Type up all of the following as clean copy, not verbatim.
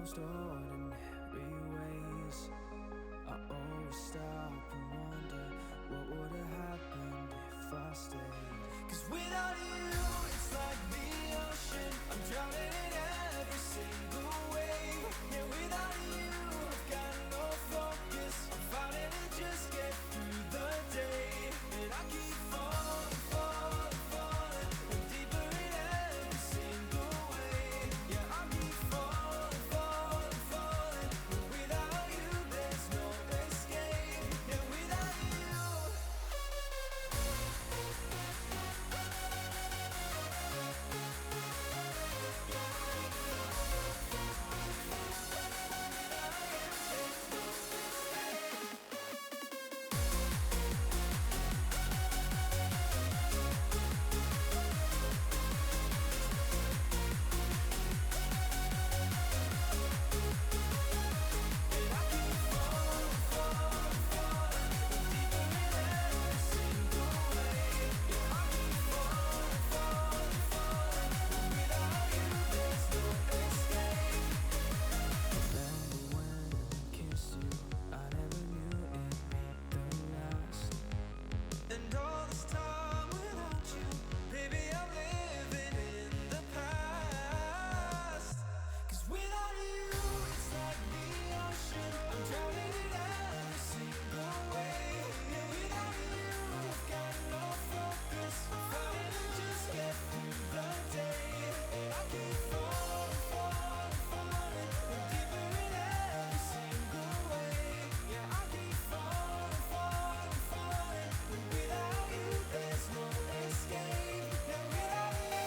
most ordinary ways. I always stop and wonder what would have happened if I stayed. 'Cause without you, it's like the ocean, I'm drowning in every single wave. Yeah, without you, I've got no focus, I'm fighting to just get through the day. And I keep falling, falling, falling, and deeper in every single way. Yeah, I keep falling, falling, falling, but without you there's no escape. Yeah, without you. And all this time without you, baby, I'm living in the past. 'Cause without you, it's like the ocean, I'm drowning in every single way. Yeah, without you, I've got no focus, I'm fighting to just get through the day. And I keep falling, falling, falling, and deeper in every single way. Yeah, I keep falling, falling, falling, and without you there's no escape. Yeah, without you.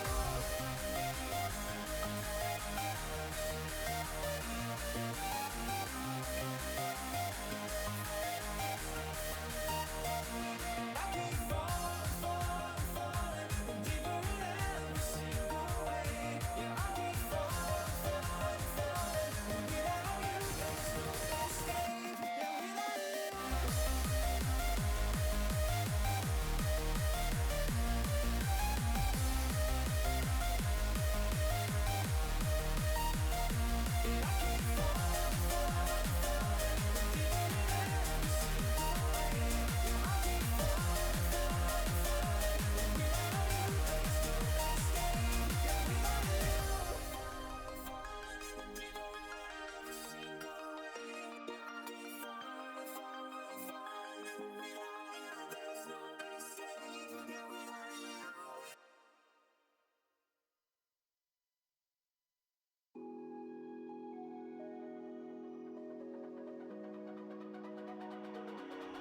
I keep falling, falling, falling, and deeper in every single way. Yeah, I keep falling, falling, falling, and without you there's no escape. Yeah, without you.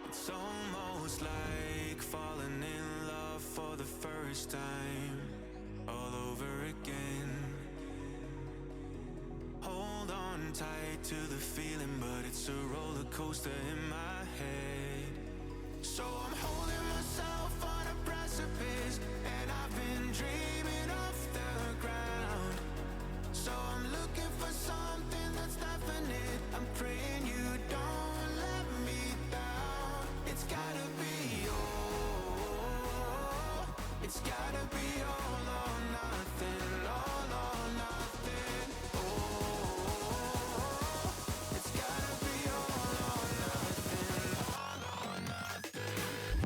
It's almost like falling in love for the first time, all over again. Hold on tight to the feeling, but it's a roller coaster in my head. So I'm holding myself on a precipice, and I've been dreaming off the ground. So I'm looking for something that's definite, I'm praying you don't let me down. It's gotta be all, it's gotta be all or nothing, all or nothing. Oh, it's gotta be all or nothing, all or nothing.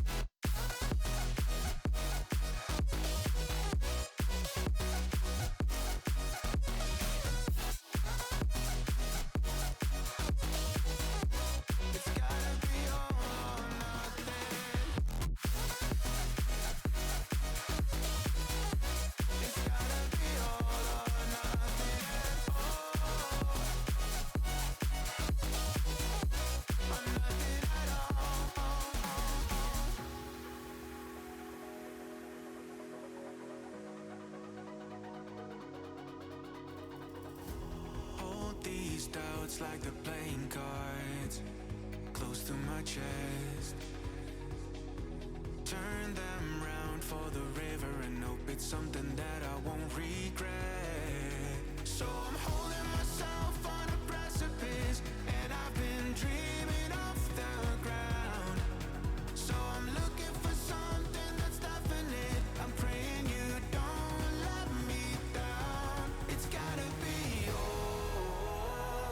It's gotta be all or nothing. It's gotta be all or nothing. Oh, or nothing at all. Hold these doubts like the playing cards close to my chest. Turn them round for the river and hope it's something that I won't regret. So I'm holding myself on a precipice, and I've been dreaming off the ground. So I'm looking for something that's definite, I'm praying you don't let me down. It's gotta be all,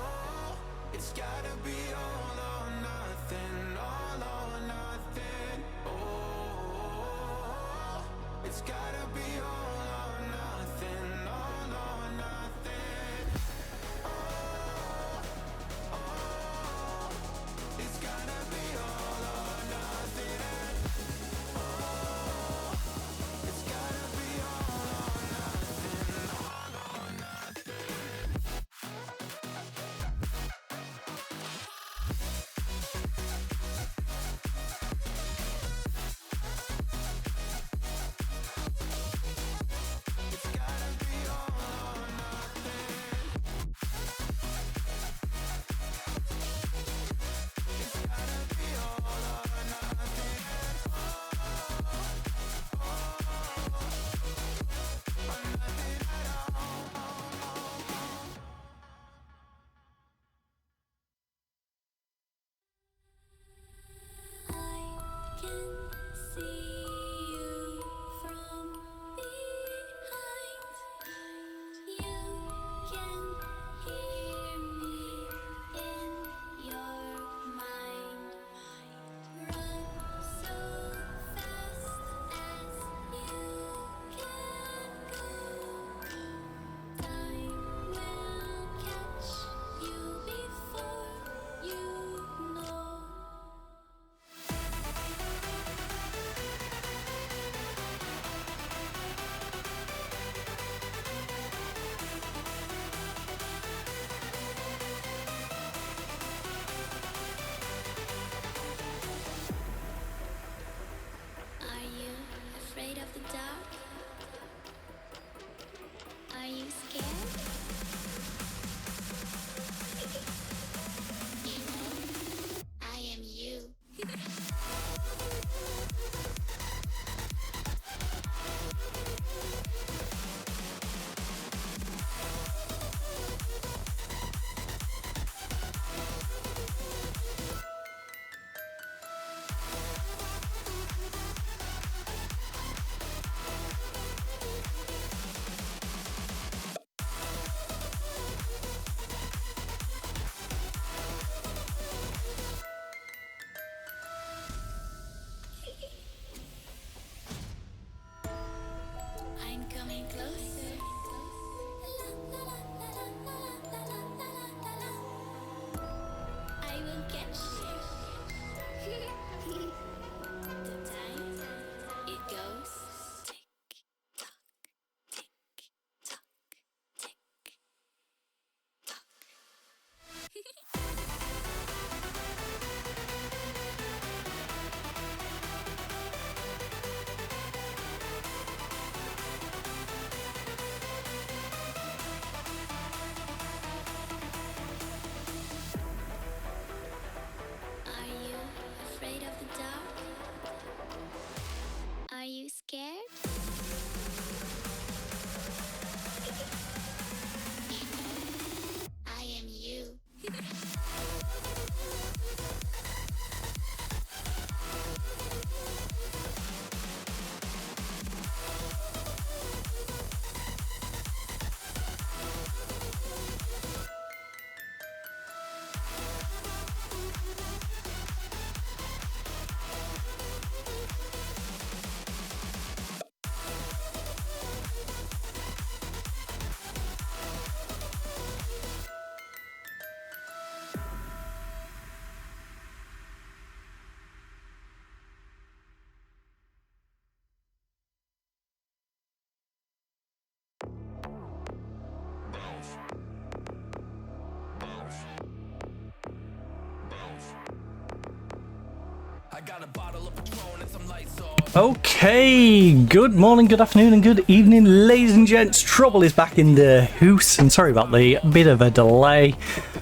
Okay, good morning, good afternoon, and good evening, ladies and gents. Trouble is back in the house, and sorry about the bit of a delay.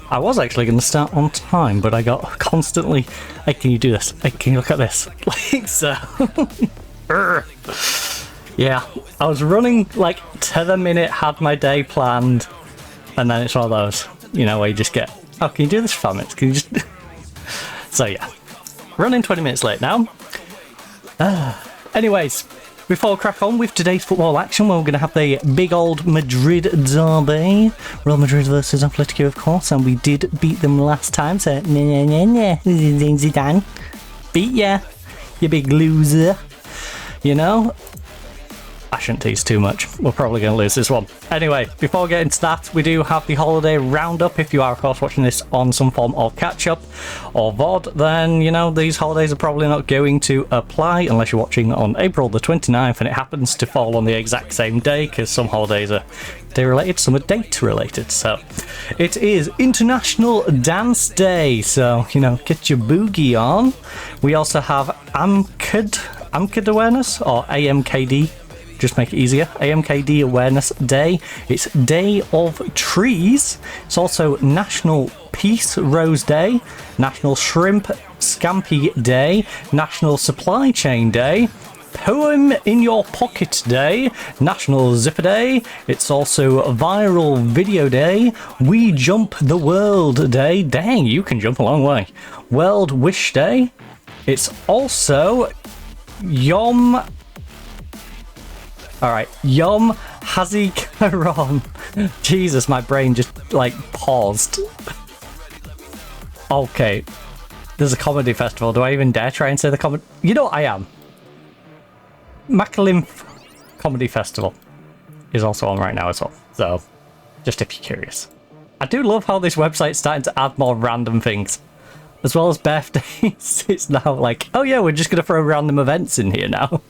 I was actually going to start on time, but I got constantly, hey, can you do this? Hey, can you look at this? Like so. Yeah, I was running like to the minute, had my day planned, and then it's one of those, you know, where you just get, oh, can you do this for 5 minutes? Can you just... So yeah, running 20 minutes late now. Anyways, before we crack on with today's football action, we're going to have the big old Madrid derby. Real Madrid versus Atletico, of course, and we did beat them last time, so Zidane beat ya, you big loser. You know, I shouldn't tease too much. We're probably going to lose this one. Anyway, before we get into that, we do have the holiday roundup. If you are, of course, watching this on some form of catch-up or VOD, then, you know, these holidays are probably not going to apply unless you're watching on April the 29th and it happens to fall on the exact same day, because some holidays are day-related, some are date-related. So, it is International Dance Day, so, you know, get your boogie on. We also have AMKD awareness, or AMKD. Just make it easier. AMKD Awareness Day. It's Day of Trees. It's also National Peace Rose Day, National Shrimp Scampi Day, National Supply Chain Day, Poem in Your Pocket Day, National Zipper Day. It's also Viral Video Day, We Jump the World Day. Dang, you can jump a long way. World Wish Day. It's also Yom Hazikaron. Jesus, my brain just like paused. Okay, there's a comedy festival. Do I even dare try and say the comedy? You know what, I am. Macalimf Comedy Festival is also on right now as well. So, just if you're curious. I do love how this website's starting to add more random things. As well as birthdays. It's now like, oh yeah, we're just going to throw random events in here now.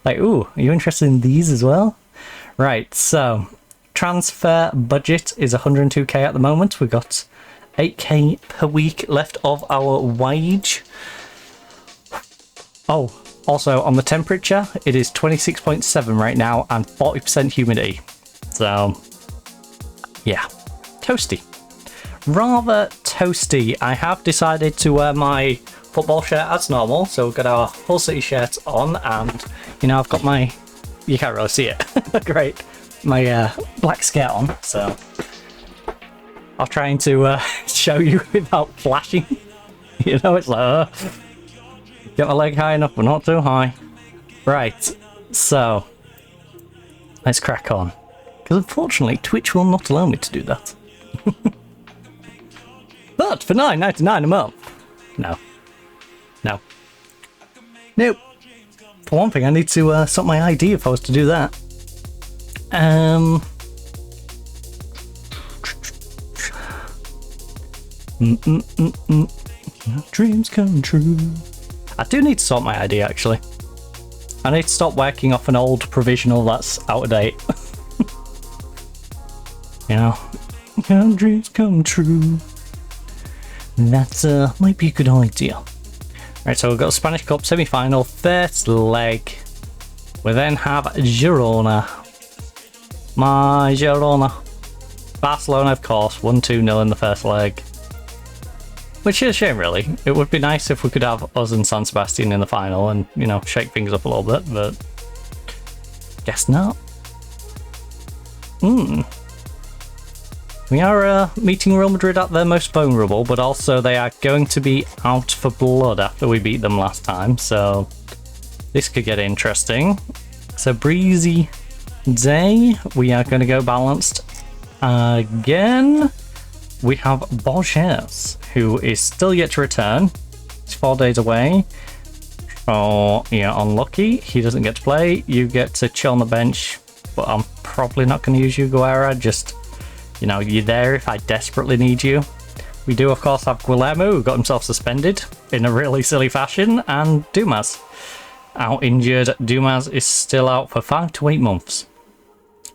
Like, ooh, are you interested in these as well? Right, so transfer budget is 102k at the moment. We've got 8k per week left of our wage. Oh, also on the temperature, it is 26.7 right now and 40% humidity. So, yeah, toasty. Rather toasty. I have decided to wear my football shirt as normal, so we've got our Hull City shirt on, and you know, I've got my, you can't really see it, great, my black skirt on, so I'll try to show you without flashing. You know, it's like, get my leg high enough but not too high. Right, so let's crack on, because unfortunately Twitch will not allow me to do that. But for $9.99 a month, no. Nope. For one thing, I need to sort my ID if I was to do that. Dreams come true. I do need to sort my ID, actually. I need to stop working off an old provisional that's out of date. You know, dreams come true. That might be a good idea. Right, so we've got Spanish Cup semi-final, first leg. We then have Girona. My Girona. Barcelona, of course, won 2-0 in the first leg. Which is a shame, really. It would be nice if we could have us and San Sebastian in the final and, you know, shake things up a little bit, but guess not. We are meeting Real Madrid at their most vulnerable, but also they are going to be out for blood after we beat them last time, so this could get interesting. So breezy day, we are going to go balanced again. We have Borges, who is still yet to return. He's 4 days away. Oh, yeah, unlucky. He doesn't get to play. You get to chill on the bench, but I'm probably not going to use you, Guerra. Just, you know, you're there if I desperately need you. We do, of course, have Guillermo, who got himself suspended in a really silly fashion, and Dumas. Out injured. Dumas is still out for 5 to 8 months.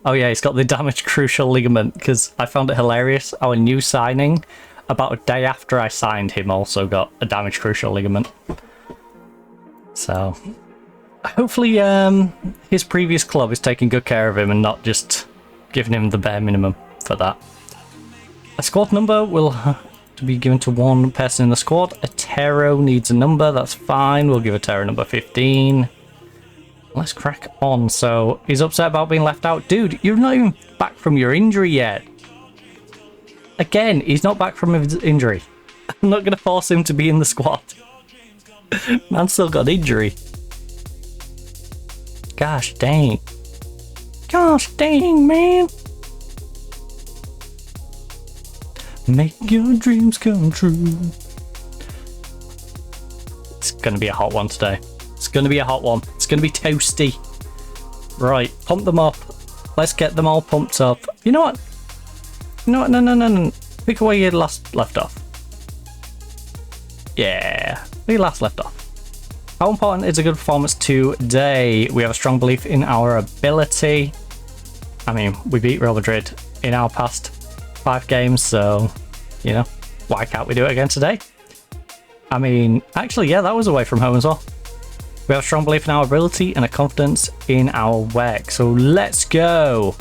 Oh yeah, he's got the damaged crucial ligament, because I found it hilarious. Our new signing, about a day after I signed him, also got a damaged crucial ligament. So hopefully his previous club is taking good care of him and not just giving him the bare minimum for that. A squad number will have to be given to one person in the squad. Atero needs a number, that's fine. We'll give Atero number 15. Let's crack on. So he's upset about being left out. Dude, you're not even back from your injury yet. Again, he's not back from his injury. I'm not going to force him to be in the squad. Man's still got an injury. Gosh dang. Gosh dang, man. Make your dreams come true. It's gonna be a hot one today. It's gonna be a hot one. It's gonna be toasty. Right, pump them up. Let's get them all pumped up. You know what? You know what? No. Pick away your last left off. Yeah, we last left off. How important is a good performance today? We have a strong belief in our ability. I mean, we beat Real Madrid in our past 5 games, so, you know, why can't we do it again today? I mean, actually, yeah, that was away from home as well. We have a strong belief in our ability and a confidence in our work, so let's go.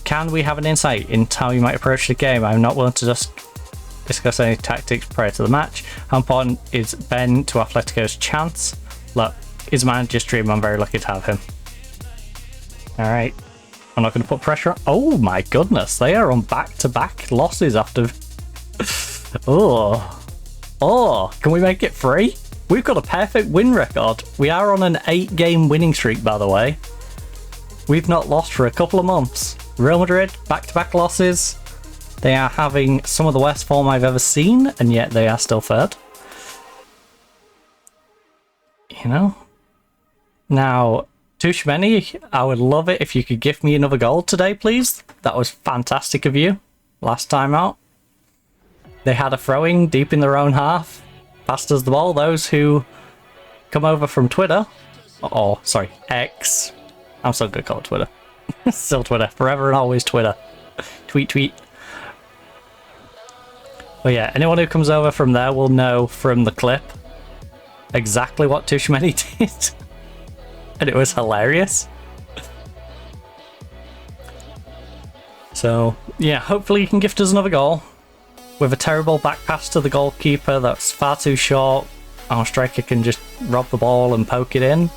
Can we have an insight into how you might approach the game? I'm not willing to discuss any tactics prior to the match. How important is Ben to Atletico's chance? Look, he's a manager's dream. I'm very lucky to have him. All right. I'm not going to put pressure on. Oh my goodness, they are on back-to-back losses after. Oh, can we make it 3? We've got a perfect win record. We are on an 8-game winning streak, by the way. We've not lost for a couple of months. Real Madrid, back-to-back losses. They are having some of the worst form I've ever seen, and yet they are still 3rd. You know? Now, Tushmeni, I would love it if you could give me another goal today, please. That was fantastic of you last time out. They had a throw-in deep in their own half. Passed us the ball. Those who come over from Twitter, oh, sorry, X. I'm still going to call it Twitter. Still Twitter. Forever and always Twitter. Tweet. But yeah, anyone who comes over from there will know from the clip exactly what Tushmeni did. And it was hilarious. So, yeah, hopefully you can gift us another goal. With a terrible back pass to the goalkeeper that's far too short, our striker can just rob the ball and poke it in.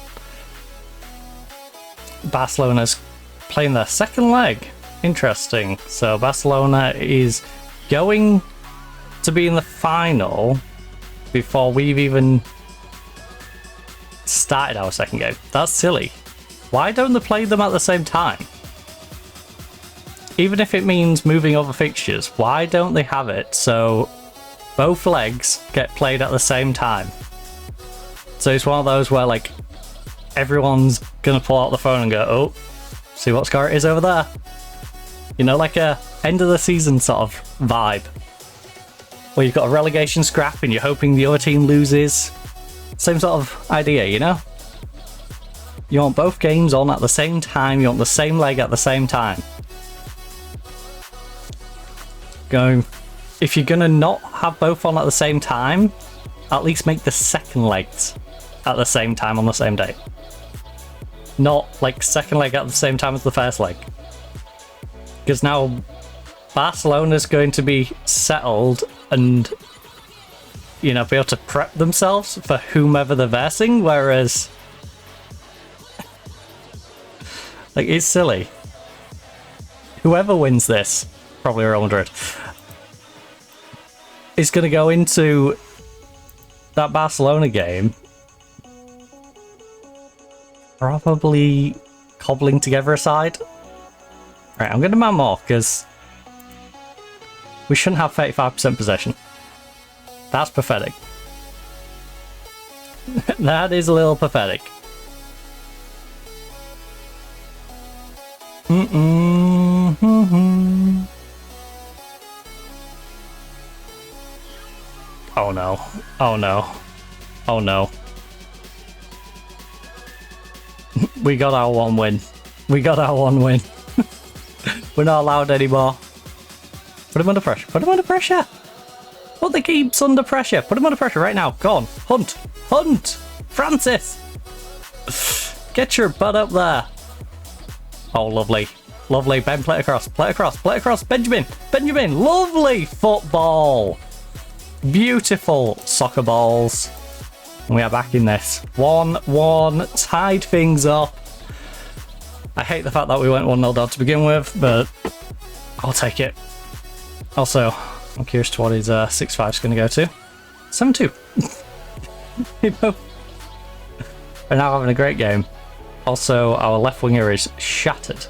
Barcelona's playing their second leg. Interesting. So Barcelona is going to be in the final before we've even started our second game. That's silly. Why don't they play them at the same time? Even if it means moving over fixtures, why don't they have it so both legs get played at the same time? So it's one of those where, like, everyone's gonna pull out the phone and go, oh, see what score it is over there? You know, like a end of the season sort of vibe. Where you've got a relegation scrap and you're hoping the other team loses. Same sort of idea, you know? You want both games on at the same time, you want the same leg at the same time. If you're gonna not have both on at the same time, at least make the second legs at the same time on the same day. Not like second leg at the same time as the first leg. Because now Barcelona's going to be settled and, you know, be able to prep themselves for whomever they're versing, whereas like, it's silly. Whoever wins this, probably Real Madrid, is going to go into that Barcelona game probably cobbling together a side. Right, I'm going to man more because we shouldn't have 35% possession. That's pathetic. That is a little pathetic. Oh no. Oh no. Oh no. We got our one win. We got our one win. We're not allowed anymore. Put him under pressure. Put him under pressure. Put the keeps under pressure. Put him under pressure right now. Go on. Hunt. Hunt. Francis! Get your butt up there. Oh, lovely. Lovely. Ben, play across. Play across. Play across. Benjamin. Benjamin. Lovely football. Beautiful soccer balls. We are back in this. 1-1. Tied things up. I hate the fact that we went 1-0 down to begin with, but I'll take it. Also, I'm curious to what his 6-5 is going to go to. 7-2. They both are now having a great game. Also, our left winger is shattered.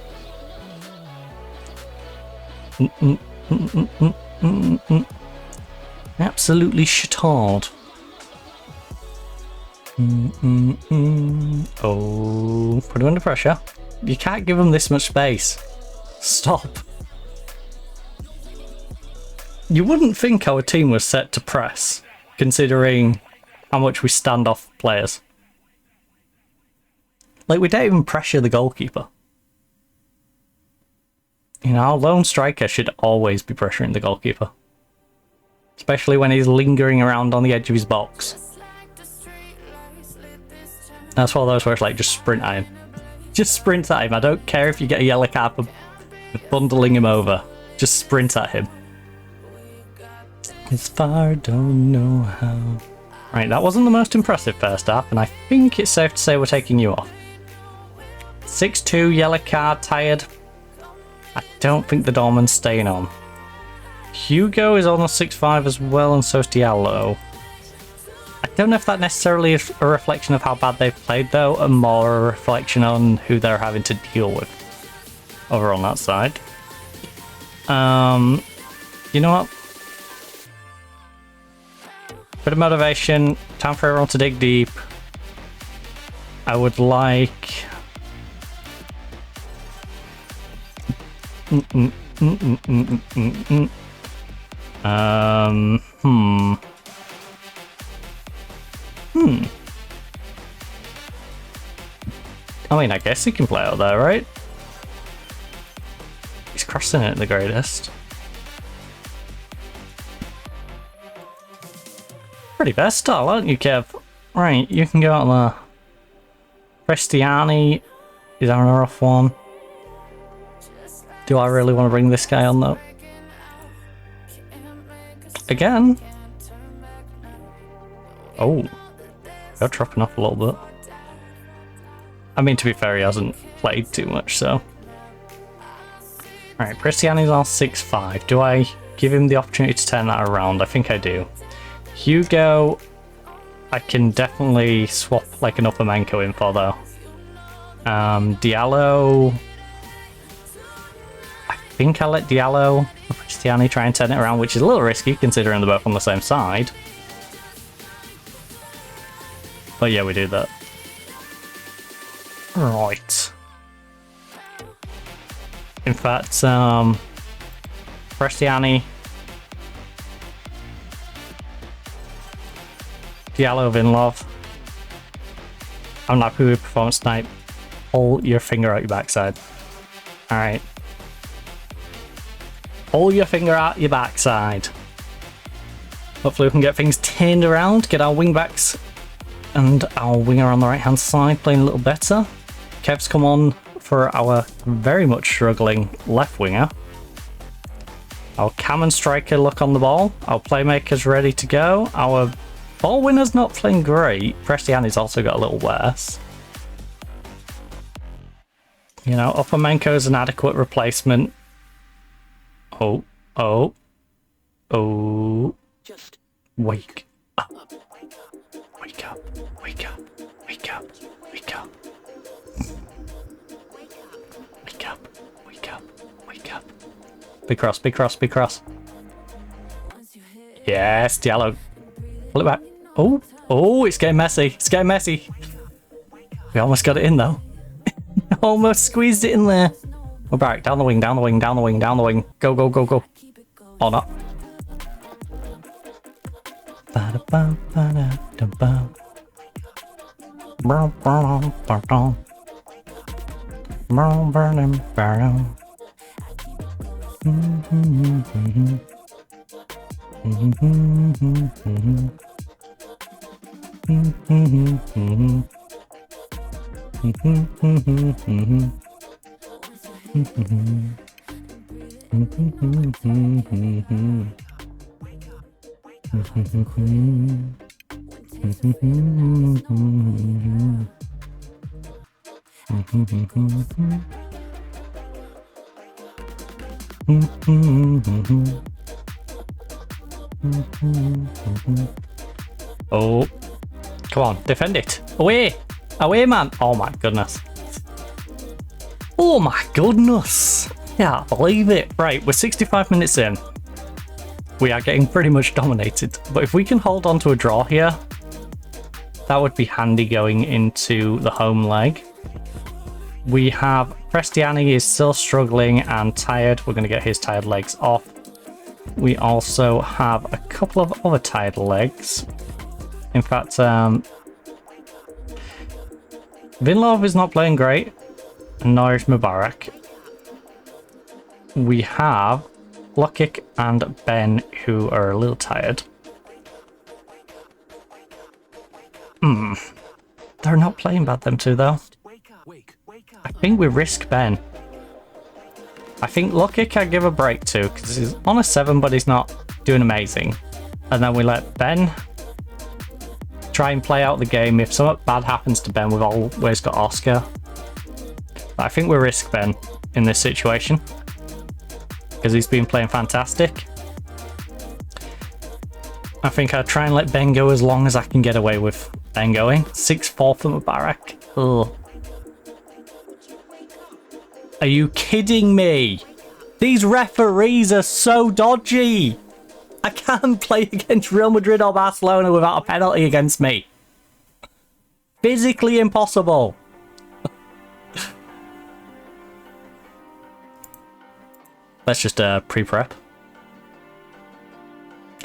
Absolutely shattered. Oh, put him under pressure. You can't give him this much space. Stop. You wouldn't think our team was set to press, considering how much we stand off players. Like, we don't even pressure the goalkeeper. You know, our lone striker should always be pressuring the goalkeeper. Especially when he's lingering around on the edge of his box. That's one of those where it's like, just sprint at him. Just sprint at him. I don't care if you get a yellow card for bundling him over. Just sprint at him. As far, don't know how. Right, that wasn't the most impressive first half, and I think it's safe to say we're taking you off. 6-2, yellow card, tired. I don't think the doorman's staying on. Hugo is on a 6-5 as well, and so is Diallo. I don't know if that necessarily is a reflection of how bad they've played, though, and more a reflection on who they're having to deal with over on that side. You know what? Bit of motivation, time for everyone to dig deep. I would like... I mean, I guess he can play out there, right? He's crossing it the greatest. Pretty versatile, aren't you, Kev? Right, you can go out there. Cristiani is on a rough one. Do I really want to bring this guy on, though? Again? Oh. They're dropping off a little bit. I mean, to be fair, he hasn't played too much, so... Alright, Cristiani's on 6-5. Do I give him the opportunity to turn that around? I think I do. Hugo, I can definitely swap like an Upamenko in for, though. Diallo... I think I'll let Diallo or Cristiani try and turn it around, which is a little risky considering they're both on the same side. But yeah, we do that. Right. In fact, Cristiani, Diallo, Vinlov. I'm not happy with performance tonight. Pull your finger out your backside. Alright. Pull your finger out your backside. Hopefully we can get things turned around, get our wingbacks and our winger on the right hand side playing a little better. Kev's come on for our very much struggling left winger. Our cam and striker look on the ball. Our playmaker's ready to go. Our ball winner's not playing great. Prestiani's also got a little worse. You know, Upamenko's an adequate replacement. Oh. Just wake up. Wake up. Wake up. Wake up. Wake up. Wake up. Wake up. Wake up. Big cross, big cross, big cross. Yes, Diallo. Pull it back. Oh, it's getting messy. It's getting messy. We almost got it in though. Almost squeezed it in there. We're back. Down the wing, down the wing, down the wing, down the wing. Go, go, go, go. Or not. Oh, come on, defend it. Away! Away, man! Oh my goodness. Oh my goodness! Yeah, believe it. Right, we're 65 minutes in. We are getting pretty much dominated. But if we can hold on to a draw here, that would be handy going into the home leg. We have Prestiani is still struggling and tired. We're going to get his tired legs off. We also have a couple of other tired legs. In fact, Vinlov is not playing great, nor is Mubarak. We have Lokic and Ben, who are a little tired. They're not playing bad, them two, though. I think we risk Ben. I think Lokic I give a break to, because he's on a 7, but he's not doing amazing. And then we let Ben try and play out the game. If something bad happens to Ben, we've always got Oscar. But I think we risk Ben in this situation, because he's been playing fantastic. I think I'll try and let Ben go as long as I can get away with Ben going. 6-4 for Mubarak. Ugh. Are you kidding me? These referees are so dodgy. I can't play against Real Madrid or Barcelona without a penalty against me. Physically impossible. Let's just pre-prep.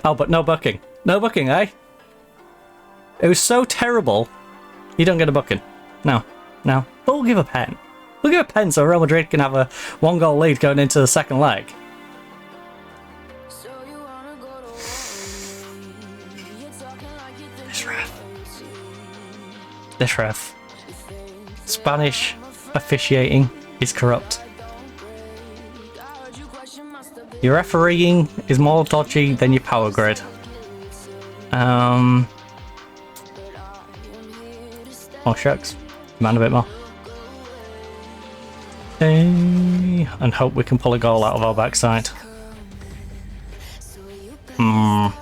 Oh, but no booking. No booking, eh? It was so terrible. You don't get a booking. No. No. But we'll give a pen. We'll give a pen so Real Madrid can have a 1-goal lead going into the second leg. This ref. Spanish officiating is corrupt. Your refereeing is more dodgy than your power grid. Oh shucks. Demand a bit more. And hope we can pull a goal out of our backside. Oh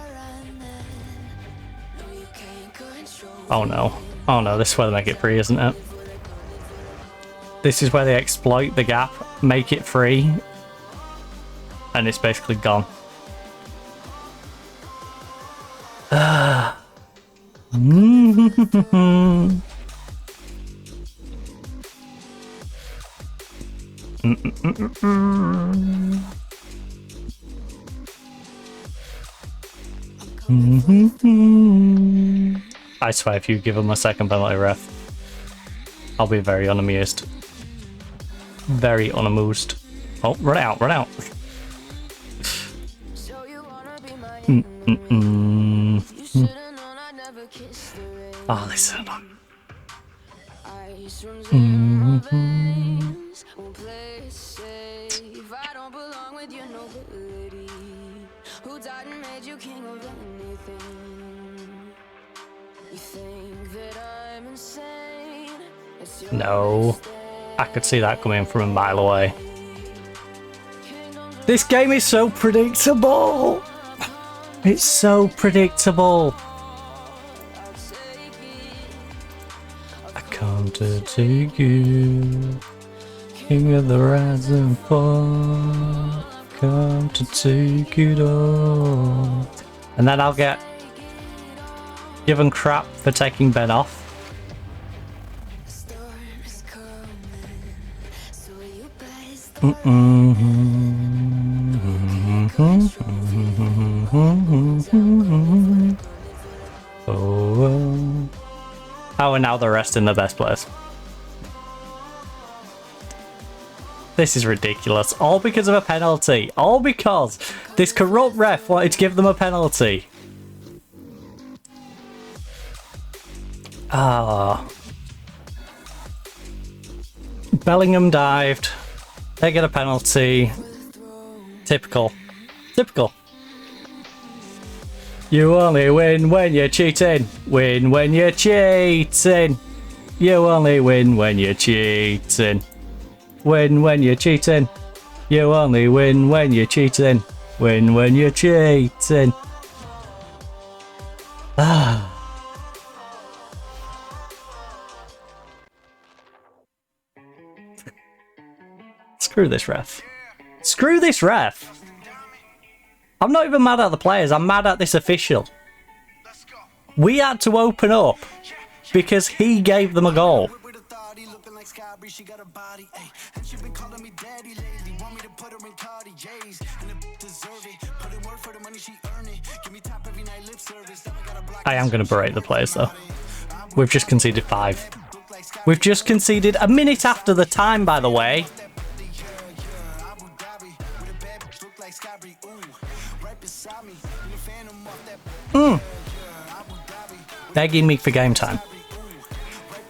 no. Oh no, this is where they make it free, isn't it? This is where they exploit the gap, make it free, and it's basically gone. I swear if you give him a second penalty, ref, I'll be very unamused. Very unamused. Oh, run out, run out. Oh, this is annoying. No, I could see that coming from a mile away. This game is so predictable. It's so predictable. I come to take you, king of the rising fall. Come to take it all. And then I'll get given crap for taking Ben off. Oh, and now they're resting the best players. This is ridiculous. All because of a penalty. All because this corrupt ref wanted to give them a penalty. Ah. Bellingham dived. They get a penalty. Typical. Typical. You only win when you're cheating. Win when you're cheating. You only win when you're cheating. Win when you're cheating. You only win when you're cheating. Win when you're cheating. Ah. Screw this ref. Screw this ref! I'm not even mad at the players, I'm mad at this official. We had to open up because he gave them a goal. I am going to berate the players though. We've just conceded 5. We've just conceded a minute after the time, by the way. Begging me for game time.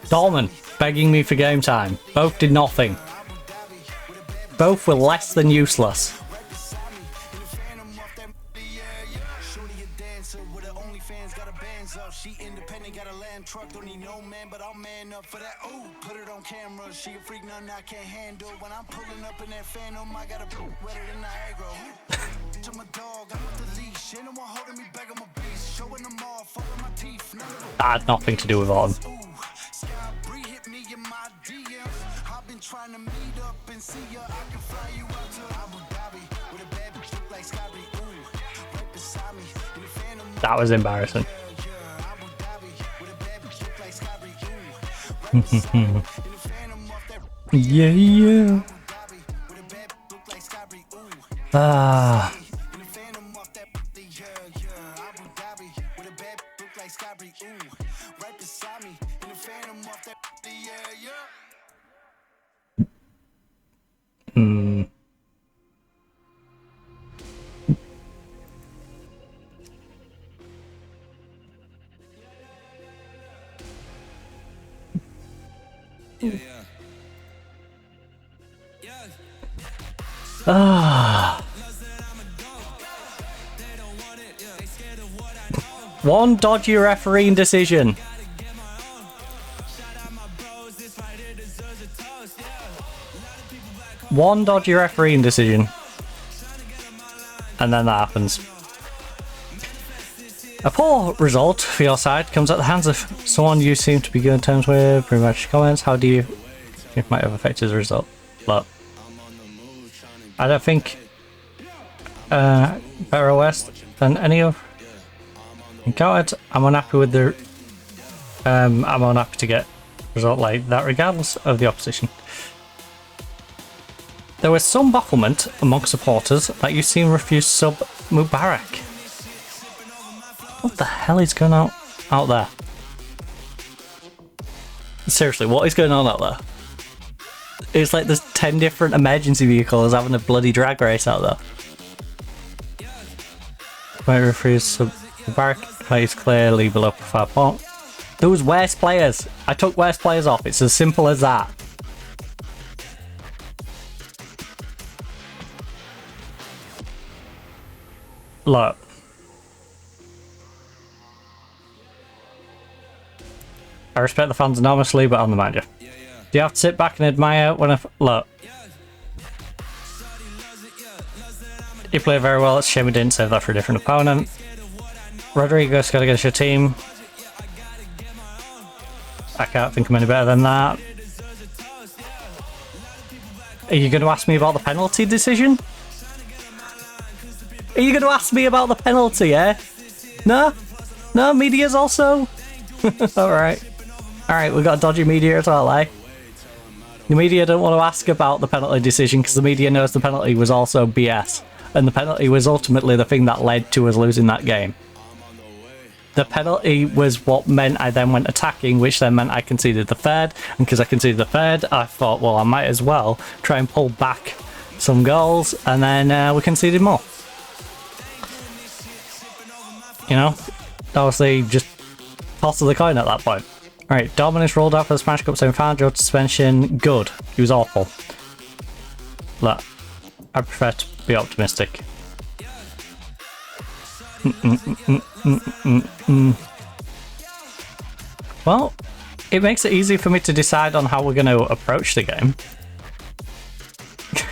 Dolman begging me for game time. Both did nothing. Both were less than useless. That had nothing to do with on. That was embarrassing. Yeah, yeah. Ah. One dodgy refereeing decision. One dodgy refereeing decision. And then that happens. A poor result for your side comes at the hands of someone you seem to be good in terms with. Pretty much comments. How do you think it might have affected the result? Look, I don't think better West than any of encountered. I'm unhappy with the I'm unhappy to get a result like that regardless of the opposition. There was some bafflement among supporters that you seem refused sub Mubarak. What the hell is going on out there? Seriously, what is going on out there? It's like there's 10 different emergency vehicles having a bloody drag race out there. Might refuse sub Mubarak plays clearly below profile point. Those worst players. I took worst players off. It's as simple as that. Look. I respect the fans enormously, but I'm the manager. Do you have to sit back and admire when I... Look. You play very well. It's a shame we didn't save that for a different opponent. Rodrigo's got against your team. I can't think of any better than that. Are you going to ask me about the penalty decision? Are you going to ask me about the penalty, eh? No? No, media's also? Alright. Alright, we've got dodgy media as well, eh? The media don't want to ask about the penalty decision because the media knows the penalty was also BS. And the penalty was ultimately the thing that led to us losing that game. The penalty was what meant I then went attacking, which then meant I conceded the third. And because I conceded the third, I thought, well, I might as well try and pull back some goals. And then we conceded more. You know, obviously just toss of the coin at that point. Alright, Dominus rolled out for the Smash Cup semi-final. Joe suspension. Good. He was awful. Look, I prefer to be optimistic. Well, it makes it easy for me to decide on how we're going to approach the game.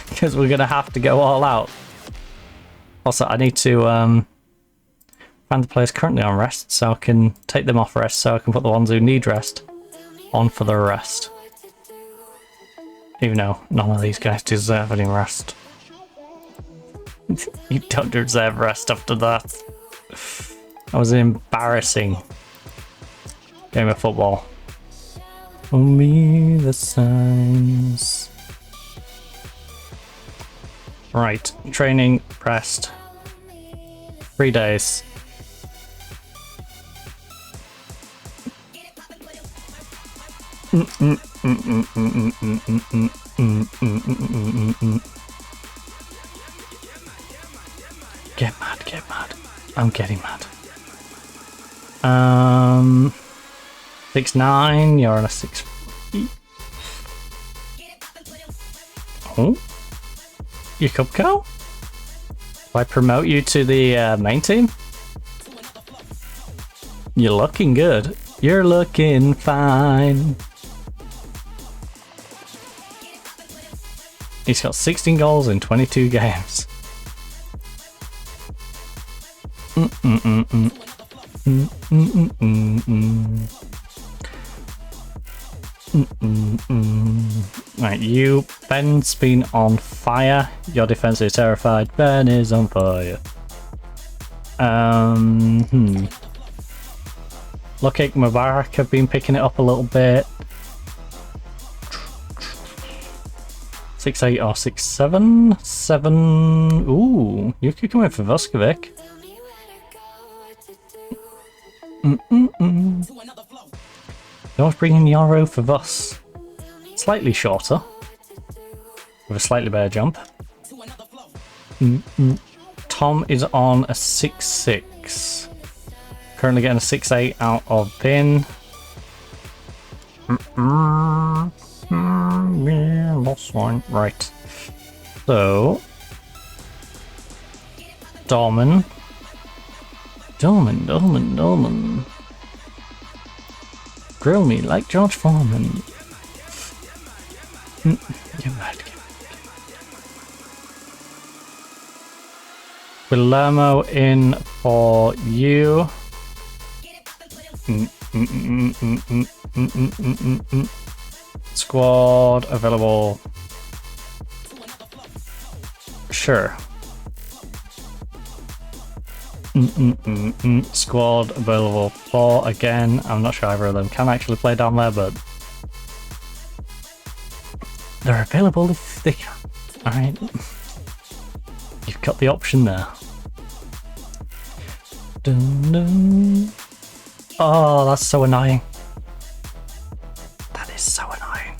Because we're going to have to go all out. Also, I need to find the players currently on rest so I can take them off rest so I can put the ones who need rest on for the rest. Even though none of these guys deserve any rest. You don't deserve rest after that. That was an embarrassing game of football. Show me the signs. Right, training pressed. 3 days. Get mad, get mad. I'm getting mad. 6'9", you're on a 6 feet. Oh, you could go? Do I promote you to the main team? You're looking good. You're looking fine. He's got 16 goals in 22 games. Right, you. Ben's been on fire. Your defense is terrified. Ben is on fire. Lokek Mubarak have been picking it up a little bit. 6'8" or 6'7". 7. Ooh, you could come in for Vuskovic. Don't bring in Yoro for Vus. Slightly shorter. With a slightly better jump. Tom is on a 6'6". Currently getting a 6'8" out of Bin. Yeah, lost one. Right. So. Dorman. Grill me like George Foreman. Get mad. Guillermo in for you. Squad available. Sure. Squad available for again. I'm not sure either of them can actually play down there, but they're available if they can. Alright. You've got the option there. Dun, dun. Oh, that's so annoying. That is so annoying.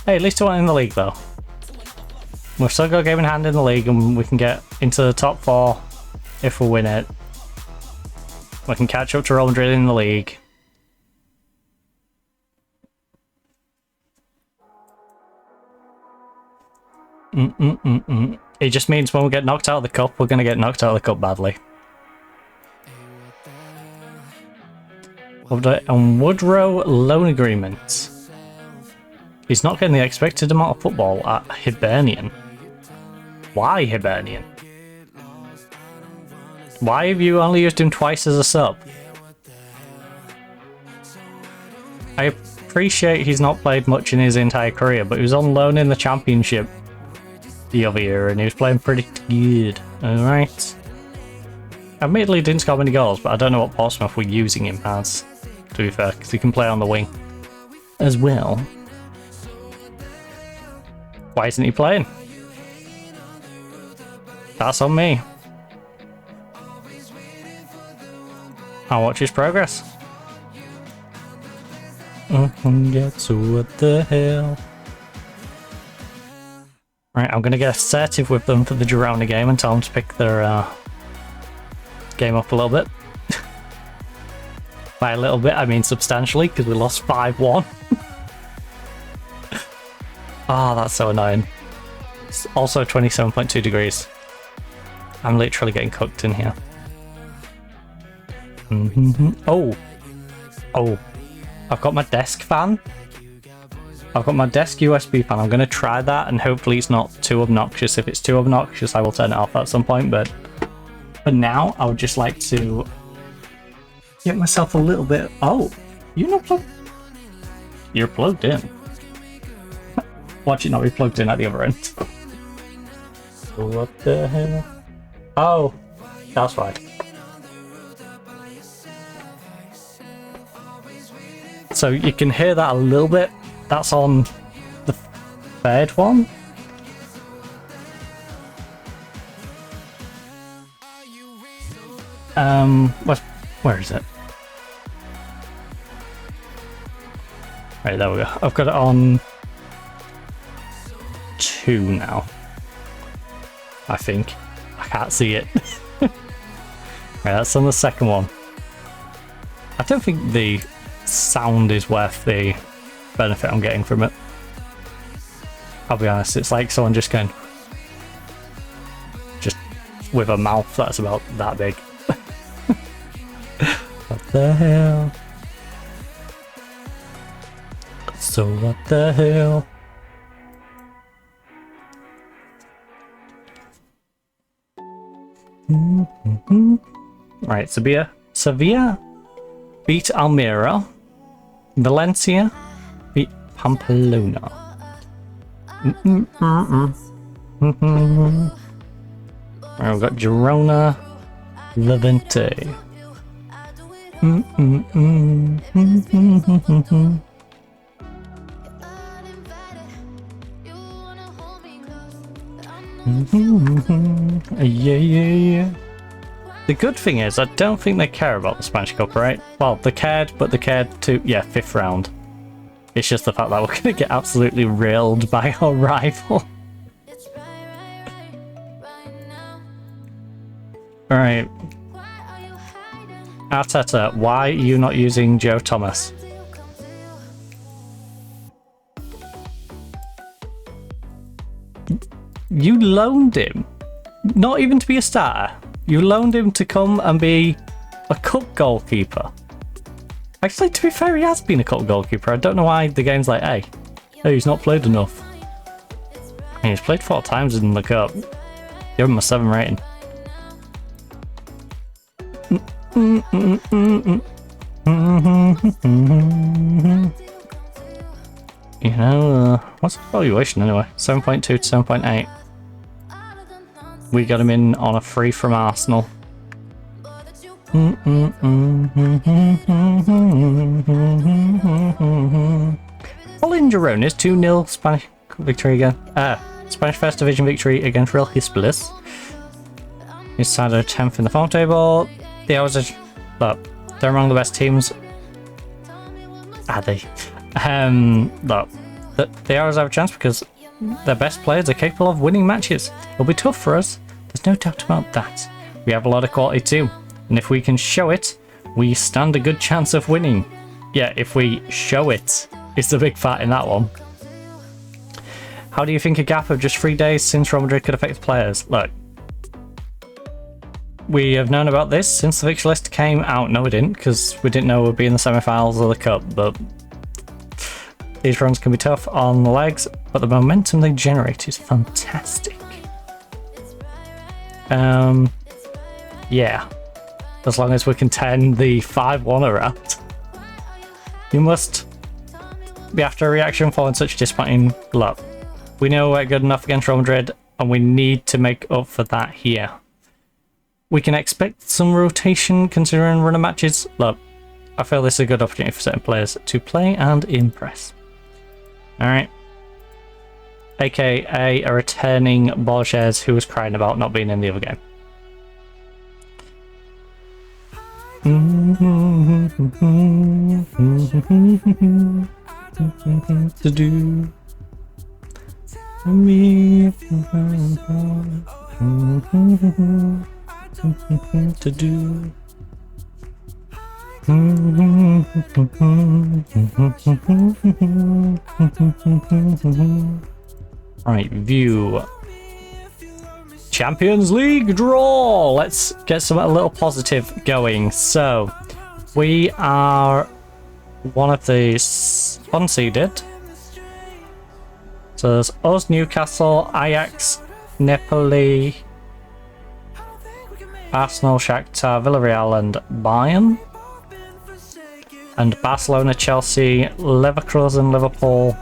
Hey, at least we're in the league though. We've still got a game in hand in the league and we can get into the top 4 if we win it. We can catch up to Real Madrid in the league. It just means when we get knocked out of the cup, we're going to get knocked out of the cup badly. And Woodrow loan agreement. He's not getting the expected amount of football at Hibernian. Why Hibernian? Why have you only used him twice as a sub? I appreciate he's not played much in his entire career, but he was on loan in the Championship the other year and he was playing pretty good. Alright. Admittedly, he didn't score many goals, but I don't know what Portsmouth were using him as, to be fair, because he can play on the wing as well. Why isn't he playing? That's on me. I'll watch his progress. Yeah, so what the hell? Right, I'm gonna get assertive with them for the Girona game and tell them to pick their game up a little bit. By a little bit, I mean substantially, because we lost 5-1. Ah, that's so annoying. It's also 27.2 degrees. I'm literally getting cooked in here. Oh. Oh. I've got my desk fan. I've got my desk USB fan. I'm going to try that, and hopefully it's not too obnoxious. If it's too obnoxious, I will turn it off at some point, but for now, I would just like to get myself a little bit... Oh, you're not plugged... You're plugged in. Watch it not be plugged in at the other end. What the hell? Oh, that's right. So you can hear that a little bit. That's on the third one. Where is it? Right, there we go. I've got it on 2 now. I think. I can't see it. Right, that's on the second one. I don't think the sound is worth the benefit I'm getting from it. I'll be honest, it's like someone just going... just with a mouth that's about that big. What the hell? So what the hell? Right, Sevilla beat Almeria. Valencia beat Pamplona. Right, we've got Girona, Levante. Yeah. The good thing is, I don't think they care about the Spanish Cup, right? Well, they cared, but they cared to, yeah, 5th round. It's just the fact that we're going to get absolutely railed by our rival. Alright. Arteta, why are you not using Joe Thomas? You loaned him. Not even to be a starter. You loaned him to come and be a cup goalkeeper. Actually, to be fair, he has been a cup goalkeeper. I don't know why the game's like, hey, he's not played enough. I mean, he's played 4 times in the cup. Give him a 7 rating. You know, what's the valuation anyway? 7.2 to 7.8. We got him in on a free from Arsenal. All in Girona's 2-0 Spanish victory again. Spanish First Division victory against Real Hispalis. His side are 10th in the form table. The Owls are, look, they're among the best teams. Are they? Look, the Owls have a chance because their best players are capable of winning matches. It'll be tough for us. There's no doubt about that. We have a lot of quality too. And if we can show it, we stand a good chance of winning. Yeah, if we show it, it's the big fat in that one. How do you think a gap of just 3 days since Real Madrid could affect the players? Look, we have known about this since the fixture list came out. No, we didn't, because we didn't know we'd be in the semi-finals of the Cup, but these runs can be tough on the legs, but the momentum they generate is fantastic. Yeah. As long as we can turn the 5-1 around. You must be after a reaction following such disappointing luck. We know we're good enough against Real Madrid, and we need to make up for that here. We can expect some rotation considering running matches. Look, I feel this is a good opportunity for certain players to play and impress. Alright. AKA a returning Borges who was crying about not being in the other game. To do me to do Right, view. Champions League draw! Let's get a little positive going. So, we are one of the unseeded. So there's us, Newcastle, Ajax, Napoli, Arsenal, Shakhtar, Villarreal and Bayern. And Barcelona, Chelsea, Leverkusen, Liverpool,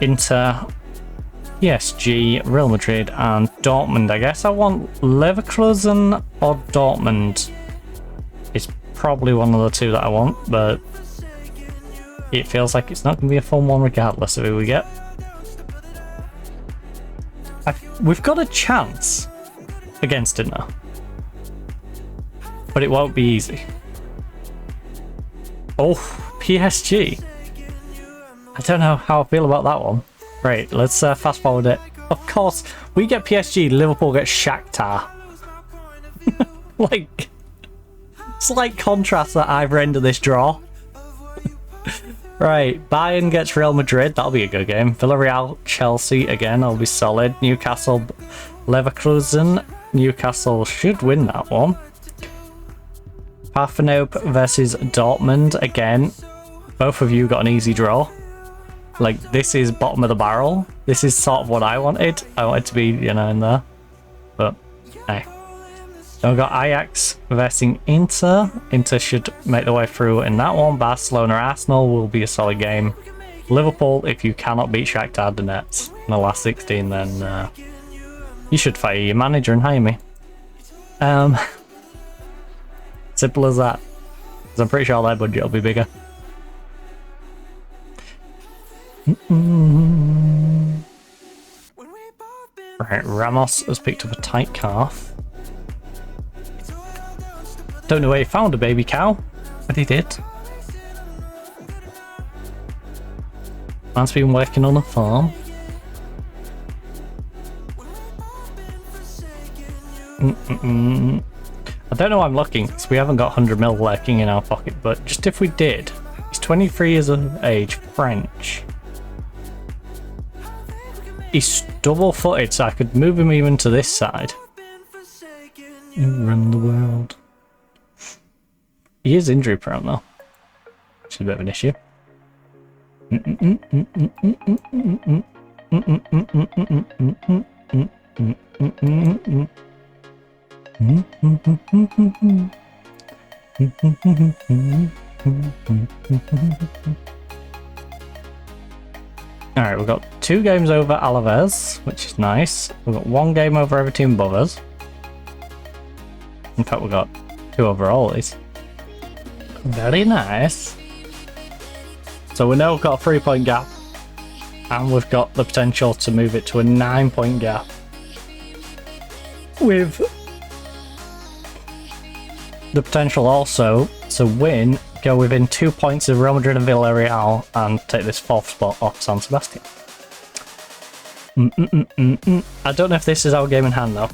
Inter, PSG, Real Madrid and Dortmund. I guess I want Leverkusen or Dortmund. It's probably one of the two that I want, but it feels like it's not going to be a fun one regardless of who we get. We've got a chance against Inter, but it won't be easy. Oh, PSG. I don't know how I feel about that one. Right, let's fast forward it. Of course, we get PSG, Liverpool gets Shakhtar. Like, slight contrast that either end of this draw. Right, Bayern gets Real Madrid, that'll be a good game. Villarreal, Chelsea, again, that'll be solid. Newcastle, Leverkusen. Newcastle should win that one. Parthenope versus Dortmund, again. Both of you got an easy draw. Like, this is bottom of the barrel. This is sort of what I wanted. I wanted to be, you know, in there. But, hey. Then we've got Ajax versus Inter. Inter should make the way through in that one. Barcelona, Arsenal will be a solid game. Liverpool, if you cannot beat Shakhtar Donetsk in the last 16, then you should fire your manager and hire me. Simple as that. Because I'm pretty sure their budget will be bigger. Right, Ramos has picked up a tight calf. Don't know where he found a baby cow, but he did. Man's been working on a farm. I don't know why I'm looking, because we haven't got 100 mil lurking in our pocket, but just if we did. He's 23 years of age, French. He's double-footed, so I could move him even to this side. Run the world. He is injury prone though, which is a bit of an issue. Alright, we've got 2 games over Alaves, which is nice. We've got 1 game over every team above us. In fact, we've got 2 overall. Very nice. So we know we've got a 3-point gap, and we've got the potential to move it to a 9-point gap with the potential also to win, go within 2 points of Real Madrid and Villarreal, and take this 4th spot off San Sebastian. I don't know if this is our game in hand though.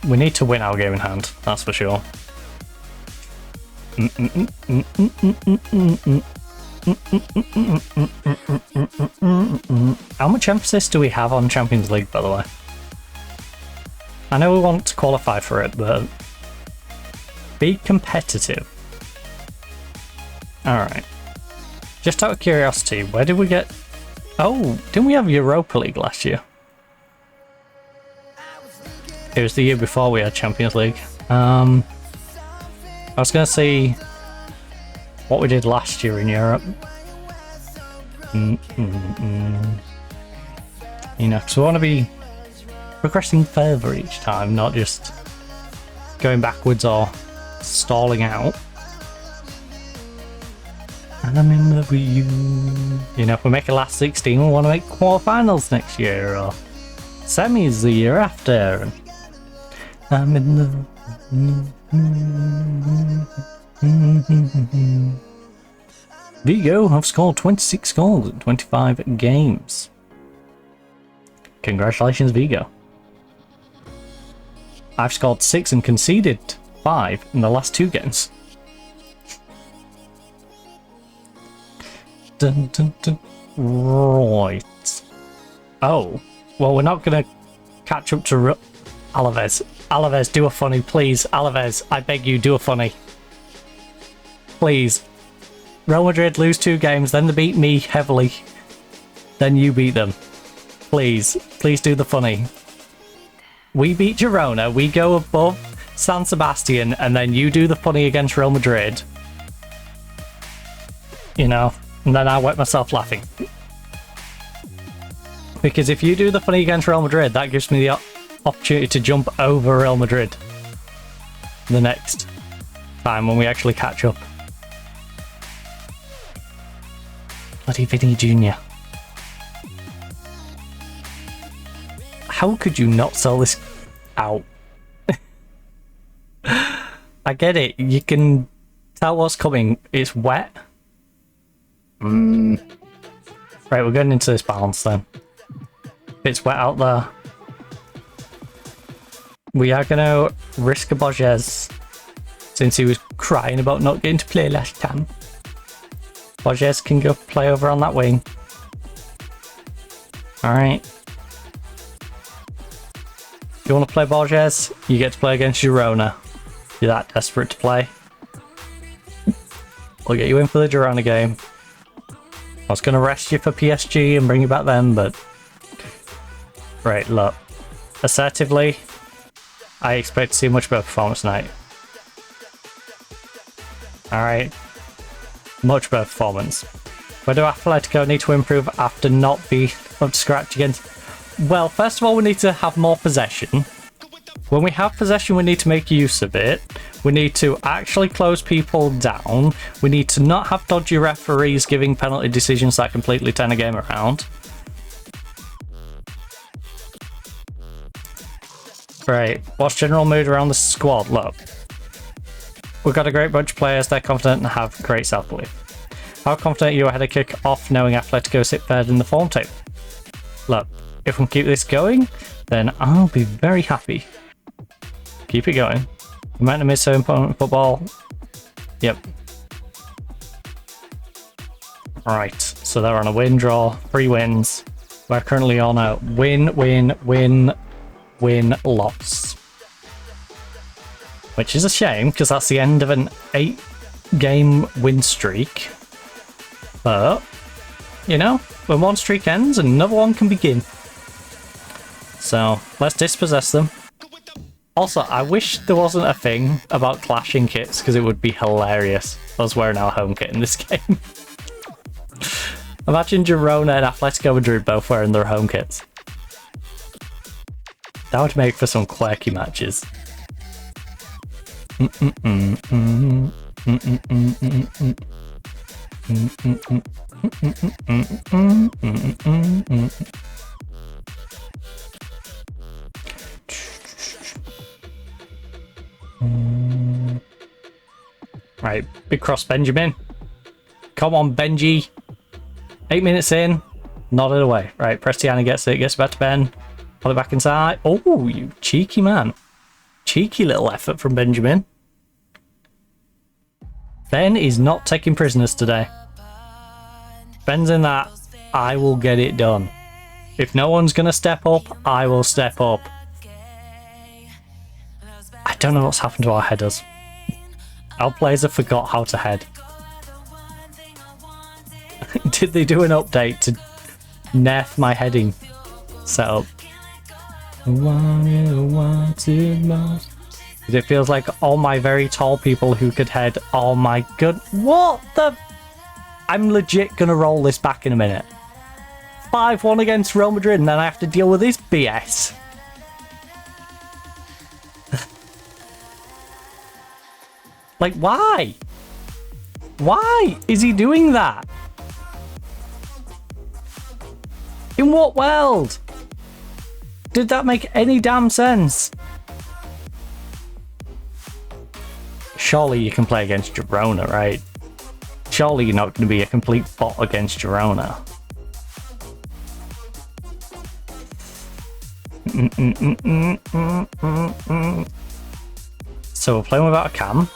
We need to win our game in hand, that's for sure. How much emphasis do we have on Champions League, by the way? I know we want to qualify for it, but be competitive. Alright. Just out of curiosity, where did we get... Oh, didn't we have Europa League last year? It was the year before we had Champions League. I was going to see what we did last year in Europe. You know, because we want to be progressing further each time, not just going backwards or stalling out. And I'm in love with you. You know, if we make a last 16, we want to make quarterfinals next year, or semis the year after. And I'm in love. Vigo have scored 26 goals in 25 games. Congratulations, Vigo. I've scored 6 and conceded 5 in the last 2 games. Dun, dun, dun. Right. Oh, well, we're not going to catch up to Alaves. Alaves, do a funny, please. Alaves, I beg you, do a funny. Please. Real Madrid lose 2 games, then they beat me heavily. Then you beat them. Please. Please do the funny. We beat Girona, we go above San Sebastian, and then you do the funny against Real Madrid. You know, and then I wet myself laughing. Because if you do the funny against Real Madrid, that gives me the opportunity to jump over Real Madrid the next time when we actually catch up. Bloody Vinny Jr. How could you not sell this out? I get it. You can tell what's coming. It's wet. Right, we're getting into this balance then. It's wet out there. We are going to risk a Borges since he was crying about not getting to play last time. Borges can go play over on that wing. Alright. If you want to play Borges, you get to play against Girona. If you're that desperate to play. We'll get you in for the Girona game. I was going to rest you for PSG and bring you back then, but... Right, look. Assertively, I expect to see a much better performance tonight. Alright. Much better performance. Where do Atletico need to improve after not be up to scratch against? Well, first of all, we need to have more possession. When we have possession, we need to make use of it. We need to actually close people down. We need to not have dodgy referees giving penalty decisions that completely turn a game around. Right, what's general mood around the squad? Look, we've got a great bunch of players. They're confident and have great self-belief. How confident are you ahead of kick-off knowing Atletico sit third in the form table? Look, if we can keep this going, then I'll be very happy. Keep it going. Momentum is so important in football. Yep. Right, so they're on a win draw, 3 wins. We're currently on a win, loss. Which is a shame, because that's the end of an 8-game win streak. But, you know, when one streak ends, another one can begin. So, let's dispossess them. Also, I wish there wasn't a thing about clashing kits, because it would be hilarious. I was wearing our home kit in this game. Imagine Girona and Atletico Madrid both wearing their home kits. That would make for some quirky matches. Right, big cross Benjamin. Come on, Benji. 8 minutes in, nodded away. Right, Prestiani gets it, gets back to Ben. Pull it back inside. Oh, you cheeky man. Cheeky little effort from Benjamin. Ben is not taking prisoners today. Ben's in that. I will get it done. If no one's going to step up, I will step up. I don't know what's happened to our headers. Our players have forgot how to head. Did they do an update to nerf my heading setup? It feels like all my very tall people who could head. Oh my god. What the? I'm legit gonna roll this back in a minute. 5-1 against Real Madrid and then I have to deal with this BS. Like, why? Why is he doing that? In what world? Did that make any damn sense? Surely you can play against Girona, right? Surely you're not going to be a complete bot against Girona. So we're playing without a cam.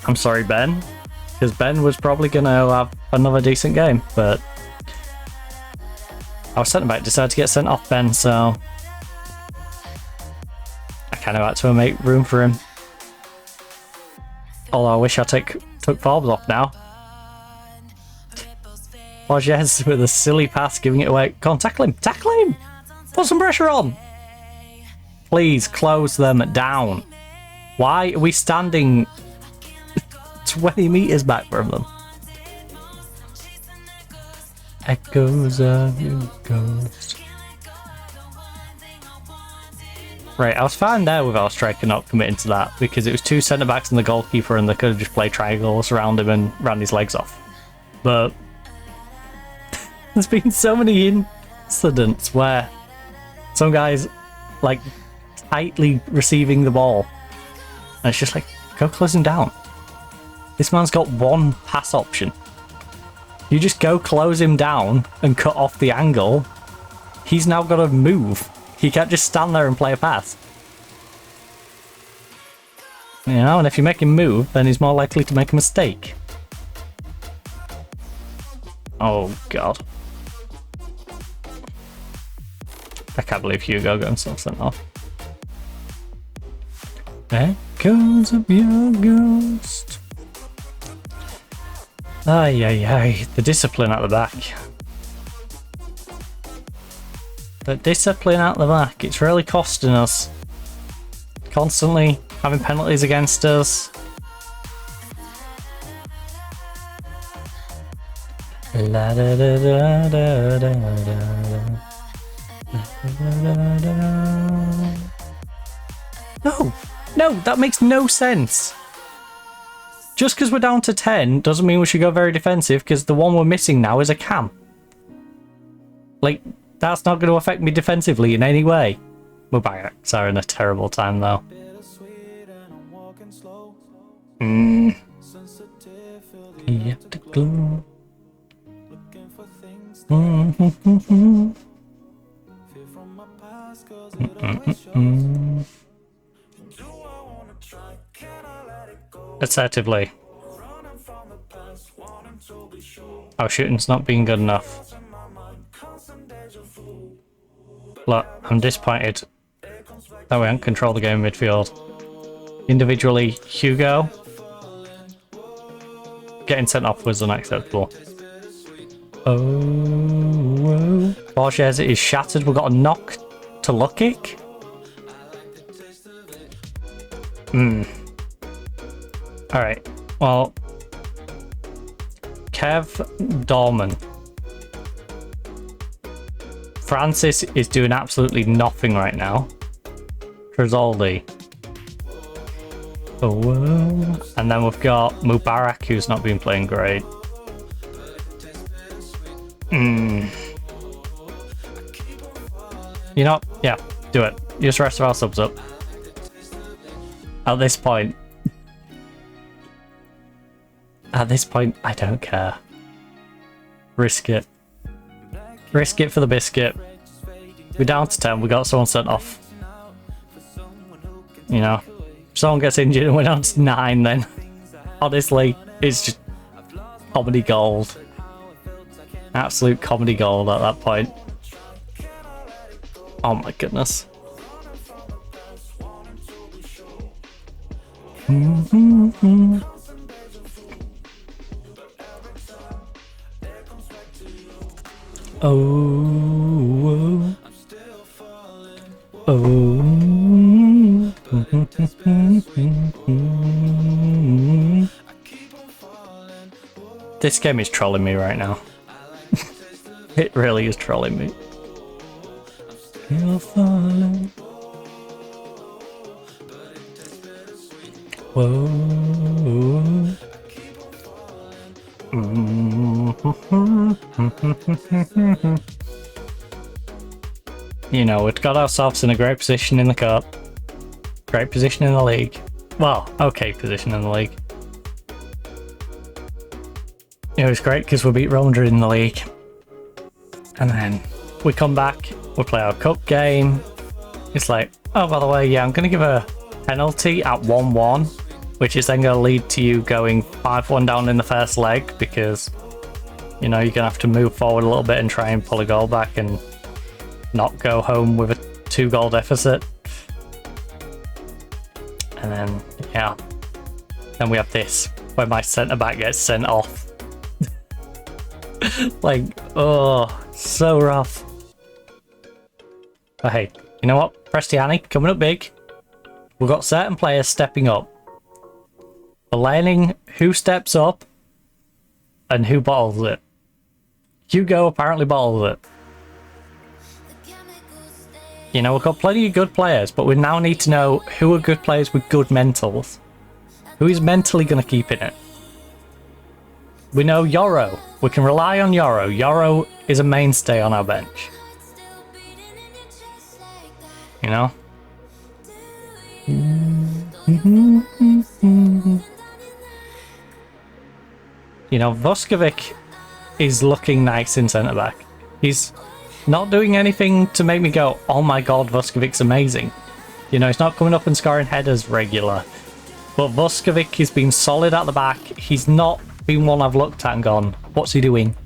I'm sorry, Ben, because Ben was probably going to have another decent game, but our centre back decided to get sent off, Ben, so I kind of had to make room for him. Although I wish I took Forbes off now. Borges with a silly pass, giving it away. Go on, tackle him! Tackle him! Put some pressure on! Please, close them down. Why are we standing 20 metres back from them? Echoes of your ghost. Right, I was fine there with our striker not committing to that, because it was two centre-backs and the goalkeeper, and they could have just played triangles around him and ran his legs off. But there's been so many incidents where some guys, like, tightly receiving the ball, and it's just like, go close him down. This man's got one pass option. You just go close him down and cut off the angle. He's now got to move. He can't just stand there and play a pass. You know, and if you make him move, then he's more likely to make a mistake. Oh, God. I can't believe Hugo got himself sent off. Echoes of your ghost. Ay, ay, ay. The discipline at the back. The discipline at the back. It's really costing us. Constantly having penalties against us. La da da da da da da. No! No, that makes no sense. Just because we're down to 10 doesn't mean we should go very defensive, because the one we're missing now is a cam. Like, that's not going to affect me defensively in any way. Mubarak's are in a terrible time, though. You have to glow. Assertively. Our shooting's not being good enough. Look, I'm disappointed that we haven't controlled the game in midfield. Individually, Hugo getting sent off was unacceptable. Oh, Borges is shattered. We've got a knock to look kick. Alright, well, Kev Dorman. Francis is doing absolutely nothing right now. Trizoldi. Oh, and then we've got Mubarak, who's not been playing great. You know, yeah, do it. Use the rest of our subs up. At this point, I don't care. Risk it. Risk it for the biscuit. We're down to 10, we got someone sent off. You know, if someone gets injured and we're down to 9, then honestly, it's just comedy gold. Absolute comedy gold at that point. Oh my goodness. Oh, oh. This game is trolling me right now. It really is trolling me. You're falling. Whoa. You know, we've got ourselves in a great position in the cup. Great position in the league. Well, okay position in the league. It was great because we beat Real Madrid in the league. And then we come back, we play our cup game. It's like, oh, by the way, yeah, I'm going to give a penalty at 1-1, which is then going to lead to you going 5-1 down in the first leg because, you know, you're going to have to move forward a little bit and try and pull a goal back and not go home with a 2-goal deficit. And then, yeah. Then we have this, where my centre-back gets sent off. Like, oh, so rough. But hey, you know what? Prestiani, coming up big. We've got certain players stepping up. We're learning who steps up and who bottles it. Hugo apparently bottles it. You know, we've got plenty of good players, but we now need to know who are good players with good mentals. Who is mentally going to keep in it? We know Yoro. We can rely on Yoro. Yoro is a mainstay on our bench. You know? You know, Vuskovic is looking nice in centre-back. He's not doing anything to make me go, oh my god, Vuskovic's amazing. You know, he's not coming up and scoring headers regular. But Vuskovic has been solid at the back. He's not been one I've looked at and gone, what's he doing?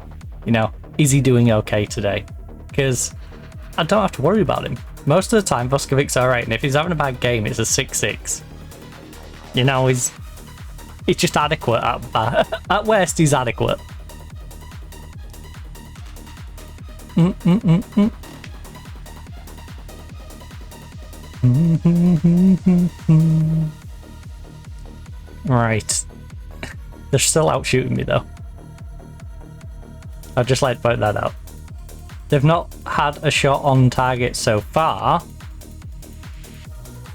You know, is he doing okay today? Because I don't have to worry about him. Most of the time, Vuskovic's alright, and if he's having a bad game, it's a 6-6. You know, he's just adequate at worst, he's adequate. Right. They're still out shooting me though. I'd just like to point that out. They've not had a shot on target so far.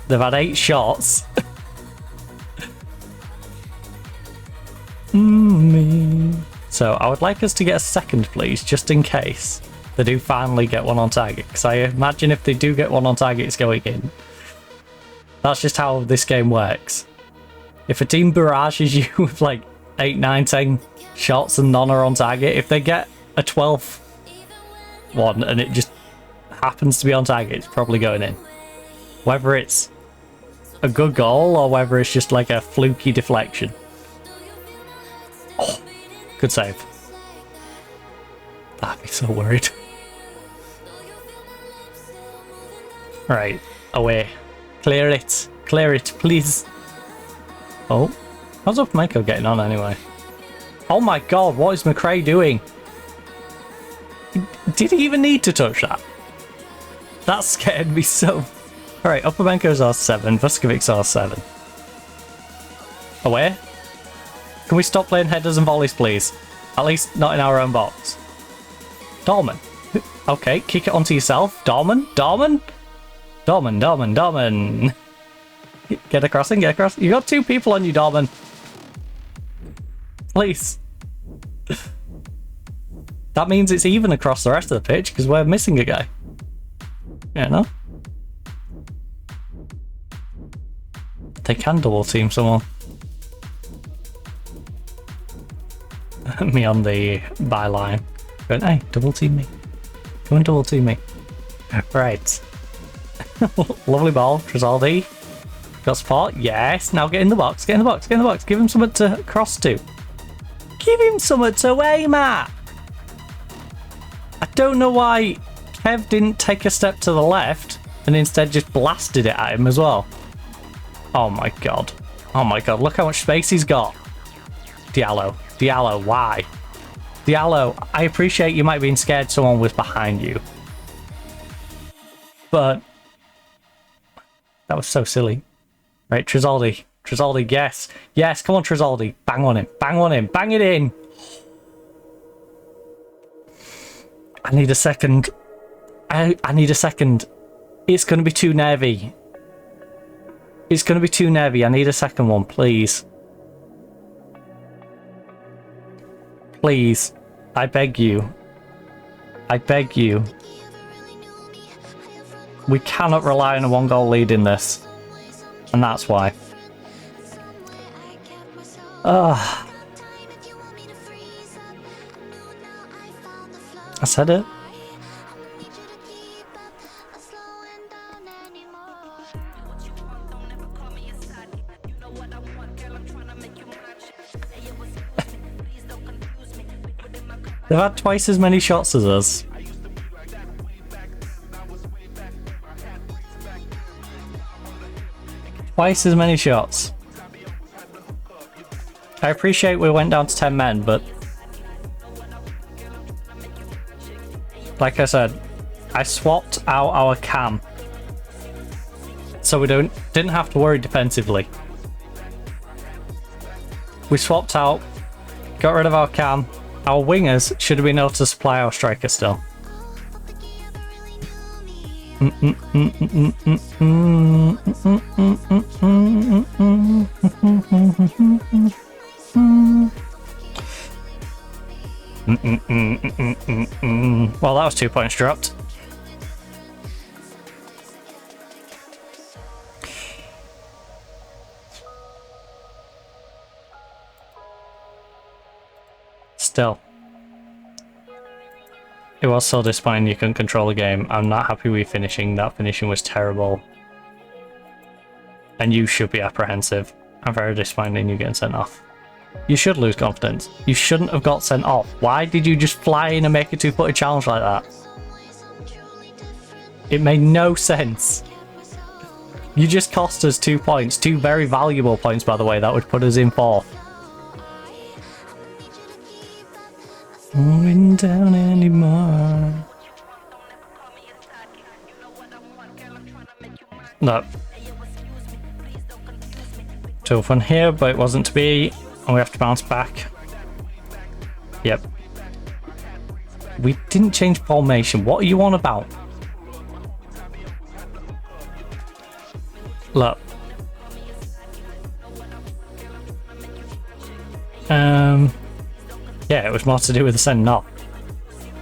They've had 8 shots. So I would like us to get a second, please, just in case they do finally get one on target. Because I imagine if they do get one on target, it's going in. That's just how this game works. If a team barrages you with like 8, 9, 10 shots and none are on target, if they get a 12th one and it just happens to be on target, it's probably going in. Whether it's a good goal or whether it's just like a fluky deflection. Oh, good save. I'd be so worried. Right, away. Clear it, please. Oh, how's Upamecano getting on anyway? Oh my god, what is McRae doing? Did he even need to touch that? That scared me so. Alright, Upamecano's R7, Vuskovic's R7. Away? Can we stop playing headers and volleys, please? At least not in our own box. Dorman. Okay, kick it onto yourself. Dorman. Get a crossing, get across. You got 2 people on you, Dorman. Please. That means it's even across the rest of the pitch because we're missing a guy. Yeah, no? They can double team someone. Me on the byline. Going, hey, double team me. Come and double team me. Right. Lovely ball, Trizaldi. Got support? Yes. Now get in the box, get in the box, get in the box. Give him something to cross to. Give him something to aim at. I don't know why Kev didn't take a step to the left and instead just blasted it at him as well. Oh my god. Oh my god, look how much space he's got. Diallo, why? Diallo, I appreciate you might be scared someone was behind you. But that was so silly. Right, Trizaldi, yes. Yes, come on, Trizaldi. Bang on him, bang it in. I need a second. I need a second. It's going to be too nervy. I need a second one, please. Please. I beg you. We cannot rely on a 1-goal lead in this. And that's why. I said it. They've had twice as many shots as us. Twice as many shots. I appreciate we went down to 10 men, but like I said, I swapped out our cam so we didn't have to worry defensively. We swapped out, got rid of our cam. Our wingers should have been able to supply our striker still. Well, that was 2 points dropped. Still, it was so disappointing you couldn't control the game. I'm not happy with finishing. That finishing was terrible. And you should be apprehensive. I'm very disappointed in you getting sent off. You should lose confidence. You shouldn't have got sent off. Why did you just fly in and make a 2-footed challenge like that? It made no sense. You just cost us 2 points. 2 very valuable points, by the way. That would put us in 4th. Moving down anymore. No. Too fun here, but it wasn't to be. And we have to bounce back. Yep. We didn't change formation. What are you on about? Look. Yeah, it was more to do with the sending off.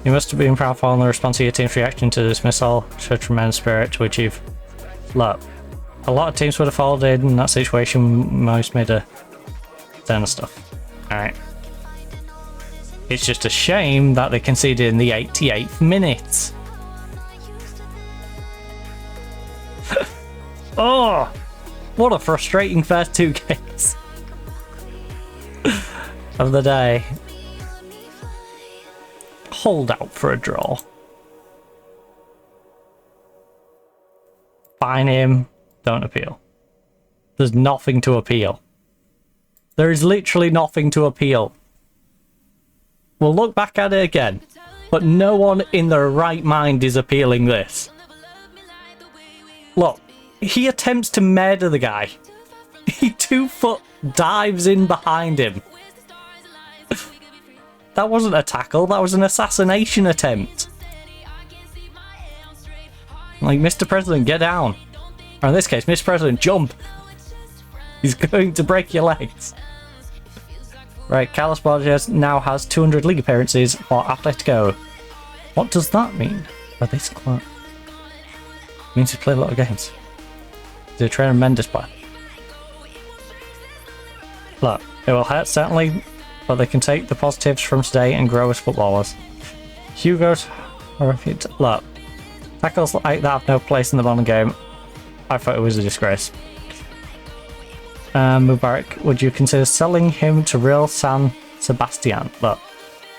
You must have been proud following the response to your team's reaction to dismissal. Should tremendous spirit to achieve. Look, a lot of teams would have followed in that situation. Most made a ton of stuff. Alright. It's just a shame that they conceded in the 88th minute. Oh, what a frustrating first 2 games of the day. Hold out for a draw. Fine him. Don't appeal. There's nothing to appeal. There is literally nothing to appeal. We'll look back at it again, but no one in their right mind is appealing this. Look, he attempts to murder the guy. He 2-foot dives in behind him. That wasn't a tackle, that was an assassination attempt. Like, Mr. President, get down. Or in this case, Mr. President, jump. He's going to break your legs. Right, Carlos Borges now has 200 league appearances for Atletico. What does that mean? For this club? It means he's played a lot of games. He's a tremendous player. Look, it will hurt certainly, but they can take the positives from today and grow as footballers. Hugo's horrific. Look, tackles like that have no place in the modern game. I thought it was a disgrace. Mubarak, would you consider selling him to Real San Sebastian? Look,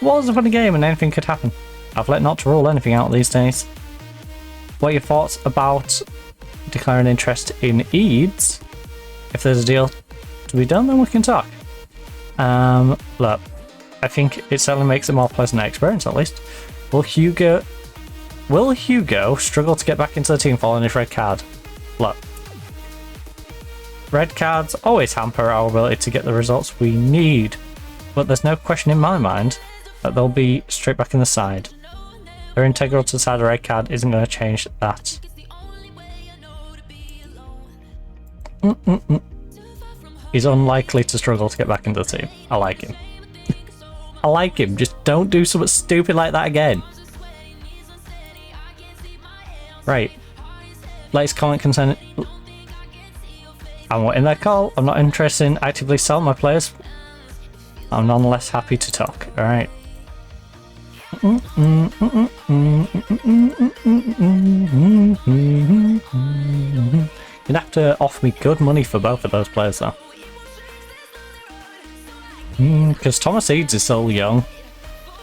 what was a funny game and anything could happen. I've let not to rule anything out these days. What are your thoughts about declaring interest in Eads? If there's a deal to be done, then we can talk. Look, I think it certainly makes a more pleasant experience, at least. Will Hugo struggle to get back into the team following his red card? Look, red cards always hamper our ability to get the results we need, but there's no question in my mind that they'll be straight back in the side. They're integral to the side. A red card isn't going to change that. He's unlikely to struggle to get back into the team. I like him. I like him. Just don't do something stupid like that again. Right. Latest comment concerning... I'm in that call. I'm not interested in actively selling my players. I'm nonetheless happy to talk. Alright. You're gonna have to offer me good money for both of those players though. Because Thomas Eads is so young.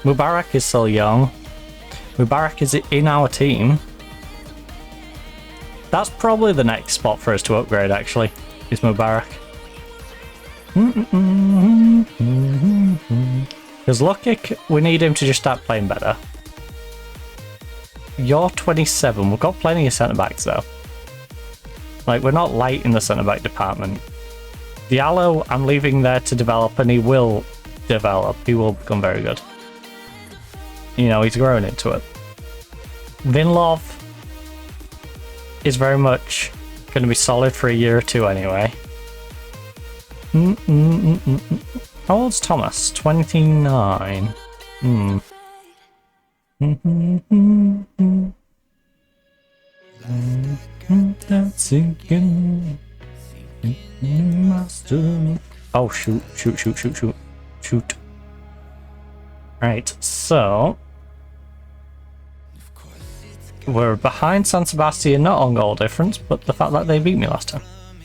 Mubarak is still young. Mubarak is in our team. That's probably the next spot for us to upgrade, actually, is Mubarak. Because Lukic, we need him to just start playing better. You're 27. We've got plenty of centre-backs, though. Like, we're not late in the centre-back department. Diallo, I'm leaving there to develop, and he will develop. He will become very good. You know, he's growing into it. Vinlov is very much going to be solid for a year or two anyway. How old's Thomas? 29. That's again. Oh, shoot. Right, so we're behind San Sebastian, not on goal difference, but the fact that they beat me last time.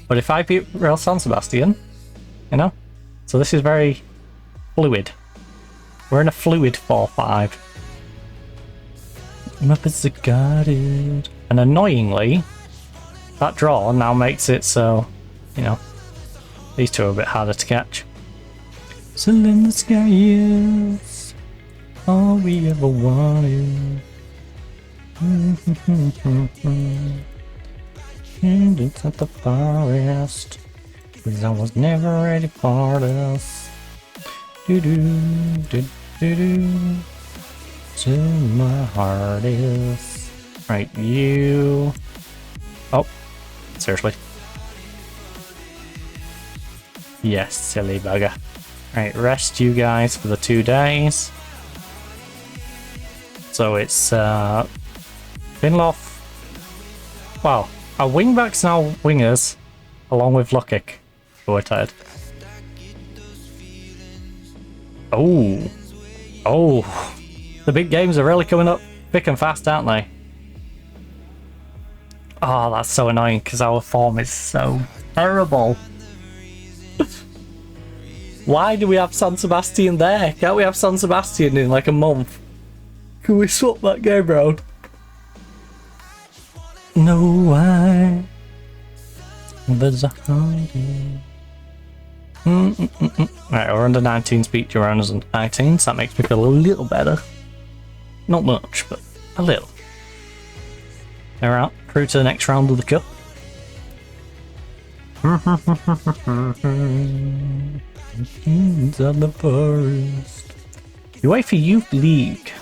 But if I beat Real San Sebastian, you know, so this is very fluid. We're in a fluid 4-5. Muppets are guarded. And annoyingly, that draw now makes it so, you know, these two are a bit harder to catch. So in the sky is all we ever wanted. And it's at the forest, because I was never ready for this. So my heart is. Right, you. Oh, seriously. Yes, silly bugger. Right, rest you guys for the 2 days. So it's Vinloff. Wow, our wingbacks now wingers, along with Lukic, who are tired. Oh, the big games are really coming up thick and fast, aren't they? Oh, that's so annoying because our form is so terrible. Why do we have San Sebastian there? Can't we have San Sebastian in like a month? Can we swap that game round? No, why? There's a hiding. Right, we're under 19s, beat your owners under 19s. That makes me feel a little better. Not much, but a little. They're out, through to the next round of the cup. Inside the forest. UEFA Youth League.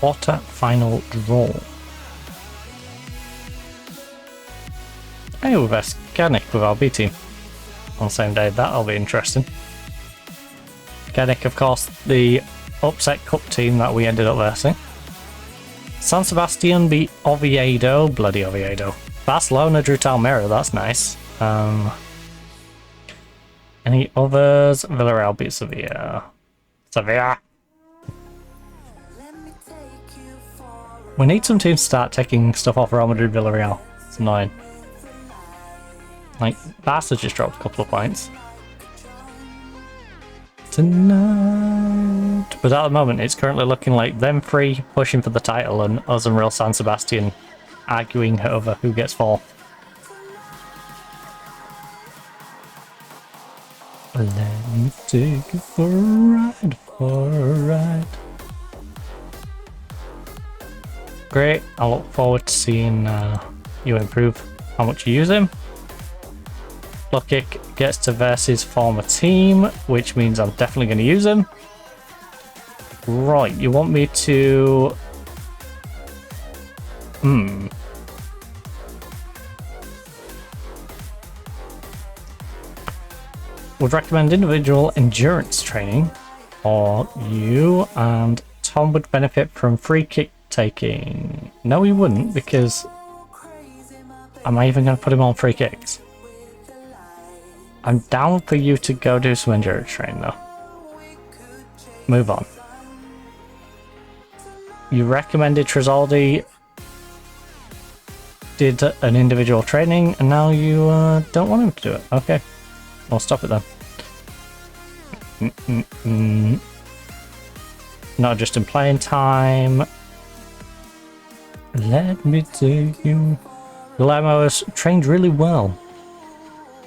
Quarter-final draw. Hey, we've Ganik with our B team on the same day. That'll be interesting. Ganik, of course, the upset cup team that we ended up versing. San Sebastian beat Oviedo. Bloody Oviedo. Barcelona drew Talmera. That's nice. Any others? Villarreal beat Sevilla. We need some teams to start taking stuff off Real Madrid Villarreal. It's annoying. Like, Barca just dropped a couple of points. Tonight. But at the moment, it's currently looking like them three pushing for the title and us and Real San Sebastian arguing over who gets 4. Let me take you for a ride, Great, I look forward to seeing you improve how much you use him. Lukic gets to versus former team, which means I'm definitely going to use him. Right, you want me to... Would recommend individual endurance training, or you and Tom would benefit from free kick taking. No, he wouldn't, because am I even going to put him on free kicks? I'm down for you to go do some endurance training though. Move on. You recommended Trizaldi did an individual training, and now you don't want him to do it. Okay, I'll stop it then. Not just in playing time. Let me take you. Guillermo has trained really well.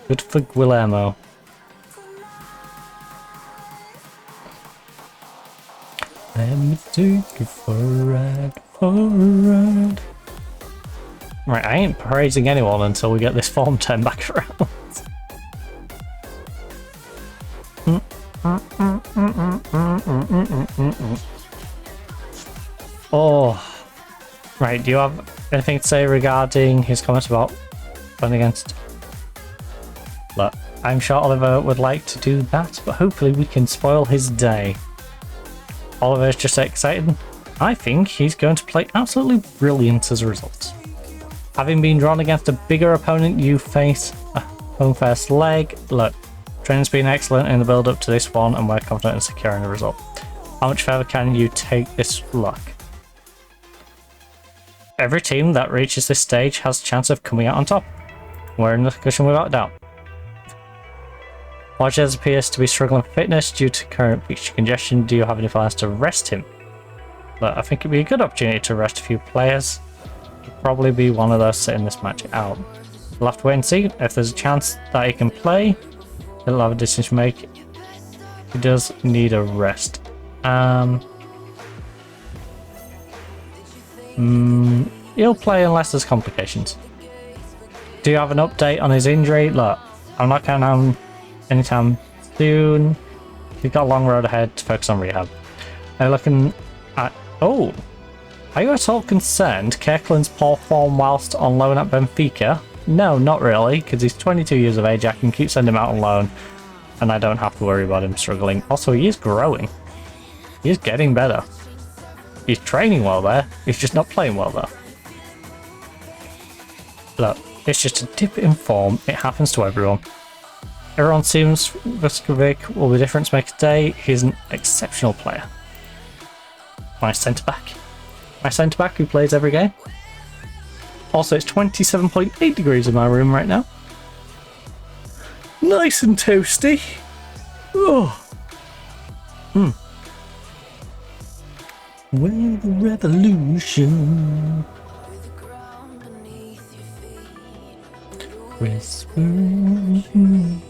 Good for Guillermo. Let me take you for a ride, for a ride. Right, I ain't praising anyone until we get this form turned back around. Oh. Right, do you have anything to say regarding his comments about playing against? Look, I'm sure Oliver would like to do that, but hopefully we can spoil his day. Oliver's just excited. I think he's going to play absolutely brilliant as a result. Having been drawn against a bigger opponent, you face a home first leg. Look, training's been excellent in the build up to this one, and we're confident in securing the result. How much further can you take this luck? Every team that reaches this stage has a chance of coming out on top. We're in the discussion without doubt. Rogers appears to be struggling for fitness due to current feature congestion. Do you have any plans to rest him? But I think it'd be a good opportunity to rest a few players. He'll probably be one of those sitting this match out. We'll have to wait and see. If there's a chance that he can play, he'll have a decision to make. He does need a rest. He'll play unless there's complications. Do you have an update on his injury? Look, I'm not counting on anytime soon. He's got a long road ahead to focus on rehab. Are you looking at... Oh! Are you at all concerned Kirkland's poor form whilst on loan at Benfica? No, not really, because he's 22 years of age. I can keep sending him out on loan, and I don't have to worry about him struggling. Also, he is growing. He is getting better. He's training well there, he's just not playing well there. Look, it's just a dip in form, it happens to everyone. Everyone seems Vuskovic will be different to make a day. He's an exceptional player. My centre-back. My centre-back who plays every game. Also, it's 27.8 degrees in my room right now. Nice and toasty. Oh. We're the revolution. Whispering.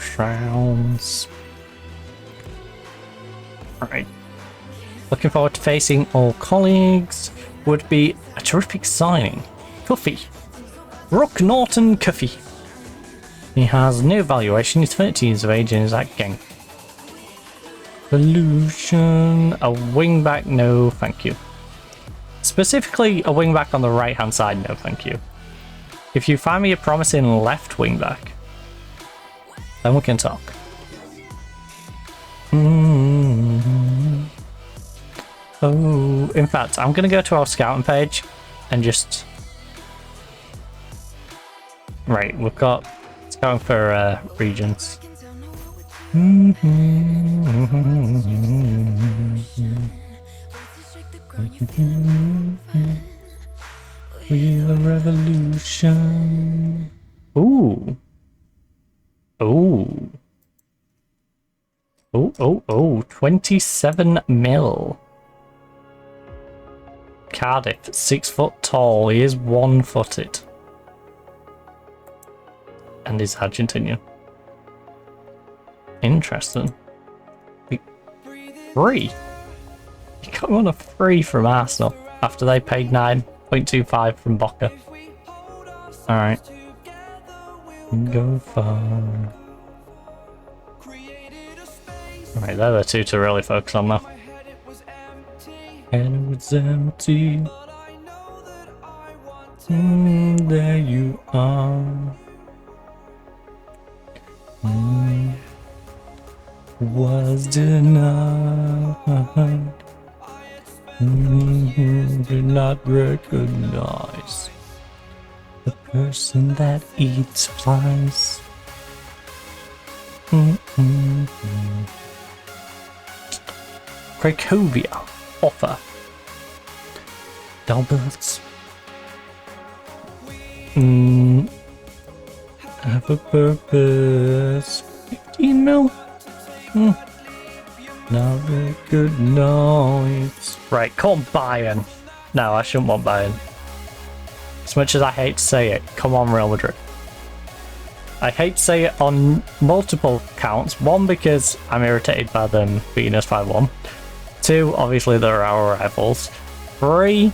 Sounds. Alright. Looking forward to facing all colleagues. Would be a terrific signing. Cuffy. Rock Norton Cuffy. He has no valuation, he's 30 years of age and is at gang. Evolution. A wingback, no thank you. Specifically a wingback on the right hand side, no thank you. If you find me a promising left wingback, then we can talk. Oh, in fact, I'm going to go to our scouting page and just... Right, we've got scouting for regions. We're the revolution. Ooh. Oh. Oh, 27 mil. Cardiff, 6 foot tall. He is 1-footed. And he's Argentinian. Interesting. Free. He got him on a free from Arsenal after they paid 9.25 from Boca. Alright. Go far. Right, they're the two to really focus on now. And it was empty. There you are. Was denied. Do not recognize the person that eats flies. Cracovia offer doubles. Have a purpose. 15 mil. Not recognize. Right, come on, Bayern. No, I shouldn't want Bayern. As much as I hate to say it, come on, Real Madrid. I hate to say it on multiple counts. One, because I'm irritated by them beating us 5-1. Two, obviously they're our rivals. Three,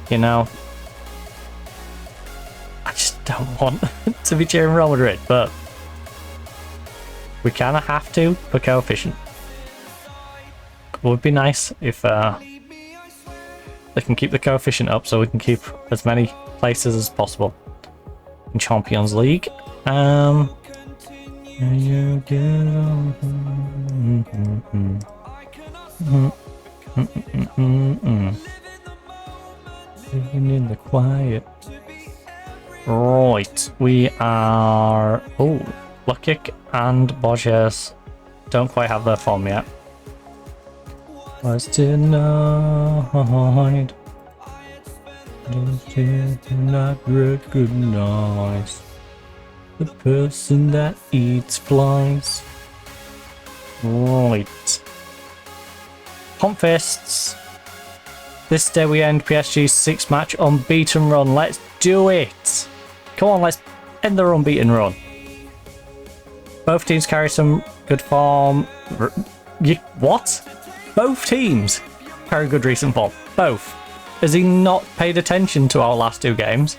you know, I just don't want to be cheering Real Madrid, but we kind of have to for coefficient. It would be nice if they can keep the coefficient up so we can keep as many places as possible in Champions League. You get living in the quiet. Right, we are. Oh, Lukic and Borges don't quite have their form yet. Was denied. Do not recognize the person that eats flies. Right. Pump fists. This day we end PSG's 6-match unbeaten run. Let's do it. Come on, let's end their unbeaten run. Both teams carry some good form. What? Both teams carry good recent form. Both. Has he not paid attention to our last two games?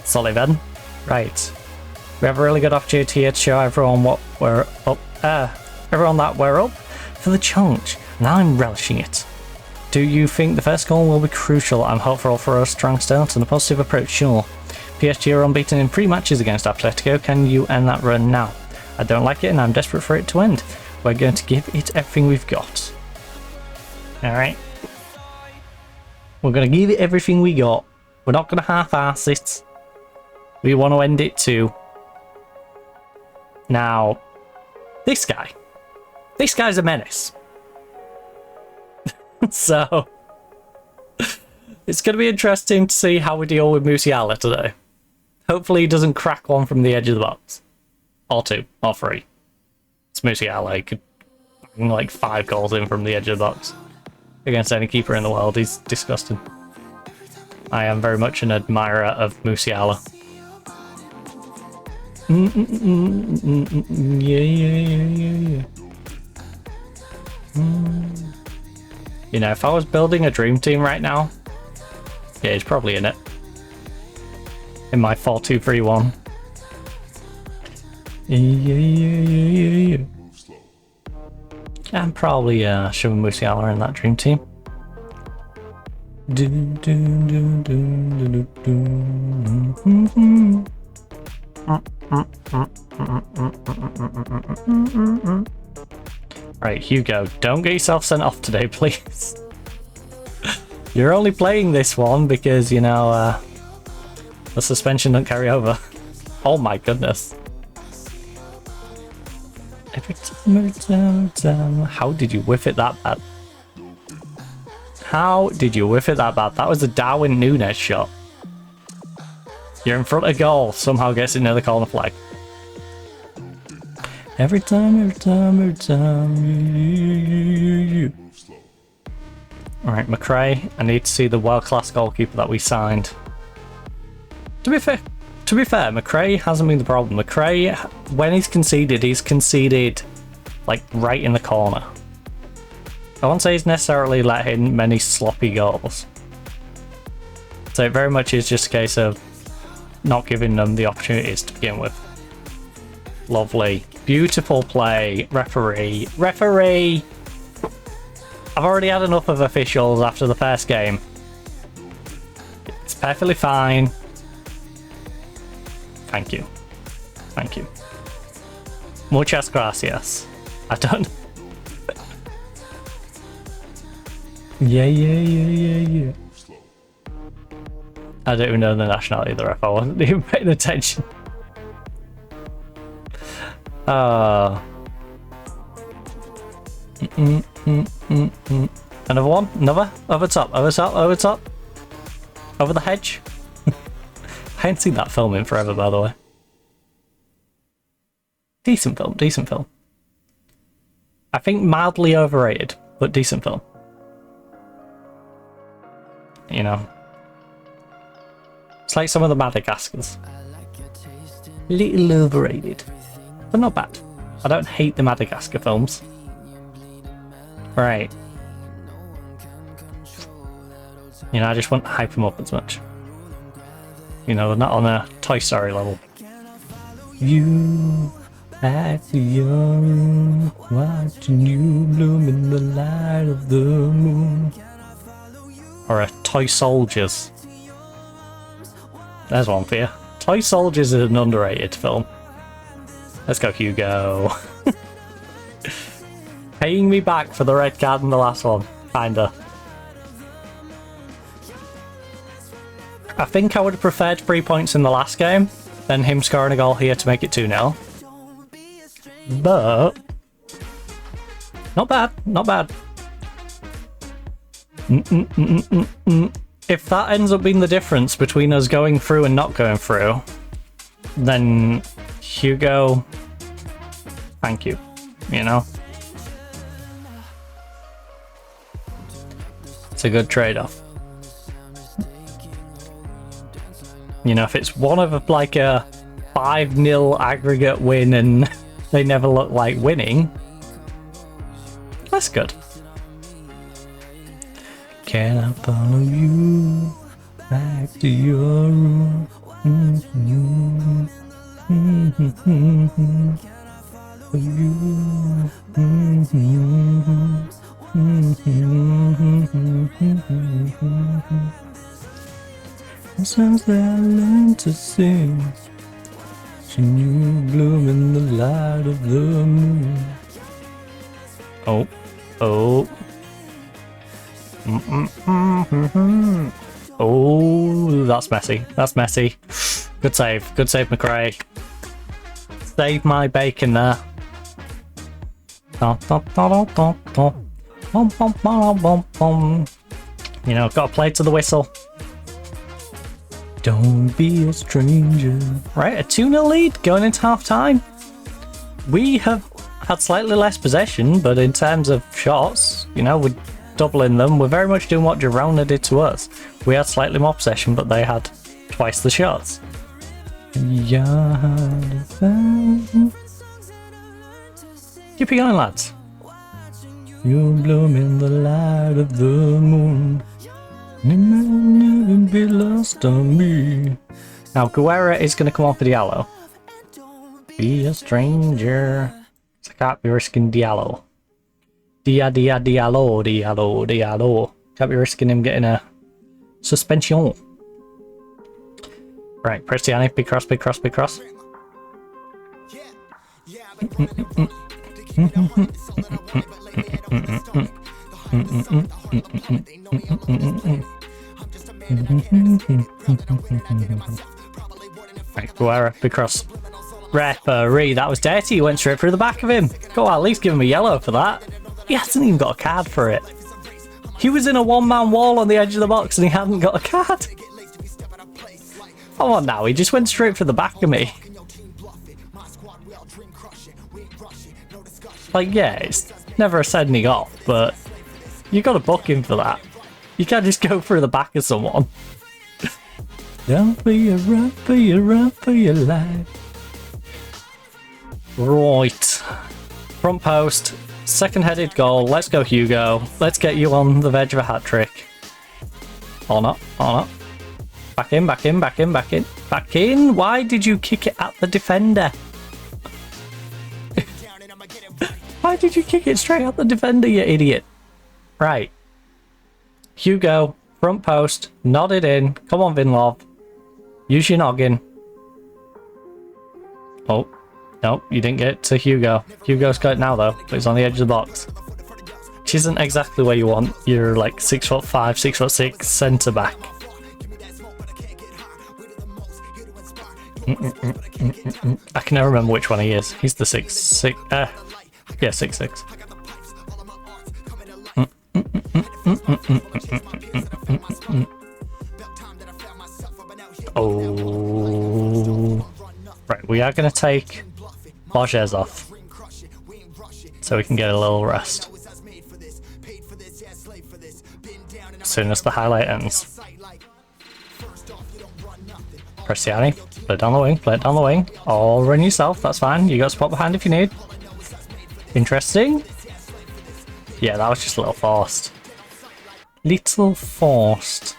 Sullivan. Right. We have a really good opportunity here to show everyone what we're up. Everyone that we're up for the challenge. Now I'm relishing it. Do you think the first goal will be crucial? I'm hopeful for a strong start and a positive approach, sure. PSG are unbeaten in 3 matches against Atletico. Can you end that run now? I don't like it and I'm desperate for it to end. We're going to give it everything we've got. Alright. We're going to give it everything we got. We're not going to half-ass it. We want to end it too. Now, this guy's a menace. So, it's going to be interesting to see how we deal with Musiala today. Hopefully he doesn't crack one from the edge of the box. Or 2, or 3. It's Musiala, he could bring like 5 goals in from the edge of the box. Against any keeper in the world, he's disgusting. I am very much an admirer of Musiala. Yeah. You know, if I was building a dream team right now, yeah, he's probably in it. In my 4-2-3-1. Yeah. I'm probably showing Musiala in that dream team. Right, Hugo, don't get yourself sent off today, please. You're only playing this one because, you know, the suspension don't carry over. Oh my goodness. Every time. How did you whiff it that bad? How did you whiff it that bad? That was a Darwin Núñez shot. You're in front of goal, somehow gets it near the corner flag. Every time. Alright, McRae, I need to see the world-class goalkeeper that we signed. To be fair, McRae hasn't been the problem. McRae, when he's conceded like right in the corner. I won't say he's necessarily let in many sloppy goals. So it very much is just a case of not giving them the opportunities to begin with. Lovely. Beautiful play. Referee. I've already had enough of officials after the first game. It's perfectly fine. Thank you. Muchas gracias. I don't... Yeah, yeah, yeah, yeah, yeah. I don't even know the nationality of the ref. I wasn't even paying attention. Another one? Another? Over top, over top, over top. Over the hedge. I ain't seen that film in forever, by the way. Decent film, decent film. I think mildly overrated, but decent film. You know. It's like some of the Madagascars. Little overrated, but not bad. I don't hate the Madagascar films. Right. You know, I just won't hype them up as much. You know, they're not on a Toy Story level. You at your room, watching you bloom in the light of the moon. Or a Toy Soldiers. There's one for you. Toy Soldiers is an underrated film. Let's go, Hugo. Paying me back for the red card in the last one. Kinda. I think I would have preferred 3 points in the last game than him scoring a goal here to make it 2-0. But not bad, not bad. If that ends up being the difference between us going through and not going through, then Hugo, thank you, you know? It's a good trade-off. You know, if it's one of like a 5-0 aggregate win and they never look like winning, that's good. Can I follow you back to your room? Songs that I learned to sing, seeing you bloom in the light of the moon. Oh, oh. Oh, that's messy. That's messy. Good save, McRae. Save my bacon there. You know, gotta play to the whistle. Don't be a stranger. Right, a 2-0 lead going into half time. We have had slightly less possession, but in terms of shots, you know, we're doubling them. We're very much doing what Girona did to us. We had slightly more possession, but they had twice the shots. Keep it going, lads. You bloom in the light of the moon. Never be lost on me. Now Guerra is going to come off for Diallo. Be a stranger. So I can't be risking Diallo. Diallo. Can't be risking him getting a suspension. Right, Prestiani, big cross. Right, Guerra, big cross. Referee, that was dirty. He went straight through the back of him. Go on, at least give him a yellow for that. He hasn't even got a card for it. He was in a one-man wall on the edge of the box and he hadn't got a card. Come on now, he just went straight for the back of me. Like, yeah, it's never a sending off, but you got to book him for that. You can't just go through the back of someone. Don't be a run for your life. Right. Front post. Second headed goal. Let's go, Hugo. Let's get you on the verge of a hat-trick. Or not. Back in. Why did you kick it at the defender? Why did you kick it straight at the defender, you idiot? Right. Hugo, front post, nodded in. Come on, Vinlov. Use your noggin. Oh, no, you didn't get it to Hugo. Hugo's got it now, though, but he's on the edge of the box. which isn't exactly where you want your like 6'5", 6'6" centre back. I can never remember which one he is. He's the 6'6". Yeah, 6'6". Oh, right. We are going to take Borges off so we can get a little rest as soon as the highlight ends. Cristiani, play it down the wing, play it down the wing. All run yourself, that's fine. You got a spot behind if you need. Interesting. Yeah, that was just a little forced. Little forced.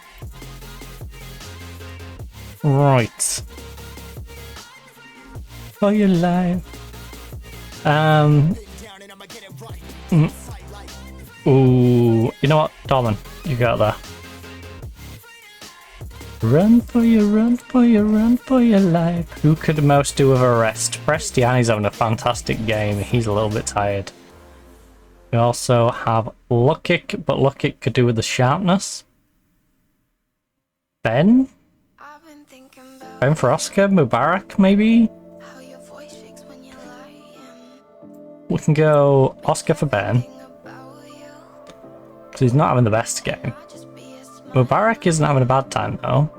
Right. For your life. Ooh, you know what, Dorman, you got there. Run for your life. Who could most do with a rest? Prestiani's having a fantastic game. He's a little bit tired. We also have Lukic, but Lukic could do with the sharpness. Ben for Oscar, Mubarak maybe? We can go Oscar for Ben. So he's not having the best game. Mubarak isn't having a bad time though.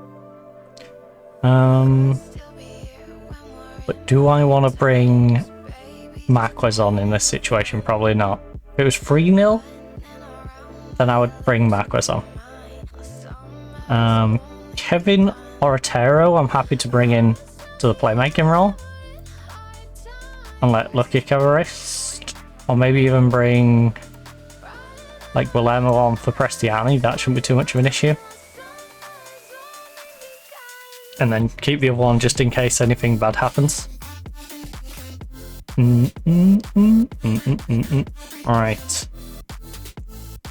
But do I want to bring Marquez on in this situation? Probably not. If it was 3-0, then I would bring Marquez on. Kevin Oratero, I'm happy to bring in to the playmaking role. And let Lukic have a rest. Or maybe even bring like Guillermo on for Prestiani. That shouldn't be too much of an issue. And then keep the other one just in case anything bad happens. Alright.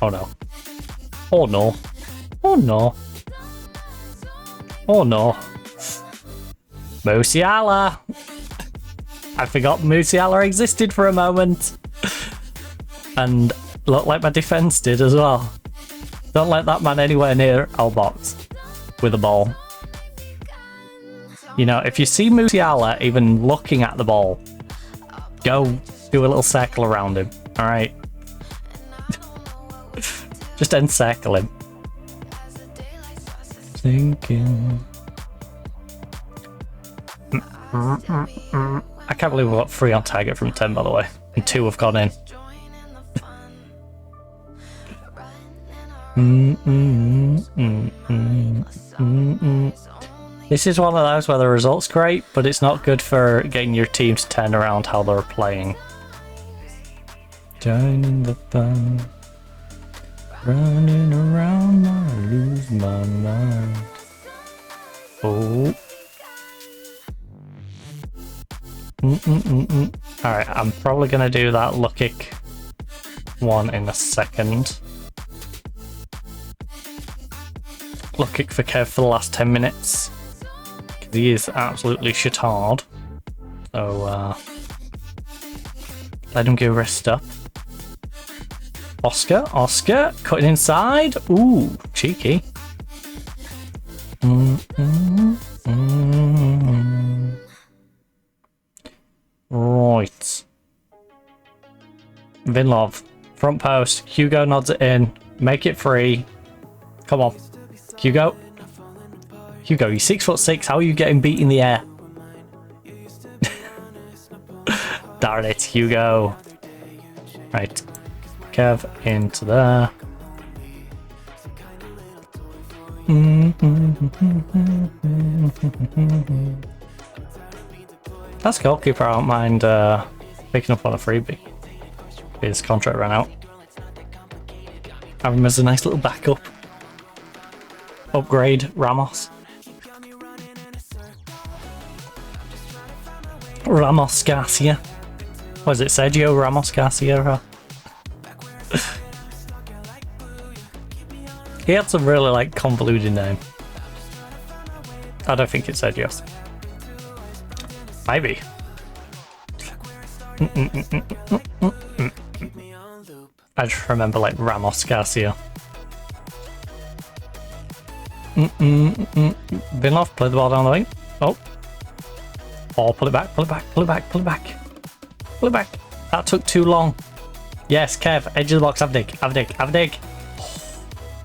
Oh no. Oh no. Oh no. Oh no. Musiala! I forgot Musiala existed for a moment. And looked like my defense did as well. Don't let that man anywhere near our box with a ball. You know, if you see Musiala even looking at the ball, go do a little circle around him, alright? Just encircle him. Thinking. I can't believe we got 3 on target from 10, by the way, and 2 have gone in. This is one of those where the result's great, but it's not good for getting your team to turn around how they're playing. Joining the fun, running around, I lose my mind. Oh. Alright, I'm probably gonna do that Lukic one in a second. Lukic for Kev for the last 10 minutes. He is absolutely shit hard. So, let him go rest up. Oscar, cutting inside. Ooh, cheeky. Right. Vinlov, front post. Hugo nods it in. Make it free. Come on. Hugo, you're 6'6". How are you getting beat in the air? Darn it, Hugo. Right. Kev into there. That's goalkeeper. I don't mind picking up on a freebie. His contract ran out. Have him as a nice little backup. Upgrade Ramos. Ramos Garcia. What is it? Sergio Ramos Garcia? He had some really like convoluted name. I don't think it's Sergio. Maybe. I just remember like Ramos Garcia. Vinlov, play the ball down the wing. Oh. Oh, pull it back, pull it back, pull it back, pull it back. Pull it back. That took too long. Yes, Kev, edge of the box, have a dig, have a dig, have a dig.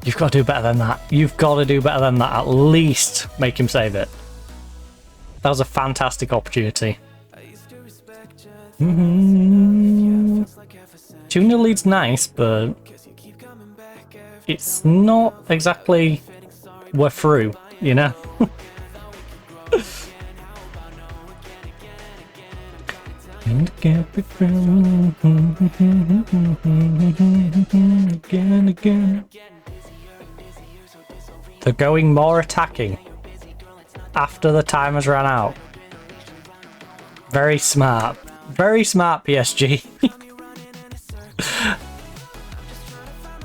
You've got to do better than that. You've got to do better than that. At least make him save it. That was a fantastic opportunity. 2-0 lead's nice, but it's not exactly we're through, you know? And can't be friends again. They're going more attacking after the time has run out. Very smart. Very smart, PSG.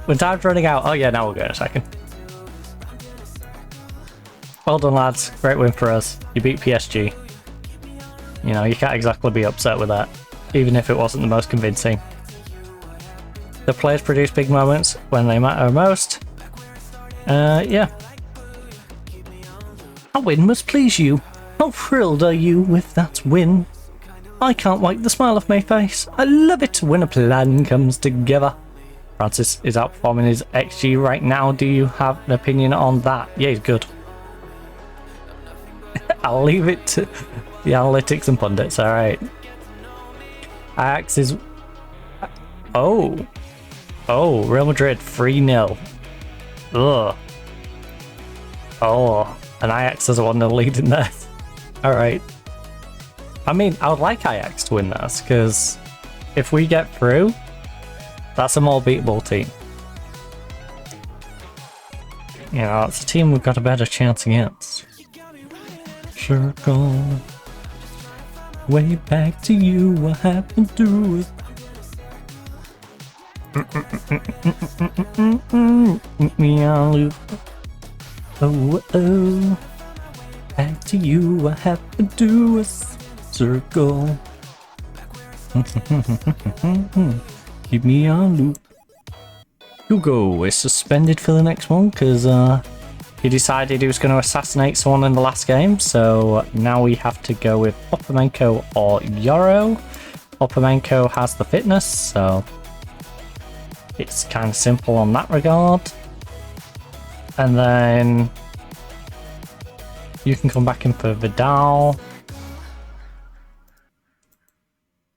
When time's running out. Oh yeah, now we'll go in a second. Well done, lads. Great win for us. You beat PSG. You know, you can't exactly be upset with that, even if it wasn't the most convincing. The players produce big moments when they matter most. Yeah. A win must please you. How thrilled are you with that win? I can't wipe the smile off my face. I love it when a plan comes together. Francis is outperforming his XG right now. Do you have an opinion on that? Yeah, he's good. I'll leave it to the analytics and pundits, alright. Ajax is... Oh, Real Madrid 3-0. Ugh. Oh, and Ajax has a 1-0 lead in there. Alright. I mean, I would like Ajax to win this, because if we get through, that's a more beatable team. You know, it's a team we've got a better chance against. Circle. Way back to you, what happened to us? Me on loop. Oh. Back to you, what happened to us? Circle. Keep me on loop. Hugo is suspended for the next one because he decided he was going to assassinate someone in the last game. So now we have to go with Opamenko or Yoro. Opamenko has the fitness, so it's kind of simple on that regard. And then you can come back in for Vidal.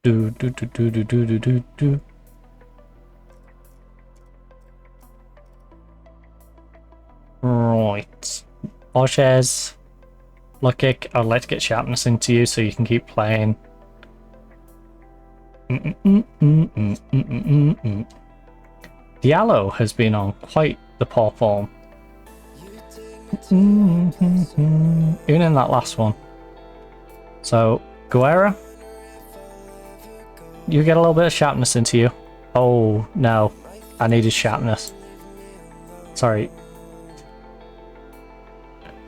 Do. Right. Borges. Lukic, I'd like to get sharpness into you so you can keep playing. Diallo has been on quite the poor form. Even in that last one. So, Guerra, you get a little bit of sharpness into you. Oh, no. I needed sharpness. Sorry.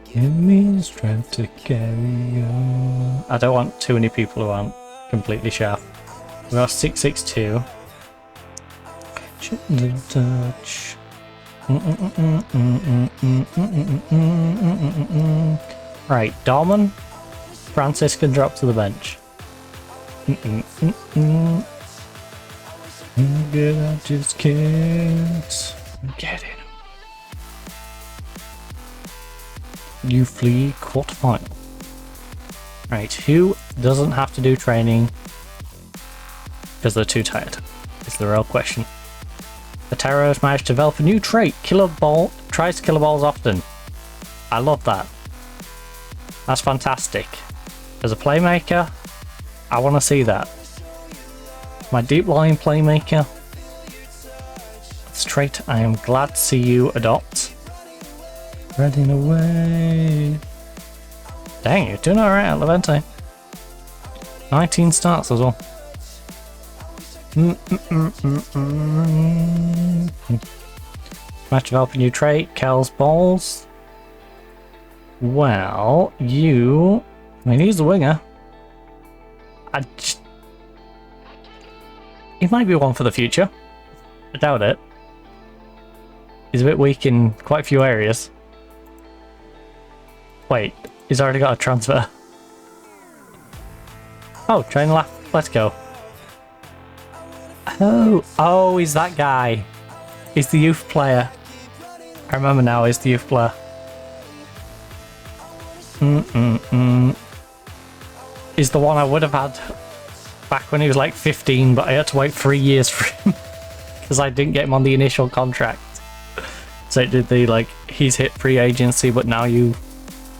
Give me the strength to carry on. I don't want too many people who aren't completely sharp. We got 662. Touch. Right, Dorman. Francis can drop to the bench. Good, I just can't get it. You flee quarterfinal. Right, who doesn't have to do training because they're too tired? Is the real question. The terrorist managed to develop a new trait. Tries to kill balls often. I love that. That's fantastic. As a playmaker, I want to see that. My deep line playmaker. That's a trait I am glad to see you adopt. Running away. Dang, you're doing alright at Levante. 19 starts as well. Match develop a new trait, Kel's balls. Well, I mean, he's the winger. It might be one for the future. I doubt it. He's a bit weak in quite a few areas. Wait, he's already got a transfer. Oh, train left. Let's go. Oh, he's that guy. He's the youth player. I remember now, he's the youth player. He's the one I would have had back when he was like 15, but I had to wait 3 years for him because I didn't get him on the initial contract. So it did the like, he's hit free agency, but now you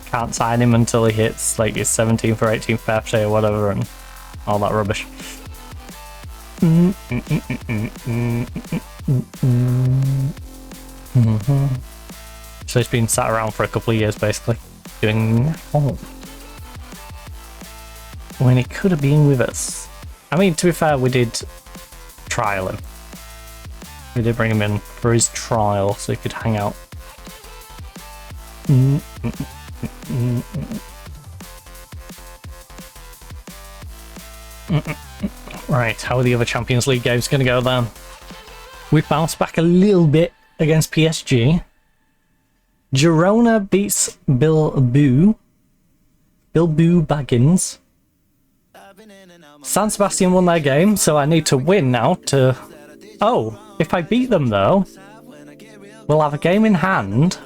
can't sign him until he hits like his 17th or 18th birthday or whatever, and all that rubbish. So he's been sat around for a couple of years basically, doing when he could have been with us. I mean, to be fair, we did trial him. We did bring him in for his trial so he could hang out. Right, how are the other Champions League games going to go then? We bounced back a little bit against PSG. Girona beats Bilbao Baggins. San Sebastian won their game, so I need to win now to... Oh, if I beat them though, we'll have a game in hand.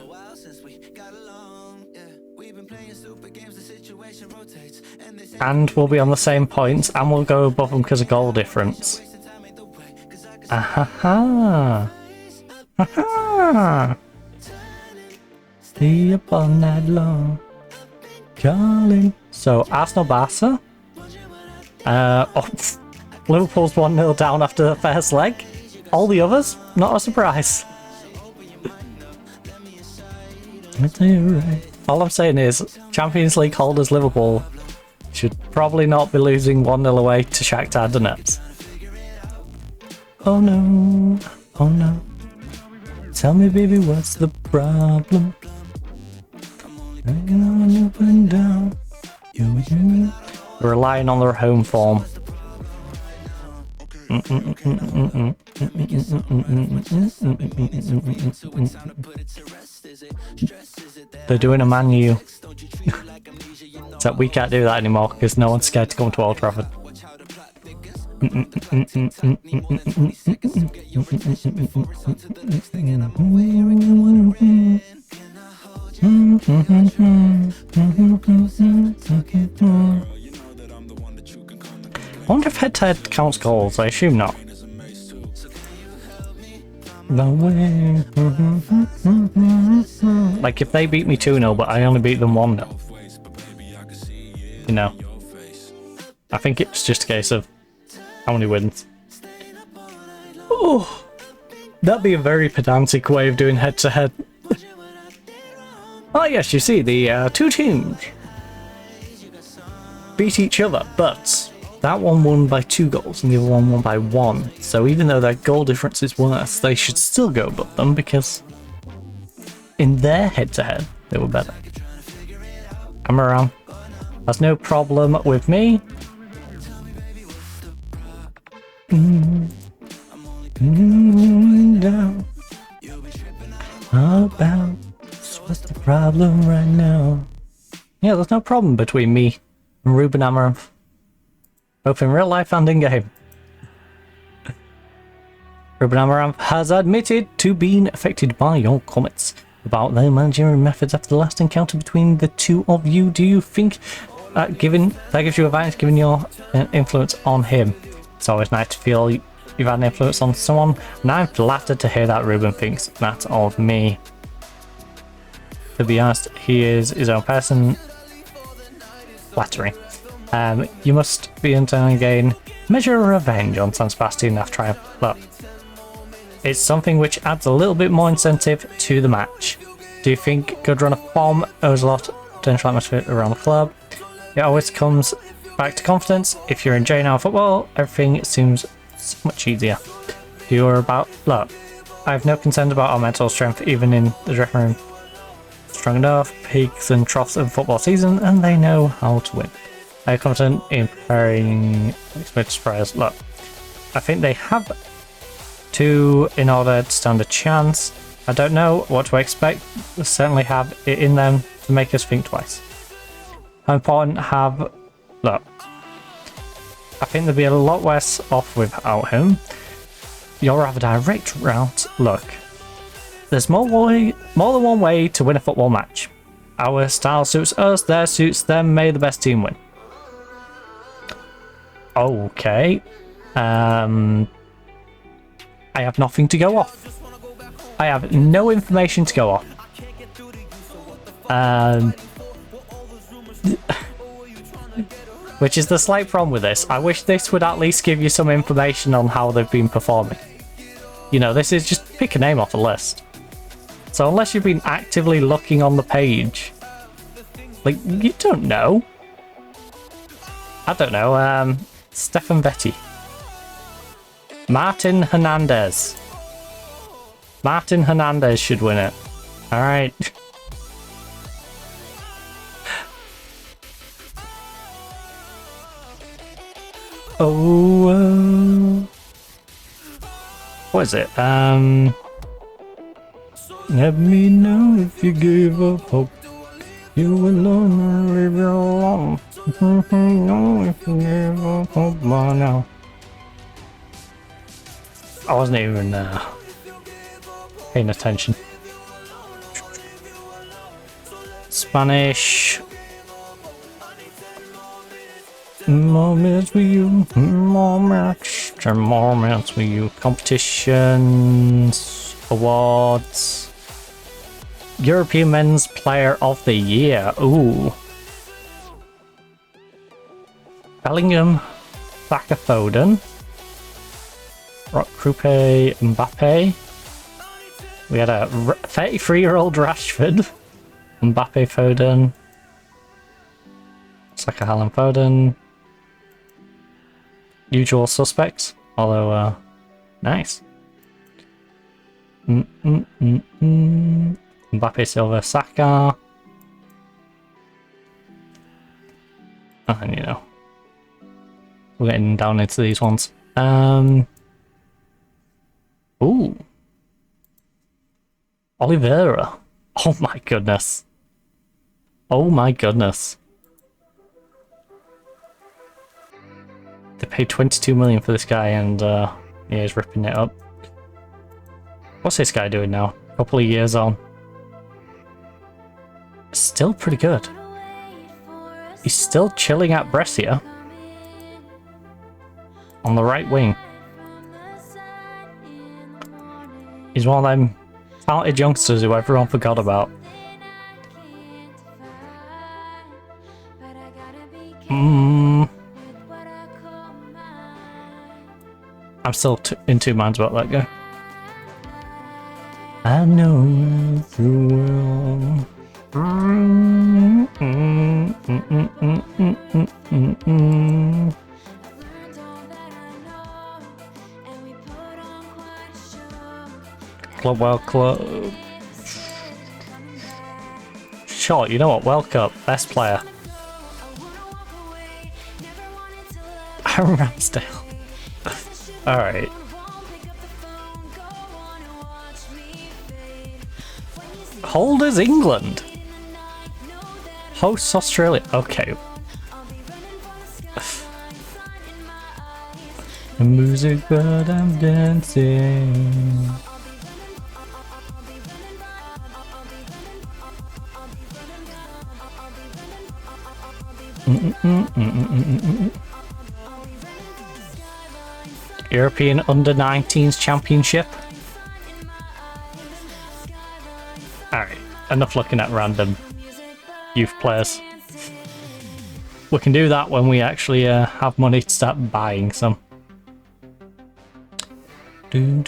And we'll be on the same points, and we'll go above them because of goal difference. Aha! Ha-ha! Stay up all night long, calling. So, Arsenal Barca. Liverpool's 1-0 down after the first leg. All the others, not a surprise. All I'm saying is, Champions League holders Liverpool should probably not be losing 1-0 away to Shakhtar Donetsk. Oh no, oh no. Tell me, baby, what's the problem? Hanging on up and down. Relying on their home form. They're doing a Man U. Except we can't do that anymore because no one's scared to come to Old Trafford. I wonder if head-to-head counts goals. I assume not. No way. Like if they beat me 2-0 but I only beat them 1-0. You know. I think it's just a case of how many wins. Oh, that'd be a very pedantic way of doing head-to-head. Oh yes, you see, the two teams beat each other, but that one won by 2 goals and the other one won by 1. So even though their goal difference is worse, they should still go above them because in their head-to-head, they were better. I'm around. That's no problem with me. How about what's the problem right now? Yeah, there's no problem between me and Ruben Amaranth. Both in real life and in game. Ruben Amaranth has admitted to being affected by your comments about their managerial methods after the last encounter between the two of you. Do you think that gives you advantage given your influence on him? It's always nice to feel you've had an influence on someone, and I'm flattered to hear that Ruben thinks that of me. To be honest, he is his own person. Flattering. You must be internally gain measure of revenge on San Sebastian after triumph. Look, it's something which adds a little bit more incentive to the match. Do you think good run of form owes a lot of potential atmosphere around the club? It always comes back to confidence. If you're enjoying our football, everything seems so much easier. Look, I have no concern about our mental strength, even in the dressing room. Strong enough, peaks and troughs of football season, and they know how to win. I'm confident in preparing expected surprise. Look, I think they have 2 in order to stand a chance. I don't know what to expect. We certainly have it in them to make us think twice. How important have... Look. I think they'd be a lot worse off without him. You'll have a direct route. Look. There's more than one way to win a football match. Our style suits us, their suits them, may the best team win. Okay. I have nothing to go off. I have no information to go off. Which is the slight problem with this. I wish this would at least give you some information on how they've been performing. You know, this is just pick a name off a list. So unless you've been actively looking on the page, like, you don't know. I don't know, Stefan Vetti. Martin Hernandez. Martin Hernandez should win it. Alright. Oh, what is it? Let me know if you gave up hope. You will learn to leave it alone. Know if you gave up hope by now. I wasn't even paying attention. Spanish. Moments with you, moments with you. Competitions, awards. European Men's Player of the Year. Ooh. Bellingham, Baka Foden. Rock Krupe, Mbappe. We had a 33-year-old Rashford. Mbappe, Foden. Saka, Haaland, Foden. Usual suspects, although nice. Mbappe, Silva, Saka. And you know, we're getting down into these ones. Ooh, Oliveira. Oh my goodness. Oh my goodness. They paid 22 million for this guy, and yeah, he's ripping it up. What's this guy doing now? A couple of years on. Still pretty good. He's still chilling at Brescia. On the right wing. He's one of them talented youngsters who everyone forgot about. I'm still in two minds about that guy. I know you will. Clubwell Club. Sure, you know what? World Cup, best player. Aaron Ramsdale. Alright. Holders England. Hosts Australia. Okay. The music, but I'm dancing. European Under-19s Championship. Alright, enough looking at random youth players. We can do that when we actually have money to start buying some. Would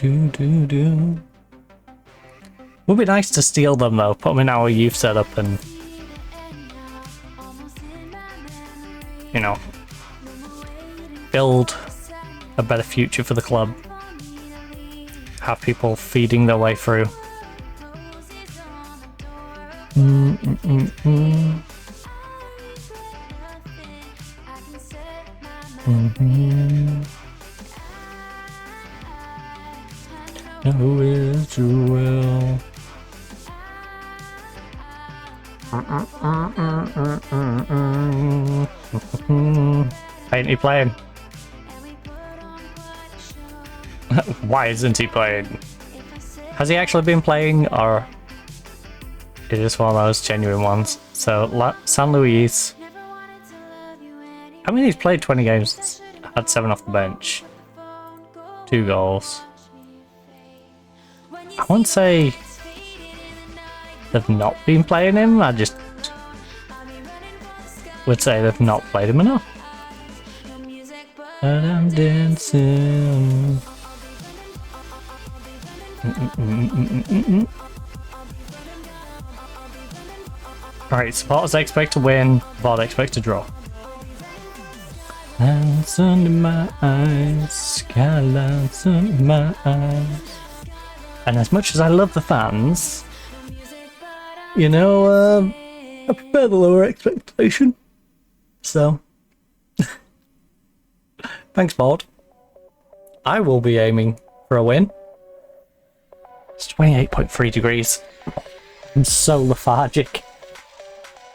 be nice to steal them though, put them in our youth setup and, you know, build a better future for the club. Have people feeding their way through. Who is Joel? Ain't he playing? Why isn't he playing? Has he actually been playing, or is this one of those genuine ones? So, San Luis. I mean, he's played 20 games, had 7 off the bench, 2 goals. I wouldn't say they've not been playing him, I just would say they've not played him enough. But I'm dancing. Alright, supporters expect to win, VOD expect to draw. Lights under my eyes, skylights under my eyes. And as much as I love the fans, you know, I prefer the lower expectation. So, thanks, board. I will be aiming for a win. It's 28.3 degrees. I'm so lethargic.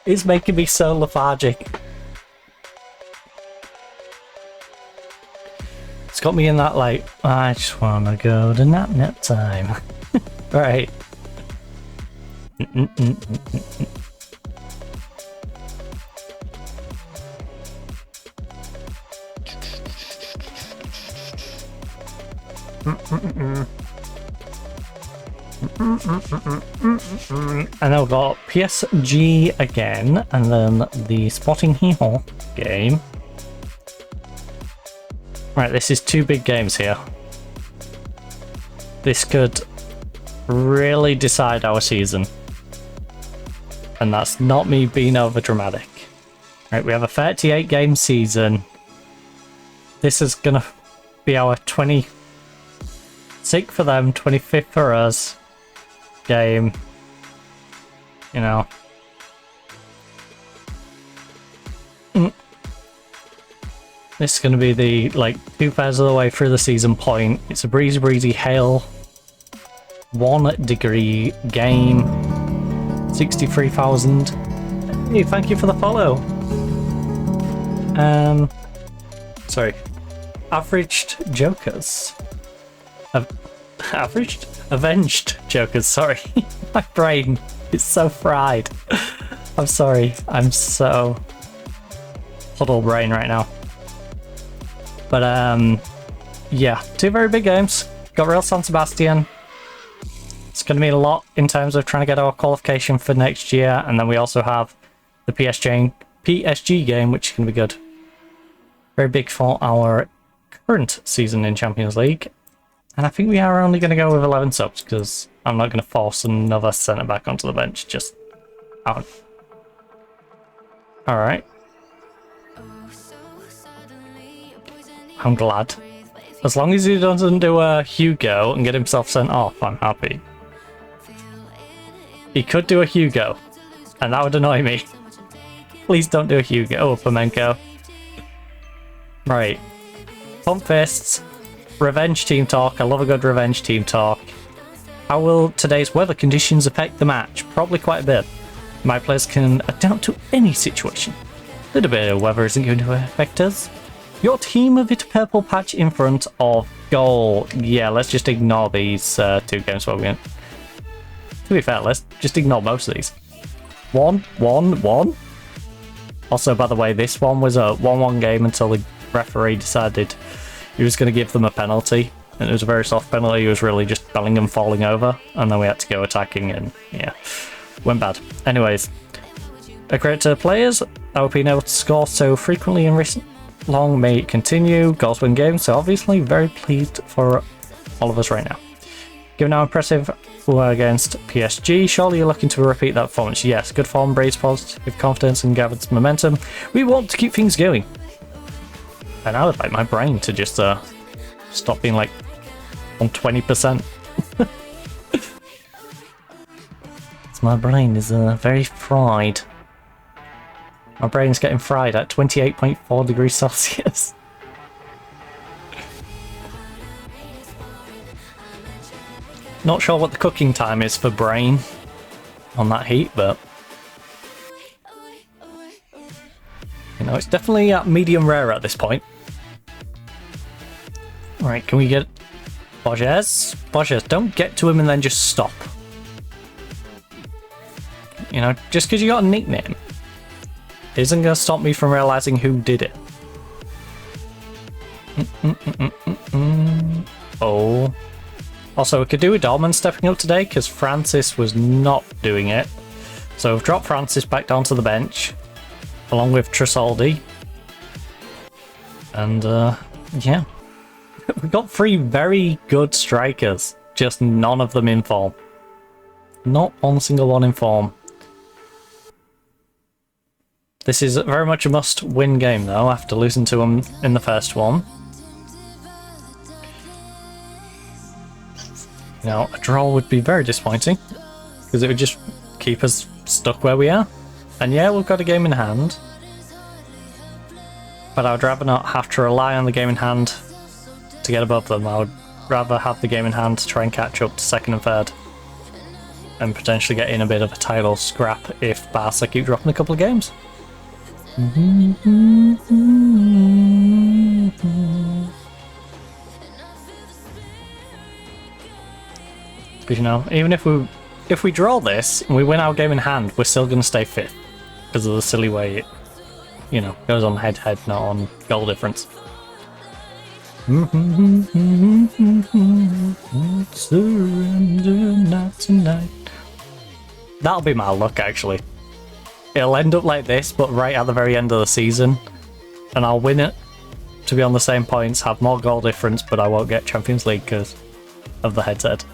It's making me so lethargic. It's got me in that, like, I just wanna go to nap time. Right. And I've got PSG again, and then the Sporting Gijón game. Right, this is 2 big games here. This could really decide our season. And that's not me being over dramatic. Right, we have a 38 game season. This is gonna be our 26th for them, 25th for us game. You know. This is going to be the, like, 2/3 of the way through the season point. It's a breezy hail 1 degree game. 63,000. Hey, thank you for the follow. Sorry. Averaged Jokers. Avenged Jokers, sorry. My brain is so fried. I'm sorry. I'm so puddle brain right now. But, yeah, 2 very big games. Got Real San Sebastian. It's going to mean a lot in terms of trying to get our qualification for next year. And then we also have the PSG game, which is going to be good. Very big for our current season in Champions League. And I think we are only going to go with 11 subs, because I'm not going to force another centre-back onto the bench just out. Alright. I'm glad. As long as he doesn't do a Hugo and get himself sent off, I'm happy. He could do a Hugo, and that would annoy me. Please don't do a Hugo. Oh, Flamenco. Right. Pump fists. Revenge team talk. I love a good revenge team talk. How will today's weather conditions affect the match? Probably quite a bit. My players can adapt to any situation. A little bit of weather isn't going to affect us. Your team have hit a purple patch in front of goal. Yeah, let's just ignore these 2 games where we went. To be fair, let's just ignore most of these. 1-1-1. Also, by the way, this one was a 1-1 game until the referee decided he was going to give them a penalty. And it was a very soft penalty. It was really just Bellingham falling over. And then we had to go attacking and, yeah, went bad. Anyways, a credit to the players. I hope being able to score so frequently in recent long may it continue. Goals win games, so obviously very pleased for all of us right now. Given how impressive we were against PSG, surely you're looking to repeat that performance. Yes, good form, breeds positive confidence and gathered some momentum. We want to keep things going. And I would like my brain to just stop being like on 20%. My brain is very fried. My brain's getting fried at 28.4 degrees Celsius. Not sure what the cooking time is for brain on that heat, but you know, it's definitely medium rare at this point. Right, can we get Borges? Borges, don't get to him and then just stop. You know, just because you got a nickname isn't going to stop me from realizing who did it. Oh. Also, we could do with Dorman stepping up today because Francis was not doing it. So we've dropped Francis back down to the bench along with Tresoldi. And yeah. We've got 3 very good strikers, just none of them in form. Not one single one in form. This is very much a must-win game, though, after losing to them in the first one. You know, a draw would be very disappointing, because it would just keep us stuck where we are. And yeah, we've got a game in hand, but I would rather not have to rely on the game in hand to get above them. I would rather have the game in hand to try and catch up to second and third, and potentially get in a bit of a title scrap if Barca keep dropping a couple of games. Because, you know, even if we draw this and we win our game in hand, we're still going to stay 5th because of the silly way it, you know, goes on head-to-head, not on goal difference. Surrender not tonight. That'll be my luck, actually. It'll end up like this, but right at the very end of the season, and I'll win it to be on the same points, have more goal difference, but I won't get Champions League because of the head-to-head.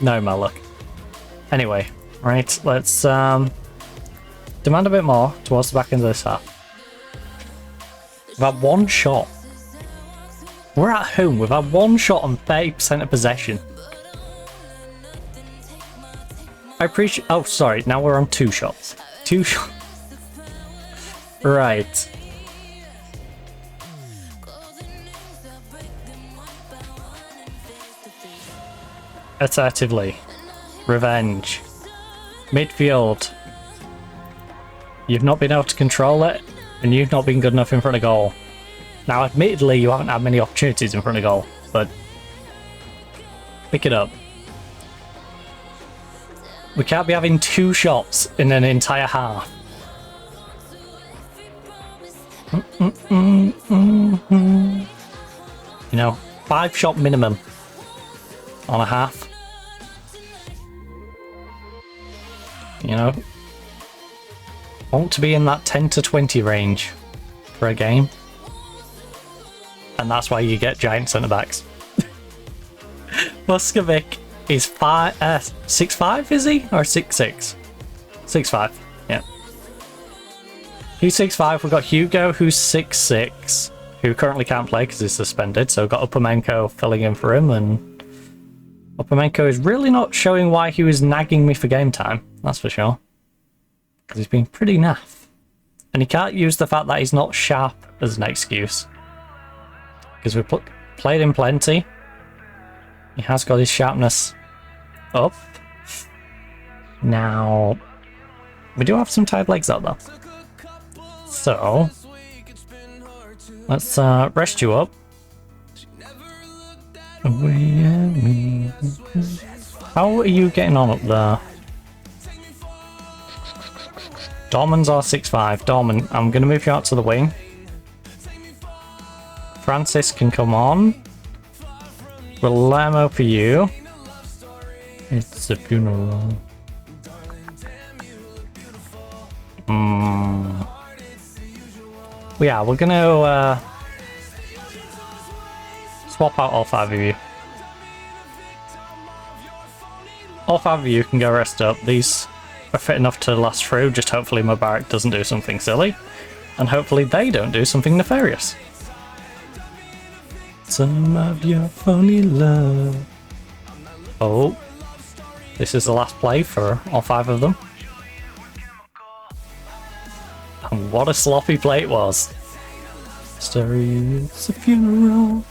No, my luck. Anyway, right, let's demand a bit more towards the back end of this half. We've had 1 shot. We're at home, we've had 1 shot on 30% of possession. I appreciate... Oh, sorry, now we're on 2 shots. 2 shots. Right. Assertively. Revenge. Midfield. You've not been able to control it, and you've not been good enough in front of goal. Now, admittedly, you haven't had many opportunities in front of goal, but pick it up. We can't be having 2 shots in an entire half. You know, 5 shot minimum on a half. You know, want to be in that 10 to 20 range for a game. And that's why you get giant centre-backs. Muskovic is 6'5", is he? Or 6'6"? 6'5", yeah. He's 6'5", we've got Hugo, who's 6'6", who currently can't play because he's suspended, so we've got Upamenko filling in for him, and Upamenko is really not showing why he was nagging me for game time, that's for sure. Because he's been pretty naff. And he can't use the fact that he's not sharp as an excuse. Because we've played him plenty. He has got his sharpness up. Now, we do have some tired legs out though. So, let's rest you up. How are you getting on up there? Dorman's our 6'5". Dorman, I'm going to move you out to the wing. Francis can come on. Guillermo for you. It's a funeral. Yeah, we're going to swap out all 5 of you. All 5 of you can go rest up. These are fit enough to last through, just hopefully Mubarak doesn't do something silly. And hopefully they don't do something nefarious. Some of your phony love. Oh. This is the last play for all 5 of them. And what a sloppy play it was. It's a funeral.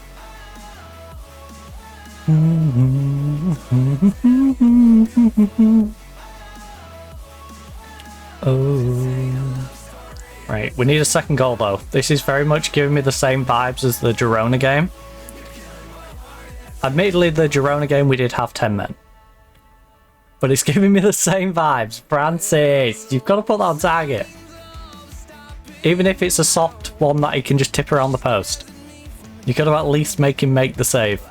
Right, we need a second goal though. This is very much giving me the same vibes as the Girona game. Admittedly, the Girona game we did have 10 men. But it's giving me the same vibes. Francis, you've got to put that on target. Even if it's a soft one that he can just tip around the post. You've got to at least make him make the save.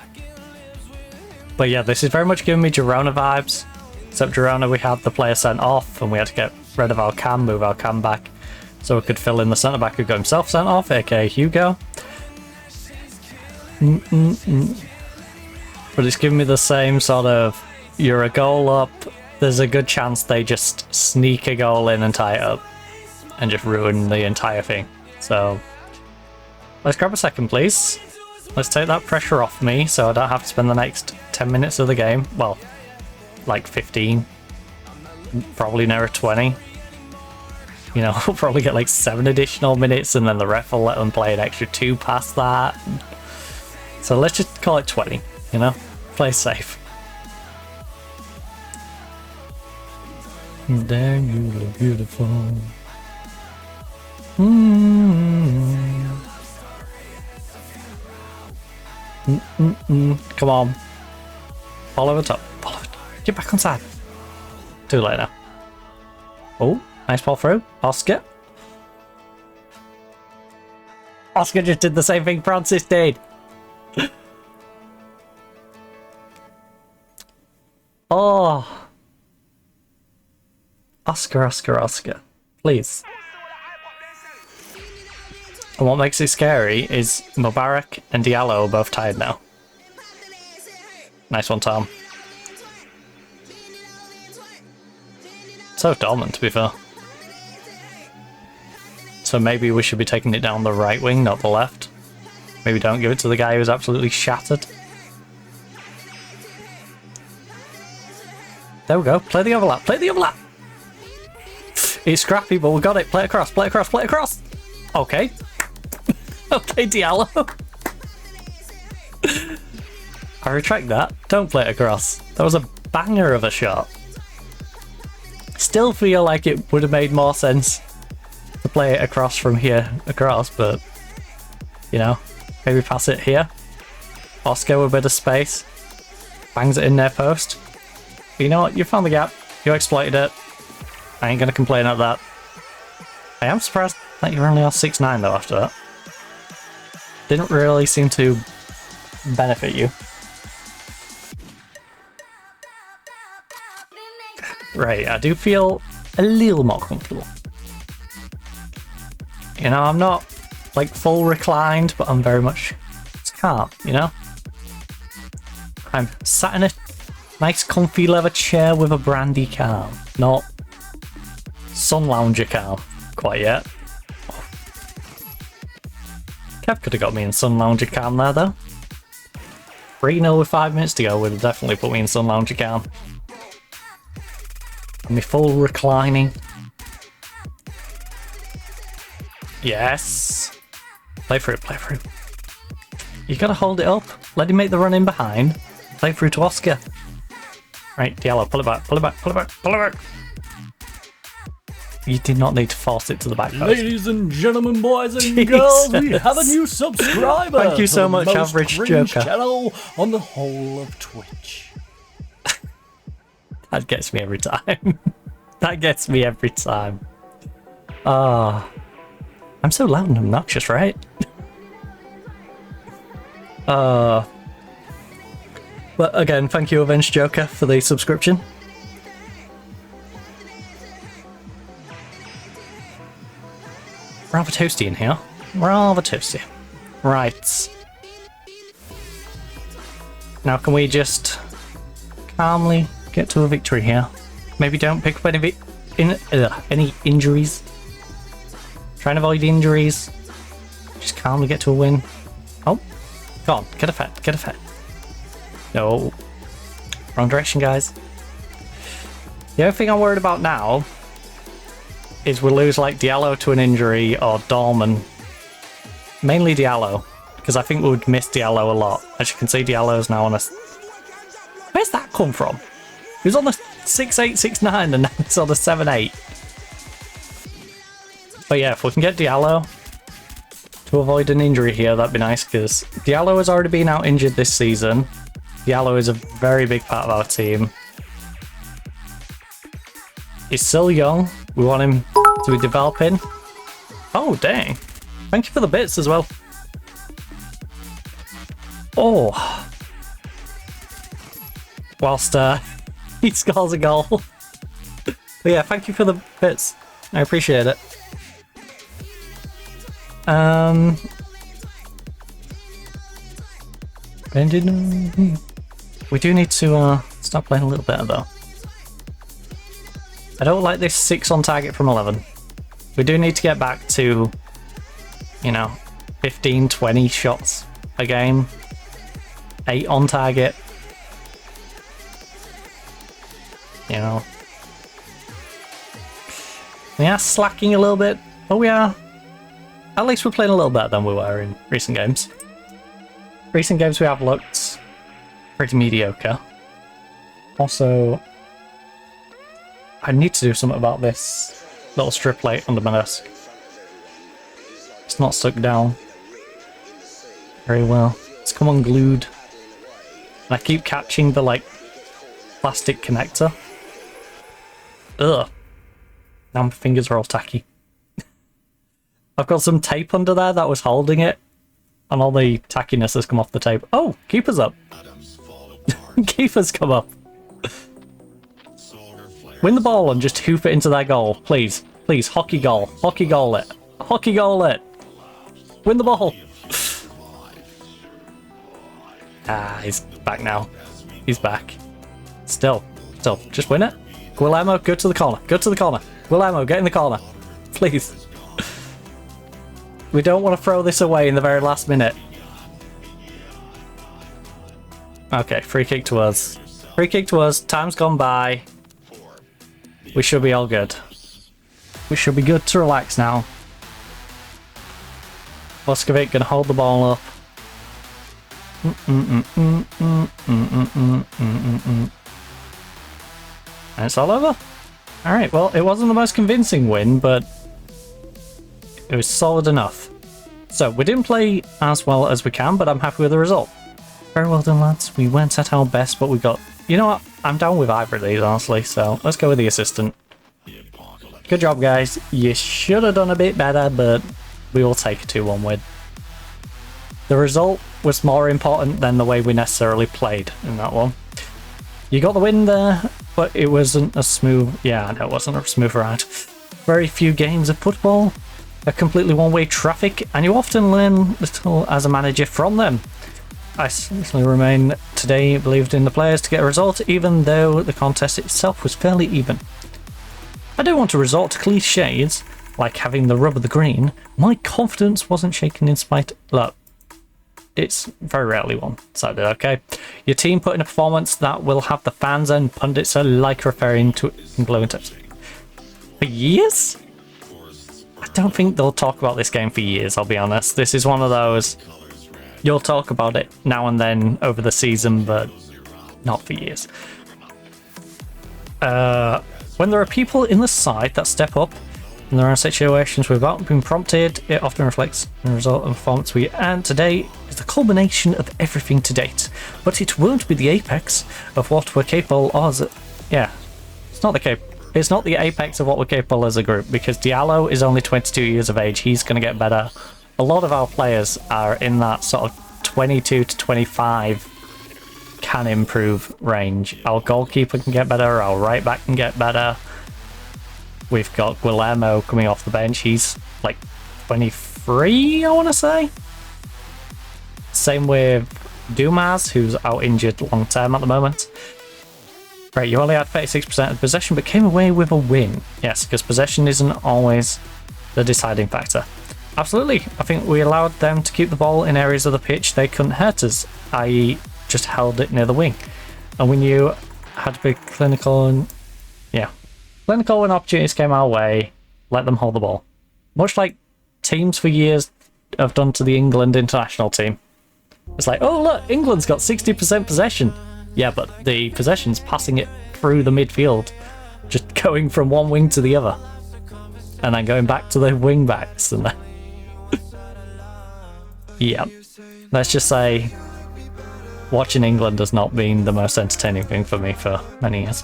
But yeah, this is very much giving me Girona vibes. Except Girona, we had the player sent off and we had to get rid of our cam, move our cam back. So we could fill in the centre back who got himself sent off, aka Hugo. But it's giving me the same sort of, you're a goal up, there's a good chance they just sneak a goal in and tie it up. And just ruin the entire thing. So, let's grab a second, please. Let's take that pressure off me so I don't have to spend the next 10 minutes of the game. Well, like 15. Probably nearer 20. You know, we'll probably get like 7 additional minutes and then the ref will let them play an extra 2 past that. So let's just call it 20, you know? Play safe. Damn, you look beautiful. Come on. Follow it up. Follow it. Get back on side. Too late now. Oh, nice ball through. Oscar. Oscar just did the same thing Francis did. Oh. Oscar. Please. And what makes it scary is Mubarak and Diallo are both tired now. Nice one, Tom. So dormant, to be fair. So maybe we should be taking it down the right wing, not the left. Maybe don't give it to the guy who's absolutely shattered. There we go. Play the overlap. Play the overlap. It's scrappy, but we got it. Play it across. Play it across. Play it across. Okay. Okay, Diallo. I retract that. Don't play it across. That was a banger of a shot. Still feel like it would have made more sense to play it across from here across, but you know, maybe pass it here. Oscar with a bit of space. Bangs it in their post. But you know what? You found the gap. You exploited it. I ain't gonna complain at that. I am surprised that you're only on 6-9 though after that. Didn't really seem to benefit you. Right, I do feel a little more comfortable. You know, I'm not like full reclined, but I'm very much calm, you know? I'm sat in a nice comfy leather chair with a brandy calm, not sun lounger calm quite yet. Kev could have got me in sun lounger calm there though. 3-0 with 5 minutes to go would have definitely put me in sun lounger calm. And me full reclining. Yes. Play through, play through. You gotta hold it up. Let him make the run in behind. Play through to Oscar. Right, Diallo, pull it back, pull it back, pull it back, pull it back. You did not need to force it to the back post. Ladies and gentlemen, boys and girls, we have a new subscriber. Thank you so much, Average Joker. Channel on the whole of Twitch. That gets me every time. That gets me every time. Ah, I'm so loud and obnoxious, right? But again, thank you, Avenged Joker, for the subscription. Rather toasty in here. Rather toasty. Right. Now can we just calmly get to a victory here? Maybe don't pick up any injuries. Try and avoid injuries. Just calmly get to a win. Oh, go on, get a fet, get a fet. No, wrong direction, guys. The only thing I'm worried about now is we'll lose like Diallo to an injury or Dorman. Mainly Diallo, because I think we would miss Diallo a lot. As you can see, Diallo's now on a... Where's that come from? He was on the 6-8, 6-9 and now it's on the 7-8. But yeah, if we can get Diallo to avoid an injury here, that'd be nice, because Diallo has already been out injured this season. Diallo is a very big part of our team. He's still young. We want him to be developing. Oh, dang. Thank you for the bits as well. Oh. Whilst he scores a goal. But yeah, thank you for the bits. I appreciate it. We do need to start playing a little better though. I don't like this 6 on target from 11. We do need to get back to, you know, 15, 20 shots a game. 8 on target. You know. We are slacking a little bit, but we are. At least we're playing a little better than we were in recent games. Recent games we have looked pretty mediocre. Also, I need to do something about this little strip light under my desk. It's not stuck down very well. It's come unglued. And I keep catching the, like, plastic connector. Ugh. Now my fingers are all tacky. I've got some tape under there that was holding it. And all the tackiness has come off the tape. Oh, keeper's up. Keeper's come up. Win the ball and just hoop it into that goal. Please. Please, hockey goal. Hockey goal it. Hockey goal it. Win the ball. Ah, he's back now. He's back. Still. Just win it. Guillermo, go to the corner. Go to the corner. Guillermo, get in the corner. Please. We don't want to throw this away in the very last minute. Okay, free kick to us. Free kick to us. Time's gone by. We should be all good. We should be good to relax now. Voskovic gonna hold the ball up. And it's all over. Alright, well, it wasn't the most convincing win, but it was solid enough. So, we didn't play as well as we can, but I'm happy with the result. Very well done, lads. We went at our best, but we got... You know what? I'm down with either of these, honestly, so let's go with the assistant. Good job, guys. You should have done a bit better, but we will take a 2-1 win. The result was more important than the way we necessarily played in that one. You got the win there, but it wasn't a smooth... Yeah, no, it wasn't a smooth ride. Very few games of football are completely one-way traffic, and you often learn little as a manager from them. I certainly remain today believed in the players to get a result, even though the contest itself was fairly even. I don't want to resort to cliches, like having the rub of the green. My confidence wasn't shaken in spite... Look, it's very rarely one, so I did okay. Your team put in a performance that will have the fans and pundits alike referring to in glowing terms. For years? I don't think they'll talk about this game for years, I'll be honest. This is one of those... You'll talk about it now and then over the season, but not for years. When there are people in the side that step up, and there are situations without being prompted, it often reflects the result of the performance we earned today is the culmination of everything to date. But it won't be the apex of what we're capable of. Yeah, it's not the apex of what we're capable as a group, because Diallo is only 22 years of age. He's going to get better. A lot of our players are in that sort of 22 to 25 can improve range. Our goalkeeper can get better, our right back can get better. We've got Guillermo coming off the bench. He's like 23, I want to say. Same with Dumas, who's out injured long term at the moment. Right, you only had 36% of possession, but came away with a win. Yes, because possession isn't always the deciding factor. Absolutely, I think we allowed them to keep the ball in areas of the pitch they couldn't hurt us, i.e. just held it near the wing. And we knew had to be clinical and... yeah. Clinical when opportunities came our way, let them hold the ball. Much like teams for years have done to the England international team. It's like, oh look, England's got 60% possession. Yeah, but the possession's passing it through the midfield, just going from one wing to the other. and then going back to the wing backs and then yeah, let's just say watching England has not been the most entertaining thing for me for many years.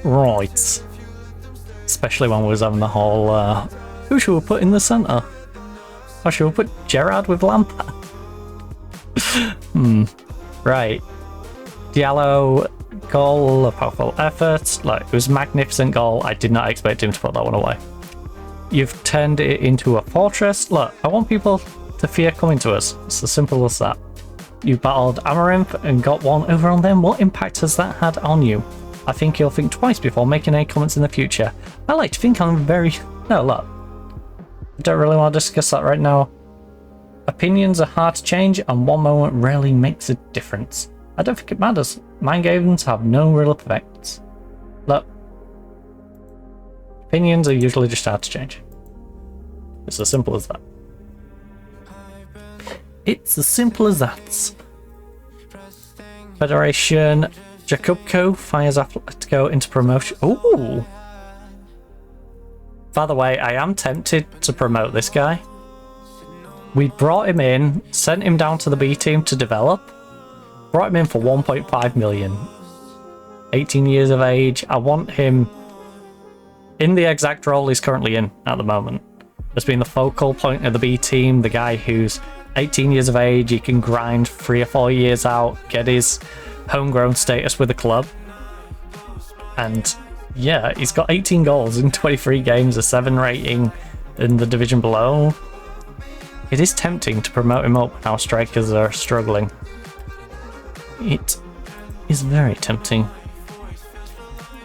Right, especially when we was having the whole who should we put in the centre, or should we put Gerrard with Lampard? Right, Diallo goal, a powerful effort. Like, it was a magnificent goal. I did not expect him to put that one away. You've turned it into a fortress. Look, I want people to fear coming to us. It's as simple as that. You battled Amaranth and got one over on them. What impact has that had on you? I think you'll think twice before making any comments in the future. I like to think I'm very... No, look. I don't really want to discuss that right now. Opinions are hard to change, and one moment rarely makes a difference. I don't think it matters. Mind games have no real effects. Look. Opinions are usually just hard to change. It's as simple as that. It's as simple as that. Federation. Jakubko fires Atletico into promotion. Ooh! By the way, I am tempted to promote this guy. We brought him in, sent him down to the B team to develop. Brought him in for 1.5 million. 18 years of age. I want him in the exact role he's currently in at the moment. As being the focal point of the B team, the guy who's 18 years of age, he can grind 3 or 4 years out, get his homegrown status with the club. And yeah, he's got 18 goals in 23 games, a 7 rating in the division below. It is tempting to promote him up now strikers are struggling. It is very tempting.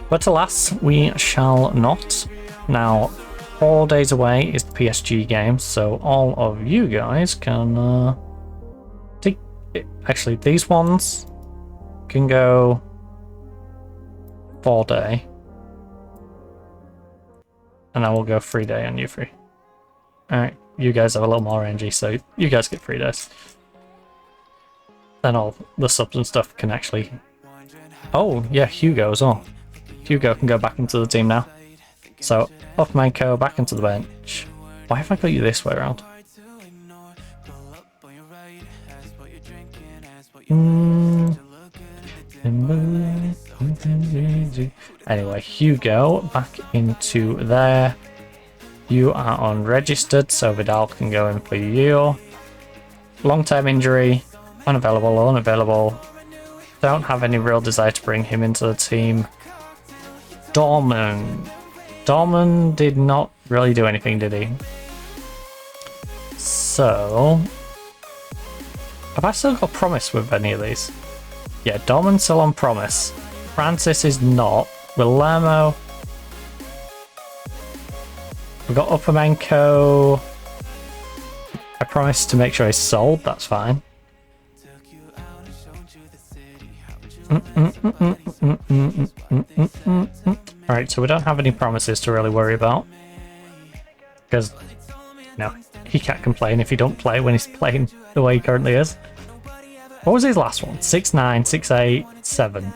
But alas, we shall not. Now, 4 days away is the PSG game, so all of you guys can take... Actually, these ones can go 4 day. And I will go 3 day and you 3. Alright, you guys have a little more energy, so you guys get 3 days. Then all the subs and stuff can actually... Oh, yeah, Hugo as well. Hugo can go back into the team now. So, off Manko, back into the bench. Why have I got you this way around? Anyway, Hugo back into there. You are unregistered, so Vidal can go and play you. Long-term injury. Unavailable. Don't have any real desire to bring him into the team. Dorman did not really do anything, did he? So, have I still got promise with any of these? Yeah, Dorman's still on promise. Francis is not. Guillermo. We've got Upamenko. I promised to make sure he's sold, that's fine. Alright, so we don't have any promises to really worry about. Because, no, he can't complain if he don't play when he's playing the way he currently is. What was his last one? 6'9", 6'8", 7.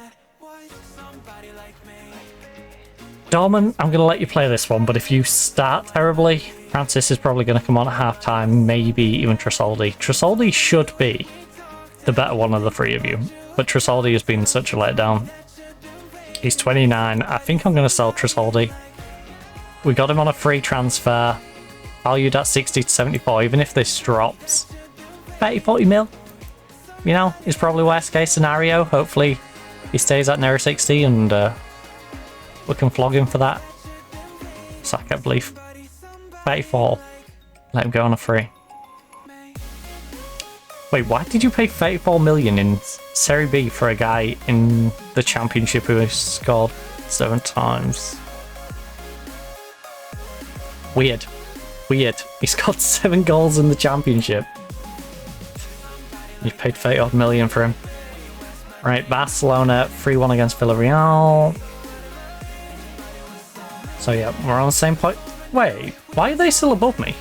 Dorman, I'm going to let you play this one, but if you start terribly, Francis is probably going to come on at half-time, maybe even Tresoldi. Tresoldi should be the better one of the three of you, but Tresoldi has been such a letdown. He's 29. I think I'm going to sell Tresoldi. We got him on a free transfer, valued at 60 to 74, even if this drops. 30-40 mil, you know, is probably worst case scenario. Hopefully he stays at near 60 and we can flog him for that. So I can't believe. 34. Let him go on a free. Wait, why did you pay 34 million in Serie B for a guy in the championship who has scored 7 times? Weird. He's got 7 goals in the championship. You paid 30 odd million for him. Right, Barcelona 3-1 against Villarreal. So yeah, we're on the same point. Wait, why are they still above me?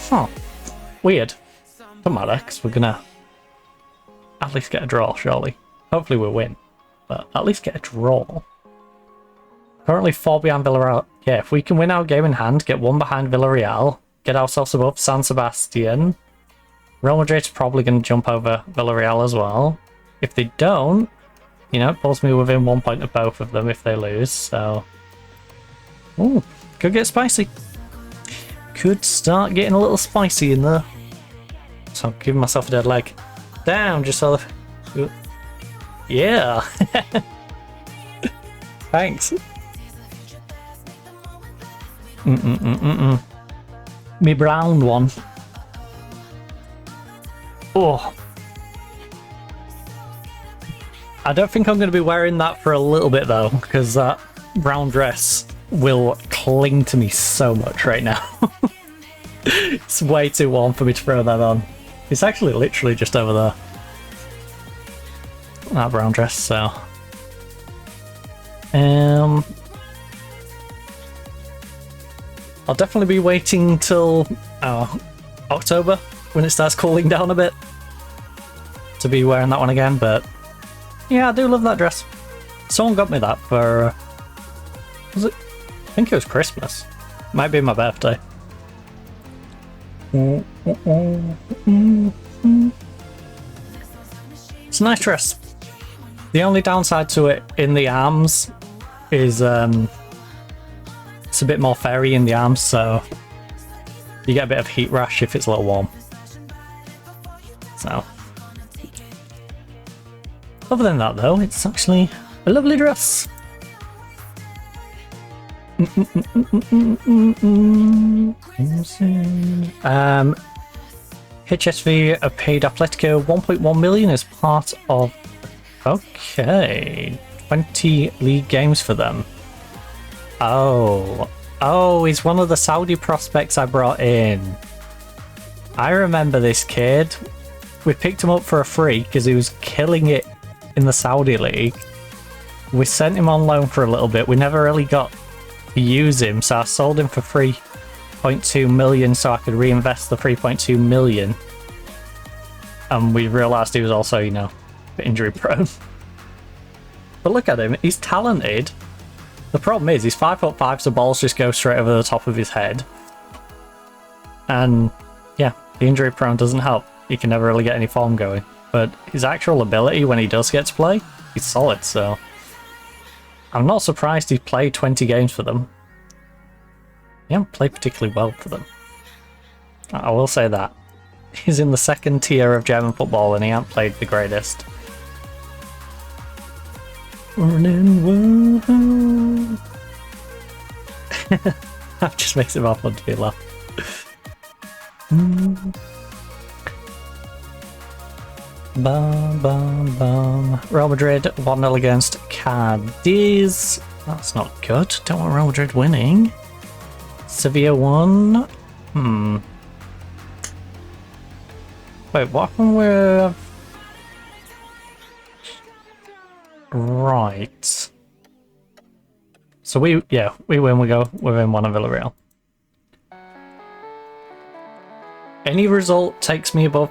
Huh. Weird. Don't matter, because we're gonna at least get a draw, surely. Hopefully we'll win. but at least get a draw. Currently 4 behind Villarreal. Yeah, if we can win our game in hand, get 1 behind Villarreal, get ourselves above San Sebastian. Real Madrid's probably going to jump over Villarreal as well. If they don't, you know, it pulls me within 1 point of both of them if they lose, so... Ooh, could get spicy. Could start getting a little spicy in there. So I'm giving myself a dead leg. Damn, just saw the... Yeah! Thanks. Me brown one. Oh. I don't think I'm going to be wearing that for a little bit though, because that brown dress will cling to me so much right now. It's way too warm for me to throw that on. It's actually literally just over there. That brown dress, so... I'll definitely be waiting till October, when it starts cooling down a bit, to be wearing that one again, but yeah, I do love that dress. Someone got me that for... was it? I think it was Christmas. Might be my birthday. It's a nice dress. The only downside to it in the arms is it's a bit more fairy in the arms, so you get a bit of heat rash if it's a little warm. So, other than that though, it's actually a lovely dress. HSV have paid Atletico 1.1 million as part of... Okay, 20 league games for them. Oh, he's one of the Saudi prospects I brought in. I remember this kid. We picked him up for a free because he was killing it in the Saudi league. We sent him on loan for a little bit. We never really got to use him, so I sold him for 3.2 million so I could reinvest the 3.2 million. And we realised he was also, you know, injury prone. But look at him, he's talented. The problem is, he's 5'5", so balls just go straight over the top of his head. And yeah, the injury prone doesn't help. He can never really get any form going. But his actual ability when he does get to play, he's solid, so... I'm not surprised he played 20 games for them. He hasn't played particularly well for them. I will say that. He's in the second tier of German football and he hasn't played the greatest. That just makes it more fun to be laugh. Bum, bum, bum. Real Madrid 1-0 against Cadiz. That's not good. Don't want Real Madrid winning. Sevilla 1. Wait, what happened with... Right. So we win, we go within 1 of Villarreal. Any result takes me above...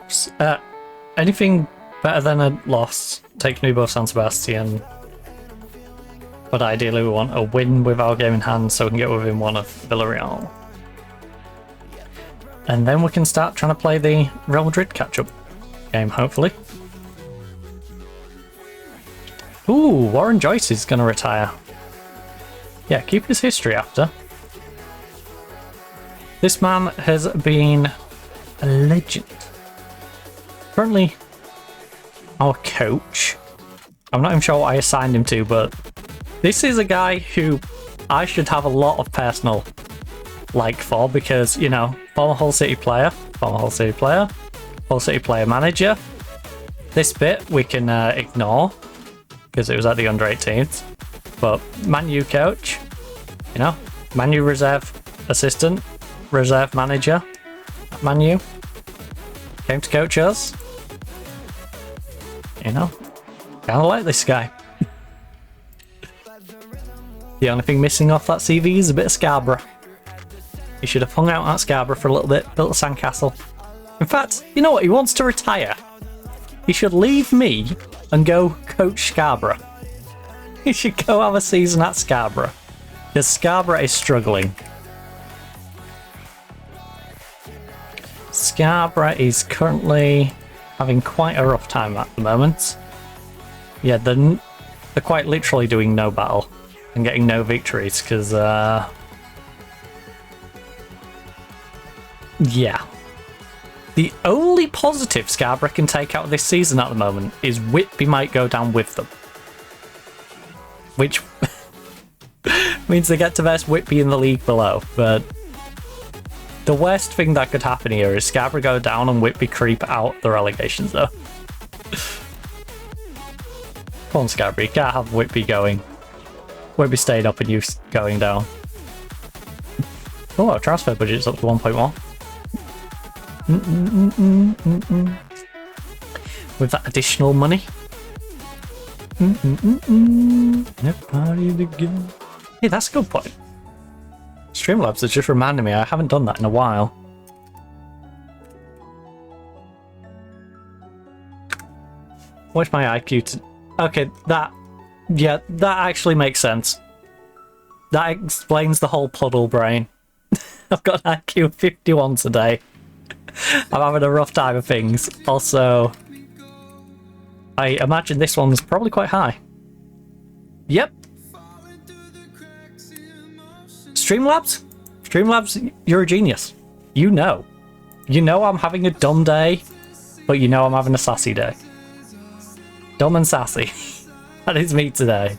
anything better than a loss takes me above San Sebastian. But ideally we want a win with our game in hand so we can get within 1 of Villarreal. And then we can start trying to play the Real Madrid catch-up game, hopefully. Ooh, Warren Joyce is going to retire. Yeah, keep his history after. This man has been a legend. Currently, our coach. I'm not even sure what I assigned him to, but this is a guy who I should have a lot of personal like for because, you know, former Hull City player, Hull City player manager. This bit we can ignore because it was at the under 18s. But Man U coach, you know, Man U reserve assistant, reserve manager at Man U. Came to coach us. You know, kind of like this guy. The only thing missing off that CV is a bit of Scarborough. He should have hung out at Scarborough for a little bit, built a sandcastle. In fact, you know what? He wants to retire. He should leave me and go coach Scarborough. You should go have a season at Scarborough. Because Scarborough is struggling. Scarborough is currently having quite a rough time at the moment. Yeah, they're quite literally doing no battle and getting no victories because, yeah. The only positive Scarborough can take out of this season at the moment is Whitby might go down with them. Which means they get to verse Whitby in the league below, but the worst thing that could happen here is Scarborough go down and Whitby creep out the relegations though. Come on Scarborough, you can't have Whitby going. Whitby staying up and you going down. Oh, our transfer budget's up to 1.1. With that additional money. Hey, that's a good point. Streamlabs has just reminded me I haven't done that in a while. What's my IQ to... Okay, that actually makes sense. That explains the whole puddle brain. I've got an IQ of 51 today. I'm having a rough time of things. Also, I imagine this one's probably quite high. Yep. Streamlabs? Streamlabs, you're a genius. You know. You know I'm having a dumb day, but you know I'm having a sassy day. Dumb and sassy. That is me today.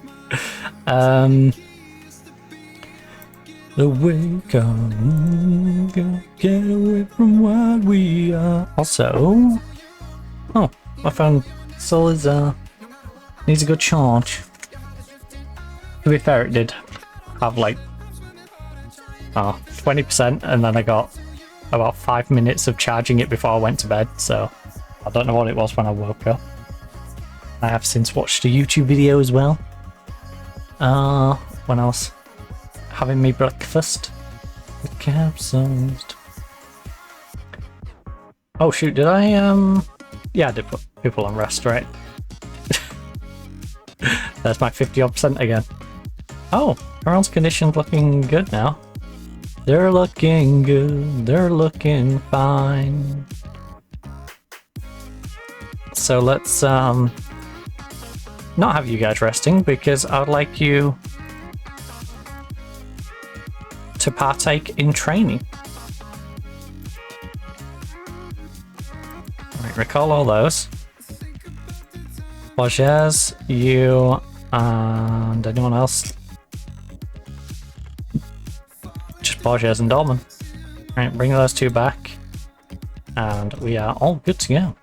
The way come, get away from what we are. Also, oh, my phone still is needs a good charge. To be fair, it did have like 20%, and then I got about 5 minutes of charging it before I went to bed. So I don't know what it was when I woke up. I have since watched a YouTube video as well. When I was having me breakfast with capsized. Oh shoot, did I yeah, I did put people on rest, right? There's my 50% again. Oh, everyone's condition's looking good now. They're looking good, they're looking fine. So let's not have you guys resting, because I would like you to partake in training. Right, recall all those. Borges, you, and anyone else? Just Borges and Dolman. Right, bring those two back, and we are all good to go.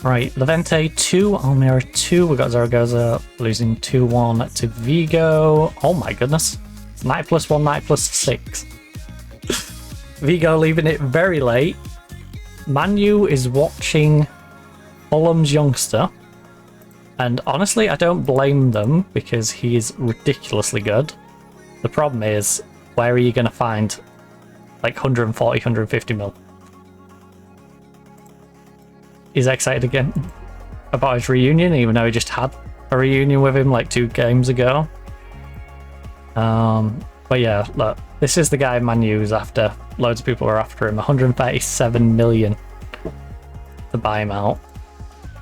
Right, Levante 2, Almira 2, we got Zaragoza losing 2-1 to Vigo. Oh my goodness. 9+1, 9+6. Vigo leaving it very late. Manu is watching Fulham's youngster. And honestly, I don't blame them because he is ridiculously good. The problem is, where are you going to find like 140, 150 mil? He's excited again about his reunion, even though he just had a reunion with him like 2 games ago. But yeah, look, this is the guy Manu's after. Loads of people are after him. 137 million to buy him out.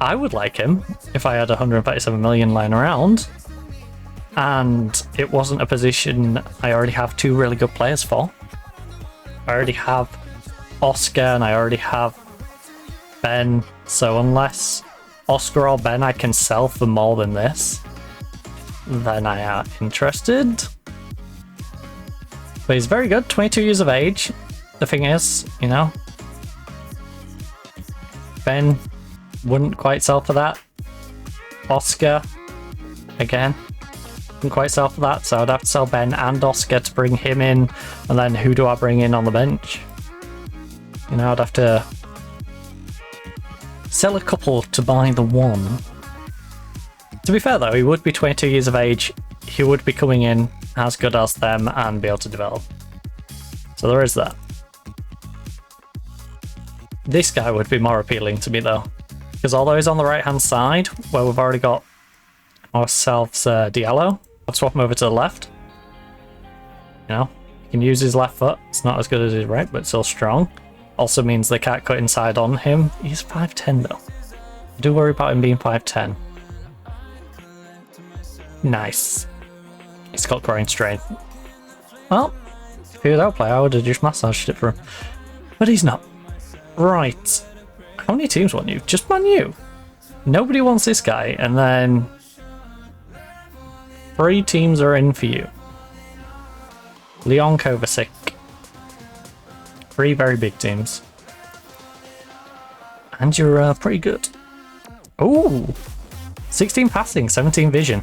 I would like him if I had 137 million lying around, and it wasn't a position I already have 2 really good players for. I already have Oscar and I already have Ben, so unless Oscar or Ben I can sell for more than this, then I am interested. But he's very good, 22 years of age. The thing is, you know, Ben wouldn't quite sell for that. Oscar, again, wouldn't quite sell for that, so I'd have to sell Ben and Oscar to bring him in, and then who do I bring in on the bench? You know, I'd have to sell a couple to buy the one. To be fair though, he would be 22 years of age, he would be coming in as good as them and be able to develop. So there is that. This guy would be more appealing to me though, because although he's on the right hand side, where we've already got ourselves Diallo. I'll swap him over to the left. You know, he can use his left foot. It's not as good as his right, but still strong. Also means they can't cut inside on him. He's 5'10" though. I do worry about him being 5'10". Nice. He's got groin strength. Well, if he was out play, I would have just massaged it for him. But he's not. Right. How many teams want you? Just Man U. Nobody wants this guy, and then 3 teams are in for you. Leon Kovacic. 3 very big teams. And you're pretty good. Ooh! 16 passing, 17 vision.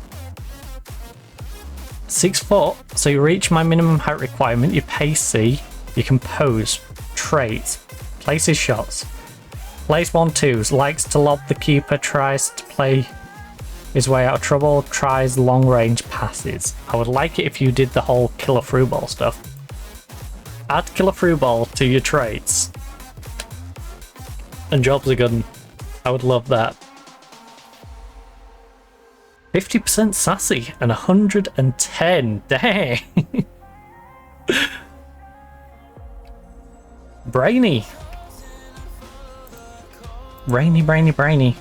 6 foot, so you reach my minimum height requirement, you pace C, you can pose, traits, places shots, plays 1-2s, likes to lob the keeper, tries to play his way out of trouble, tries long range passes. I would like it if you did the whole killer through ball stuff. Add killer through ball to your traits. And jobs are good. I would love that. 50% sassy and 110. Dang. Brainy. Brainy.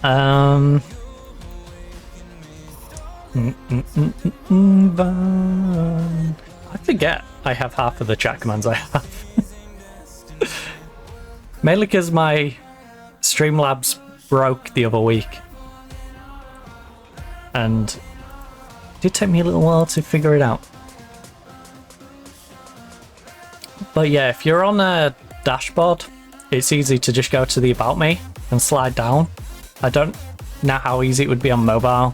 I forget I have half of the chat commands I have. Mainly because my Streamlabs broke the other week. And it did take me a little while to figure it out. But yeah, if you're on a dashboard, it's easy to just go to the About Me and slide down. I don't know how easy it would be on mobile.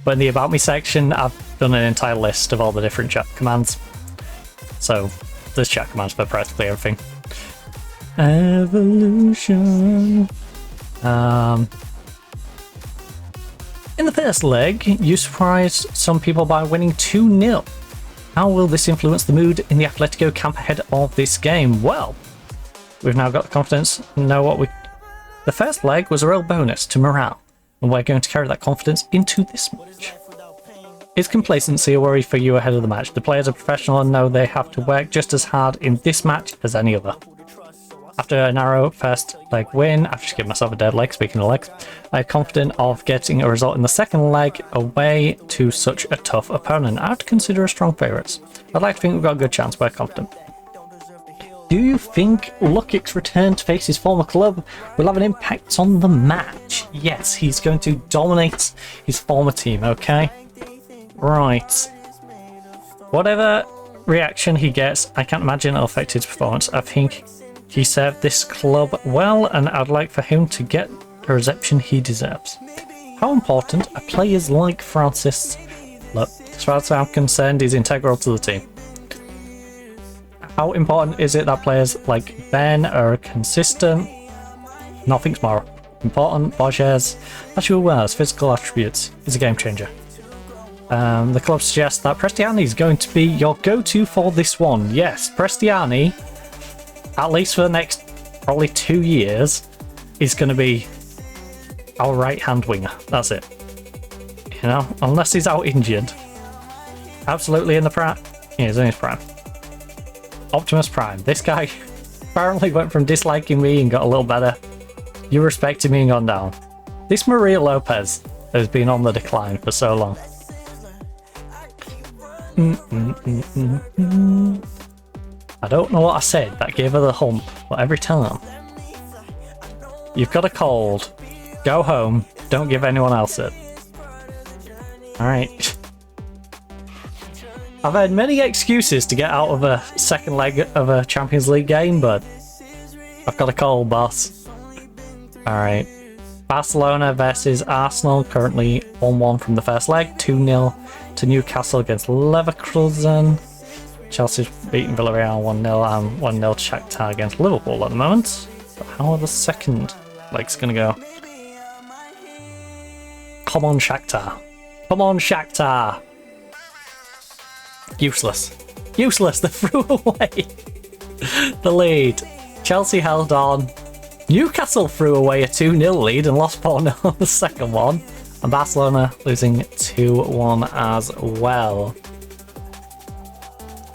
But in the About Me section, I've done an entire list of all the different chat commands. So there's chat commands for practically everything. Evolution. In the first leg, you surprised some people by winning 2-0. How will this influence the mood in the Atletico camp ahead of this game? Well, we've now got the confidence and know what we... The first leg was a real bonus to morale, and we're going to carry that confidence into this match. Is complacency a worry for you ahead of the match? The players are professional and know they have to work just as hard in this match as any other. After a narrow first leg win, I've just given myself a dead leg, speaking of legs, I'm confident of getting a result in the second leg away to such a tough opponent. I'd consider a strong favourites. I'd like to think we've got a good chance, we're confident. Do you think Lukic's return to face his former club will have an impact on the match? Yes, he's going to dominate his former team, okay? Right. Whatever reaction he gets, I can't imagine it'll affect his performance. I think he served this club well, and I'd like for him to get the reception he deserves. How important are players like Francis? Look, as far as I'm concerned, he's integral to the team. How important is it that players like Ben are consistent? Nothing's more important. Borges, as you were aware, physical attributes is a game changer. The club suggests that Prestiani is going to be your go-to for this one. Yes, Prestiani, at least for the next probably 2 years, is going to be our right-hand winger. That's it. You know, unless he's out injured. Absolutely in the prime. Yeah, he's in his prime. Optimus Prime. This guy apparently went from disliking me and got a little better. You respected me and gone down. This Maria Lopez has been on the decline for so long. I don't know what I said that gave her the hump, but every time. You've got a cold. Go home. Don't give anyone else it. Alright. I've had many excuses to get out of a second leg of a Champions League game, but I've got a cold, boss. Alright. Barcelona versus Arsenal, currently 1-1 from the first leg, 2-0 to Newcastle against Leverkusen. Chelsea's beating Villarreal 1-0 and 1-0 to Shakhtar against Liverpool at the moment. But how are the second legs going to go? Come on, Shakhtar. Come on, Shakhtar. Useless. Useless. They threw away the lead. Chelsea held on. Newcastle threw away a 2-0 lead and lost 4-0 the second one. And Barcelona losing 2-1 as well.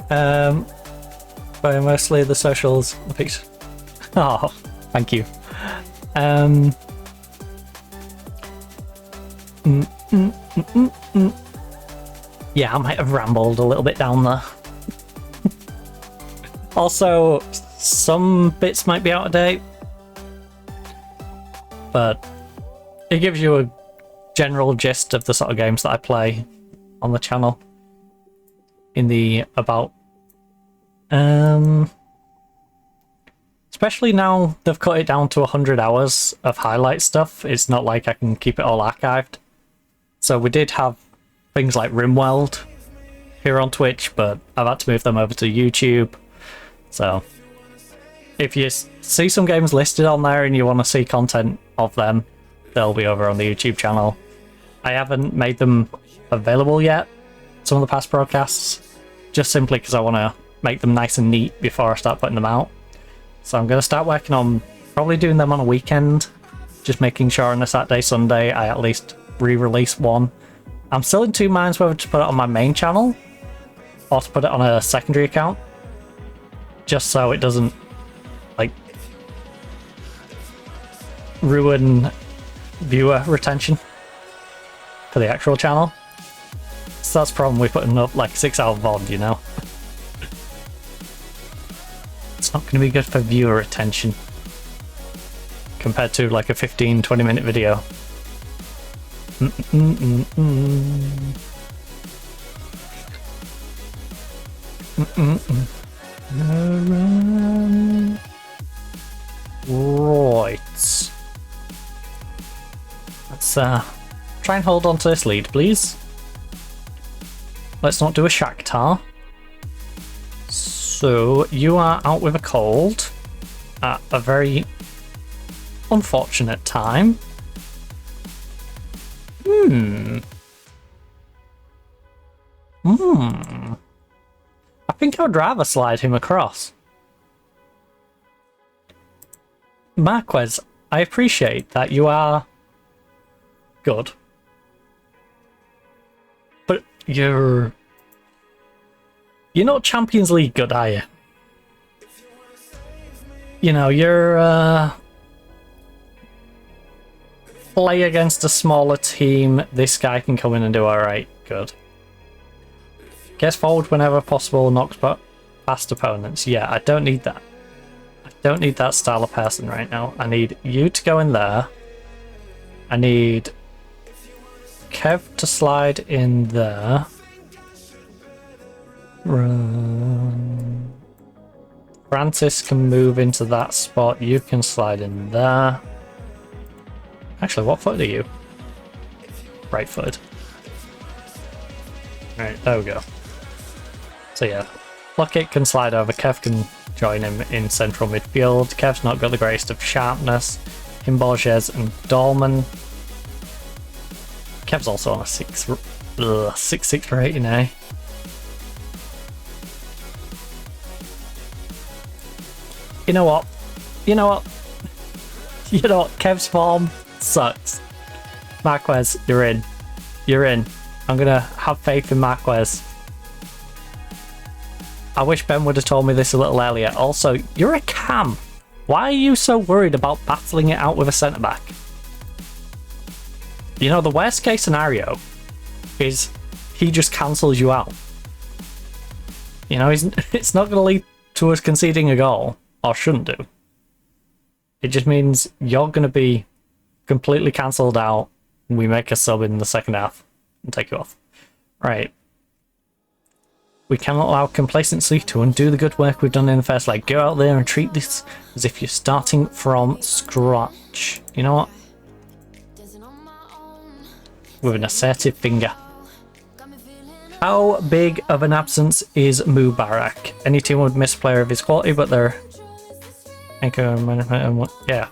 But mostly the socials, the picture. Oh, thank you. Yeah, I might have rambled a little bit down there. Also, some bits might be out of date, but it gives you a general gist of the sort of games that I play on the channel. In the about, especially now they've cut it down to 100 hours of highlight stuff. It's not like I can keep it all archived. So we did have things like RimWorld here on Twitch, but I've had to move them over to YouTube. So if you see some games listed on there and you want to see content of them, they'll be over on the YouTube channel. I haven't made them available yet, some of the past broadcasts, just simply because I want to make them nice and neat before I start putting them out. So I'm going to start working on probably doing them on a weekend, just making sure on a Saturday, Sunday I at least re-release one. I'm still in two minds whether to put it on my main channel or to put it on a secondary account, just so it doesn't like ruin viewer retention for the actual channel. So that's the problem with putting up like 6-hour VOD, you know. It's not going to be good for viewer retention compared to like a 15-20 minute video. Right. Let's try and hold on to this lead, please. Let's not do a Shakhtar. So, you are out with a cold at a very unfortunate time. I think I would rather slide him across. Marquez, I appreciate that you are good. But you're not Champions League good, are you? You know, you're play against a smaller team, this guy can come in and do alright, good. Gets forward whenever possible, knocks past opponents. Yeah, I don't need that. I don't need that style of person right now. I need you to go in there. I need Kev to slide in there. Francis can move into that spot. You can slide in there. Actually, what foot are you? Right footed. Right, there we go. So yeah, Lockett can slide over. Kev can join him in central midfield. Kev's not got the greatest of sharpness. Him, Borges and Dolman. Kev's also on a 6'6" rating, eh? You know what? You know what? You know what? Kev's form sucks. Marquez, you're in. You're in. I'm gonna have faith in Marquez. I wish Ben would have told me this a little earlier. Also, you're a cam. Why are you so worried about battling it out with a centre-back? You know, the worst case scenario is he just cancels you out. You know, it's not going to lead to us conceding a goal, or shouldn't do. It just means you're going to be completely cancelled out and we make a sub in the second half and take you off. Right. We cannot allow complacency to undo the good work we've done in the first leg. Go out there and treat this as if you're starting from scratch. You know what? With an assertive finger. How big of an absence is Mubarak? Any team would miss a player of his quality, but they're... Yeah.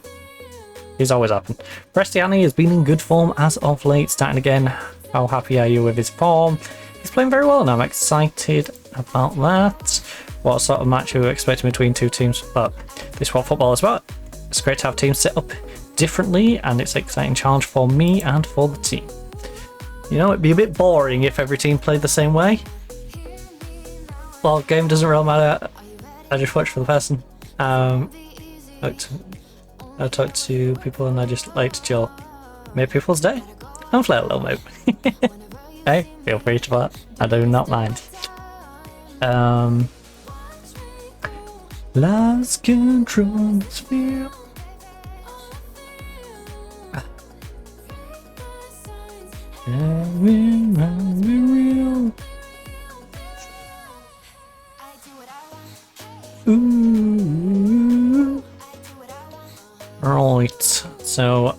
He's always happened. Prestiani has been in good form as of late, starting again. How happy are you with his form? He's playing very well and I'm excited about that. What sort of match are we expecting between two teams? But this is what football is about. It's great to have teams set up differently, and it's an exciting challenge for me and for the team. You know, it'd be a bit boring if every team played the same way. Well, game doesn't really matter. I just watch for the person. I talk to people and I just like to chill. Make people's day. And play a little bit. Hey, feel free to play. I do not mind. Lost control sphere. Real. Ooh. Right, so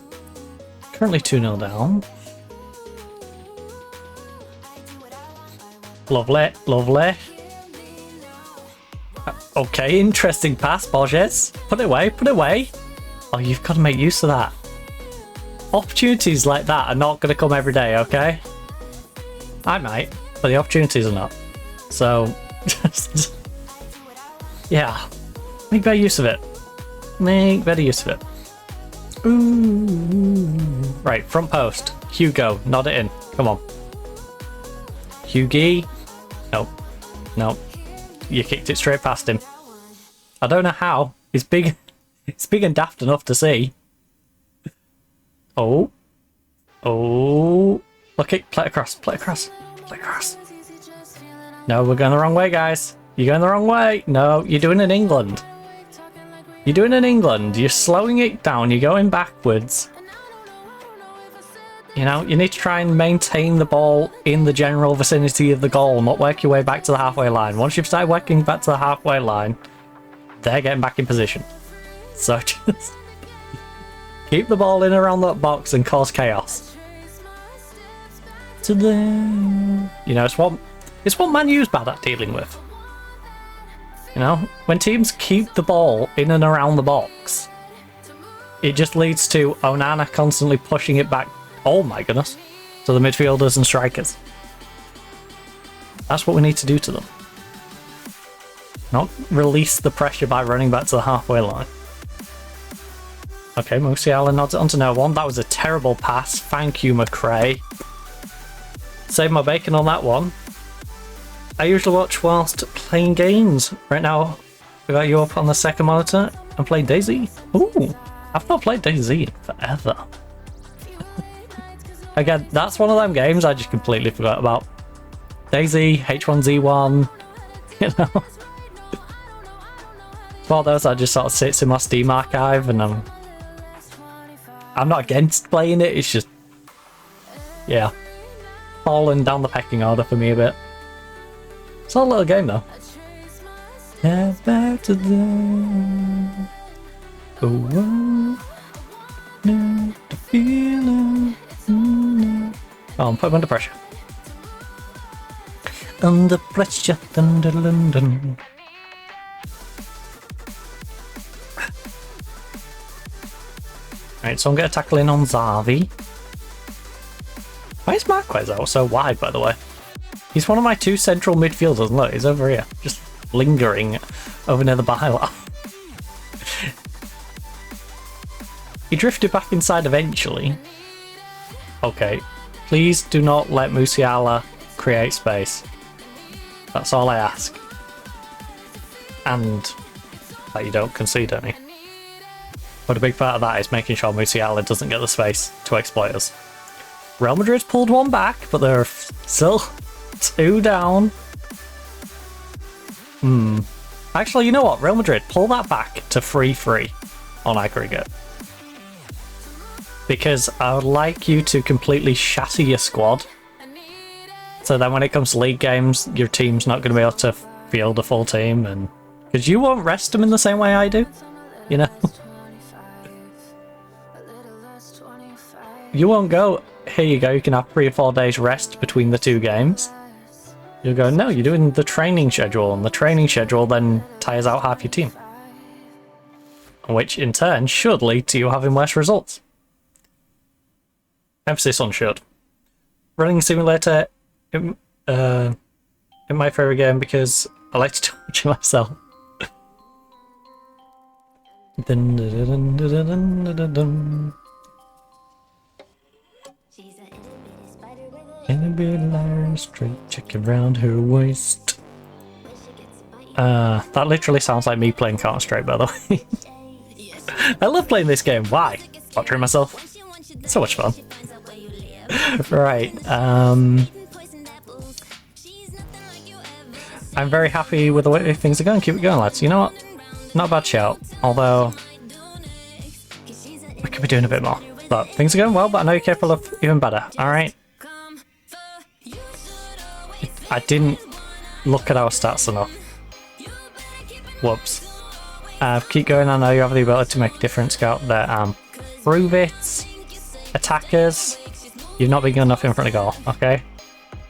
currently 2-0 down. Lovely, lovely. Okay, interesting pass, Borges. Put it away, put it away. Oh, you've got to make use of that. Opportunities like that are not going to come every day, okay? I might, but the opportunities are not. So, just... yeah, make better use of it. Make better use of it. Ooh. Right, front post. Hugo, nod it in. Come on. Hugie. Nope. Nope. You kicked it straight past him. I don't know how. It's big. It's big and daft enough to see. Oh. Oh. Look it. Play across. Play across. Play across. No, we're going the wrong way, guys. You're going the wrong way. No, you're doing it in England. You're doing it in England. You're slowing it down. You're going backwards. You know, you need to try and maintain the ball in the general vicinity of the goal, not work your way back to the halfway line. Once you've started working back to the halfway line, they're getting back in position. So just keep the ball in around that box and cause chaos. To them. You know, it's what Man U's bad at dealing with. You know, when teams keep the ball in and around the box, it just leads to Onana constantly pushing it back, oh my goodness, to the midfielders and strikers. That's what we need to do to them. Not release the pressure by running back to the halfway line. Okay, Musiala nods it onto no one. That was a terrible pass. Thank you, McRae. Save my bacon on that one. I usually watch whilst playing games. Right now, we got you up on the second monitor and playing DayZ. Ooh, I've not played DayZ in forever. Again, that's one of them games I just completely forgot about. DayZ, H1Z1, you know. It's one of those that just sort of sits in my Steam archive, and I'm not against playing it, it's just, yeah, falling down the pecking order for me a bit. It's not a little game though. Head back to them. Go on. Not the feeling. Oh, put him under pressure. Under pressure. Dun, dun, dun, dun. Right, so I'm going to tackle in on Xavi. Why is Marquez out so wide, by the way? He's one of my two central midfielders. Look, he's over here, just lingering over near the byline. He drifted back inside eventually. Okay, please do not let Musiala create space. That's all I ask. And that you don't concede any. But a big part of that is making sure Musiala doesn't get the space to exploit us. Real Madrid pulled one back, but they're still 2 down. Actually, you know what? Real Madrid, pull that back to 3-3 on aggregate. Because I would like you to completely shatter your squad. So then when it comes to league games, your team's not going to be able to field a full team. And because you won't rest them in the same way I do, you know? You won't go, here you go, you can have 3 or 4 days rest between the 2 games. You'll go, no, you're doing the training schedule, and the training schedule then tires out half your team. Which in turn should lead to you having worse results. Emphasis on should. Running Simulator in my favourite game because I like to torture myself. Dun, dun, dun, dun, dun, dun, dun, dun. In a bit iron straight, check around her waist. That literally sounds like me playing Counter-Strike, by the way. I love playing this game. Why? Torturing myself. So much fun. Right. I'm very happy with the way things are going. Keep it going, lads. You know what? Not a bad shout. Although we could be doing a bit more. But things are going well, but I know you're capable of even better. Alright. I didn't look at our stats enough. Whoops. Keep going, I know you have the ability to make a difference. Go out there, prove it. Attackers, you've not been good enough in front of goal, okay?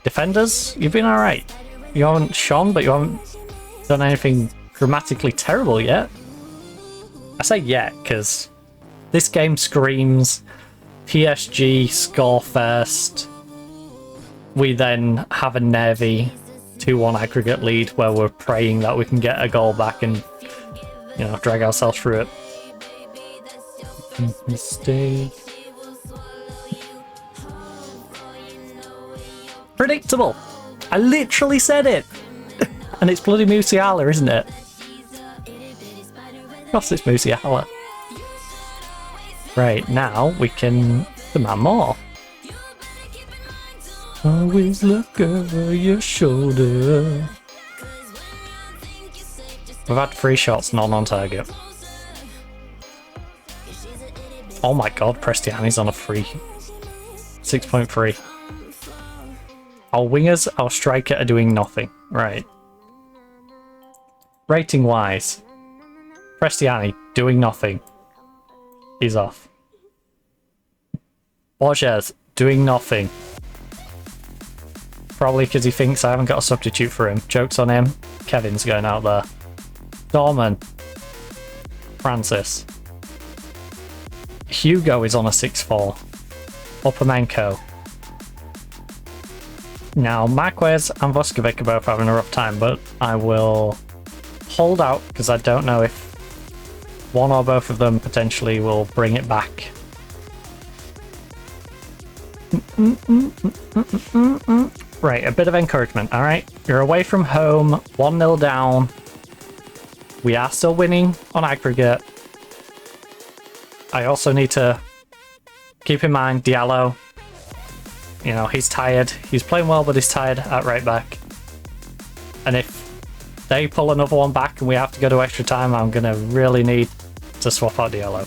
Defenders, you've been alright. You haven't shone, but you haven't done anything grammatically terrible yet. I say yet, because this game screams PSG score first. We then have a Navy 2-1 aggregate lead where we're praying that we can get a goal back and, you know, drag ourselves through it. Mistake. Predictable. I literally said it. And it's bloody Musiala, isn't it? Of course it's Musiala. Right, now we can demand more. Always look over your shoulder. We've had 3 shots, none on target. Oh my god, Prestiani's on a free. 6.3. Our wingers, our striker are doing nothing. Right. Rating wise, Prestiani doing nothing. He's off. Borges doing nothing. Probably because he thinks I haven't got a substitute for him. Joke's on him. Kevin's going out there. Dorman. Francis. Hugo is on a 6-4. Upamenko. Now, Marquez and Vuskovic are both having a rough time, but I will hold out because I don't know if one or both of them potentially will bring it back. Right, a bit of encouragement, alright? You're away from home, 1-0 down. We are still winning on aggregate. I also need to keep in mind Diallo. You know, he's tired. He's playing well, but he's tired at right back. And if they pull another one back and we have to go to extra time, I'm going to really need to swap out Diallo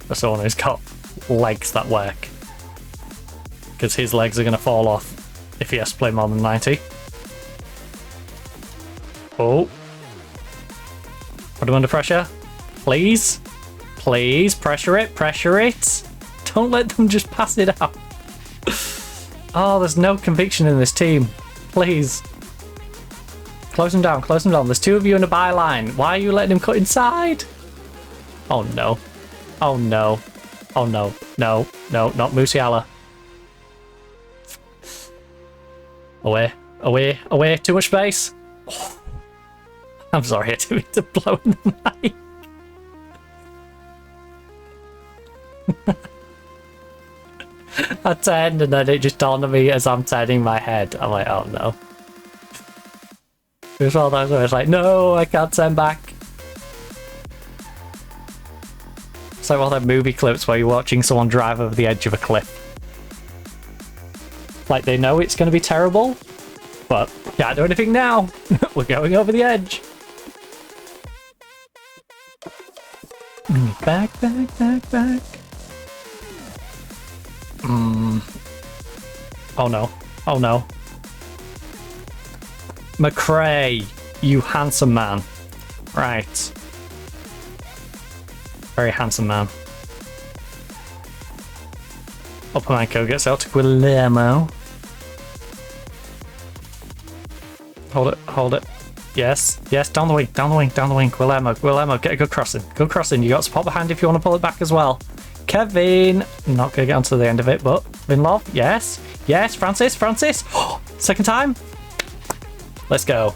for someone who's got legs that work. Because his legs are going to fall off if he has to play more than 90. Oh. Put him under pressure. Please. Please. Pressure it. Pressure it. Don't let them just pass it out. Oh, there's no conviction in this team. Please. Close him down. Close him down. There's 2 of you in a byline. Why are you letting him cut inside? Oh, no. Oh, no. Oh, no. No. No. Not Musiala. Away. Away. Away. Too much space. Oh. I'm sorry. I didn't mean to blow in the mic. I turned and then it just dawned on me as I'm turning my head. I'm like, oh no. It was all those where it's like, no, I can't turn back. It's like one of them movie clips where you're watching someone drive over the edge of a cliff. Like they know it's going to be terrible, but can't do anything now. We're going over the edge. Back, back, back, back. Oh no. Oh no. McRae, you handsome man. Right. Very handsome man. Upamenko gets out to Guillermo. Hold it, hold it. Yes, yes, down the wing, down the wing, down the wing. Guillermo, Guillermo, get a good crossing. Good crossing. You got support behind if you want to pull it back as well. Kevin, I'm not going to get onto the end of it, but Vinlov, yes. Yes, Francis, Francis. Second time. Let's go.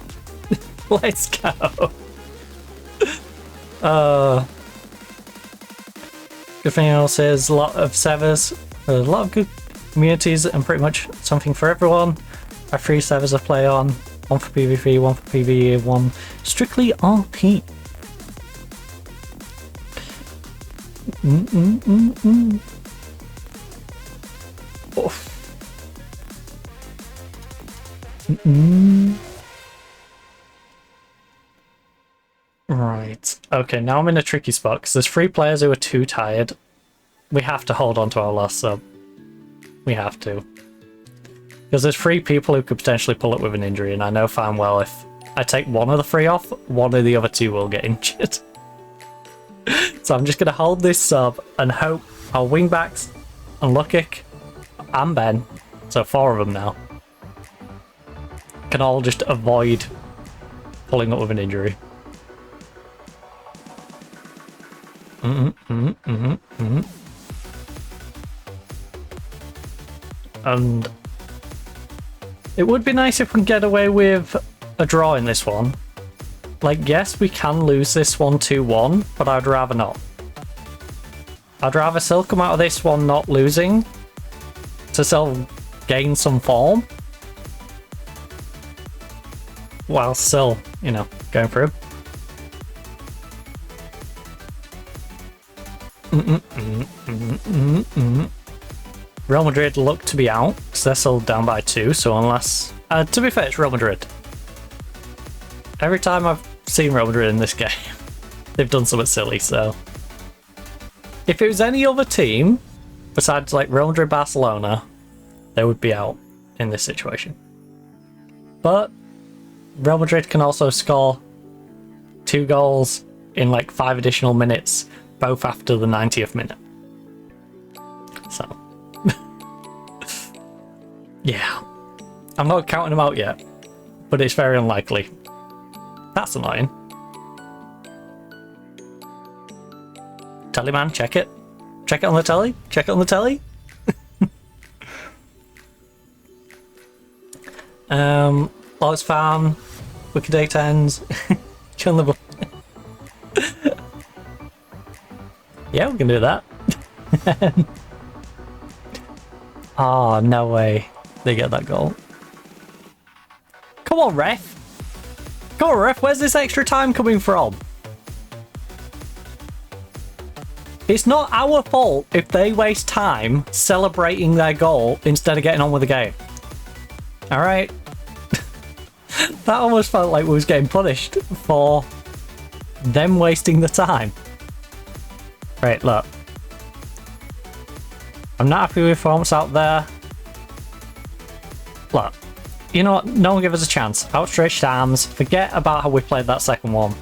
Let's go. Everything else is a lot of servers, a lot of good communities, and pretty much something for everyone. I have 3 servers I play on, one for PvP, one for PvE, one strictly RP. Oof. Right. Okay, now I'm in a tricky spot because there's 3 players who are too tired. We have to hold on to our last sub. We have to. Because there's 3 people who could potentially pull it with an injury, and I know fine well if I take one of the 3 off, one of the other 2 will get injured. So I'm just going to hold this sub and hope our wingbacks and Lukic and Ben, so 4 of them now, can all just avoid pulling up with an injury. And it would be nice if we can get away with a draw in this one. Like, yes, we can lose this one 2-1, but I'd rather not. I'd rather still come out of this one not losing to still gain some form while still, you know, going through. Real Madrid look to be out because they're still down by 2, so unless... to be fair, it's Real Madrid. Every time I've seen Real Madrid in this game, they've done something silly, so... If it was any other team, besides like Real Madrid, Barcelona, they would be out in this situation. But Real Madrid can also score 2 goals in like 5 additional minutes, both after the 90th minute. So... yeah. I'm not counting them out yet, but it's very unlikely. That's annoying. Telly man, check it. Check it on the telly. Check it on the telly. Lost Farm, Wicked Day 10s. Kill the yeah, we can do that. Oh, no way they get that goal. Come on, ref. Come on, ref. Where's this extra time coming from? It's not our fault if they waste time celebrating their goal instead of getting on with the game. Alright? That almost felt like we was getting punished for them wasting the time. Right, look. I'm not happy with performance out there. Look, you know what? No one give us a chance. Outstretched arms. Forget about how we played that second one.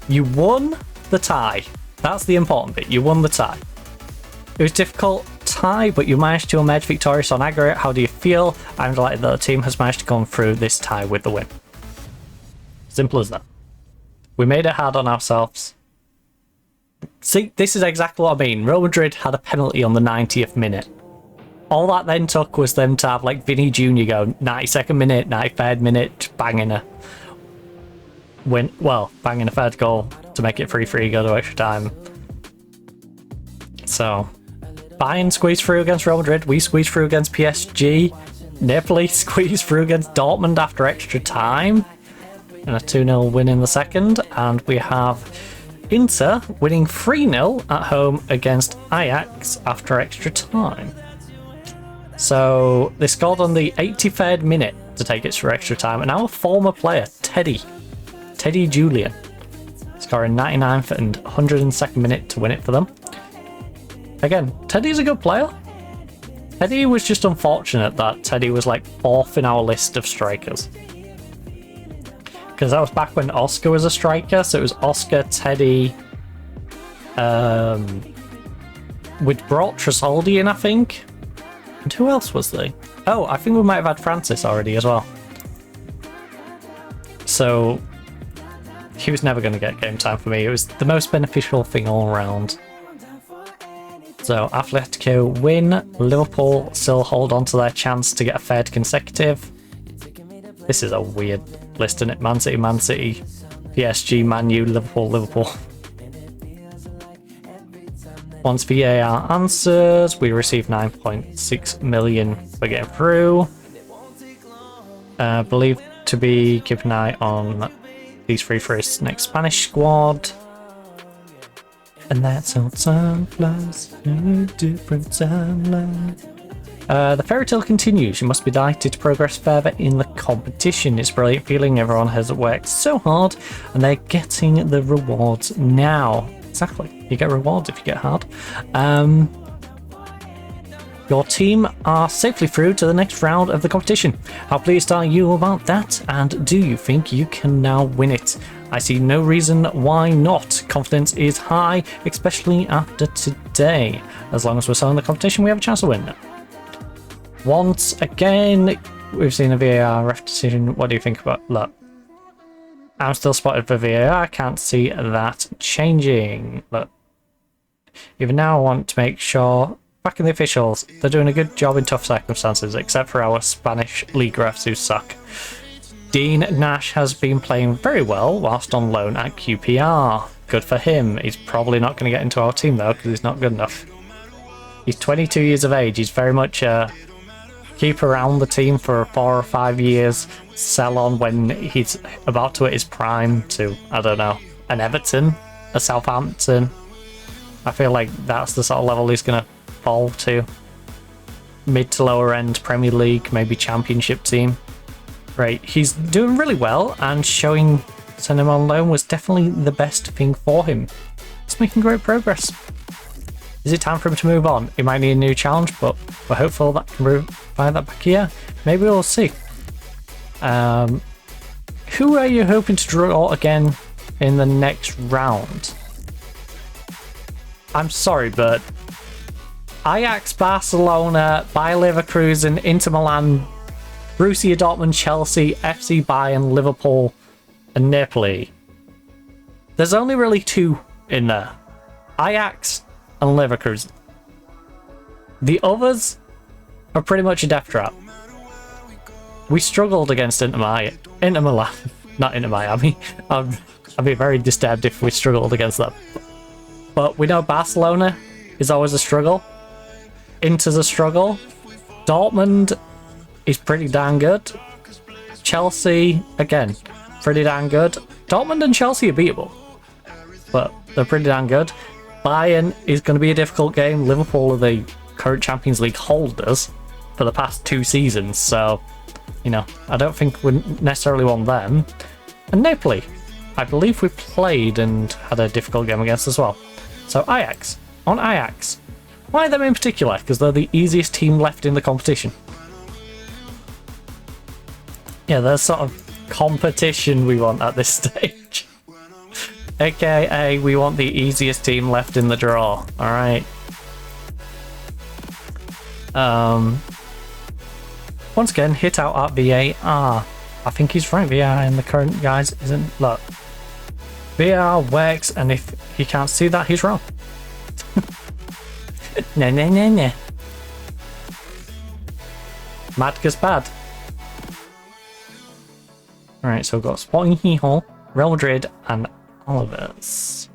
You won the tie. That's the important bit. You won the tie. It was a difficult tie, but you managed to emerge victorious on aggregate. How do you feel? I'm delighted that the team has managed to come through this tie with the win. Simple as that. We made it hard on ourselves. See, this is exactly what I mean. Real Madrid had a penalty on the 90th minute. All that then took was them to have like Vinny Jr. go 92nd minute, 93rd minute, banging a win. Well, banging a third goal to make it 3-3, go to extra time. So, Bayern squeezed through against Real Madrid. We squeezed through against PSG. Napoli squeezed through against Dortmund after extra time. And a 2-0 win in the second. And we have Inter winning 3-0 at home against Ajax after extra time. So they scored on the 83rd minute to take it for extra time, and our former player Teddy Julian scoring 99th and 102nd minute to win it for them. Again, Teddy's a good player. Teddy was just unfortunate that Teddy was like 4th in our list of strikers. Because that was back when Oscar was a striker, so it was Oscar, Teddy, we'd brought Tresoldi in, I think. And who else was there? Oh, I think we might have had Francis already as well. So he was never going to get game time for me. It was the most beneficial thing all around. So Atletico win. Liverpool still hold on to their chance to get a third consecutive. This is a weird list, isn't it? Man City, PSG, Man U, Liverpool. Once VAR answers, we receive 9.6 million for getting through. Believed to be keep an eye on these three for his next Spanish squad. And that's how time flies in a different timeline. The fairy tale continues. You must be delighted to progress further in the competition. It's a brilliant feeling. Everyone has worked so hard and they're getting the rewards now. Exactly. You get rewards if you get hard. Your team are safely through to the next round of the competition. How pleased are you about that? And do you think you can now win it? I see no reason why not. Confidence is high, especially after today. As long as we're selling the competition, we have a chance to win. Once again, we've seen a VAR ref decision. What do you think about that? I'm still spotted for VAR. I can't see that changing. But even now, I want to make sure, backing the officials, they're doing a good job in tough circumstances, except for our Spanish league refs who suck. Dean Nash has been playing very well whilst on loan at QPR. Good for him. He's probably not going to get into our team though, because he's not good enough. He's 22 years of age. He's very much keep around the team for 4 or 5 years, sell on when he's about to hit his prime to, I don't know, an Everton, a Southampton. I feel like that's the sort of level he's going to fall to. Mid to lower end Premier League, maybe Championship team. Right, he's doing really well, and sending him on loan was definitely the best thing for him. He's making great progress. Is it time for him to move on? He might need a new challenge, but we're hopeful that can provide that back here. Maybe we'll see. Who are you hoping to draw again in the next round? I'm sorry, but Ajax, Barcelona, Bayer Leverkusen, Inter Milan, Borussia Dortmund, Chelsea, FC Bayern, Liverpool, and Napoli. There's only really 2 in there. Ajax and Leverkusen. The others are pretty much a death trap. We struggled against Inter Milan. Not Inter Miami. I'd be very disturbed if we struggled against them. But we know Barcelona is always a struggle. Inter's a struggle. Dortmund is pretty damn good. Chelsea, again, pretty damn good. Dortmund and Chelsea are beatable, but they're pretty damn good. Bayern is going to be a difficult game. Liverpool are the current Champions League holders for the past 2 seasons, so, you know, I don't think we necessarily want them. And Napoli, I believe we played and had a difficult game against as well. So Ajax, on Ajax. Why them in particular? Because they're the easiest team left in the competition. Yeah, there's sort of competition we want at this stage. AKA, we want the easiest team left in the draw. Alright. Once again, hit out at VAR. I think he's right, VAR in the current guys isn't... Look. VAR works, and if he can't see that, he's wrong. No. Mad 'cause bad. Alright, so we've got Sporting Gijón, Real Madrid, and Alaves.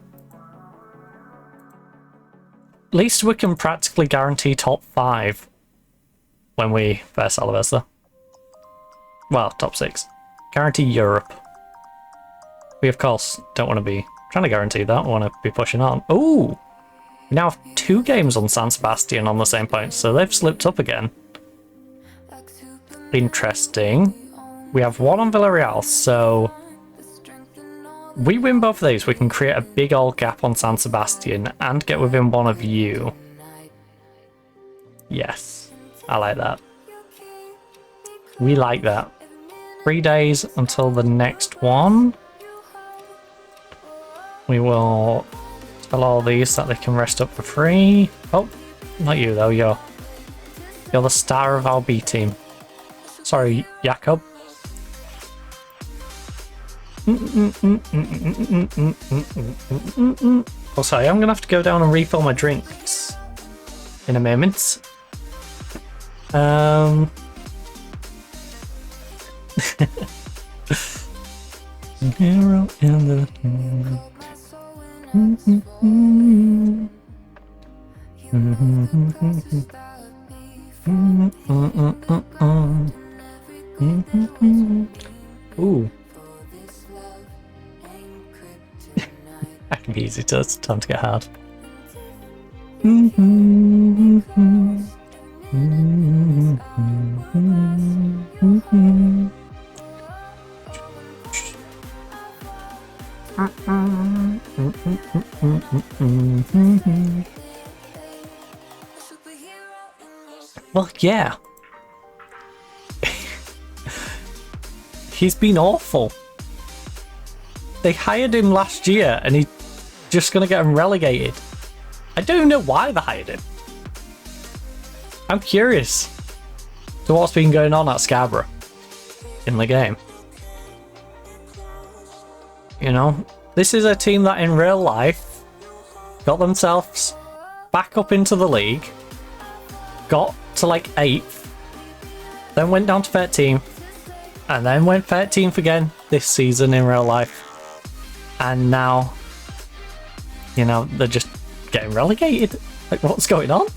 At least we can practically guarantee top 5 when we verse Alaves, though. Well, top 6. Guarantee Europe. We, of course, don't want to be trying to guarantee that. We want to be pushing on. Ooh! We now have 2 games on San Sebastian on the same point, so they've slipped up again. Interesting. We have 1 on Villarreal, so we win both of these. We can create a big old gap on San Sebastian and get within 1 of you. Yes, I like that. We like that. 3 days until the next one. We will tell all these that they can rest up for free. Oh, not you though, you're the star of our B team. Sorry, Jakob. Oh, sorry, I'm gonna have to go down and refill my drinks in a moment. Hero in the it can be easy to time to get hard. Well, yeah. He's been awful. They hired him last year and he's just gonna get him relegated. I don't even know why they hired him. I'm curious to what's been going on at Scarborough in the game. You know, this is a team that in real life got themselves back up into the league, got to like 8th, then went down to 13th, and then went 13th again this season in real life. And now, you know, they're just getting relegated. Like, what's going on?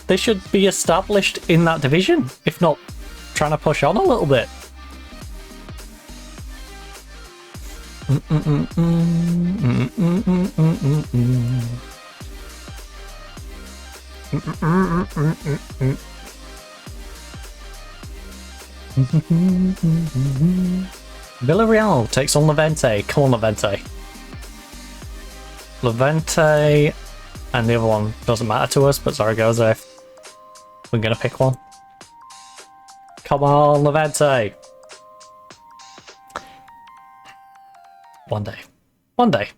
They should be established in that division, if not trying to push on a little bit. Villarreal takes on Levante. Come on, Levante. Levante and the other one doesn't matter to us, but Zaragoza, if we're gonna pick one. Come on, Levante. One day. One day.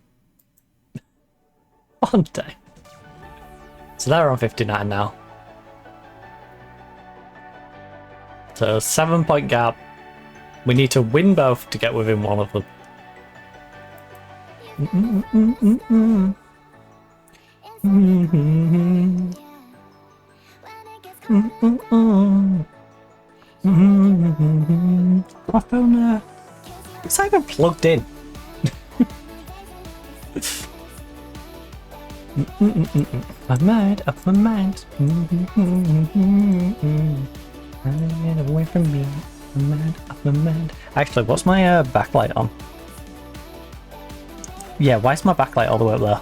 One day. So they're on 59 now. So 7-point gap. We need to win both to get within one of them. My phone, it's not even plugged in. My mind, up my mind. Running away from me. My mind, up my mind. Actually, what's my backlight on? Yeah, why is my backlight all the way up there?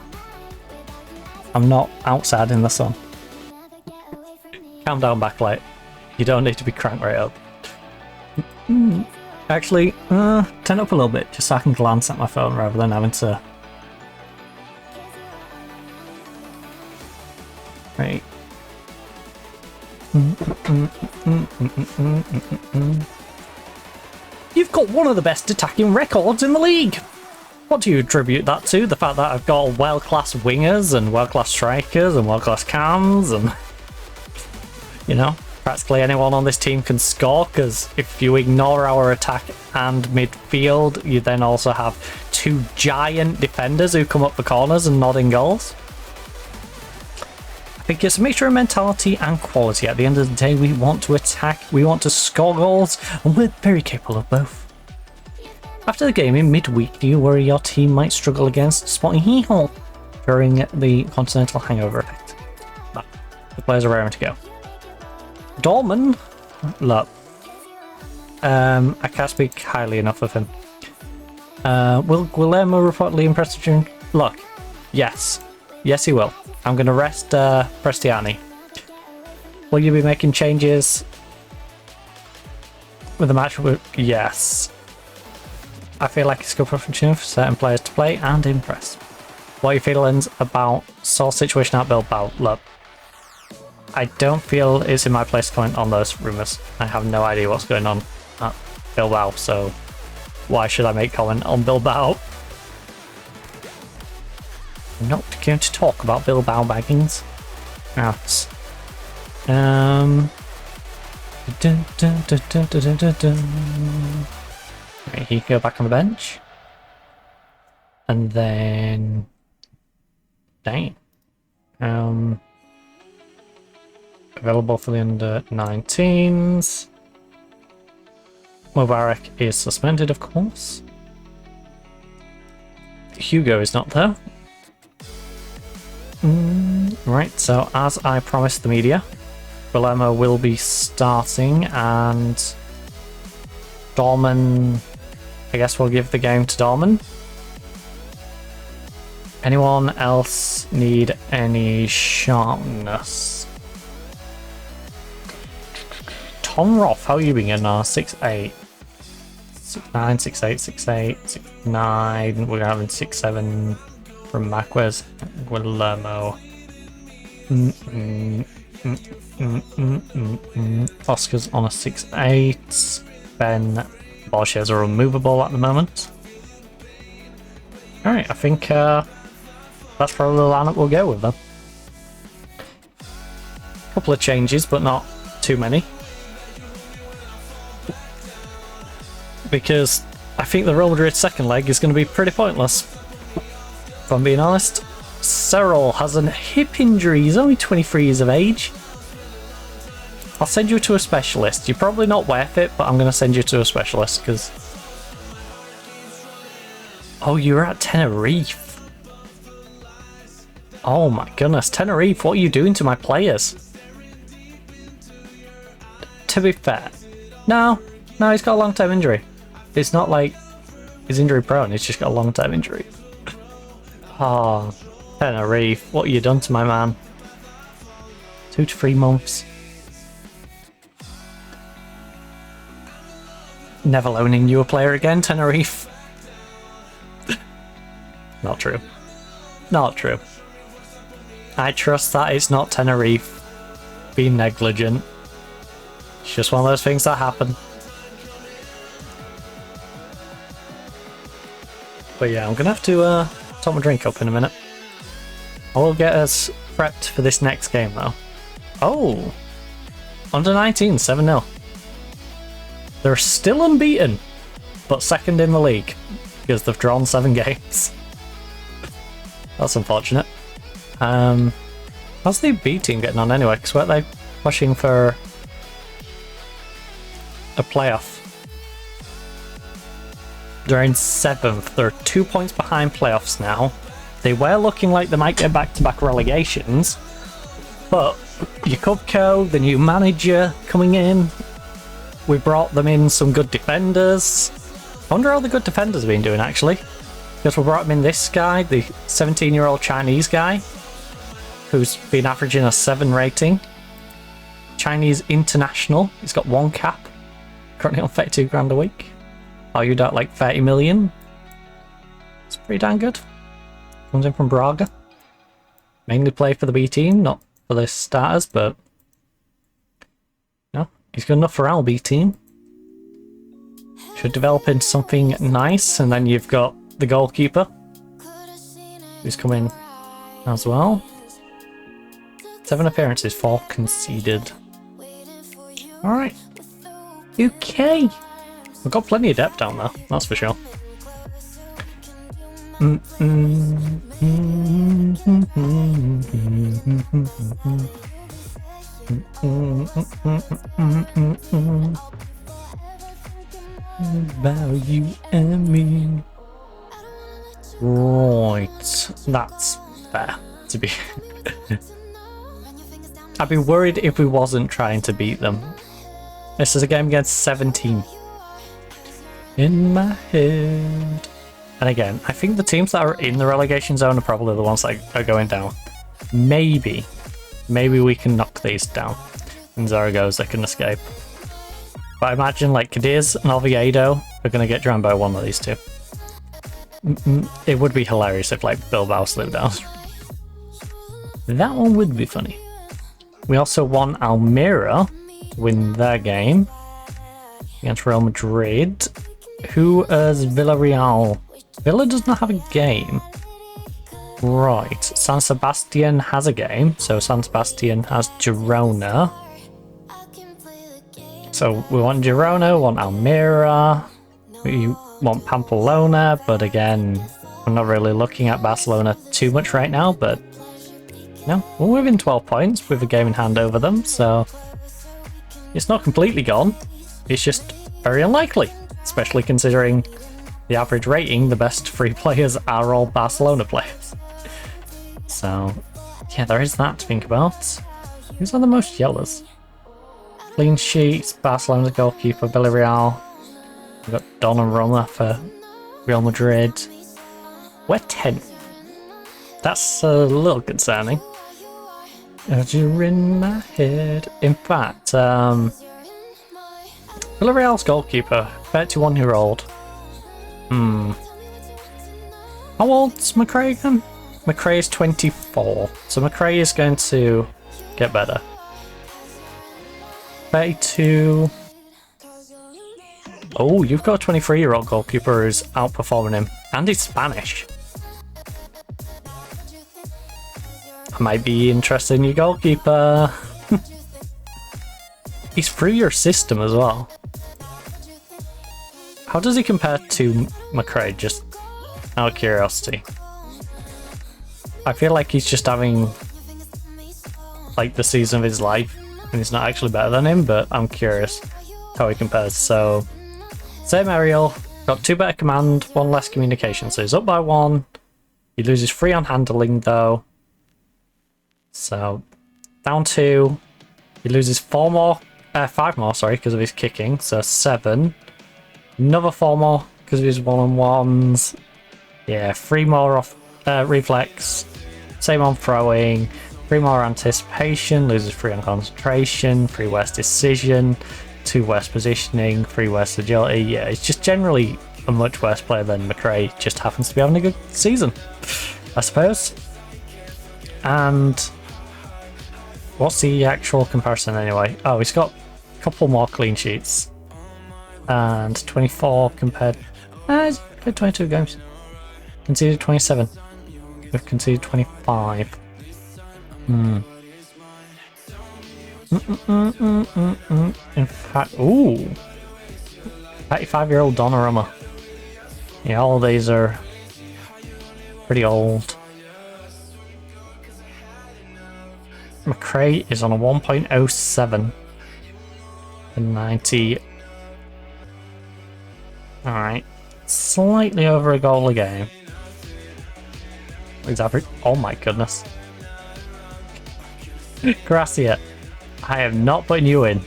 I'm not outside in the sun. Calm down, backlight. You don't need to be cranked right up. Actually, turn up a little bit just so I can glance at my phone rather than having to... Right. You've got one of the best attacking records in the league! What do you attribute that to? The fact that I've got world-class wingers and world-class strikers and world-class cams and... You know, practically anyone on this team can score, because if you ignore our attack and midfield, you then also have two giant defenders who come up the corners and nod in goals. I think it's a mixture of mentality and quality. At the end of the day, we want to attack, we want to score goals, and we're very capable of both. After the game in midweek, do you worry your team might struggle against Spotting Hee-Haw during the continental hangover effect? No, the players are raring to go. Dorman, look, I can't speak highly enough of him. Will Guillermo reportedly impress during... Look, yes, he will. I'm going to rest Prestiani. Will you be making changes with the match? Yes. I feel like it's a good opportunity for certain players to play and impress. What are your feelings about Saul's situation at Bilbao? Look, I don't feel it's in my place to comment on those rumours. I have no idea what's going on at Bilbao, so why should I make comment on Bilbao? I'm not going to talk about Bilbao baggings. Right. Right, he can go back on the bench. And then... Dang. Available for the under-19s. Mubarak is suspended, of course. Hugo is not there. Right, so as I promised the media, Guillermo will be starting, and Dorman, I guess we'll give the game to Dorman. Anyone else need any sharpness? Tom Roth, how are you being getting on? 6'8". 6'9", 6'8", 6'8", 6'9". We're having 6'7" from Macquez. Guillermo. Oscar's on a 6'8". Ben Bolshares are unmovable at the moment. Alright, I think that's probably the lineup we'll go with then. Couple of changes, but not too many. Because I think the Real Madrid second leg is going to be pretty pointless. If I'm being honest. Cyril has a hip injury. He's only 23 years of age. I'll send you to a specialist. You're probably not worth it, but I'm going to send you to a specialist because... Oh, you're at Tenerife. Oh my goodness. Tenerife, what are you doing to my players? To be fair. No, he's got a long-term injury. It's not like he's injury prone, he's just got a long-term injury. Oh, Tenerife, what have you done to my man? 2 to 3 months. Never loaning you a player again, Tenerife. Not true. Not true. I trust that it's not Tenerife being negligent. It's just one of those things that happen. But yeah, I'm gonna have to top my drink up in a minute. I will get us prepped for this next game though. Oh! Under 19, 7-0. They're still unbeaten, but second in the league because they've drawn 7 games. That's unfortunate. How's the B team getting on anyway? Because weren't they pushing for a playoff? They're in 7th. They're 2 points behind playoffs now. They were looking like they might get back-to-back relegations, but Jakubko, the new manager, coming in. We brought them in some good defenders. I wonder how the good defenders have been doing actually. Because we brought him in this guy, the 17-year-old Chinese guy, who's been averaging a 7 rating. Chinese international. He's got 1 cap. Currently on 32 grand a week. Valued at like 30 million. It's pretty damn good. Comes in from Braga. Mainly play for the B team, not for the starters, but no, he's good enough for our B team. Should develop into something nice, and then you've got the goalkeeper, who's come in as well. 7 appearances, 4 conceded. Alright. Okay. We've got plenty of depth down there, that's for sure. Value and me. Right, that's fair to be. I'd be worried if we wasn't trying to beat them. This is a game against 17. In my head. And again, I think the teams that are in the relegation zone are probably the ones that are going down. Maybe we can knock these down. And Zaragoza can escape. But I imagine like Cadiz and Oviedo are going to get drowned by one of these two. It would be hilarious if like Bilbao slowed down. That one would be funny. We also won Almeria to win their game against Real Madrid. Who is Villarreal? Villa does not have a game. Right, San Sebastian has a game, so San Sebastian has Girona. So we want Girona, we want Almeria, we want Pamplona, but again, I'm not really looking at Barcelona too much right now, but no, we're within 12 points with a game in hand over them, so it's not completely gone, it's just very unlikely, especially considering the average rating, the best 3 players are all Barcelona players. So, yeah, there is that to think about. Who's on the most yellows? Clean sheets, Barcelona's goalkeeper, Villarreal. We've got Donnarumma for Real Madrid. We're 10th. That's a little concerning. As you're in my head. In fact, Villarreal's goalkeeper, 31-year-old. How old's McRae again? McRae is 24, so McRae is going to get better. 32. Oh, you've got a 23-year-old goalkeeper who's outperforming him, and he's Spanish. I might be interested in your goalkeeper. He's through your system as well. How does he compare to McRae, just out of curiosity? I feel like he's just having like the season of his life, and he's not actually better than him, but I'm curious how he compares. So, same Ariel, got 2 better command, 1 less communication, so he's up by 1. He loses 3 on handling though. So, down 2. He loses 5 more, sorry, because of his kicking, so 7. Another 4 more because of his 1-on-1s. Yeah, 3 more off reflex. Same on throwing. 3 more anticipation. Loses 3 on concentration. 3 worse decision. 2 worse positioning. 3 worse agility. Yeah, it's just generally a much worse player than McRae. Just happens to be having a good season, I suppose. And what's the actual comparison anyway? Oh, he's got a couple more clean sheets. And 24 compared... he's played 22 games. Conceded 27. We've conceded 25. In fact... Ooh! 35-year-old Donnarumma. Yeah, all these are pretty old. McRae is on a 1.07. And 90... Alright, slightly over a goal a game. He's average. Oh my goodness. Gracia, I am not putting you in.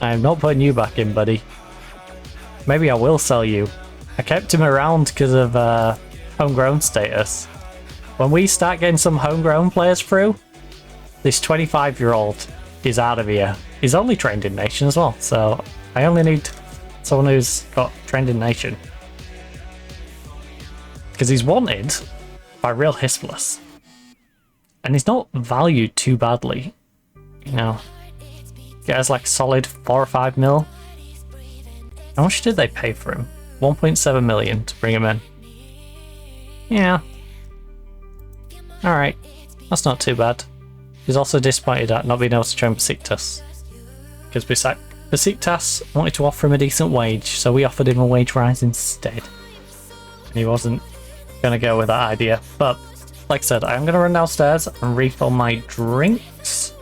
I am not putting you back in, buddy. Maybe I will sell you. I kept him around because of homegrown status. When we start getting some homegrown players through, this 25-year-old is out of here. He's only trained in Nation as well, so I only need someone who's got trained in Nation. Because he's wanted by Real Hisplus. And he's not valued too badly. You know, he has like solid 4 or 5 mil. How much did they pay for him? 1.7 million to bring him in. Yeah. Alright. That's not too bad. He's also disappointed at not being able to train Besiktas. Because Besiktas wanted to offer him a decent wage, so we offered him a wage rise instead. And he wasn't going to go with that idea. But, like I said, I'm going to run downstairs and refill my drinks.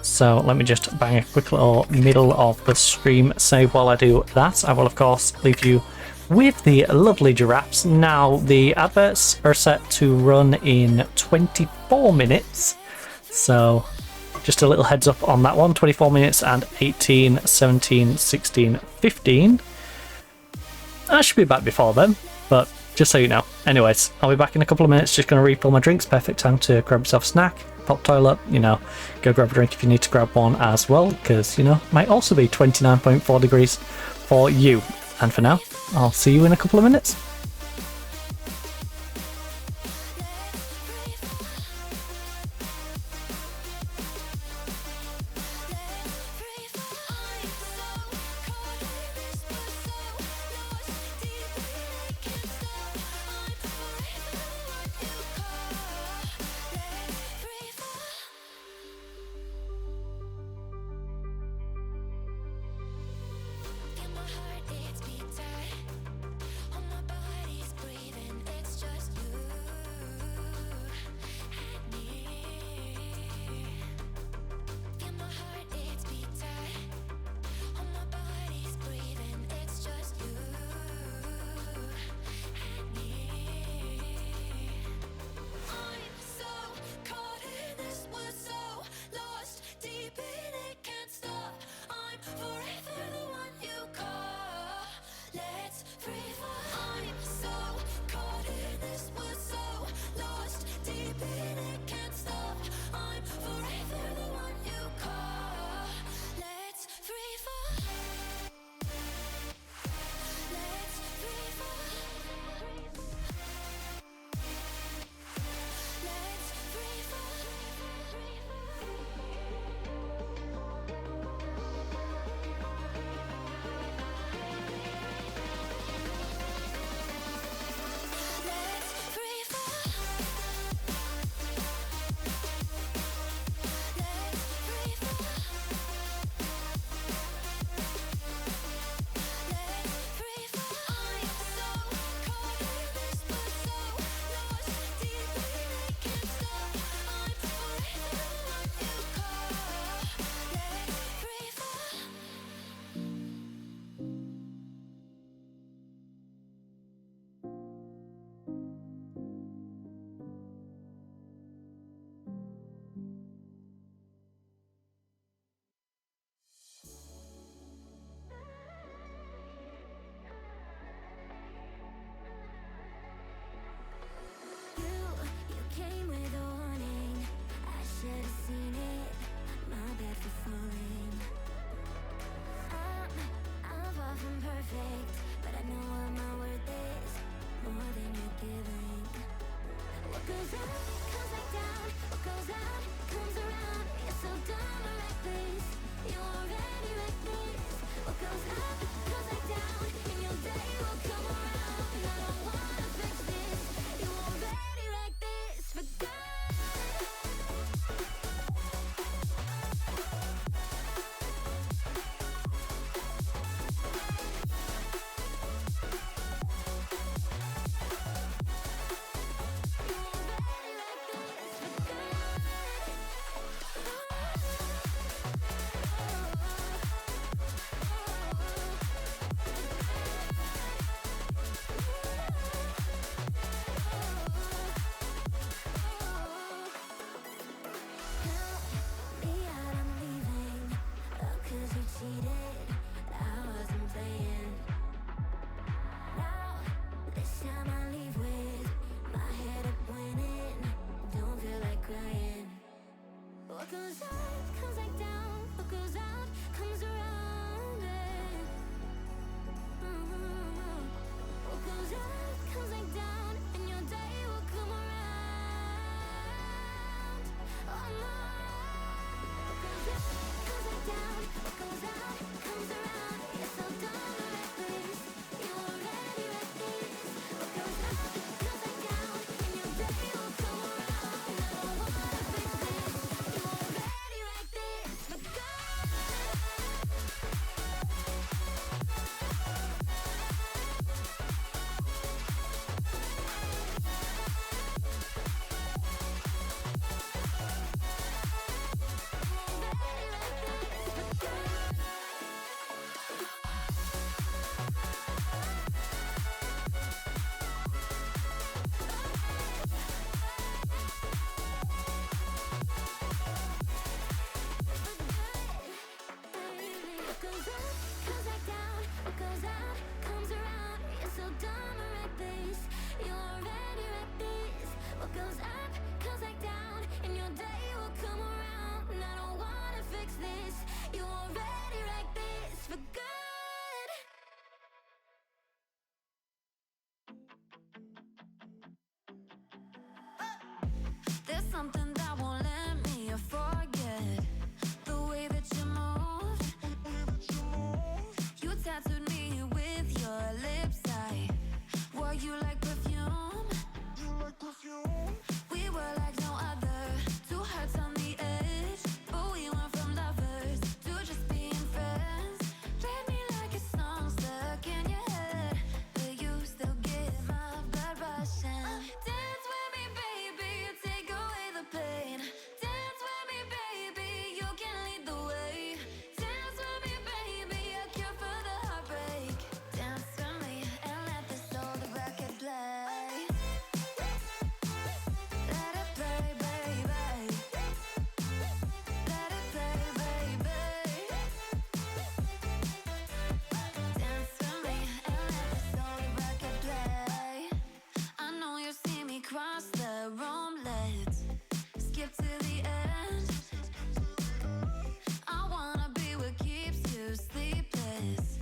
So let me just bang a quick little middle of the stream save while I do that. I will, of course, leave you with the lovely giraffes. Now, the adverts are set to run in 24 minutes. So... just a little heads up on that one. 24 minutes and 18, 17, 16, 15. I should be back before then, but just so you know. Anyways, I'll be back in a couple of minutes. Just going to refill my drinks. Perfect time to grab yourself a snack, pop toilet, you know, go grab a drink if you need to grab one as well, because, you know, might also be 29.4 degrees for you. And for now, I'll see you in a couple of minutes. something that won't let me forget the way that you move. You tattooed me with your lips. I wore you like perfume. We were like no other, two hearts on the edge, but we went from lovers to just being friends. Play me like a song stuck in your head, but you still get my blood rushing. Dance with me, baby, you take away the pain. Dance with me, baby, you can lead the way. Dance with me, baby, a cure for the heartbreak. Dance with me and let this old record play. Let it play, baby. Let it play, baby. Dance with me and let this old record play. I know you see me cross the room, let's skip to the end. I wanna be what keeps you sleepless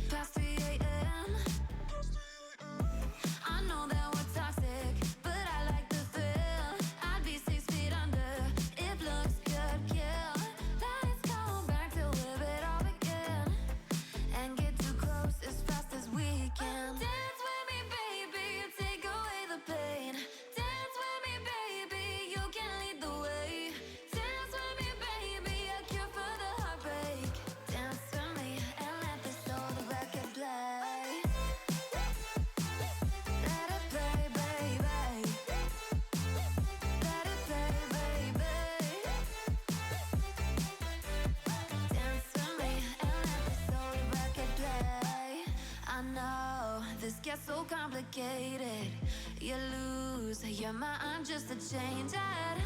past 3 a.m. I know that we're toxic, but I like the thrill. I'd be 6 feet under, if looks could kill. Let's go back to where it all began and get too close as fast as we can. Dance with me, baby, you take away the pain. Dance with me, baby, you can lead the way. Dance with me, baby, a cure for the heartbreak. Dance with me and let this old record play. Let it play, baby. Let it play, baby. Dance with me and let this old record play. I know this gets so complicated. You lose your mind just to change it,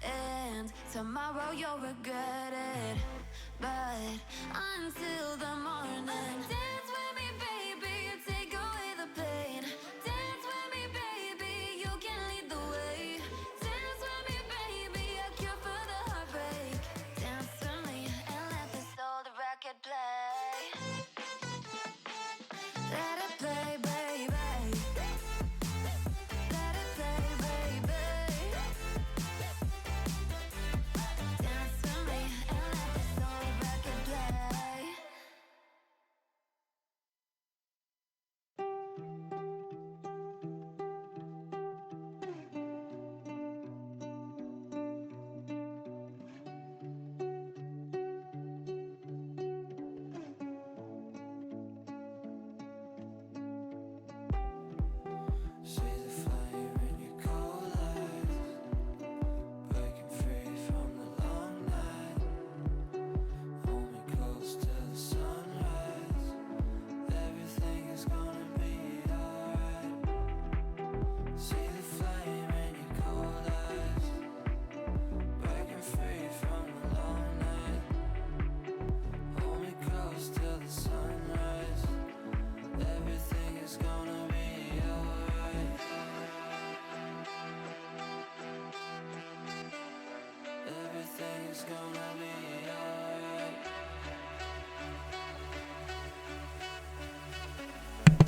and tomorrow you'll regret it. But until the morning, dance with me, baby, you take away the pain. Dance with me, baby, you can lead the way. Dance with me, baby, a cure for the heartbreak. Dance with me and let this old record play. Let it play, baby. Let it play, baby.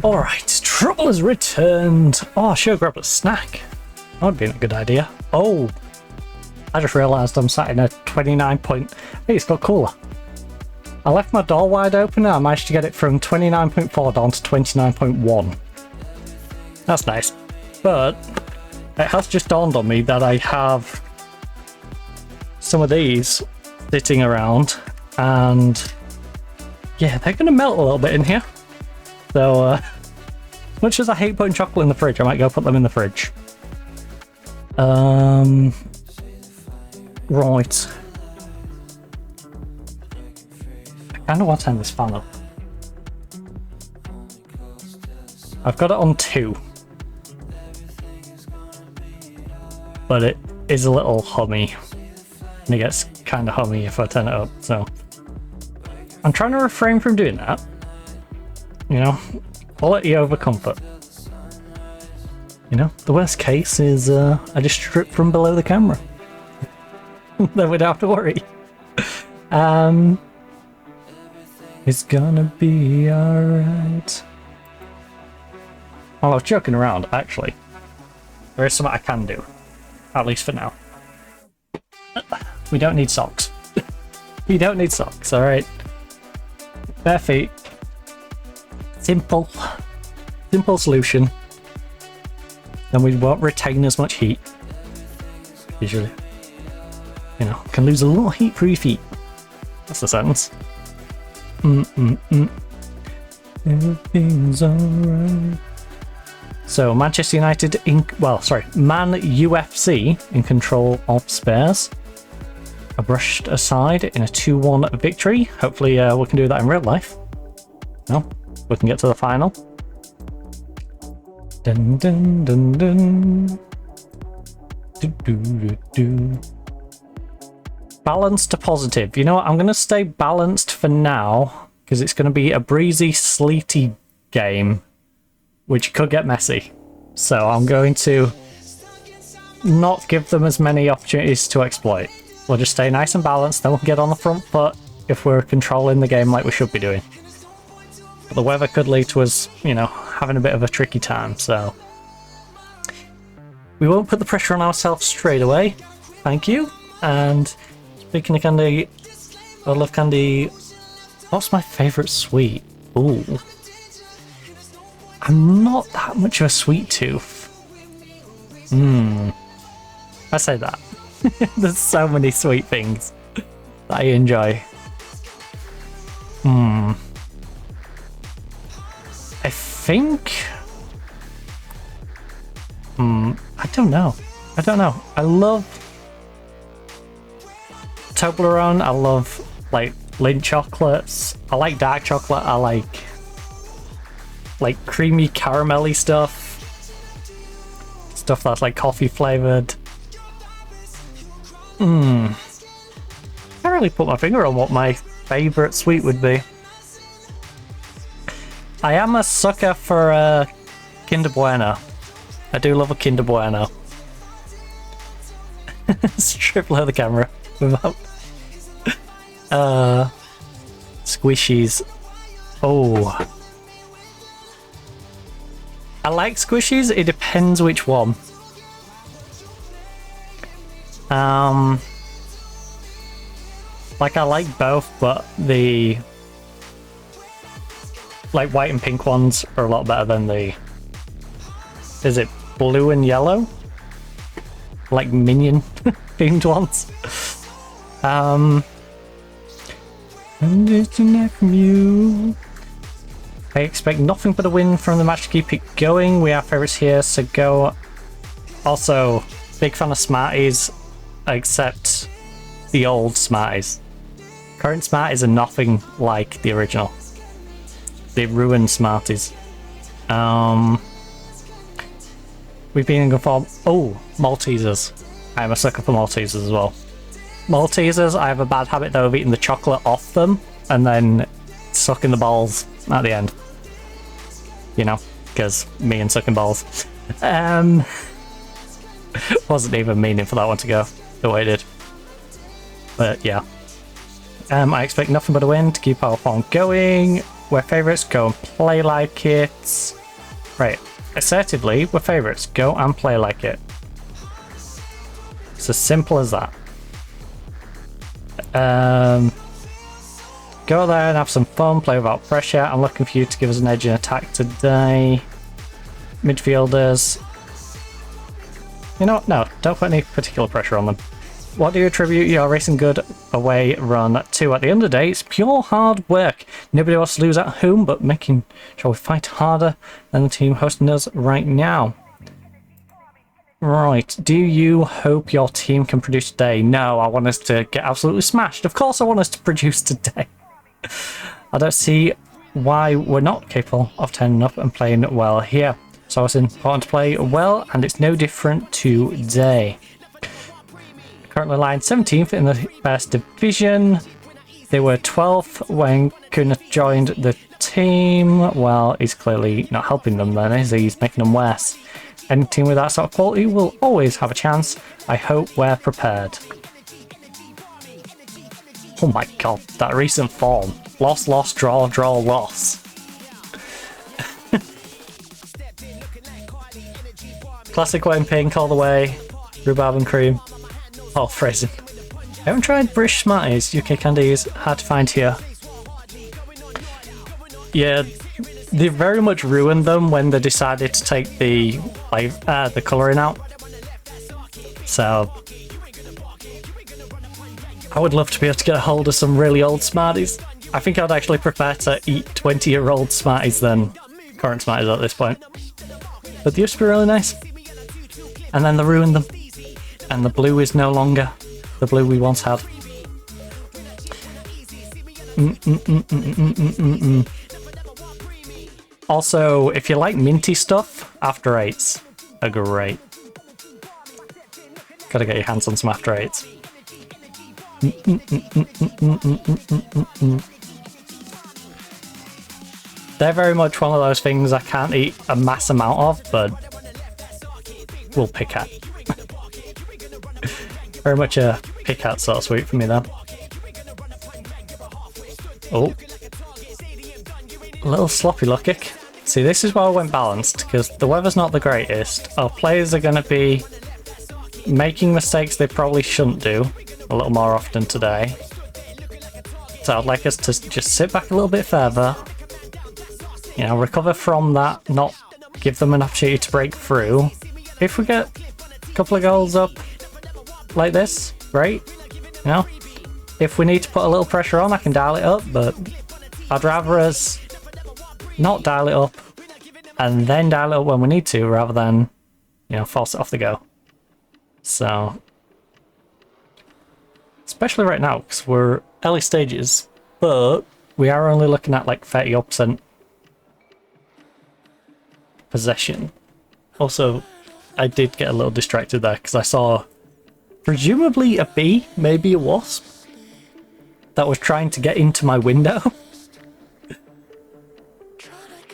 Alright, trouble has returned. Oh, I should have grabbed a snack. That would have been a good idea. Oh, I just realised I'm sat in a 29 point... Hey, it's got cooler. I left my door wide open and I managed to get it from 29.4 down to 29.1. That's nice. But it has just dawned on me that I have some of these sitting around and yeah, they're going to melt a little bit in here. So, as much as I hate putting chocolate in the fridge, I might go put them in the fridge. Right. I kind of want to turn this fan up. I've got it on 2. But it is a little hummy. And it gets kind of hummy if I turn it up, so... I'm trying to refrain from doing that. You know, quality over comfort. You know, the worst case is I just strip from below the camera. Then we don't have to worry. It's gonna be alright. Well, I was joking around, actually. There is something I can do. At least for now. We don't need socks. We don't need socks, alright? Bare feet. Simple solution. Then we won't retain as much heat. Usually, you know, can lose a lot of heat for your feet. That's the sentence. Everything's alright. So Manchester United Man UFC in control of Spurs. Are brushed aside in a 2-1 victory. Hopefully we can do that in real life. No. We can get to the final. Dun dun dun dun. Do, do, do, do. Balanced to positive. You know what? I'm going to stay balanced for now because it's going to be a breezy, sleety game, which could get messy. So I'm going to not give them as many opportunities to exploit. We'll just stay nice and balanced, then we'll get on the front foot if we're controlling the game like we should be doing. But the weather could lead to us, you know, having a bit of a tricky time, so... We won't put the pressure on ourselves straight away. Thank you. And speaking of candy, I love candy. What's my favourite sweet? Ooh. I'm not that much of a sweet tooth. I say that. There's so many sweet things that I enjoy. I think... I don't know. I love Toblerone. I love, like, Lindt chocolates. I like dark chocolate. I like creamy caramelly stuff. Stuff that's, like, coffee flavoured. Can't really put my finger on what my favourite sweet would be. I am a sucker for Kinder Bueno. I do love a Kinder Bueno. Strip below the camera without squishies. Oh, I like squishies. It depends which one. Like, I like both, but the like white and pink ones are a lot better than the... Is it blue and yellow? Like Minion themed ones. And it's a neck from you. I expect nothing but a win from the match to keep it going. We are favourites here, so go. Also, big fan of Smarties, except the old Smarties. Current Smarties are nothing like the original. They ruined Smarties. We've been in good form. Oh, Maltesers. I'm a sucker for Maltesers as well. Maltesers, I have a bad habit though of eating the chocolate off them and then sucking the balls at the end. You know, because me and sucking balls. Wasn't even meaning for that one to go the way it did. But yeah. I expect nothing but a win to keep our form going. We're favourites, go and play like it. Right, assertively, we're favourites, go and play like it. It's as simple as that. Go there and have some fun, play without pressure. I'm looking for you to give us an edge in attack today. Midfielders. You know what? No, don't put any particular pressure on them. What do you attribute your racing good away run to? At the end of the day, it's pure hard work. Nobody wants to lose at home, but making sure we fight harder than the team hosting us right now. Right, do you hope your team can produce today? No, I want us to get absolutely smashed. Of course I want us to produce today. I don't see why we're not capable of turning up and playing well here. So it's important to play well, and it's no different today. Currently lying 17th in the first division. They were 12th when Kuna joined the team. Well, he's clearly not helping them then, is he? He's making them worse. Any team with that sort of quality will always have a chance. I hope we're prepared. Oh my god, that recent form. Loss, loss, draw, draw, loss. Classic wine pink all the way. Rhubarb and cream. Oh, phrasing. I haven't tried British Smarties. UK candy is hard to find here. Yeah, they very much ruined them when they decided to take the the colouring out. So I would love to be able to get a hold of some really old Smarties. I think I'd actually prefer to eat 20-year-old Smarties than current Smarties at this point. But they used to be really nice. And then they ruined them. And the blue is no longer the blue we once had. Also, if you like minty stuff, After Eights are great. Gotta get your hands on some After Eights. They're very much one of those things I can't eat a mass amount of, but we'll pick at. Very much a pick at sort of sweet for me then. Oh. A little sloppy look kick. See, this is why I went balanced, because the weather's not the greatest. Our players are going to be making mistakes they probably shouldn't do a little more often today. So I'd like us to just sit back a little bit further, you know, recover from that, not give them an opportunity to break through. If we get a couple of goals up like this, great. You know, if we need to put a little pressure on, I can dial it up, but I'd rather us not dial it up and then dial it up when we need to, rather than, you know, force it off the go. So, especially right now, because we're early stages, but we are only looking at like 30% possession. Also, I did get a little distracted there because I saw presumably a bee, maybe a wasp, that was trying to get into my window.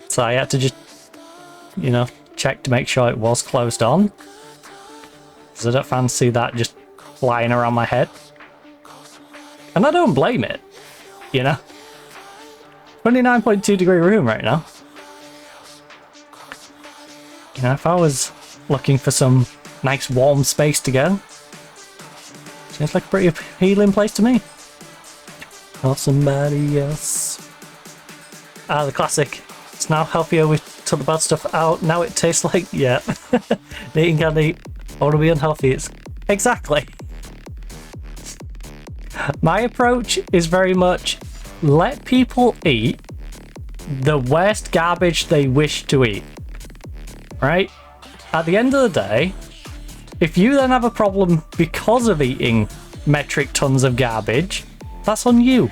So I had to just, you know, check to make sure it was closed on, because I don't fancy that just flying around my head. And I don't blame it, you know. 29.2 degree room right now. You know, if I was looking for some nice warm space to go, seems like a pretty appealing place to me. Or somebody else. Ah, the classic. It's now healthier, we took the bad stuff out, now it tastes like, yeah. Eating candy, I want to be unhealthy. It's exactly. My approach is very much let people eat the worst garbage they wish to eat. Right? At the end of the day, if you then have a problem because of eating metric tons of garbage, that's on you.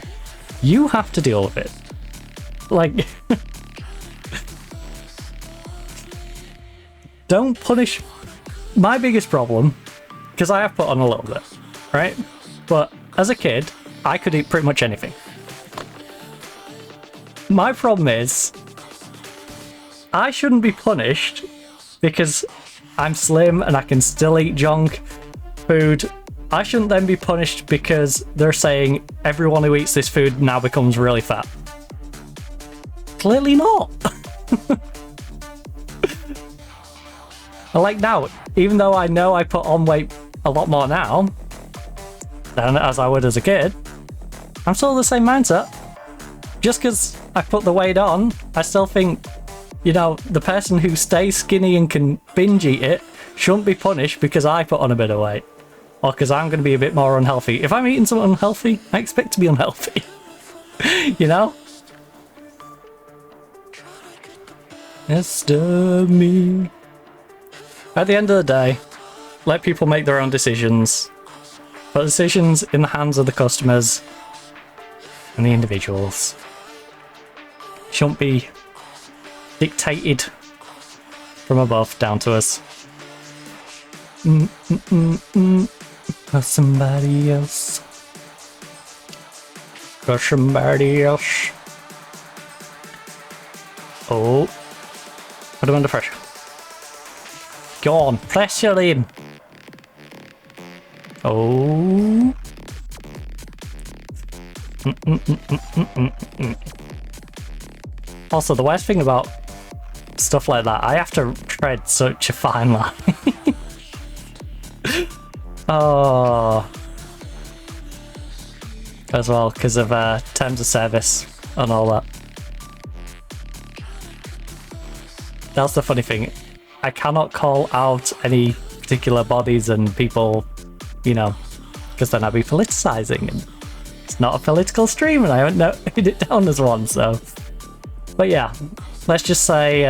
You have to deal with it. Like, don't punish. My biggest problem, because I have put on a little bit, right? But as a kid, I could eat pretty much anything. My problem is, I shouldn't be punished because I'm slim and I can still eat junk food I shouldn't then be punished because they're saying everyone who eats this food now becomes really fat. Clearly not. Like now, even though I know I put on weight a lot more now than as I would as a kid, I'm still the same mindset. Just because I put the weight on, I still think, you know, the person who stays skinny and can binge eat it shouldn't be punished because I put on a bit of weight. Or because I'm going to be a bit more unhealthy. If I'm eating something unhealthy, I expect to be unhealthy. You know? It's me. At the end of the day, let people make their own decisions. Put decisions in the hands of the customers and the individuals. Shouldn't be dictated from above down to us. For somebody else. For somebody else. Oh. Put him under pressure. Go on, pressure him. Oh. Also, the worst thing about stuff like that, I have to tread such a fine line. Oh. As well, because of terms of service and all that. That's the funny thing. I cannot call out any particular bodies and people, you know, because then I'd be politicizing, and it's not a political stream, and I haven't noted it down as one, so. But yeah, let's just say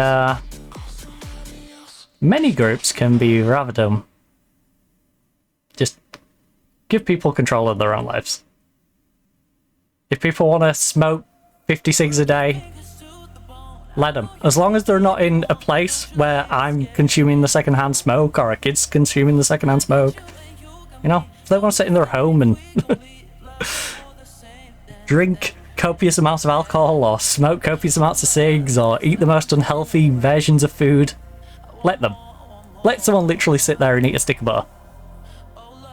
many groups can be rather dumb. Just give people control of their own lives. If people want to smoke 50 cigs a day, let them. As long as they're not in a place where I'm consuming the secondhand smoke or a kid's consuming the secondhand smoke. You know, if they want to sit in their home and drink copious amounts of alcohol or smoke copious amounts of cigs or eat the most unhealthy versions of food, let them. Let someone literally sit there and eat a stick of butter.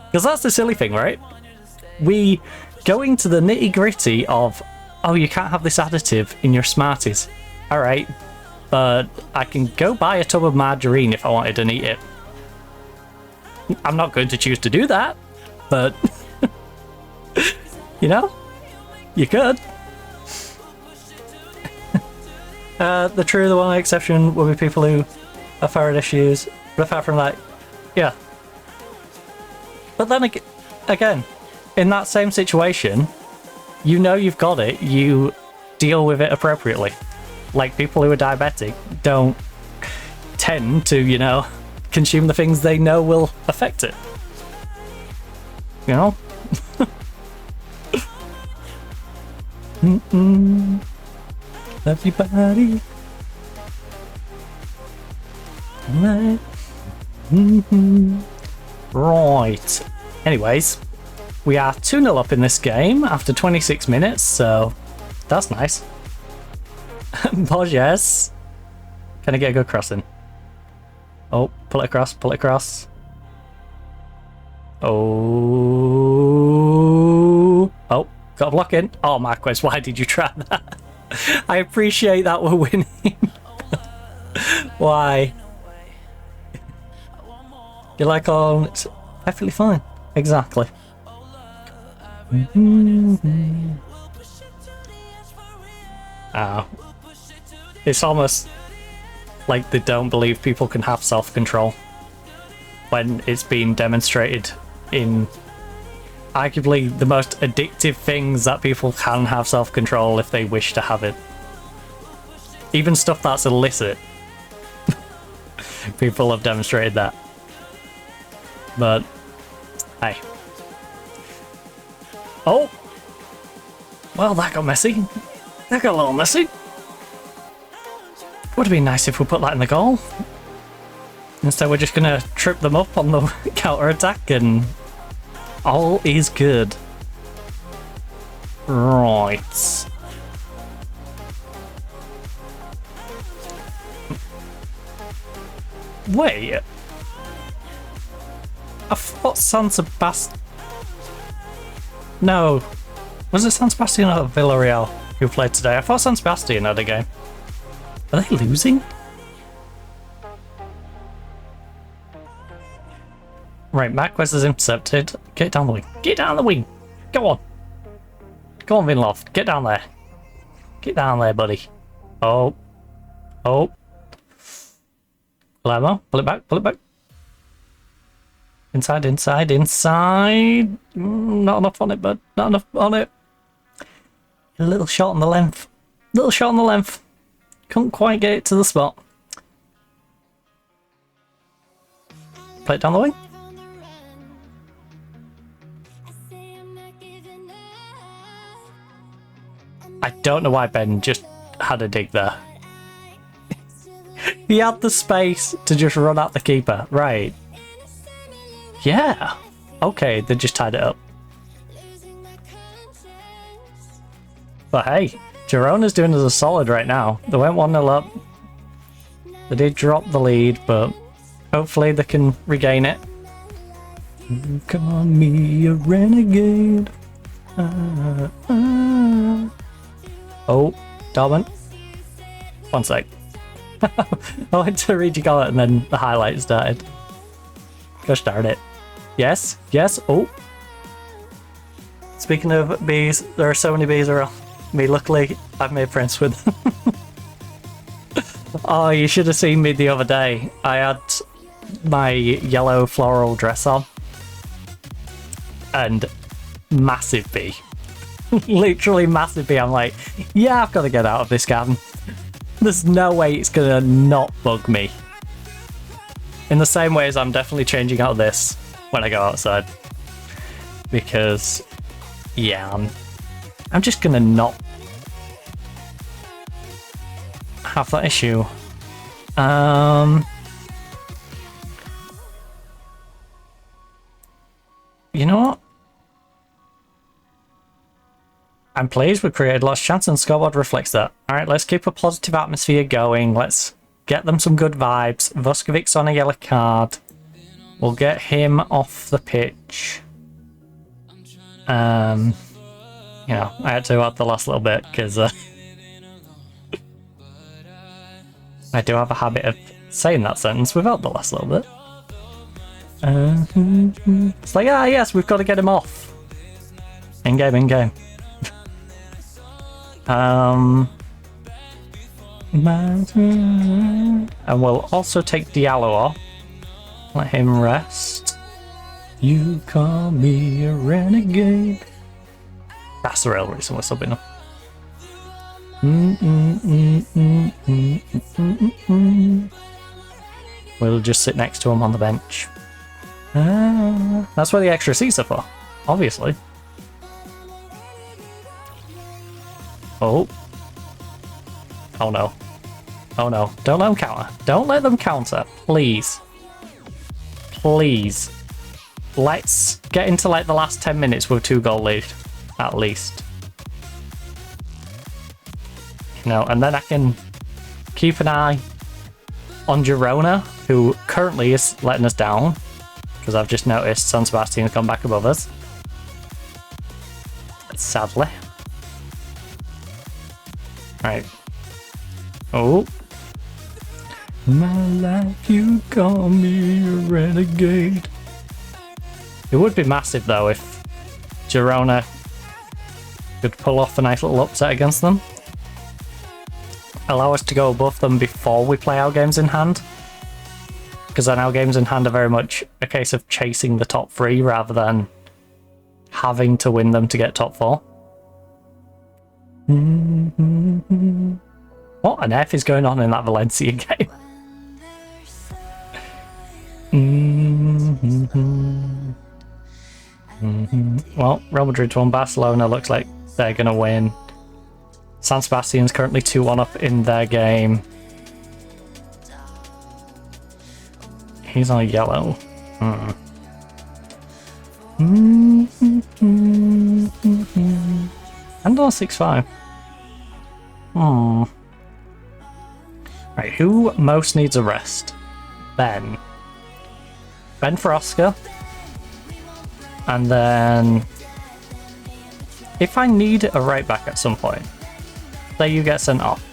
Because that's the silly thing, right? We go into the nitty gritty of, oh, you can't have this additive in your Smarties. Alright, but I can go buy a tub of margarine if I wanted and eat it. I'm not going to choose to do that, but you know, you could. The one exception will be people who have thyroid issues, but apart from that, yeah. But then again, in that same situation, you know you've got it, you deal with it appropriately. Like, people who are diabetic don't tend to, you know, consume the things they know will affect it. You know? Love your body. Right. Anyways, we are 2-0 up in this game after 26 minutes, so that's nice. Borges. Can I get a good crossing? Oh, pull it across, pull it across. Oh. Oh, got a block in. Oh, Marquez, why did you try that? I appreciate that we're winning. Why? You're like, oh, it's perfectly fine. Exactly. Oh. It's almost like they don't believe people can have self-control when it's been demonstrated in arguably the most addictive things that people can have self-control if they wish to have it. Even stuff that's illicit. People have demonstrated that. But, hey. Oh! Well, that got messy. That got a little messy. Would have been nice if we put that in the goal. Instead, we're just gonna trip them up on the counter-attack and all is good. Right. Wait. I thought San Sebastian... No. Was it San Sebastian or Villarreal who played today? I thought San Sebastian had a game. Are they losing? Right, Marquez is intercepted. Get down the wing. Get down the wing. Go on. Go on, Vinloft. Get down there. Get down there, buddy. Oh. Oh. Palermo. Pull it back. Pull it back. Inside, inside, inside. Not enough on it, bud. Not enough on it. A little short on the length. Little short on the length. Couldn't quite get it to the spot. Play it down the wing. I don't know why Ben just had a dig there. He had the space to just run at the keeper. Right. Yeah. Okay, they just tied it up. But hey, Girona's doing us a solid right now. They went 1-0 up. They did drop the lead, but hopefully they can regain it. You call me a renegade. Oh, Darwin. 1 sec. I went to read your comment and then the highlight started. Gosh darn it. Yes, yes, oh. Speaking of bees, there are so many bees around me. Luckily, I've made friends with them. Oh, you should have seen me the other day. I had my yellow floral dress on. And massive bee. Literally massive bee. I'm like, yeah, I've got to get out of this garden. There's no way it's gonna not bug me. In the same way as I'm definitely changing out of this when I go outside. Because, yeah, I'm just gonna not have that issue. You know what? I'm pleased we created lost chance and scoreboard reflects that. Alright, let's keep a positive atmosphere going. Let's get them some good vibes. Voskovic's on a yellow card. We'll get him off the pitch. You know, I had to add the last little bit because I do have a habit of saying that sentence without the last little bit. It's like, ah, yes, we've got to get him off. In game, in game. And we'll also take Diallo off. Let him rest. You call me a renegade. That's the real reason we're subbing him. We'll just sit next to him on the bench. That's where the extra seats are for, obviously. Oh. Oh no. Oh no. Don't let them counter. Don't let them counter. Please. Please. Let's get into like the last 10 minutes with 2-goal lead. At least. You know, and then I can keep an eye on Girona, who currently is letting us down. Because I've just noticed San Sebastian has come back above us. Sadly. Right. Oh. My life, you call me a renegade. It would be massive though if Girona could pull off a nice little upset against them. Allow us to go above them before we play our games in hand. Because then our games in hand are very much a case of chasing the top 3 rather than having to win them to get top 4. What on earth is going on in that Valencia game? Well, Real Madrid won. Barcelona looks like they're going to win. San Sebastian's currently 2-1 up in their game. He's on a yellow. And on 6-5. Right, who most needs a rest? Ben. Ben for Oscar. And then if I need a right back at some point, say you get sent off.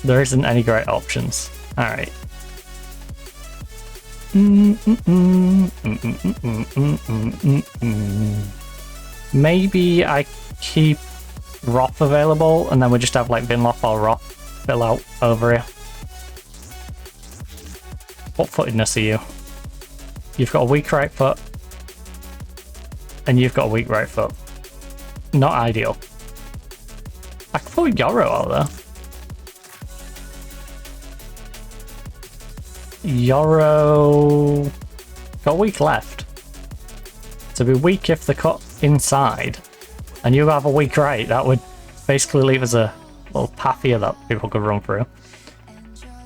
There isn't any great options. Alright. Maybe I keep Roth available and then we just have like Vinloff or Roth fill out over here. What footedness are you? You've got a weak right foot. And you've got a weak right foot. Not ideal. I could put Yoro out there. Yoro got a weak left. So be weak if they're cut inside. And you have a weak right. That would basically leave us a little path here that people could run through.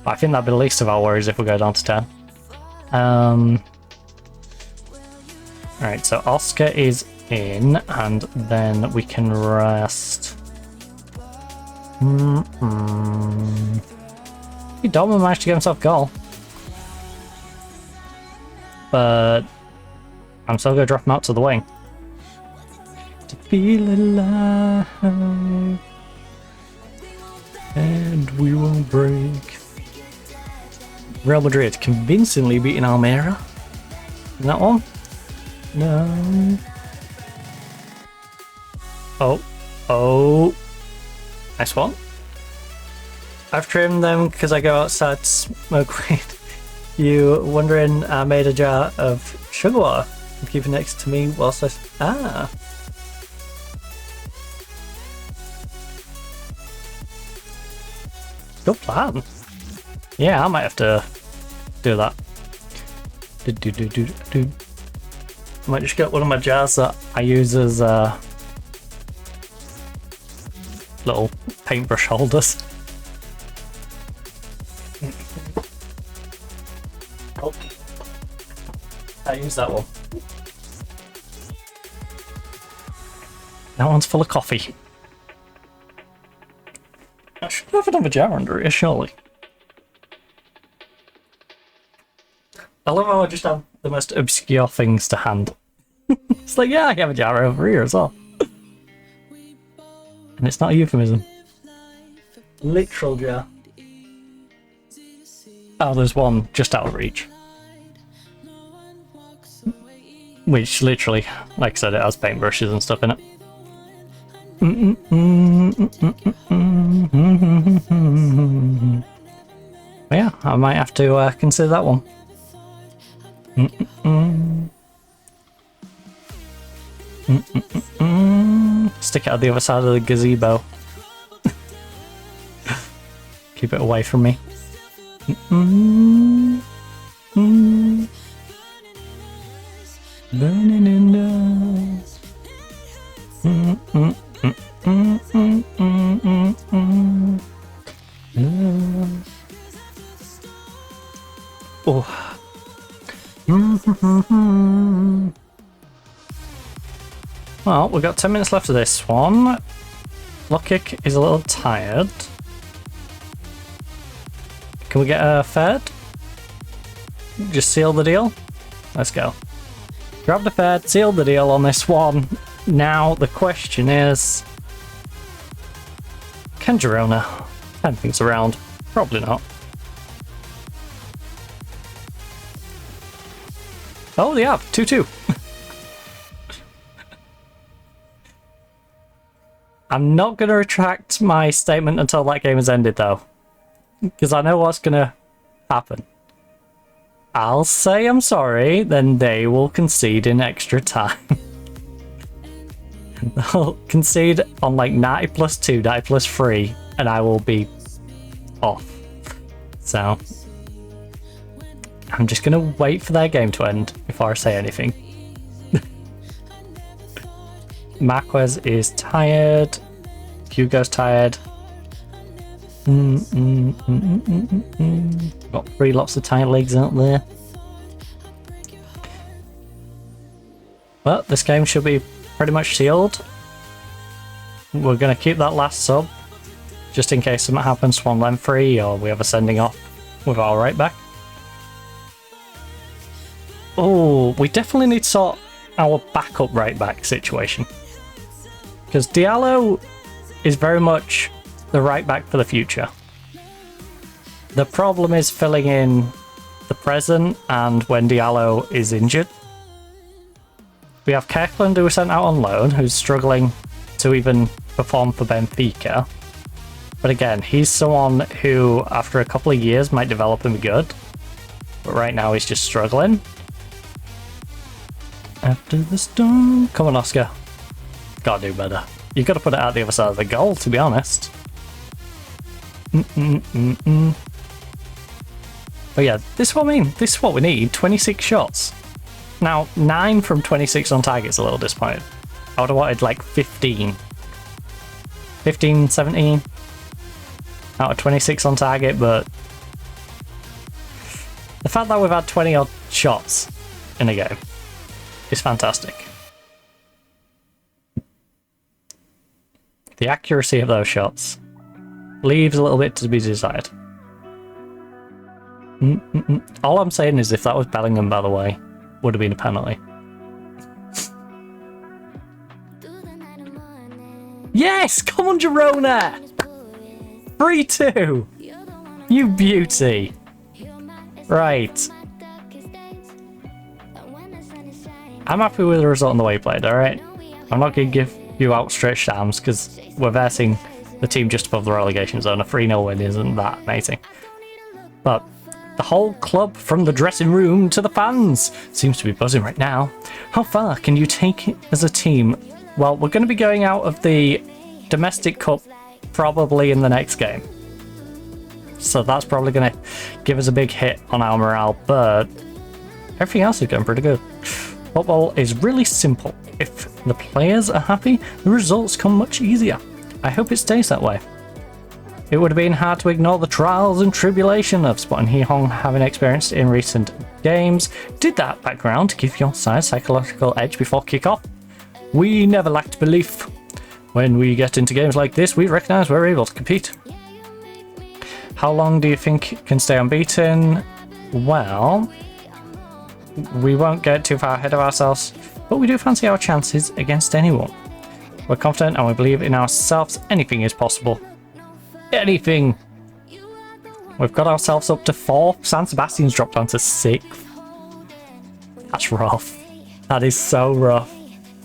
But I think that'd be the least of our worries if we go down to 10. Alright, so Oscar is in, and then we can rest. Dortmund managed to get himself a goal. But I'm still going to drop him out to the wing. To feel alive, and we won't break. Real Madrid convincingly beating Almeria. In that one? No. Oh. Nice one. I've trimmed them because I go outside to smoke weed. You wondering I made a jar of sugar water and keep it next to me whilst I... Good plan. Yeah, I might have to do that. I might just get one of my jars that I use as little paintbrush holders. Oh, I use that one. That one's full of coffee. I should have another jar under it, surely. I love how I just have the most obscure things to hand. It's like, yeah, I have a jar over here as well. And it's not a euphemism. Literal jar. Oh, there's one just out of reach. Which literally, like I said, it has paintbrushes and stuff in it. But yeah, I might have to consider that one. Stick it at the other side of the gazebo. Keep it away from me. Burning in the... Oh. Well, we've got 10 minutes left of this one. Lockkick is a little tired. Can we get a third? Just seal the deal? Let's go. Grab the third, seal the deal on this one. Now the question is... Can Girona turn things around? Probably not. Oh, they have. 2-2. I'm not going to retract my statement until that game has ended, though. Because I know what's going to happen. I'll say I'm sorry, then they will concede in extra time. They'll concede on like 90 plus 2, 90 plus 3, and I will be off. So... I'm just going to wait for their game to end before I say anything. Marquez is tired. Hugo's tired. Got 3 lots of tight legs out there. Well, this game should be pretty much sealed. We're going to keep that last sub, just in case something happens to one of them 3, or we have a sending off with our right back. Oh, we definitely need to sort our backup right back situation. Because Diallo is very much the right back for the future. The problem is filling in the present and when Diallo is injured. We have Kirkland, who was sent out on loan, who's struggling to even perform for Benfica. But again, he's someone who, after a couple of years, might develop and be good. But right now, he's just struggling. After the storm... Come on, Oscar. Gotta do better. You've got to put it out the other side of the goal, to be honest. But yeah, this is what I mean. This is what we need. 26 shots. Now, 9 from 26 on target is a little disappointing. I would have wanted like 15. 15, 17 out of 26 on target, but the fact that we've had 20 odd shots in a game is fantastic. The accuracy of those shots leaves a little bit to be desired. All I'm saying is if that was Bellingham, by the way, would have been a penalty. Yes! Come on, Girona! 3-2! You beauty! Right. I'm happy with the result and the way he played, alright? I'm not going to give you outstretched arms because we're versing the team just above the relegation zone. A 3-0 win isn't that amazing. But the whole club, from the dressing room to the fans, seems to be buzzing right now. How far can you take it as a team? Well, we're going to be going out of the domestic cup probably in the next game. So that's probably going to give us a big hit on our morale, but everything else is going pretty good. Football is really simple. If the players are happy, the results come much easier. I hope it stays that way. It would have been hard to ignore the trials and tribulation of Spot and Hee-Hong having experienced in recent games. Did that background give your side psychological edge before kick-off? We never lacked belief. When we get into games like this, we recognise we're able to compete. How long do you think it can stay unbeaten? Well, we won't get too far ahead of ourselves, but we do fancy our chances against anyone. We're confident and we believe in ourselves. Anything is possible. Anything. We've got ourselves up to 4th. San Sebastian's dropped down to 6th. That's rough. That is so rough.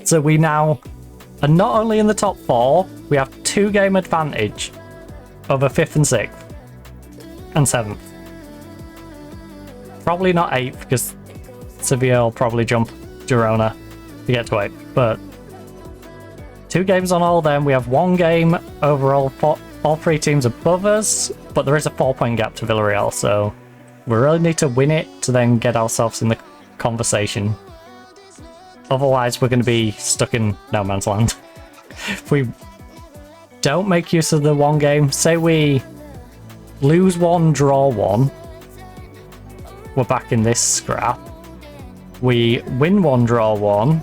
So we now are not only in the top 4, we have 2-game advantage over 5th and 6th. And 7th. Probably not 8th because Sevilla will probably jump Girona to get to 8th. But 2 games on all of them. We have 1 game overall for all 3 teams above us, but there is a 4-point gap to Villarreal, so we really need to win it to then get ourselves in the conversation. Otherwise, we're going to be stuck in no man's land. If we don't make use of the 1 game, say we lose 1, draw 1, we're back in this scrap. We win 1, draw 1.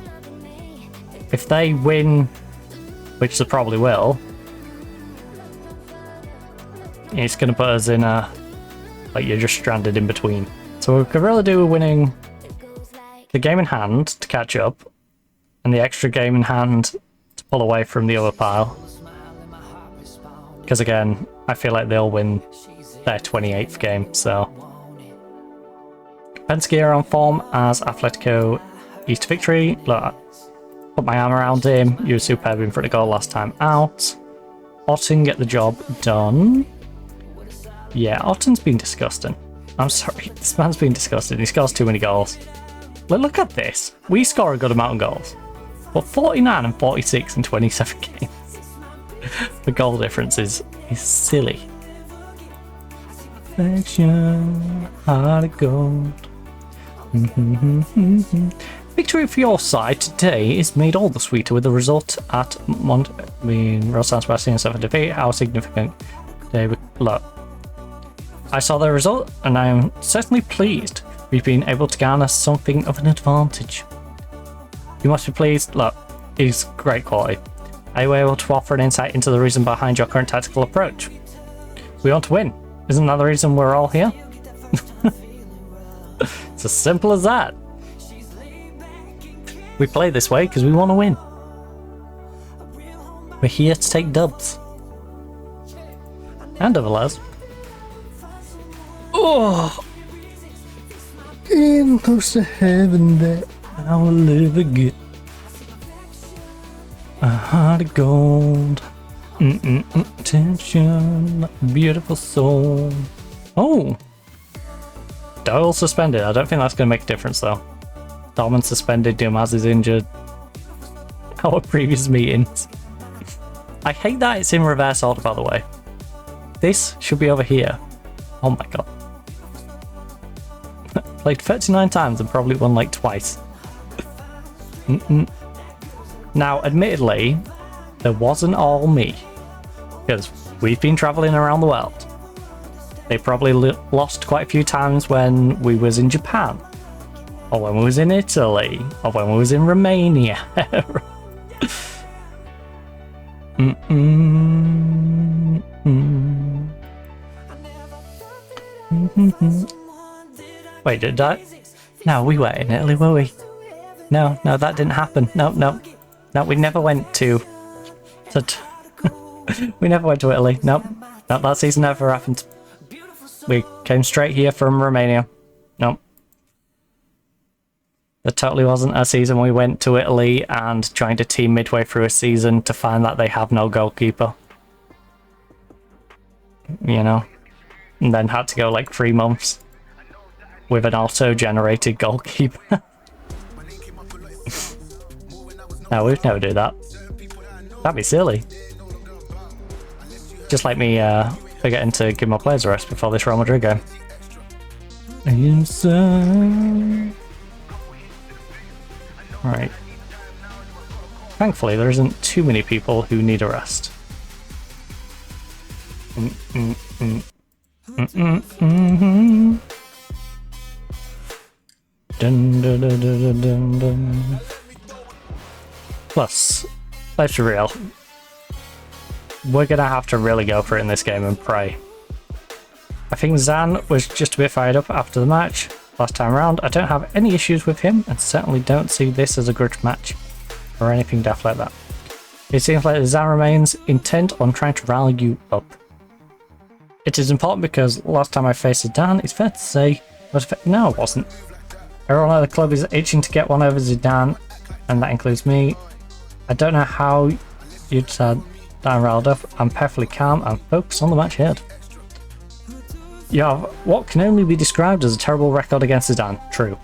If they win, which they probably will, it's going to put us in a, like, you're just stranded in between. So we could really do winning the game in hand to catch up, and the extra game in hand to pull away from the other pile. Because again, I feel like they'll win their 28th game, so. Penske are on form as Atletico East victory. Look, put my arm around him. You were superb in front of goal last time out. Otten get the job done. Yeah, Otten's been disgusting. I'm sorry, this man's been disgusting. He scores too many goals. Look at this. We score a good amount of goals. But 49 and 46 in 27 games. The goal difference is silly. Affection, heart of gold. Victory for your side today is made all the sweeter with the result at Real San Sebastian 7 defeat. How significant today? Look, I saw the result and I am certainly pleased we've been able to garner something of an advantage. You must be pleased. Look, it's great quality. Are you able to offer an insight into the reason behind your current tactical approach? We want to win. Isn't that the reason we're all here? It's as simple as that. We play this way because we want to win. We're here to take dubs. And other lads. Oh! In close to heaven that I will live again. A heart of gold. Tension. Beautiful soul. Oh! Doyle suspended. I don't think that's going to make a difference though. Dorman suspended. Dumas is injured. Our previous meetings. I hate that it's in reverse order, by the way. This should be over here. Oh my god. Played 39 times and probably won like twice. Now, admittedly, there wasn't all me. Because we've been travelling around the world. They probably lost quite a few times when we was in Japan. Or when we was in Italy. Or when we was in Romania. Wait, did that? No, we were in Italy, were we? No, that didn't happen. No, we never went to... we never went to Italy. Nope, that season never happened. We came straight here from Romania. Nope. There totally wasn't a season we went to Italy and joined a team midway through a season to find that they have no goalkeeper. You know? And then had to go like 3 months with an auto-generated goalkeeper. No, we'd never do that. That'd be silly. Just like me forgetting to give my players a rest before this Real Madrid game. Right. Thankfully, there isn't too many people who need a rest. Plus, let's be real. We're gonna have to really go for it in this game and pray. I think Zan was just a bit fired up after the match last time around. I don't have any issues with him and certainly don't see this as a grudge match or anything daft like that. It seems like Zan remains intent on trying to rally you up. It is important because last time I faced Zidane, it's fair to say, no, it wasn't. Everyone at the club is itching to get one over Zidane, and that includes me. I don't know how you'd said that I'm riled up. I'm perfectly calm and focused on the match ahead. You have what can only be described as a terrible record against Zidane. True.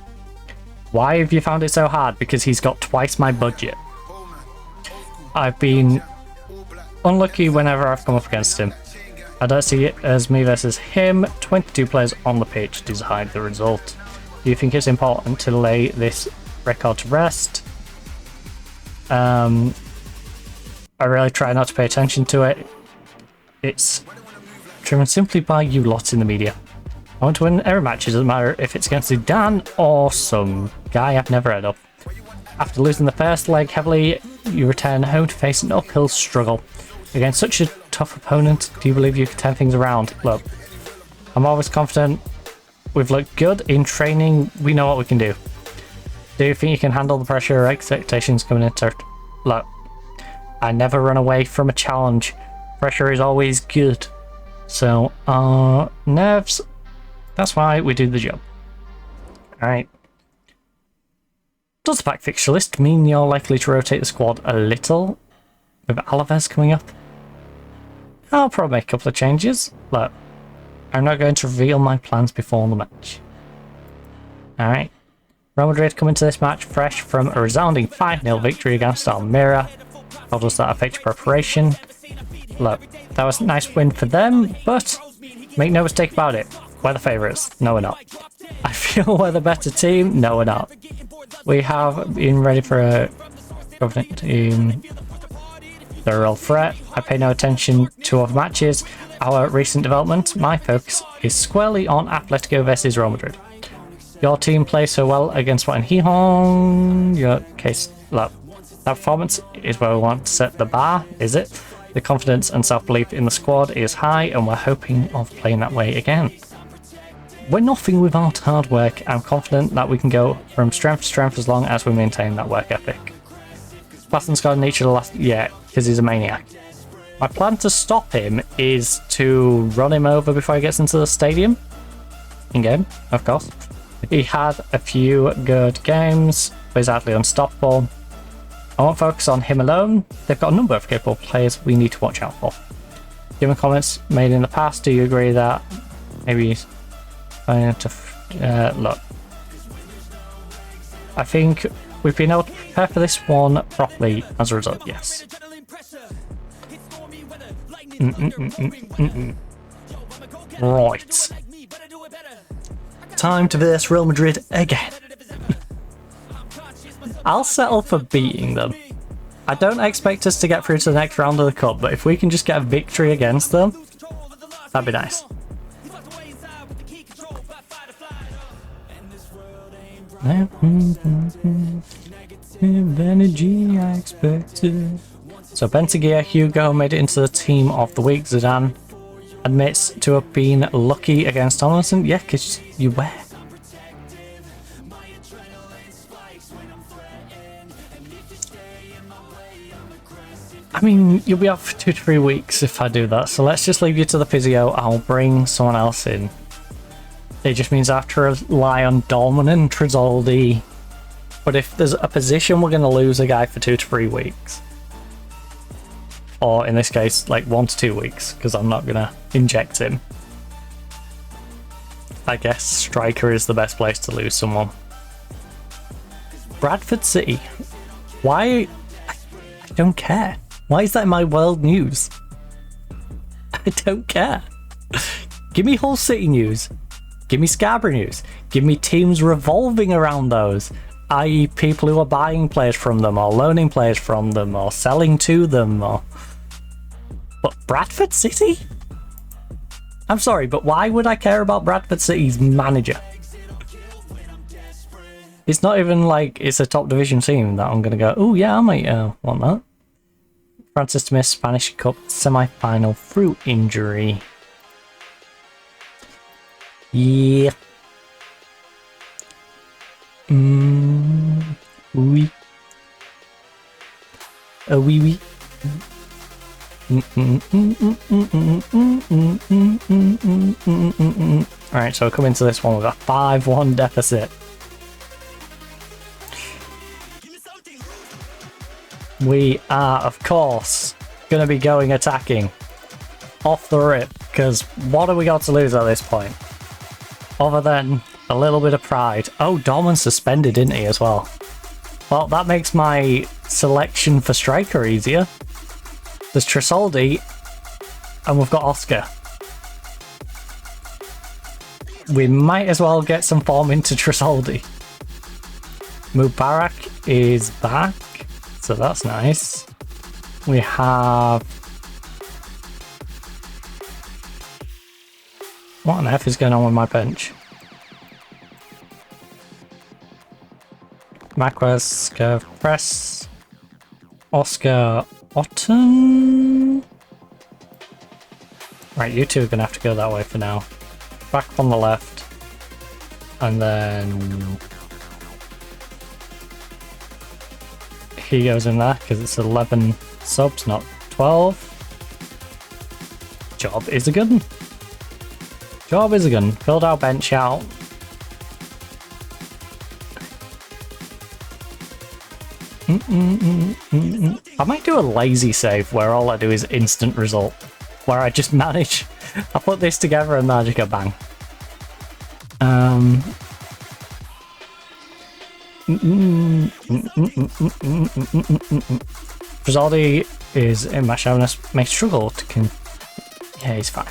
Why have you found it so hard? Because he's got twice my budget. I've been unlucky whenever I've come up against him. I don't see it as me versus him. 22 players on the pitch decide the result. Do you think it's important to lay this record to rest? I really try not to pay attention to it. It's driven simply by you lots in the media. I want to win every match, it doesn't matter if it's against Zidane or some guy I've never heard of. After losing the first leg heavily, you return home to face an uphill struggle. Against such a tough opponent, do you believe you can turn things around? Look, I'm always confident. We've looked good in training, we know what we can do. Do you think you can handle the pressure or expectations coming into... Look, I never run away from a challenge. Pressure is always good. So, nerves, that's why we do the job. Alright. Does the pack fixture list mean you're likely to rotate the squad a little? With Alaves coming up? I'll probably make a couple of changes. Look, I'm not going to reveal my plans before the match. Alright. Real Madrid come into this match fresh from a resounding 5-0 victory against Almeria. How does that affect your preparation? Look, that was a nice win for them, but make no mistake about it, we're the favourites. No, we're not. I feel we're the better team. No, we're not. We have been ready for a confident team. They're a real threat. I pay no attention to other matches. Our recent development, my focus is squarely on Atletico versus Real Madrid. Your team plays so well against What and Hihong. Your case, look, that performance is where we want to set the bar, is it? The confidence and self-belief in the squad is high and we're hoping of playing that way again. we're nothing without hard work. I'm confident that we can go from strength to strength as long as we maintain that work ethic. Baston's got nature the last... Yeah, because he's a maniac. My plan to stop him is to run him over before he gets into the stadium. In-game, of course. He had a few good games, but he's actually unstoppable. I won't focus on him alone. They've got a number of capable players we need to watch out for. Given comments made in the past, do you agree that maybe look, I think we've been able to prepare for this one properly as a result, yes. Right. Time to verse Real Madrid again. I'll settle for beating them. I don't expect us to get through to the next round of the cup, but if we can just get a victory against them, that'd be nice. Energy I expected. So Bentancur Hugo made it into the team of the week. Zidane admits to have been lucky against Tomlinson. Yeah, because you were. I mean, you'll be off for 2 to 3 weeks if I do that, so let's just leave you to the physio. I'll bring someone else in. It just means I have to rely on Dolman and Tresoldi. But if there's a position, we're going to lose a guy for 2 to 3 weeks. Or in this case, like 1 to 2 weeks, because I'm not going to inject him. I guess striker is the best place to lose someone. Bradford City. Why? I don't care. Why is that in my world news? I don't care. Give me Hull City news. Give me Scarborough news. Give me teams revolving around those. I.e. people who are buying players from them, or loaning players from them, or selling to them, or... But Bradford City? I'm sorry, but why would I care about Bradford City's manager? It's not even like it's a top division team that I'm going to go, oh yeah, I might want that. Francis to miss Spanish Cup semi-final through injury. Yeah. Oui. Oui, oui. Alright, so coming to this one with a 5-1 deficit. We are, of course, going to be going attacking off the rip, because what have we got to lose at this point? Other than a little bit of pride. Oh, Dorman's suspended, didn't he, as well? Well, that makes my selection for striker easier. There's Tresoldi, and we've got Oscar. We might as well get some form into Tresoldi. Mubarak is back, so that's nice. We have... What on earth is going on with my bench? Marquez, Press, Oscar, Otten. Right, you two are going to have to go that way for now. Back on the left. And then... he goes in there, because it's 11 subs, not 12. Job is a good one. Job is a good one. Build our bench out. I might do a lazy save where all I do is instant result. Where I just manage... I put this together and then I just go bang. Tresoldi is in my showness. May struggle to yeah, he's fine.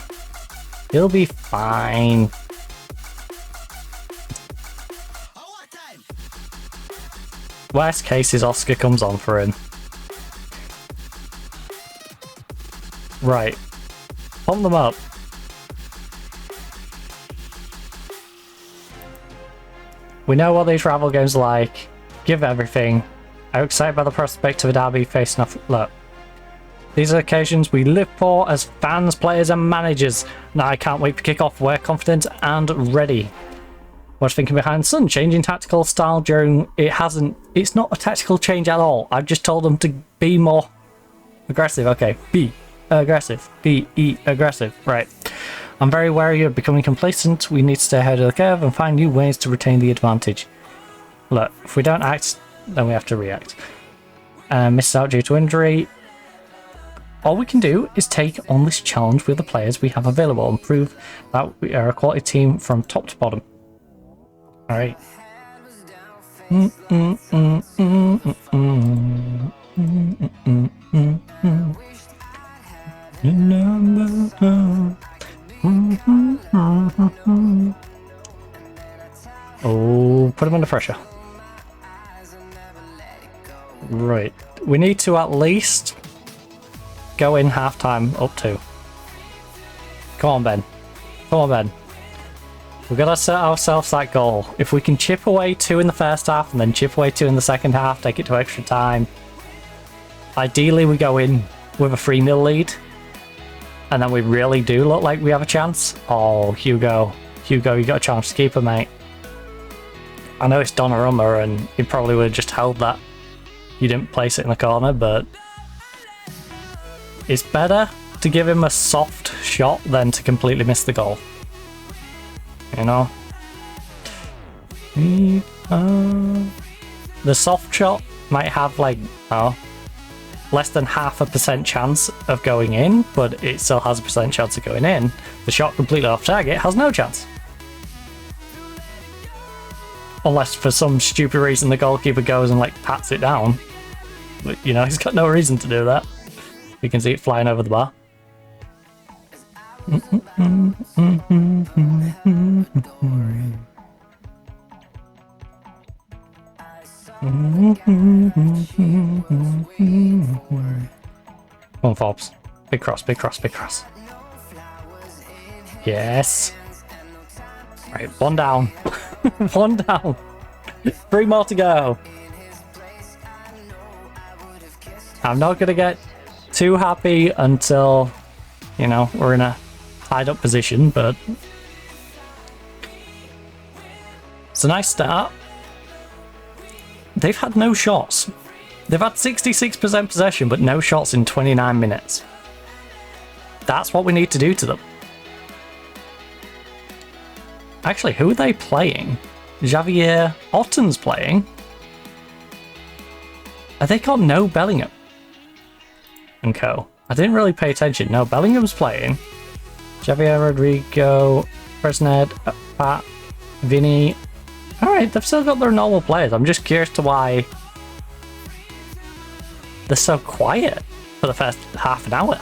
He'll be fine. Worst case is Oscar comes on for him. Right. Pump them up. We know what these rival games are like. Give everything. I'm excited by the prospect of a derby facing off. Look. These are occasions we live for as fans, players and managers. Now I can't wait for kick-off. We're confident and ready. What's thinking behind Sun? Changing tactical style during... It's not a tactical change at all. I've just told them to be more aggressive. Okay, be aggressive. Be aggressive. Right. I'm very wary of becoming complacent. We need to stay ahead of the curve and find new ways to retain the advantage. Look, if we don't act, then we have to react. Missed out due to injury. All we can do is take on this challenge with the players we have available and prove that we are a quality team from top to bottom. Alright. Oh, put him under pressure. Right. We need to at least go in half-time up 2. Come on, Ben. Come on, Ben. We've got to set ourselves that goal. If we can chip away 2 in the first half and then chip away 2 in the second half, take it to extra time. Ideally, we go in with a 3-0 lead. And then we really do look like we have a chance. Oh, Hugo. Hugo, you got a chance to keep her, mate. I know it's Donnarumma and he probably would have just held that. You didn't place it in the corner, but... it's better to give him a soft shot than to completely miss the goal. You know? The soft shot might have like, less than 0.5% chance of going in, but it still has a % chance of going in. The shot completely off target has no chance. Unless for some stupid reason the goalkeeper goes and like pats it down. But you know, he's got no reason to do that. You can see it flying over the bar. Come on, Forbes. Big cross, big cross, big cross. Yes. Right, 1 down. 1 down. 3 more to go. I'm not going to get too happy until, you know, we're in a tied up position, but it's a nice start. They've had no shots. They've had 66% possession, but no shots in 29 minutes. That's what we need to do to them. Actually, who are they playing? Javier Otten's playing. Have they got no Bellingham and co? I didn't really pay attention. No, Bellingham's playing. Javier, Rodrigo, Fresned, Pat, Vinny. Alright, they've still got their normal players. I'm just curious to why they're so quiet for the first half an hour.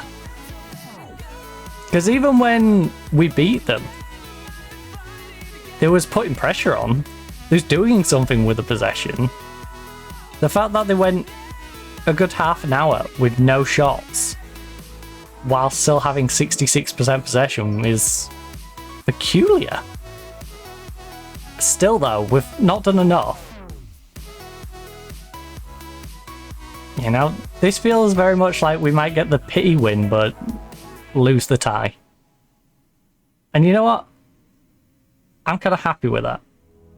Because even when we beat them, they was putting pressure on. They was doing something with the possession. The fact that they went a good half an hour with no shots while still having 66% possession is peculiar. Still though, we've not done enough. You know, this feels very much like we might get the pity win but lose the tie. And you know what? I'm kind of happy with that.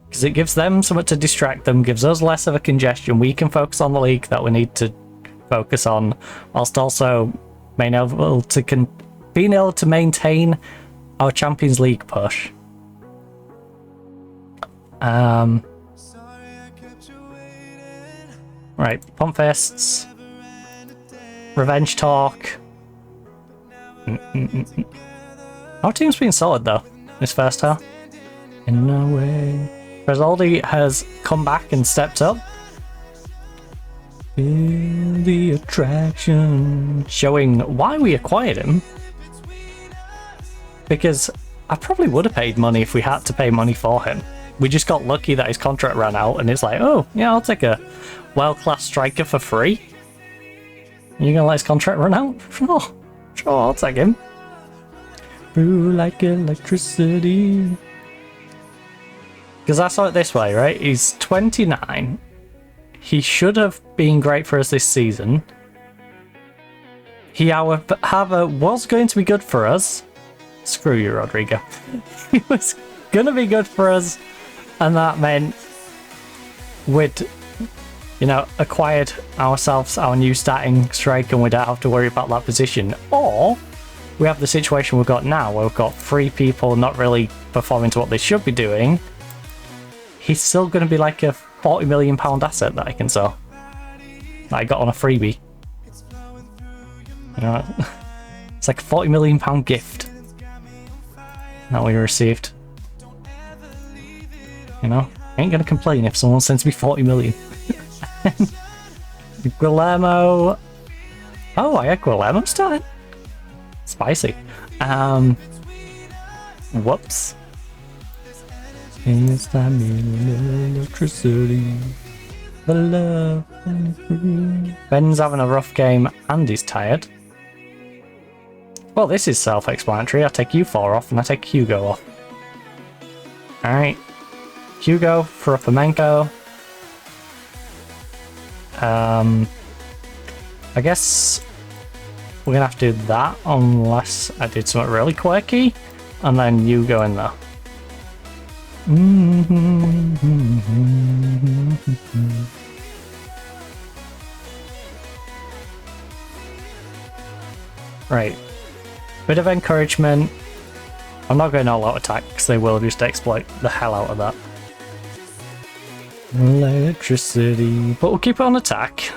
Because it gives them something to distract them, gives us less of a congestion. We can focus on the league that we need to focus on, whilst also being able to maintain our Champions League push. Right, pump fists. Revenge talk. Our team's been solid though, this first half. In no way. Rezaldi has come back and stepped up. Feel the attraction. Showing why we acquired him. Because I probably would have paid money if we had to pay money for him. We just got lucky that his contract ran out and it's like, oh, yeah, I'll take a world-class striker for free. You gonna let his contract run out? Sure, I'll take him. Through like electricity. Because I saw it this way, right? He's 29. He should have been great for us this season. He, however, was going to be good for us. Screw you, Rodrigo. He was going to be good for us, and that meant we'd, you know, acquired ourselves our new starting striker and we don't have to worry about that position. Or we have the situation we've got now where we've got 3 people not really performing to what they should be doing. He's still going to be like a £40 million asset that I can sell. That I got on a freebie. You know, it's like a £40 million gift that we received. You know, I ain't gonna complain if someone sends me 40 million. Guillermo. Oh, I had Guillermo starting. Spicy. Whoops. It's time in electricity. The love. Ben's having a rough game and he's tired. Well, this is self-explanatory. I take you 4 off and I take Hugo off. Alright. Hugo for Flamenco. I guess we're gonna have to do that unless I did something really quirky, and then you go in there. Right. Bit of encouragement. I'm not going all out attack because they will just exploit the hell out of that. Electricity. But we'll keep it on attack.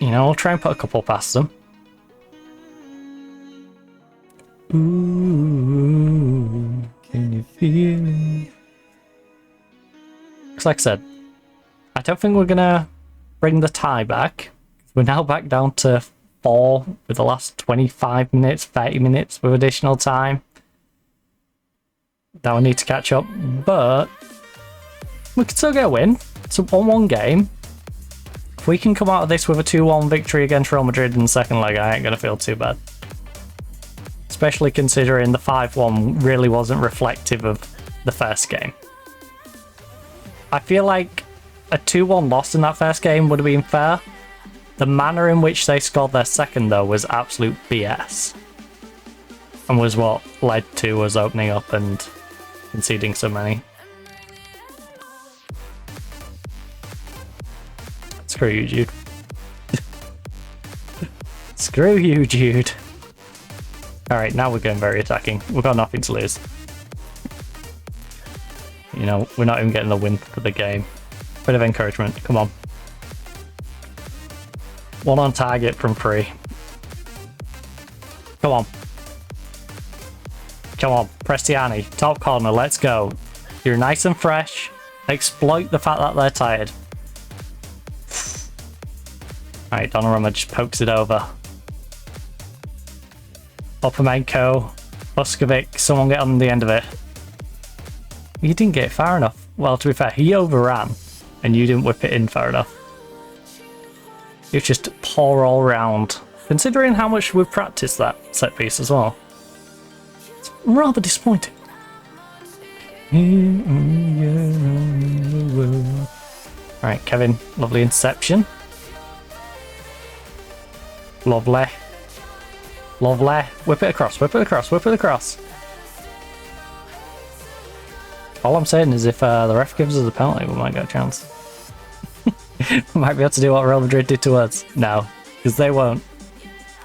You know, I'll try and put a couple past them. Ooh, can you feel it? Because like I said, I don't think we're gonna bring the tie back. We're now back down to 4 with the last 25 minutes, 30 minutes with additional time. Now we need to catch up, but we can still get a win. It's a 1-1 game. If we can come out of this with a 2-1 victory against Real Madrid in the second leg, I ain't gonna feel too bad. Especially considering the 5-1 really wasn't reflective of the first game. I feel like a 2-1 loss in that first game would have been fair. The manner in which they scored their second, though, was absolute BS. And was what led to us opening up and conceding so many. Screw you, Jude. Screw you, Jude. Alright, now we're going very attacking. We've got nothing to lose. You know, we're not even getting the win for the game. Bit of encouragement, come on. 1 on target from 3. Come on. Come on, Prestiani, top corner, let's go. You're nice and fresh. Exploit the fact that they're tired. Alright, Donnarumma just pokes it over. Upamenko, Buskovic, someone get on the end of it. You didn't get it far enough. Well, to be fair, he overran, and you didn't whip it in far enough. It's just poor all round, considering how much we've practiced that set piece as well. It's rather disappointing. Alright, Kevin, lovely interception. Lovely. Lovely. Whip it across, whip it across, whip it across. All I'm saying is if the ref gives us a penalty, we might get a chance. We might be able to do what Real Madrid did to us. No, because they won't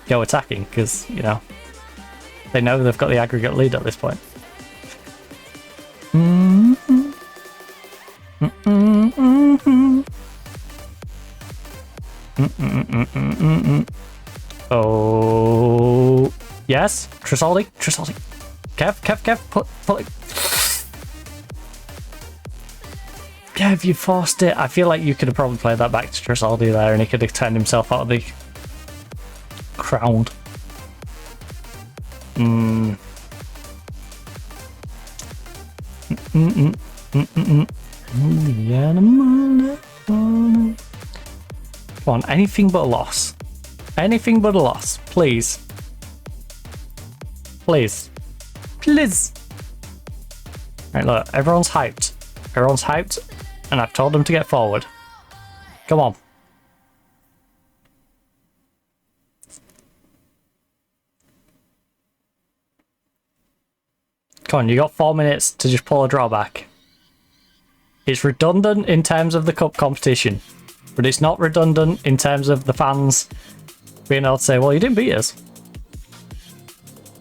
go attacking, because, you know, they know they've got the aggregate lead at this point. Oh, yes, Tresoldi. Kev, pull it. Kev, you forced it. I feel like you could have probably played that back to Tresoldi there and he could have turned himself out of the crowd. Come on, anything but a loss. Anything but a loss, please. Please. Right, look, everyone's hyped. Everyone's hyped, and I've told them to get forward. Come on. Come on, you got 4 minutes to just pull a draw back. It's redundant in terms of the cup competition, but it's not redundant in terms of the fans being able to say, well, you didn't beat us.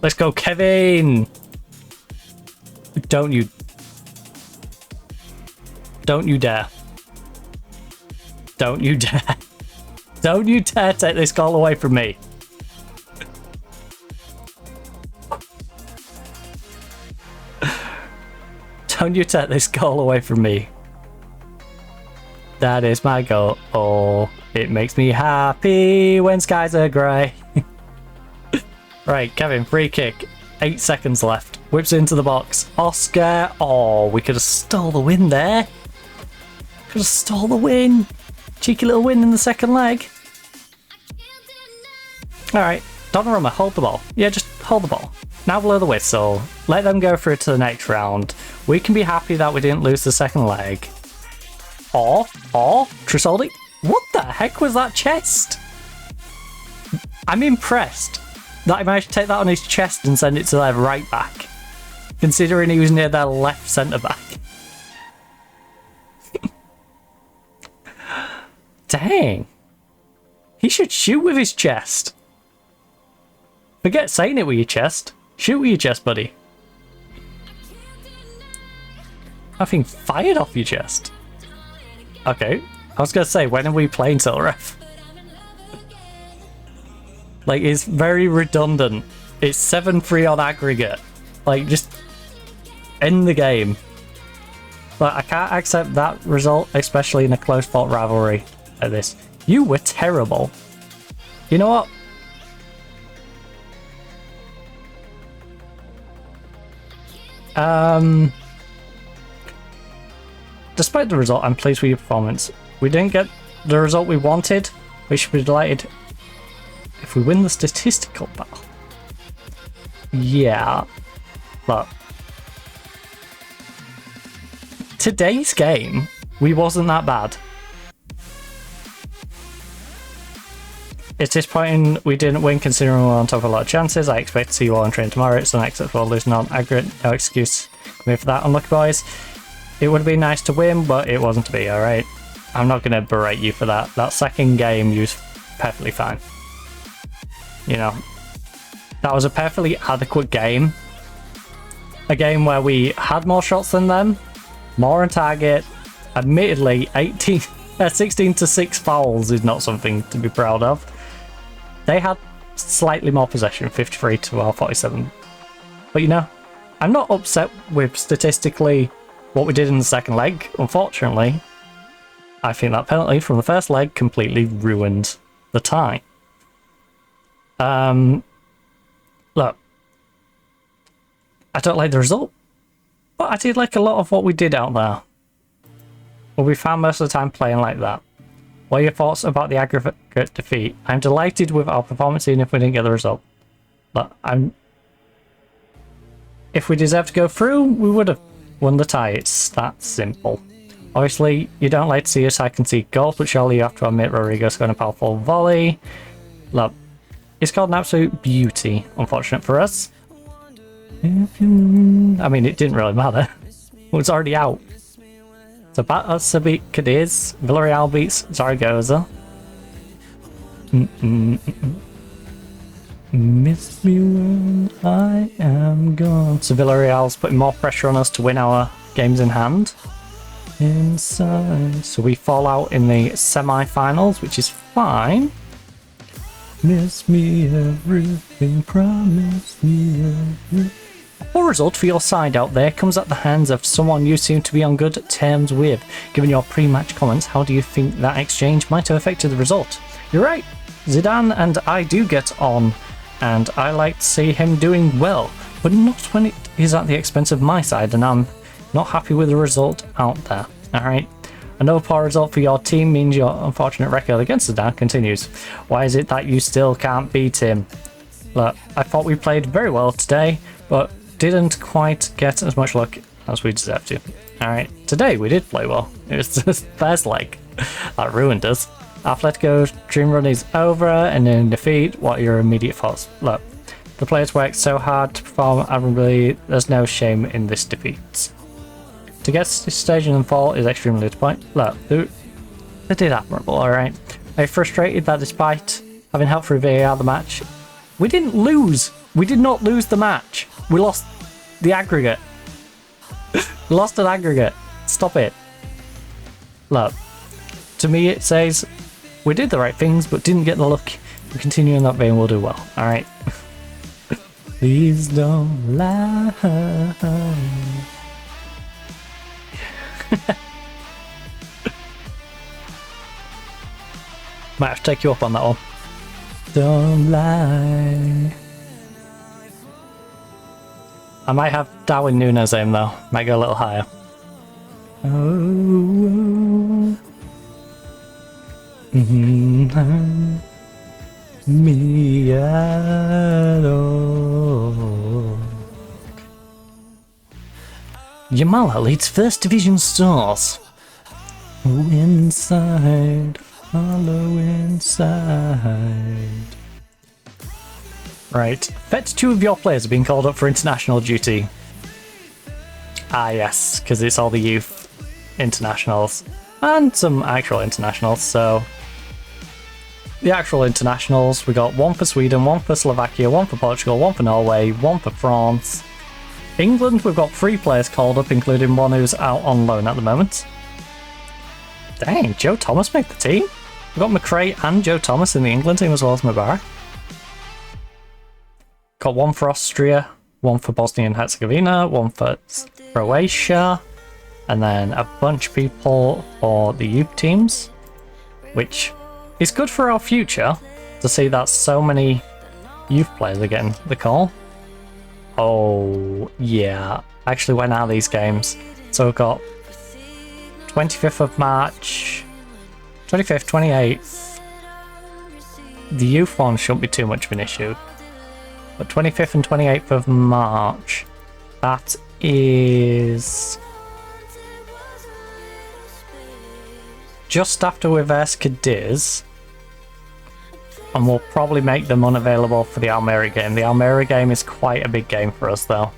Let's go, Kevin! Don't you dare. Don't you dare. Don't you dare take this goal away from me. Don't you take this goal away from me. That is my goal. Oh, it makes me happy when skies are grey. Right, Kevin, free kick. 8 seconds left. Whips into the box. Oscar. Oh, we could have stole the win there. Could have stole the win. Cheeky little win in the second leg. Alright, Donnarumma, hold the ball. Yeah, just hold the ball. Now blow the whistle. Let them go through to the next round. We can be happy that we didn't lose the second leg. Or, Trisoldi. What the heck was that chest? I'm impressed that I managed to take that on his chest and send it to their right back, considering he was near their left centre back. Dang. He should shoot with his chest. Forget saying it with your chest. Shoot with your chest, buddy. Nothing fired off your chest. Okay. I was going to say, when are we playing Tilref? Like, it's very redundant. It's 7-3 on aggregate. Like, just end the game. But I can't accept that result, especially in a close-fought rivalry like this. You were terrible. You know what? Despite the result, I'm pleased with your performance. We didn't get the result we wanted. We should be delighted if we win the statistical battle. Yeah, but today's game, we wasn't that bad. It's disappointing we didn't win considering we were on top of a lot of chances. I expect to see you all on train tomorrow. It's an acceptable losing on aggregate. No excuse for that, unlucky boys. It would have been nice to win, but it wasn't to be, alright? I'm not going to berate you for that. That second game, you was perfectly fine. You know, that was a perfectly adequate game. A game where we had more shots than them, more on target. Admittedly, 16-6 fouls is not something to be proud of. They had slightly more possession, 53 to our 47. But you know, I'm not upset with statistically what we did in the second leg. Unfortunately, I think that penalty from the first leg completely ruined the tie. Look, I don't like the result, but I did like a lot of what we did out there. Well, we found most of the time playing like that. What are your thoughts about the aggregate defeat? I'm delighted with our performance even if we didn't get the result. But if we deserved to go through, we would have won the tie. It's that simple. Obviously, you don't like to see us concede goals, but surely you have to admit Rodrigo scored a powerful volley. Look, it's called an absolute beauty. Unfortunate for us. I mean, it didn't really matter. It was already out. So Barca beat Cadiz, Villarreal beats Zaragoza. Miss me when I am gone. So Villarreal's putting more pressure on us to win our games in hand. Inside. So we fall out in the semi-finals, which is fine. Miss me everything, promise me everything. What result for your side out there comes at the hands of someone you seem to be on good terms with? Given your pre-match comments, how do you think that exchange might have affected the result? You're right, Zidane and I do get on, and I like to see him doing well, but not when it is at the expense of my side, and I'm not happy with the result out there. Alright, another poor result for your team means your unfortunate record against Zidane continues. Why is it that you still can't beat him? Look, I thought we played very well today, but didn't quite get as much luck as we deserved to. Alright, today we did play well. It was the first leg that ruined us. Atletico's dream run is over and in defeat. What are your immediate thoughts? Look, The players worked so hard to perform admirably, there's no shame in this defeat. To get to this stage and fall is extremely disappointing. Look, they did admirable, alright. I'm frustrated that despite having helped through VAR the match, we didn't lose. We did not lose the match. We lost the aggregate. We lost an aggregate. Stop it. Look, to me it says we did the right things but didn't get the luck. If we continue in that vein, we'll do well. Alright. Please don't lie. Might have to take you up on that one. Don't lie. I might have Darwin Núñez aim though. Might go a little higher. Oh. Yamala leads First Division Stars. Oh, inside. Follow inside. Right. 32 of your players are being called up for international duty. Ah, yes, because it's all the youth internationals. And some actual internationals, so... The actual internationals, we got one for Sweden, one for Slovakia, one for Portugal, one for Norway, one for France. England, we've got 3 players called up, including one who's out on loan at the moment. Dang, Joe Thomas made the team? We've got McRae and Joe Thomas in the England team as well as Mubarak. Got one for Austria, one for Bosnia and Herzegovina, one for Croatia, and then a bunch of people for the youth teams, which is good for our future to see that so many youth players are getting the call. Oh, yeah. I actually went out of these games. So we've got 25th of March, 25th, 28th. The youth one shouldn't be too much of an issue. But 25th and 28th of March, that is just after Reverse Cadiz. And we'll probably make them unavailable for the Almeria game. The Almeria game is quite a big game for us though.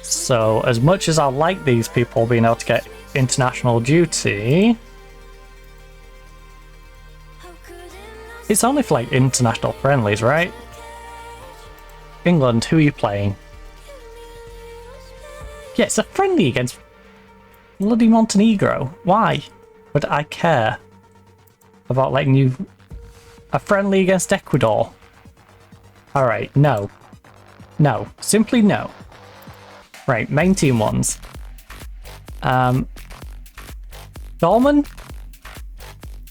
So as much as I like these people being able to get international duty, it's only for like international friendlies, right? England, who are you playing? Yeah, it's a friendly against bloody Montenegro. Why would I care about letting you... A friendly against Ecuador? Alright, no. No. Simply no. Right, main team ones. Dorman?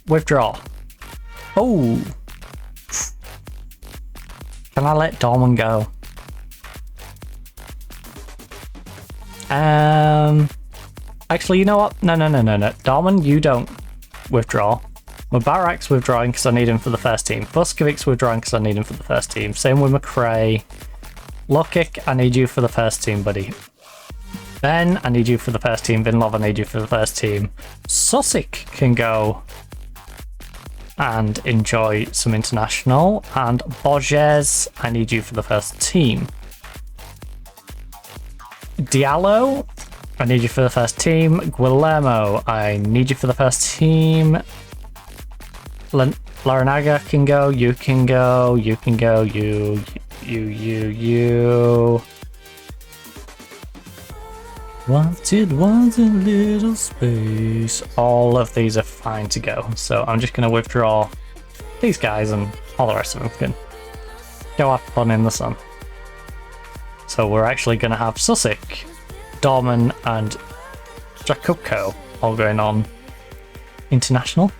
Withdraw. Oh! Can I let Dorman go? Actually, you know what? No. Dorman, you don't withdraw. Mubarak's withdrawing because I need him for the first team. Buskovic's withdrawing because I need him for the first team. Same with McRae. Lukic, I need you for the first team, buddy. Ben, I need you for the first team. Vinlov, I need you for the first team. Susic can go and enjoy some international. And Borges, I need you for the first team. Diallo, I need you for the first team. Guillermo, I need you for the first team. Larinaga can go, you can go, you can go, you. What it was a little space. All of these are fine to go, so I'm just going to withdraw these guys and all the rest of them can go have fun in the sun. So we're actually going to have Susic, Dorman and Jakubko all going on international.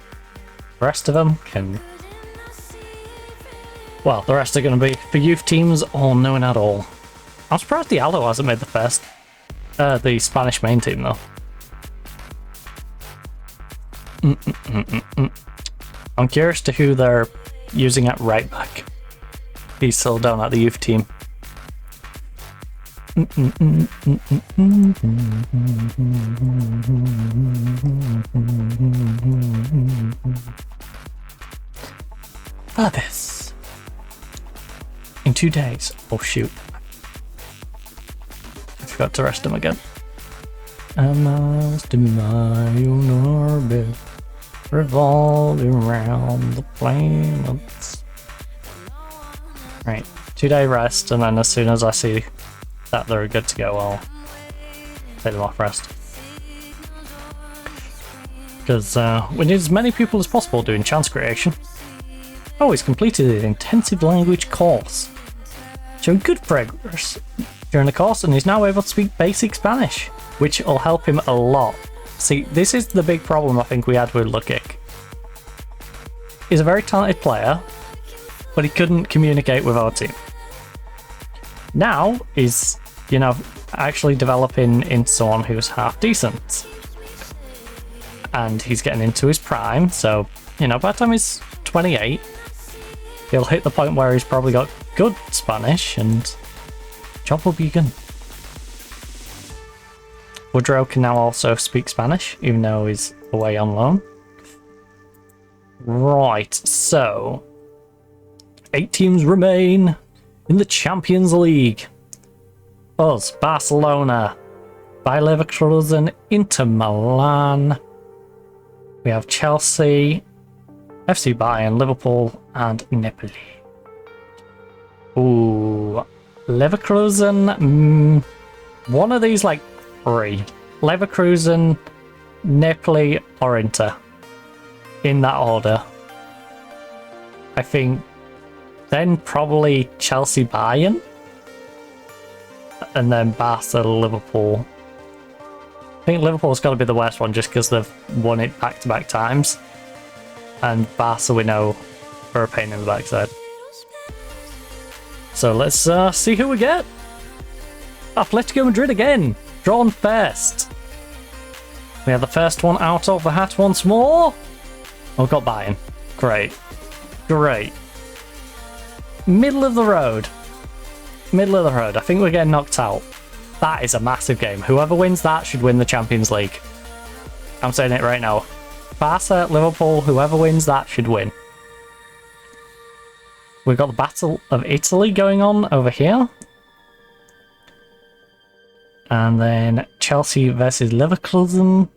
The rest of them can... Well, the rest are going to be for youth teams or no one at all. I'm surprised Diallo hasn't made the first... the Spanish main team, though. I'm curious to who they're using at right back. He's still down at the youth team. This. In 2 days. Oh shoot. I forgot to rest him again. I must in my own orbit, revolving around the planets. Right, 2-day rest, and then as soon as I see that they're good to go, I'll take them off rest. Because we need as many people as possible doing chance creation. Oh, he's completed an intensive language course, showing good progress during the course, and he's now able to speak basic Spanish, which will help him a lot. See, this is the big problem I think we had with Lukic. He's a very talented player, but he couldn't communicate with our team. Now he's, you know, actually developing into someone who's half decent. And he's getting into his prime, so, you know, by the time he's 28, he'll hit the point where he's probably got good Spanish, and job will be good. Woodrow can now also speak Spanish, even though he's away on loan. Right, so 8 teams remain in the Champions League. Us, Barcelona, Bayer Leverkusen, Inter Milan. We have Chelsea, FC Bayern, Liverpool, and Napoli. Ooh, Leverkusen. One of these, like 3. Leverkusen, Napoli, or Inter. In that order. I think then probably Chelsea, Bayern, and then Barca, Liverpool. I think Liverpool's got to be the worst one just because they've won it back-to-back times, and Barca we know are a pain in the backside. So let's see who we get. Atletico Madrid again, drawn first. We have the first one out of the hat once more. Oh, got Bayern. Great. Great. Middle of the road. Middle of the road. I think we're getting knocked out. That is a massive game. Whoever wins that should win the Champions League. I'm saying it right now. Barca, Liverpool, whoever wins that should win. We've got the Battle of Italy going on over here. And then Chelsea versus Leverkusen.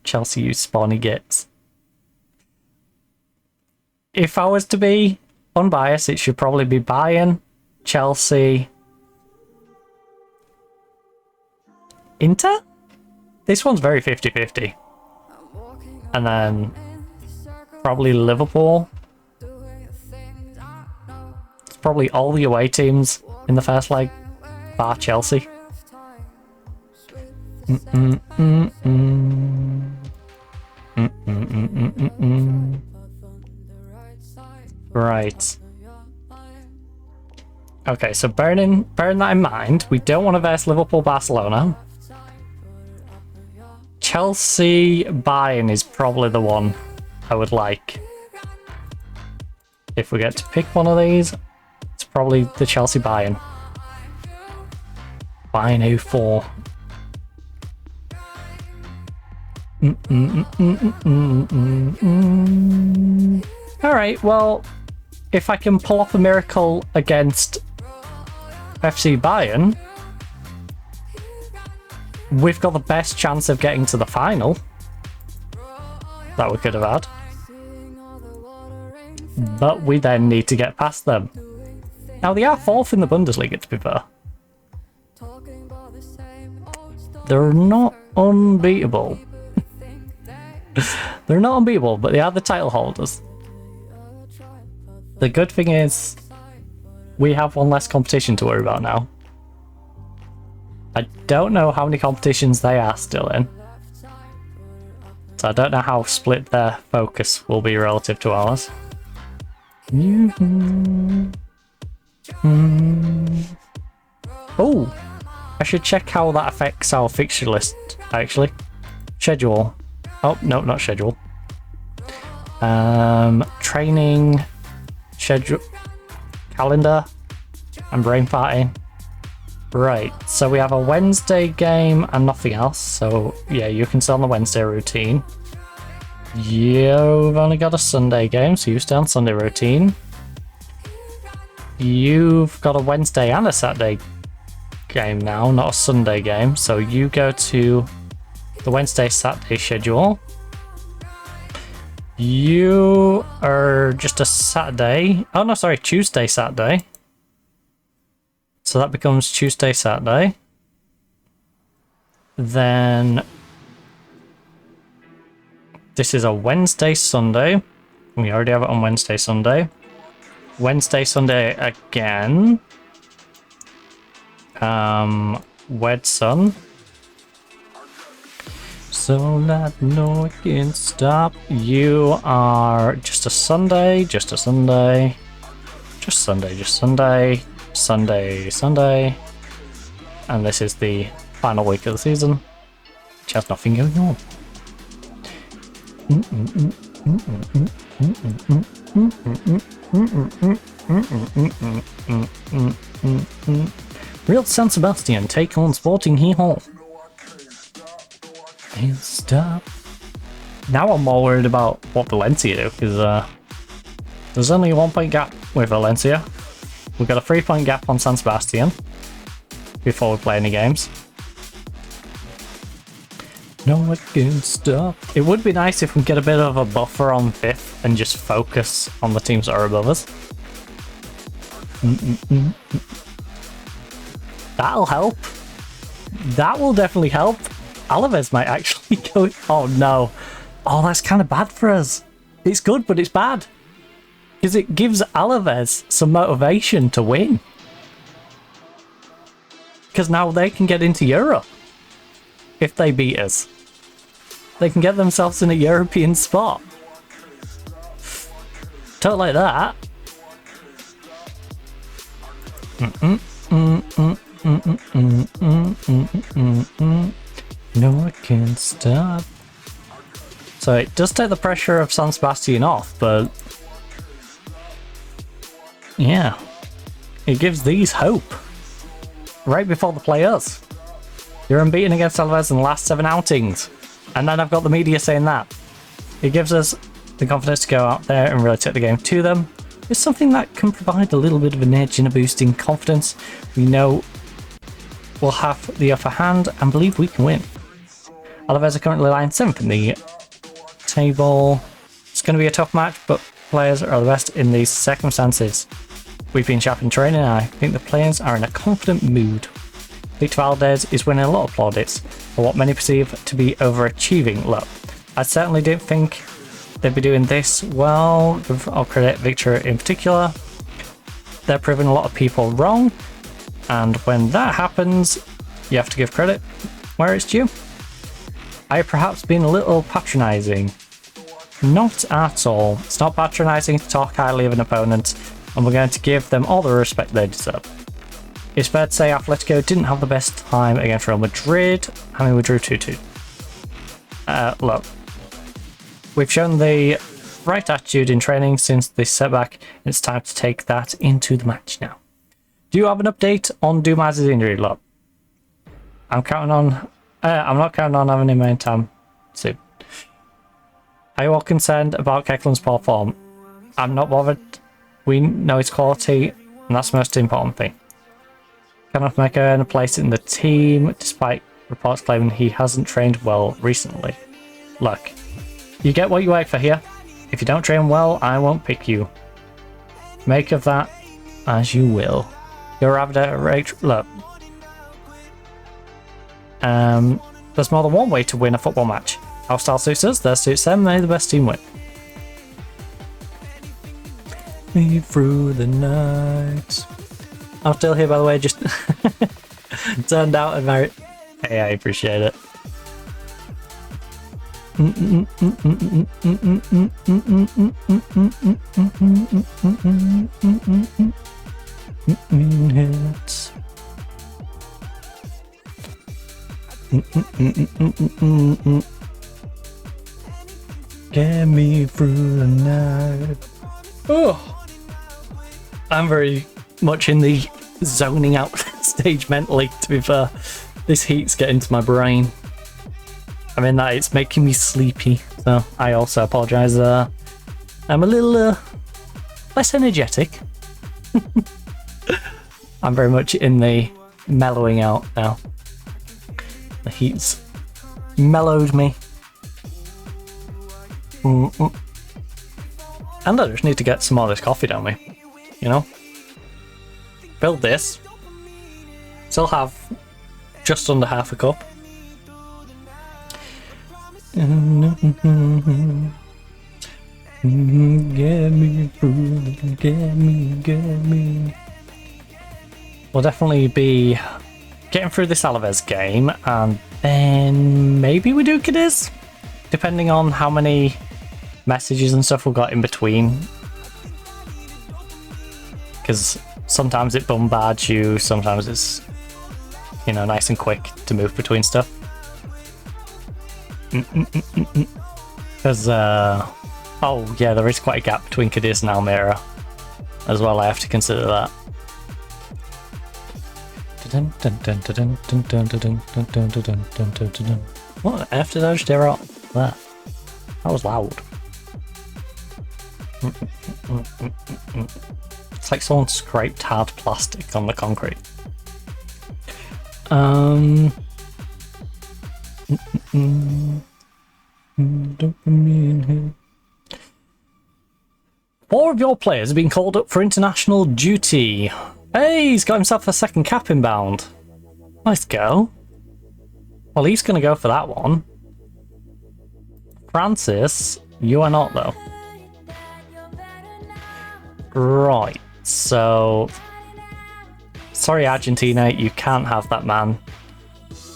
Chelsea use spawny gits. If I was to be unbiased, it should probably be Bayern, Chelsea, Inter? This one's very 50-50. And then probably Liverpool. It's probably all the away teams in the first leg, bar Chelsea. Right. Okay, so bearing that in mind, we don't want to verse Liverpool, Barcelona. Chelsea, Bayern is probably the one I would like. If we get to pick one of these, it's probably the Chelsea Bayern. Bayern 04. Alright, well, if I can pull off a miracle against FC Bayern, we've got the best chance of getting to the final that we could have had. But we then need to get past them. Now, they are 4th in the Bundesliga, to be fair. They're not unbeatable. They're not unbeatable, but they are the title holders. The good thing is, we have one less competition to worry about now. I don't know how many competitions they are still in. So I don't know how split their focus will be relative to ours. Oh, I should check how that affects our fixture list, actually. Schedule. Oh, no, not schedule. Training, schedule, calendar, and brain party. Right, so we have a Wednesday game and nothing else. So, yeah, you can stay on the Wednesday routine. You've only got a Sunday game, so you stay on Sunday routine. you've got a Wednesday and a Saturday game now, not a Sunday game. So you go to the Wednesday, Saturday schedule. You are just a Saturday. Oh no, sorry, Tuesday, Saturday. So that becomes Tuesday, Saturday. Then this is a Wednesday, Sunday. We already have it on Wednesday, Sunday. Wednesday, Sunday again. Wed Sun. So that no can stop. You are just a Sunday, just a Sunday. Just Sunday, just Sunday. Sunday, Sunday. And this is the final week of the season, which has nothing going on. Real San Sebastian take on Sporting Gijón. And stop. Now I'm more worried about what Valencia do, because there's only a 1 point gap with Valencia. We've got a 3 point gap on San Sebastian before we play any games. No one can stop. It would be nice if we get a bit of a buffer on 5th and just focus on the teams that are above us. That'll help. That will definitely help. Alaves might actually go... Oh no. Oh, that's kind of bad for us. It's good, but it's bad. Because it gives Alaves some motivation to win. Because now they can get into Europe. If they beat us. They can get themselves in a European spot. Don't like that. No one can stop. So it does take the pressure of San Sebastian off, but yeah, it gives these hope right before they play us. You're unbeaten against Alaves in the last 7 outings, and then I've got the media saying that. It gives us the confidence to go out there and really take the game to them. It's something that can provide a little bit of an edge in a boosting confidence. We know we'll have the upper hand and believe we can win. Alaves are currently lying 7th in the table. It's going to be a tough match, but players are the best in these circumstances. We've been sharp in training, and I think the players are in a confident mood. Victor Valdez is winning a lot of plaudits for what many perceive to be overachieving. Look, I certainly didn't think they'd be doing this well. I'll credit Victor in particular. They're proving a lot of people wrong, and when that happens, you have to give credit where it's due. I have perhaps been a little patronising. Not at all. It's not patronising to talk highly of an opponent, and we're going to give them all the respect they deserve. It's fair to say Atletico didn't have the best time against Real Madrid. I mean, we drew 2-2. Look, we've shown the right attitude in training since this setback, and it's time to take that into the match now. Do you have an update on Dumas' injury? Look, I'm not counting on having him anytime soon. Are you all concerned about Keklin's poor form? I'm not bothered. We know his quality, and that's the most important thing. Cannot make a place in the team, despite reports claiming he hasn't trained well recently. Look, you get what you wait for here. If you don't train well, I won't pick you. Make of that as you will. You're look. There's more than one way to win a football match. Our style suits us, theirs suits them, may the best team win. Me through the night. I'm still here, by the way, just turned out and married. Hey, I appreciate it. Hits. Get me through the night. Oh, I'm very much in the zoning out stage mentally, to be fair. This heat's getting to my brain. I mean that it's making me sleepy, so I also apologise. I'm a little less energetic. I'm very much in the mellowing out now. The heat's mellowed me. And I just need to get some more of this coffee down me. You know? Build this. Still have just under half a cup. Get me through, get me. We'll definitely be getting through this Alaves game, and then maybe we do Cadiz, depending on how many messages and stuff we've got in between. Because sometimes it bombards you, sometimes it's, you know, nice and quick to move between stuff. Because, oh yeah, there is quite a gap between Cadiz and Almira as well, I have to consider that. What on earth did I just hear out there? That was loud. It's like someone scraped hard plastic on the concrete. Four of your players have been called up for international duty. Hey, he's got himself a second cap inbound. Nice go. Well, he's going to go for that one. Francis, you are not, though. Right, so... Sorry, Argentina, you can't have that man.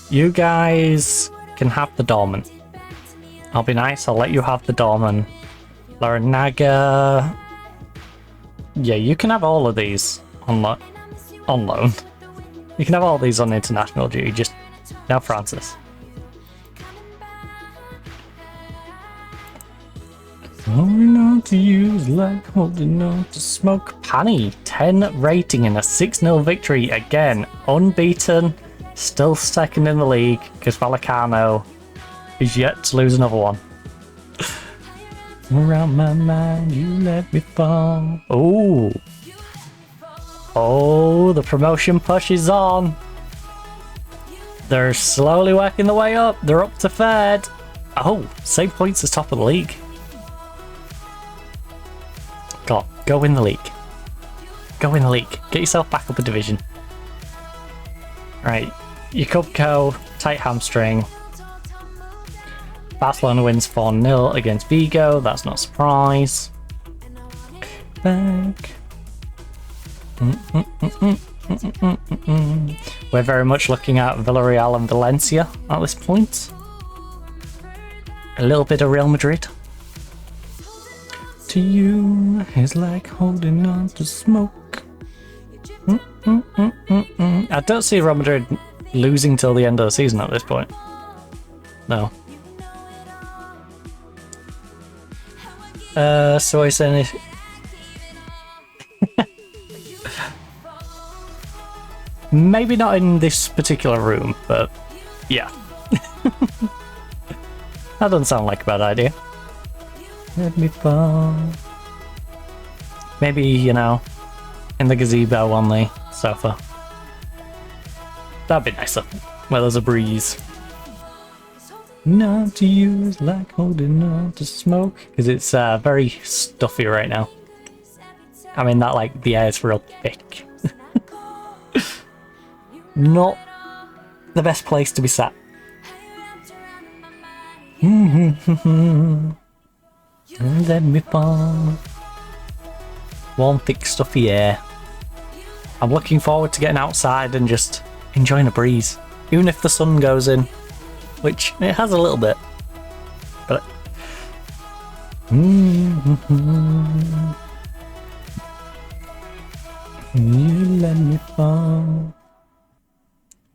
You guys can have the Dorman. I'll be nice, I'll let you have the Dorman. Larinaga... Yeah, you can have all of these on loan. You can have all these on international duty, just... Now Francis. Holding on to you is like holding on to smoke. Pani, 10 rating in a 6-0 victory again. Unbeaten, still second in the league, because Vallecano is yet to lose another one. Around my mind, you let me fall. Oh. Oh, the promotion push is on. They're slowly working the way up. They're up to third. Oh, same points as top of the league. Go win the league. Go win the league. Get yourself back up a division. Right, Jakubko, tight hamstring. Barcelona wins 4-0 against Vigo. That's not a surprise. Back. We're very much looking at Villarreal and Valencia at this point. A little bit of Real Madrid. To you is like holding on to smoke. I don't see Real Madrid losing till the end of the season at this point. No. So I saying it. Maybe not in this particular room, but yeah. That doesn't sound like a bad idea. Let me fall. Maybe, you know, in the gazebo on the sofa. That'd be nicer, where there's a breeze. Not to use like holding on to smoke, because it's very stuffy right now. I mean, that like the air is real thick. Not the best place to be sat. Let me fall. Warm, thick, stuffy air. I'm looking forward to getting outside and just enjoying a breeze. Even if the sun goes in. Which, it has a little bit. But... You let me fall.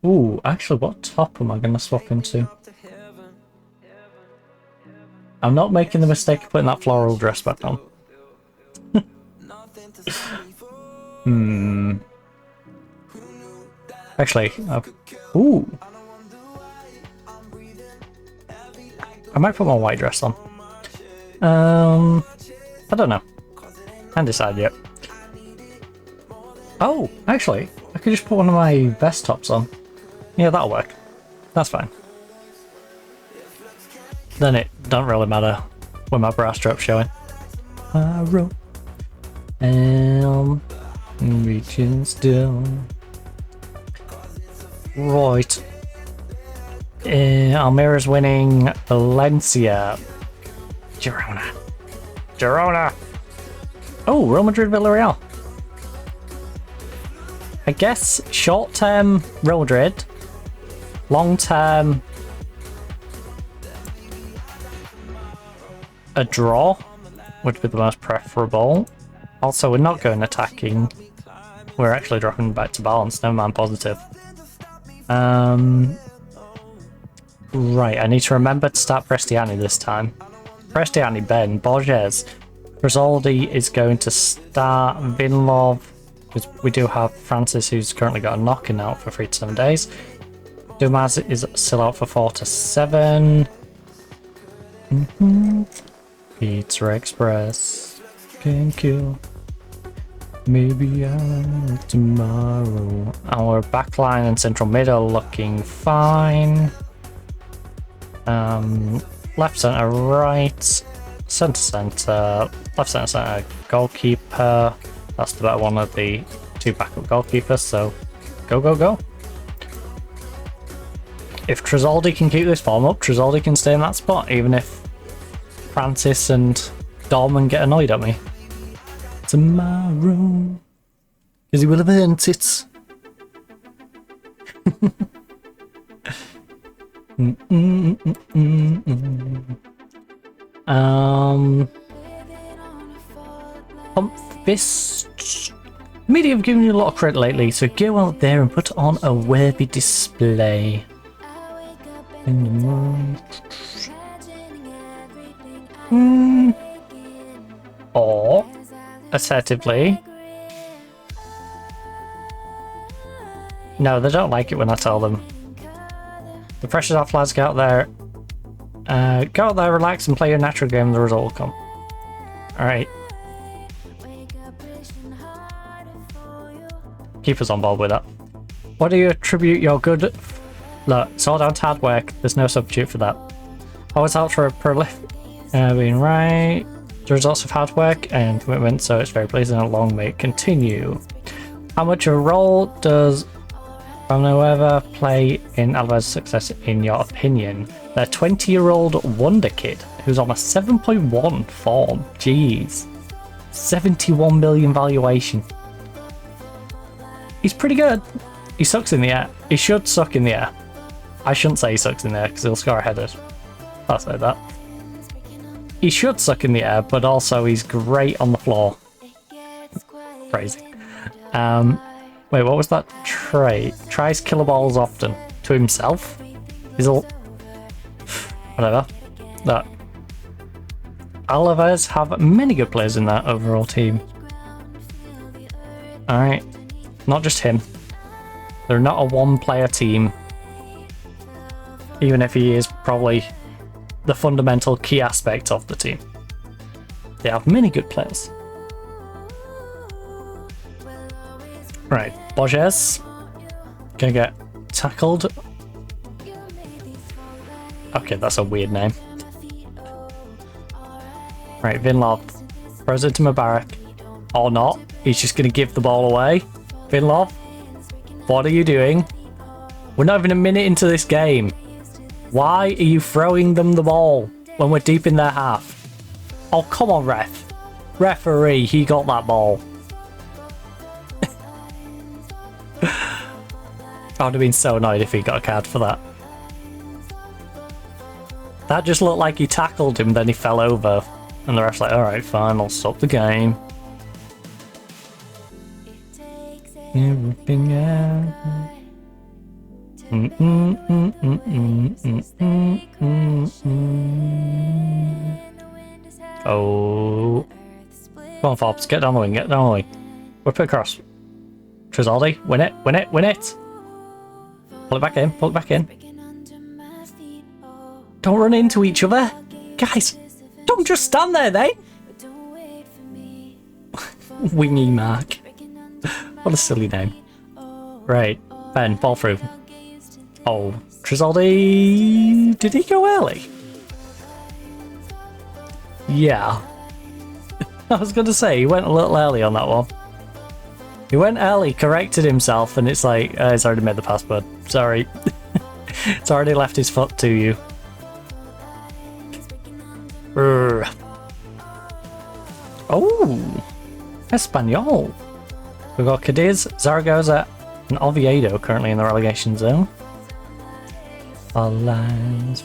Ooh, actually, what top am I going to swap into? I'm not making the mistake of putting that floral dress back on. Actually, ooh. I might put my white dress on. I don't know. I haven't decided yet. Oh, actually, I could just put one of my vest tops on. Yeah, that'll work. That's fine. Then it don't really matter when my bra strap's showing. Reaching still. Right. Almira's winning. Valencia. Girona. Oh, Real Madrid Villarreal. I guess short term Real Madrid, long term a draw would be the most preferable. Also, we're not going attacking. We're actually dropping back to balance. Never mind positive. Right, I need to remember to start Prestiani this time. Prestiani, Ben, Borges. Grisoldi is going to start. Vinlov, because we do have Francis, who's currently got a knocking out for 3 to 7 days. Dumas is still out for 4 to 7. Pizza Express can kill. Maybe tomorrow. Our backline and central mid are looking fine. Left centre, right, centre, left centre, goalkeeper. That's the better one of the 2 backup goalkeepers. So go. If Tresoldi can keep this form up, Tresoldi can stay in that spot, even if Francis and Dorman get annoyed at me. Tomorrow, because he will have earned it. Pump Fist. Media have given you a lot of credit lately, so go out there and put on a worthy display. Or assertively. No, they don't like it when I tell them. The pressure's off, lads. Get out there. Go out there, relax, and play your natural game. The result will come. Alright. Keep us on board with that. What do you attribute your good... Look, it's all down to hard work. There's no substitute for that. Always out for a prolific... being right. The results of hard work and commitment, so it's very pleasing and long may it continue. How much of a role does Villanueva play in Alvarez's success in your opinion? Their 20-year-old wonder kid who's on a 7.1 form. Jeez. 71 million valuation. He's pretty good. He sucks in the air. He should suck in the air. I shouldn't say he sucks in the air because he'll score a header. I'll say that. He should suck in the air, but also he's great on the floor. Crazy. Wait, what was that trait? Tries killer balls often. To himself? He's all... Whatever. That. Alaves have many good players in that overall team. Alright. Not just him. They're not a one-player team. Even if he is probably the fundamental key aspect of the team. They have many good players. Right, Borges. Gonna get tackled. Okay, that's a weird name. Right, Vinlov. Throws it to Mubarak. Or not. He's just gonna give the ball away. Vinlov, what are you doing? We're not even a minute into this game. Why are you throwing them the ball when we're deep in their half? Oh, come on, ref. Referee, he got that ball. I would have been so annoyed if he got a card for that. That just looked like he tackled him, then he fell over. And the ref's like, alright, fine, I'll stop the game. Everything else. Oh. Come on, Forbes, get down the wing, get down the wing. Whip it across. Tresoldi, win it, win it, win it! Pull it back in, pull it back in. Don't run into each other! Guys, don't just stand there, then! Wingy Mark. What a silly name. Right. Ben, ball through. Oh, Trizaldi... Did he go early? Yeah. I was going to say, he went a little early on that one. He went early, corrected himself, and it's like, he's already made the pass, bud. Sorry. It's already left his foot to you. Brr. Oh, Espanol. We've got Cadiz, Zaragoza, and Oviedo currently in the relegation zone. Lines.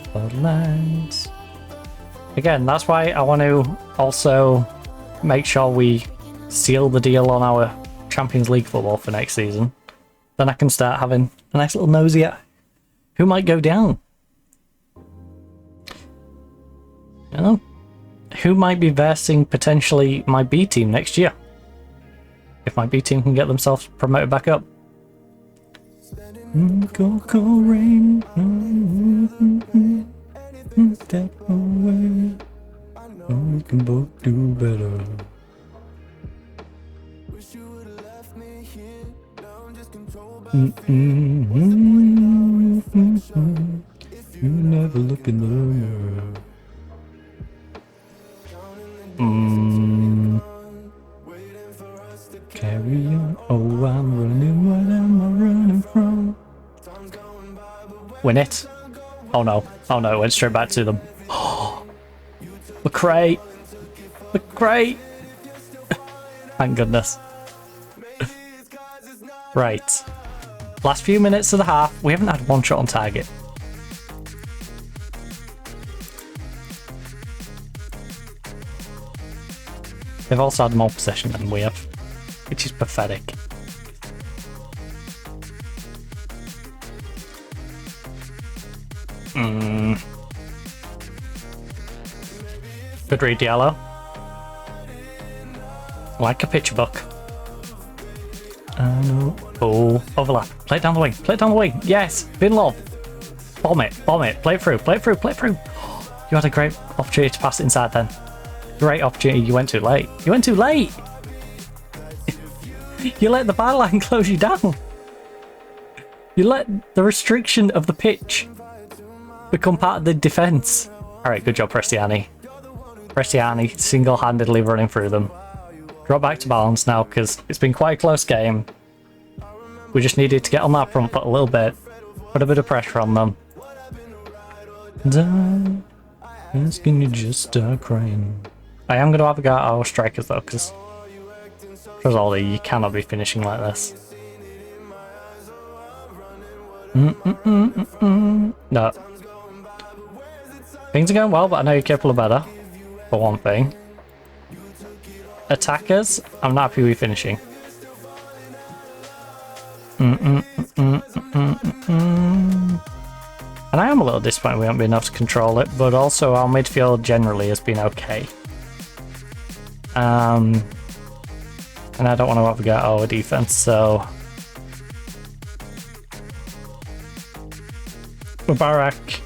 Again, that's why I want to also make sure we seal the deal on our Champions League football for next season. Then I can start having a nice little nosy at who might go down. You know, who might be versing potentially my B team next year? If my B team can get themselves promoted back up. Go rain. Step away. We can both do better. You never look in the mirror. Carry on. Oh, I'm running. What am I running from? Win it. Oh no. Oh no, it went straight back to them. McRae. McRae. Thank goodness. Right. Last few minutes of the half. We haven't had one shot on target. They've also had more possession than we have, which is pathetic. Good read, Diallo. Like a picture book. No. Oh, overlap. Play it down the wing. Play it down the wing. Yes. Bin love. Bomb it. Bomb it. Play it through. Play it through. Play it through. You had a great opportunity to pass it inside then. Great opportunity. You went too late. You went too late. You let the byline close you down. You let the restriction of the pitch become part of the defence. Alright, good job, Prestiani. Prestiani single-handedly running through them. Drop back to balance now, because it's been quite a close game. We just needed to get on that front foot a little bit. Put a bit of pressure on them. And asking you just start crying. I am going to have a go at our strikers though, because Trizaldi, you cannot be finishing like this. No. Things are going well, but I know you're capable of better, for one thing. Attackers, I'm not happy with finishing. And I am a little disappointed we haven't been able to control it, but also our midfield generally has been okay. And I don't want to have a go at our defense, so Mubarak.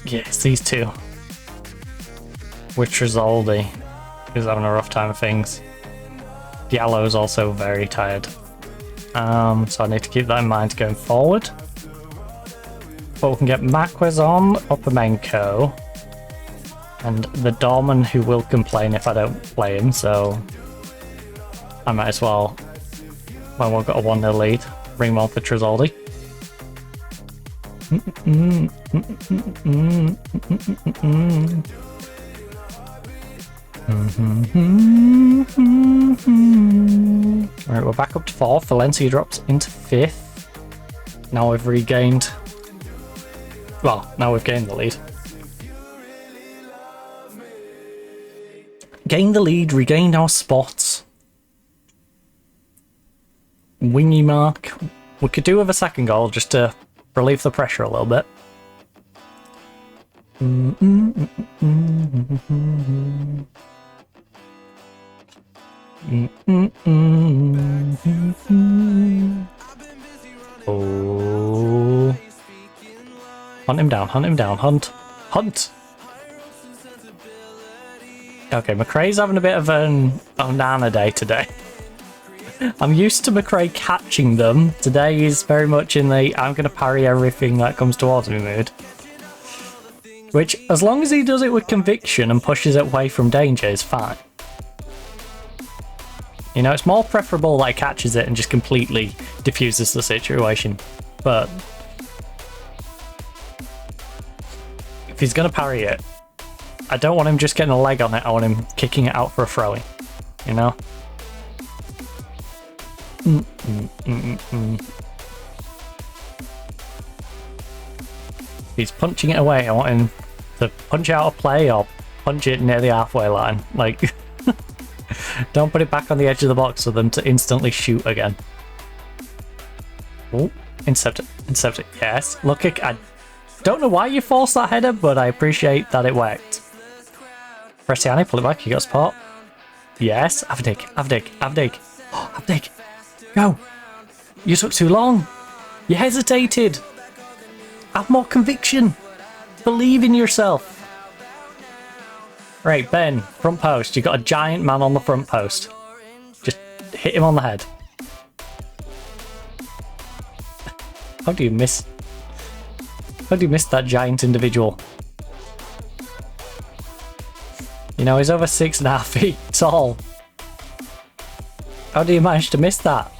Yes, these two. With Trizaldi, who's having a rough time of things. Diallo is also very tired. So I need to keep that in mind going forward. But we can get Marquez on, Upamenko, and the Dorman, who will complain if I don't play him, so I might as well, when we've got a 1-0 lead, bring him on for Trizaldi. Alright, we're back up to 4th. Valencia drops into 5th. Now we've regained... Well, now we've gained the lead. Gained the lead, regained our spots. Wingy mark. We could do with a second goal just to relieve the pressure a little bit. Oh. Hunt him down, hunt him down, hunt. Hunt! Okay, McRae's having a bit of an Onana day today. I'm used to McRae catching them. Today is very much in the I'm going to parry everything that comes towards me mood. Which, as long as he does it with conviction and pushes it away from danger, is fine. You know, it's more preferable that he catches it and just completely diffuses the situation. But if he's going to parry it, I don't want him just getting a leg on it. I want him kicking it out for a throwing. You know? If he's punching it away, I want him to punch out of play or punch it near the halfway line. Like, don't put it back on the edge of the box for them to instantly shoot again. Oh, intercept it. Yes, look, I don't know why you forced that header, but I appreciate that it worked. Bresciani, pull it back, you got support. Yes, Avdig. Oh, Avdig, go. You took too long. You hesitated. Have more conviction. Believe in yourself. Right, Ben, front post. You got a giant man on the front post. Just hit him on the head. How do you miss that giant individual? You know, he's over 6.5 feet tall. How do you manage to miss that?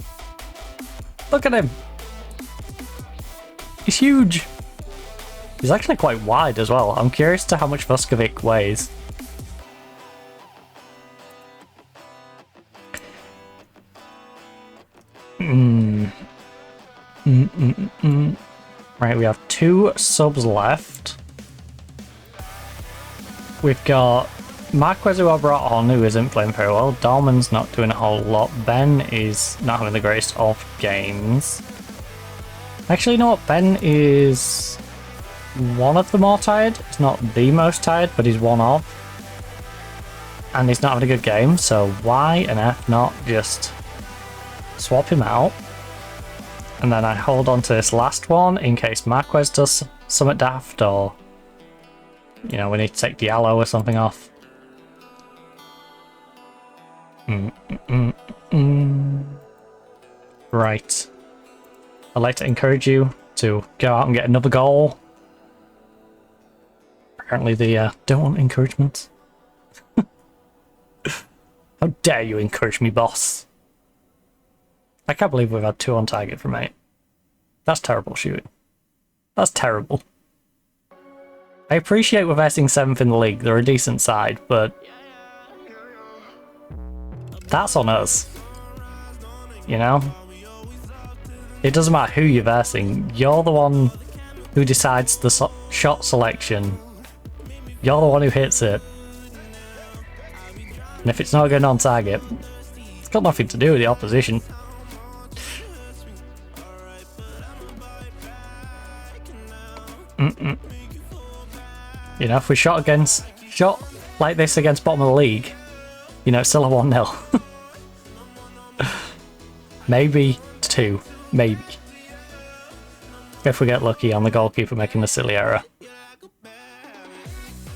Look at him. He's huge. He's actually quite wide as well. I'm curious to how much Vuskovic weighs. Right, we have 2 subs left. We've got Marquez, who I brought on, who isn't playing very well. Dahlman's not doing a whole lot. Ben is not having the greatest of games. Actually, you know what? Ben is one of the more tired. He's not the most tired, but he's one of. And he's not having a good game, so why on earth not just swap him out? And then I hold on to this last one in case Marquez does something daft, or, you know, we need to take Diallo or something off. Right. I'd like to encourage you to go out and get another goal. Apparently they don't want encouragement. How dare you encourage me, boss? I can't believe we've had 2 on target from 8. That's terrible shooting. That's terrible. I appreciate we're versing 7th in the league. They're a decent side, but that's on us. You know? It doesn't matter who you're versing. You're the one who decides the shot selection. You're the one who hits it. And if it's not going on target, it's got nothing to do with the opposition. You know, if we shot like this against bottom of the league, you know, it's still a 1-0. Maybe 2. Maybe. If we get lucky on the goalkeeper making a silly error.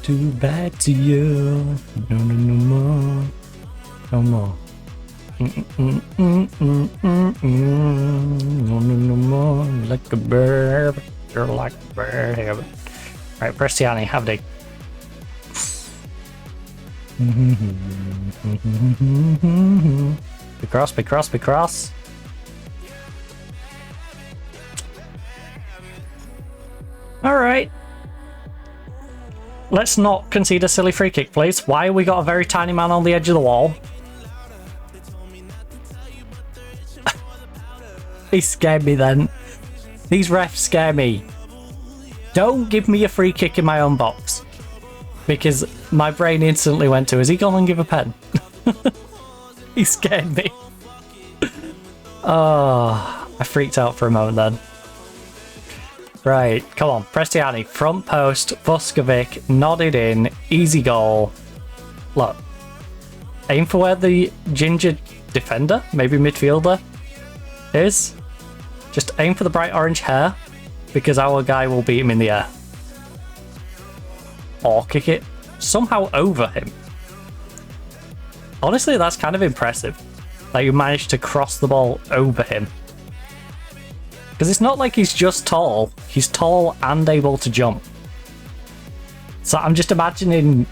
Too bad to you. No more. No more. No more. Like a bird. You're like a bird. Right, Bresciani, have they? Big cross. Alright. Let's not concede a silly free kick, please. Why have we got a very tiny man on the edge of the wall? He scared me then. These refs scare me. Don't give me a free kick in my own box. Because my brain instantly went to, is he gonna give a pen? He scared me. Oh, I freaked out for a moment then. Right, come on, Bresciani, front post, Vuskovic, nodded in, easy goal. Look, aim for where the ginger defender, maybe midfielder, is. Just aim for the bright orange hair, because our guy will beat him in the air. Or kick it somehow over him. Honestly, that's kind of impressive. that you managed to cross the ball over him. Because it's not like he's just tall. He's tall and able to jump. So I'm just imagining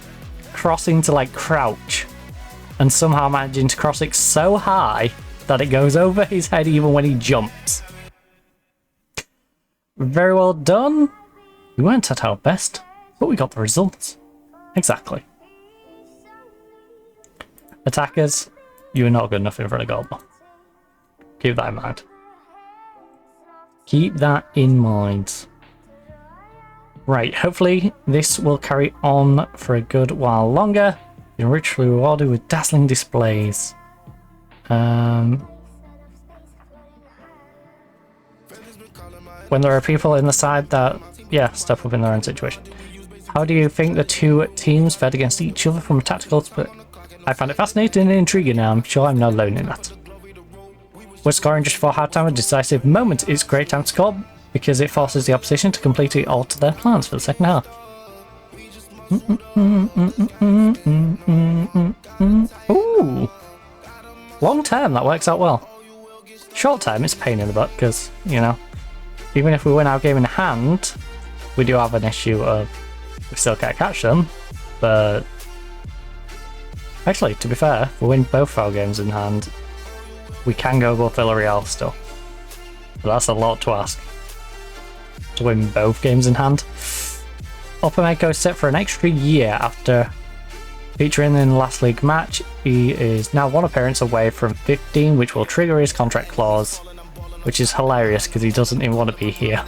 crossing to like crouch and somehow managing to cross it so high that it goes over his head even when he jumps. Very well done. We weren't at our best, but we got the results. Exactly. Attackers, you are not good enough in front of goal though. Keep that in mind. Keep that in mind. Right, hopefully this will carry on for a good while longer. You're richly rewarded with dazzling displays. When there are people in the side that, step up in their own situation. How do you think the two teams fed against each other from a tactical split? I find it fascinating and intriguing, and I'm sure I'm not alone in that. We're scoring just before halftime, a decisive moment. It's a great time to score because it forces the opposition to completely alter their plans for the second half. Ooh! Long term, that works out well. Short term, it's a pain in the butt because, you know, even if we win our game in hand, we do have an issue of we still can't catch them, but actually, to be fair, if we win both our games in hand, we can go above Villarreal still. But that's a lot to ask. To win both games in hand. Upamecano is set for an extra year after featuring in the last league match. He is now one appearance away from 15, which will trigger his contract clause, which is hilarious because he doesn't even want to be here.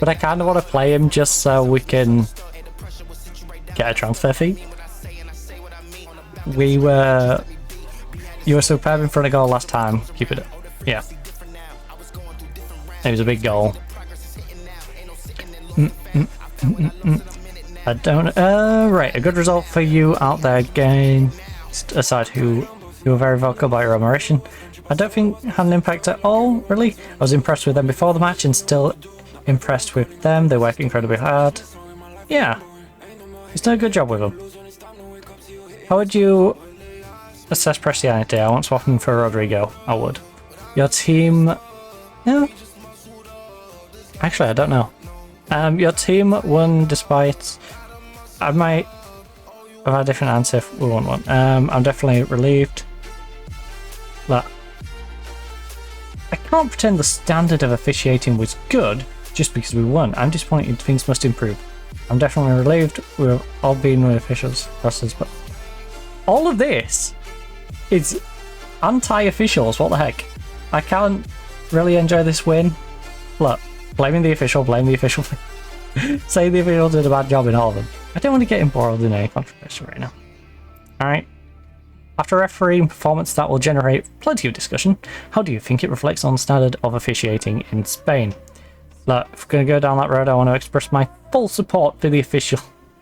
But I kind of want to play him just so we can get a transfer fee. You were superb in front of goal last time. Keep it up. Yeah. It was a big goal. I don't... right, a good result for you out there again. Aside who you were very vocal about your admiration. I don't think it had an impact at all, really. I was impressed with them before the match and still impressed with them. They work incredibly hard. Yeah. He's done a good job with them. How would you assess Prestianity? I want to swap him for Rodrigo. I would. Your team... Yeah. Actually, I don't know. Your team won despite... I might have had a different answer if we won one. I'm definitely relieved that I can't pretend the standard of officiating was good just because we won. I'm disappointed things must improve. I'm definitely relieved we've all been with officials process, but all of this is anti-officials. What the heck? I can't really enjoy this win. Look, blame the official. Say the official did a bad job in all of them. I don't want to get embroiled in any controversy right now. Alright. After a refereeing performance that will generate plenty of discussion, how do you think it reflects on the standard of officiating in Spain? Look, if we're going to go down that road, I want to express my full support for the official.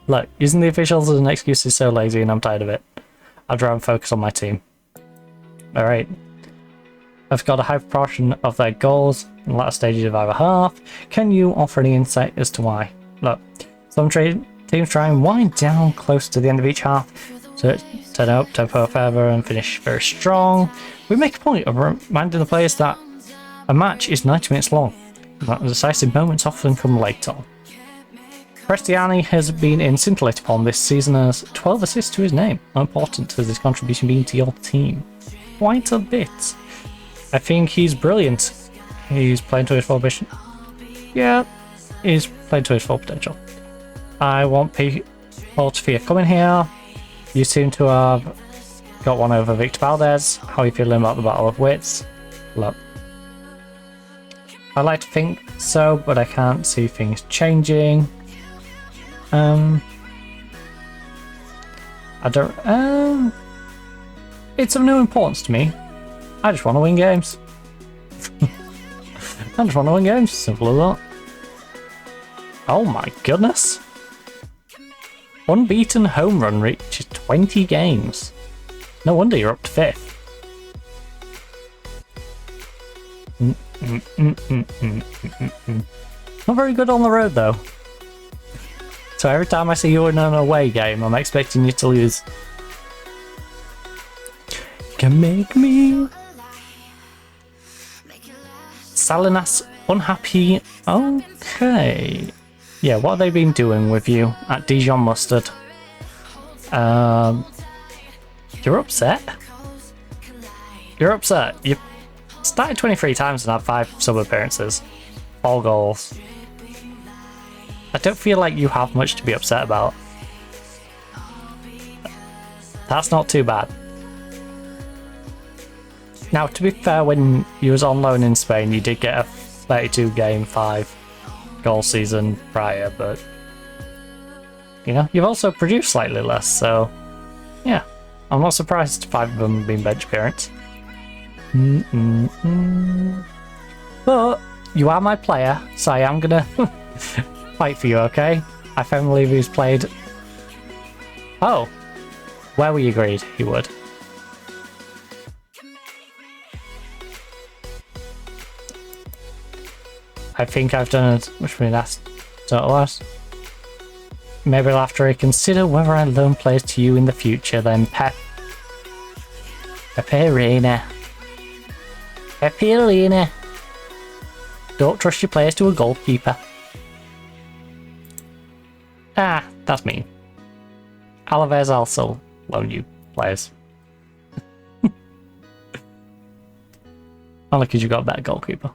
Look, using the officials as an excuse is so lazy and I'm tired of it. I'd rather focus on my team. Alright. I've got a high proportion of their goals in the latter stages of either half. Can you offer any insight as to why? Look, some teams try and wind down close to the end of each half, so turn up tempo further and finish very strong. We make a point of reminding the players that a match is 90 minutes long, and that the decisive moments often come later. Prestiani has been in scintillated form this season and has 12 assists to his name. How important has his contribution been to your team? Quite a bit. I think he's brilliant. He's playing to his full potential. Yeah, he's playing to his full potential. I want people to fear coming here. You seem to have got one over Victor Valdez. How are you feeling about the Battle of Wits? Look, I like to think so, but I can't see things changing. I don't... it's of no importance to me. I just want to win games. I just want to win games. Simple as that. Oh my goodness. Unbeaten home run reaches 20 games. No wonder you're up to 5th. Not very good on the road though. So every time I see you in an away game, I'm expecting you to lose. can make me. Salinas unhappy. Okay. Yeah, what have they been doing with you at Dijon Mustard? You're upset? You're upset. You've started 23 times and had 5 sub appearances. 4 goals. I don't feel like you have much to be upset about. That's not too bad. Now, to be fair, when you was on loan in Spain, you did get a 32 game, 5 goal season prior, but you know, you've also produced slightly less, so yeah, I'm not surprised 5 of them have been bench appearance. But you are my player, so I am gonna fight for you, okay? I firmly believe he's played. Oh, where we agreed he would. I think I've done it, which means that's not what. Maybe I'll have to reconsider whether I loan players to you in the future then, Pepe Reina. Pepe Reina. Don't trust your players to a goalkeeper. Ah, that's mean. Alaves also loan you players. Only because you got a better goalkeeper.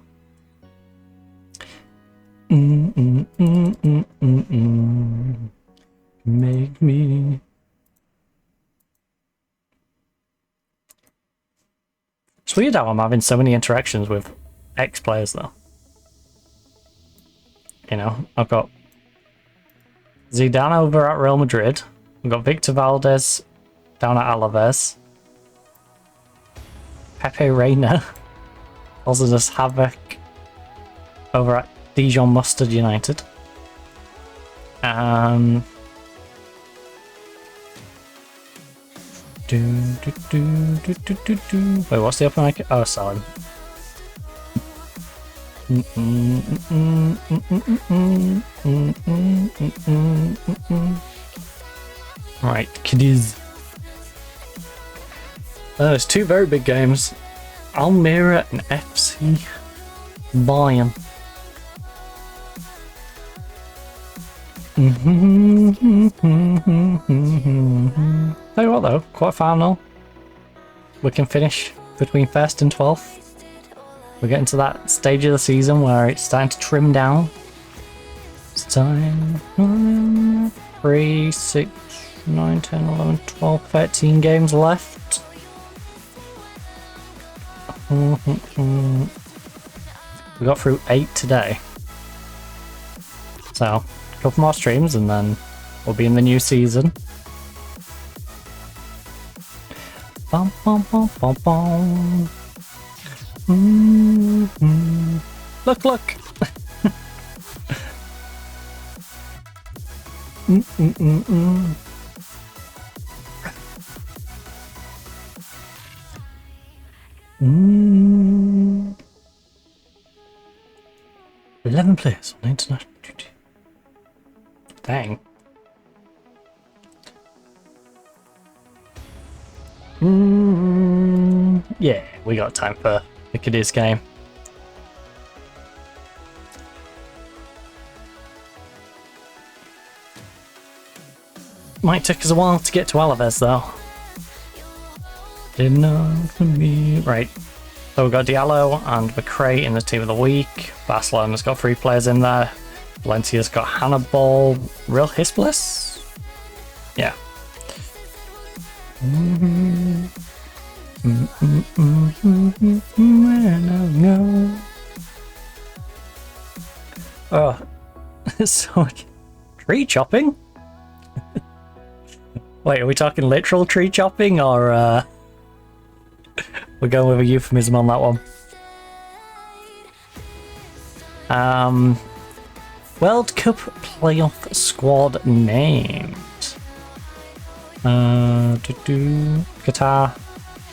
Make me. It's weird how I'm having so many interactions with ex-players though. You know, I've got Zidane over at Real Madrid. I've got Victor Valdez down at Alaves. Pepe Reina also does havoc over at Dijon Mustard United. Wait, what's the open mic? Oh, sorry. Right, kiddies. There's 2 very big games. Almira and FC Bayern. Tell you what though, quarter-final, we can finish between 1st and 12th. We're getting to that stage of the season where it's starting to trim down. It's time. 3, 6, 9, 10, 11, 12, 13 games left. We got through 8 today. So, a couple more streams and then we'll be in the new season. Bum, bum, bum, bum, bum. Look, look. Mm. 11 players on international duty. Dang. Yeah, we got time for the Cadiz game. Might take us a while to get to Alaves though. Enough for me. Right. So we've got Diallo and McRae in the team of the week. Barcelona's got 3 players in there. Valencia's got Hannibal. Real Hisbliss? Yeah. Oh, so much tree chopping? Wait, are we talking literal tree chopping or we're going with a euphemism on that one? World Cup playoff squad named. Qatar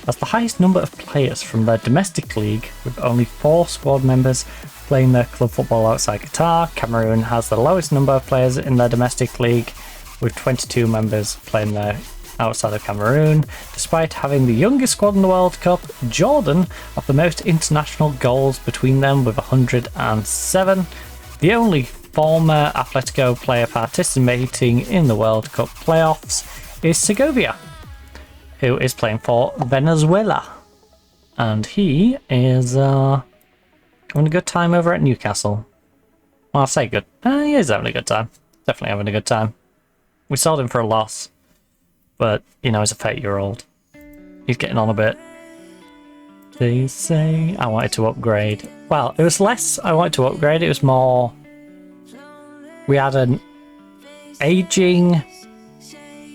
has the highest number of players from their domestic league, with only 4 squad members playing their club football outside Qatar. Cameroon has the lowest number of players in their domestic league, with 22 members playing their outside of Cameroon. Despite having the youngest squad in the World Cup, Jordan have the most international goals between them with 107. The only former Atletico player participating in the World Cup playoffs is Segovia, who is playing for Venezuela. And he is having a good time over at Newcastle. Well, I'll say good. He is having a good time. Definitely having a good time. We sold him for a loss. But, you know, he's a 30-year-old. He's getting on a bit. They say I wanted to upgrade. Well, it was less I wanted to upgrade. It was more... We had an aging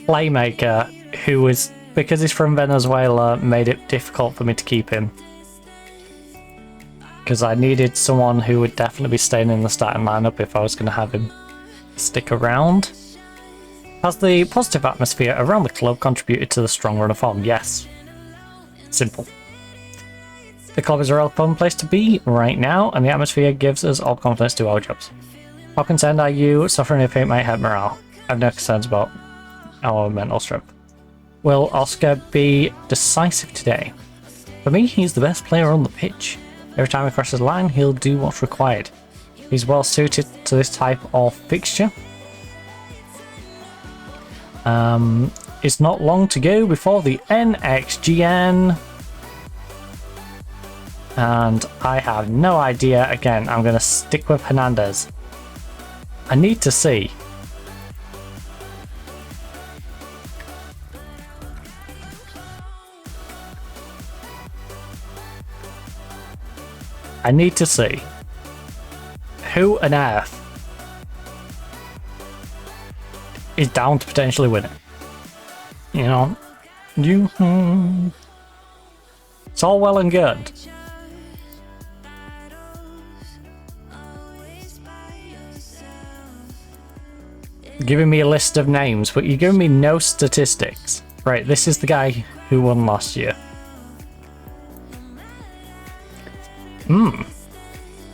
playmaker who was... Because he's from Venezuela, made it difficult for me to keep him. Because I needed someone who would definitely be staying in the starting lineup if I was going to have him stick around. Has the positive atmosphere around the club contributed to the strong run of form? Yes. Simple. The club is a real fun place to be right now, and the atmosphere gives us all confidence to our jobs. How concerned are you suffering if it might hurt morale? I have no concerns about our mental strength. Will Oscar be decisive today? For me, he's the best player on the pitch. Every time he crosses the line, he'll do what's required. He's well suited to this type of fixture. It's not long to go before the NXGN. And I have no idea. Again, I'm going to stick with Hernandez. I need to see. I need to see who on earth is down to potentially win it. You know, it's all well and good. Giving me a list of names, but you're giving me no statistics. Right, this is the guy who won last year.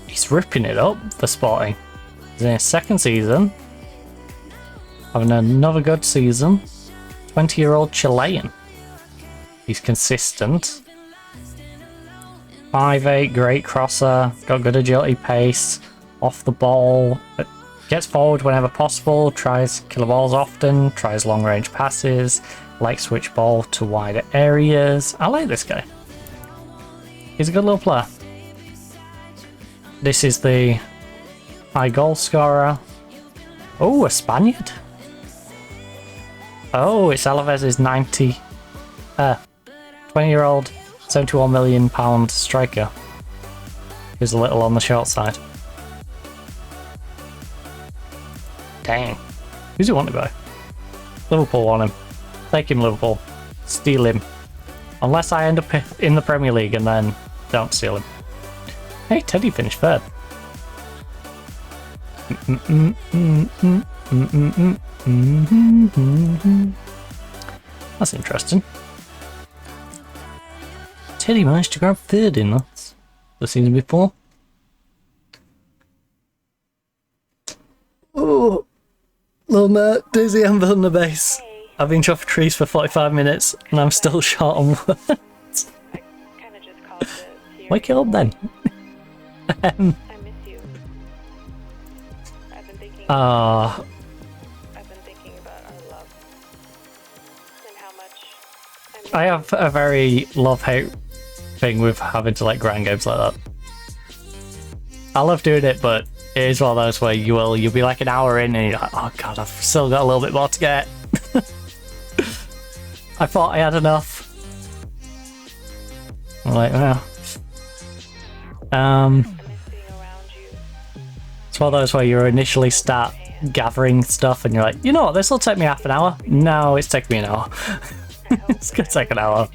He's ripping it up for Sporting. He's in his second season. Having another good season. 20-year-old Chilean. He's consistent. 5'8", great crosser. Got good agility, pace. Off the ball. Gets forward whenever possible. Tries killer balls often. Tries long range passes. Likes switch ball to wider areas. I like this guy. He's a good little player. This is the high goal scorer. Oh, a Spaniard. Oh, it's Alavez's 20-year-old, £71 million striker. Who's a little on the short side. Dang. Who's he want to go? Liverpool want him. Take him, Liverpool. Steal him. Unless I end up in the Premier League and then don't steal him. Hey, Teddy finished third. That's interesting. Teddy managed to grab third in that the season before. Oh, little mate, Daisy Amber on the base. I've been chopping trees for 45 minutes and I'm still short on words. Wake it up then. I miss you. I've been thinking about our love and how much I have a very love-hate thing with having to like grind games like that. I love doing it, but it is one of those where you'll be like an hour in and you're like, oh god, I've still got a little bit more to get. I thought I had enough. I'm like, well. It's one of those where you initially start gathering stuff and you're like, you know what, this will take me half an hour. No, it's taking me an hour. It's gonna take an hour.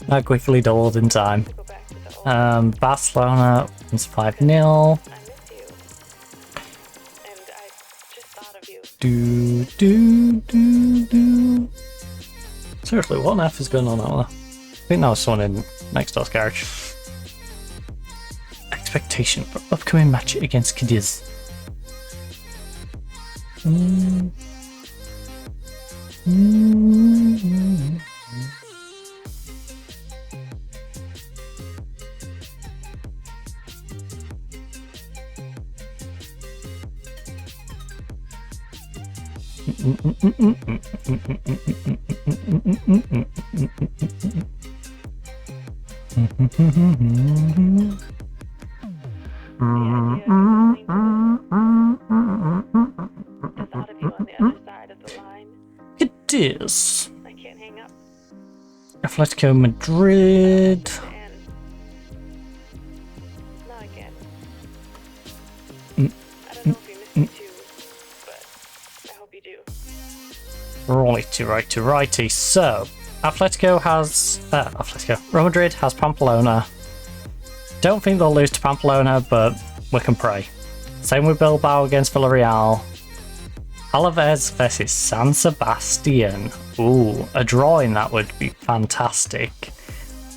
I quickly doubled in time. Barcelona wins 5-0. Do. Seriously, what on earth is going on out there? I think that was someone in next door's garage. Expectation for upcoming match against Cadiz. The thought of you on the other side of the line. It is. I can't hang up. Atletico Madrid. And not again. I don't know if you miss me too, but I hope you do. Righty. So, Atletico has... Real Madrid has Pamplona. Don't think they'll lose to Pamplona, but we can pray. Same with Bilbao against Villarreal. Alaves versus San Sebastian. Ooh, a draw in that would be fantastic.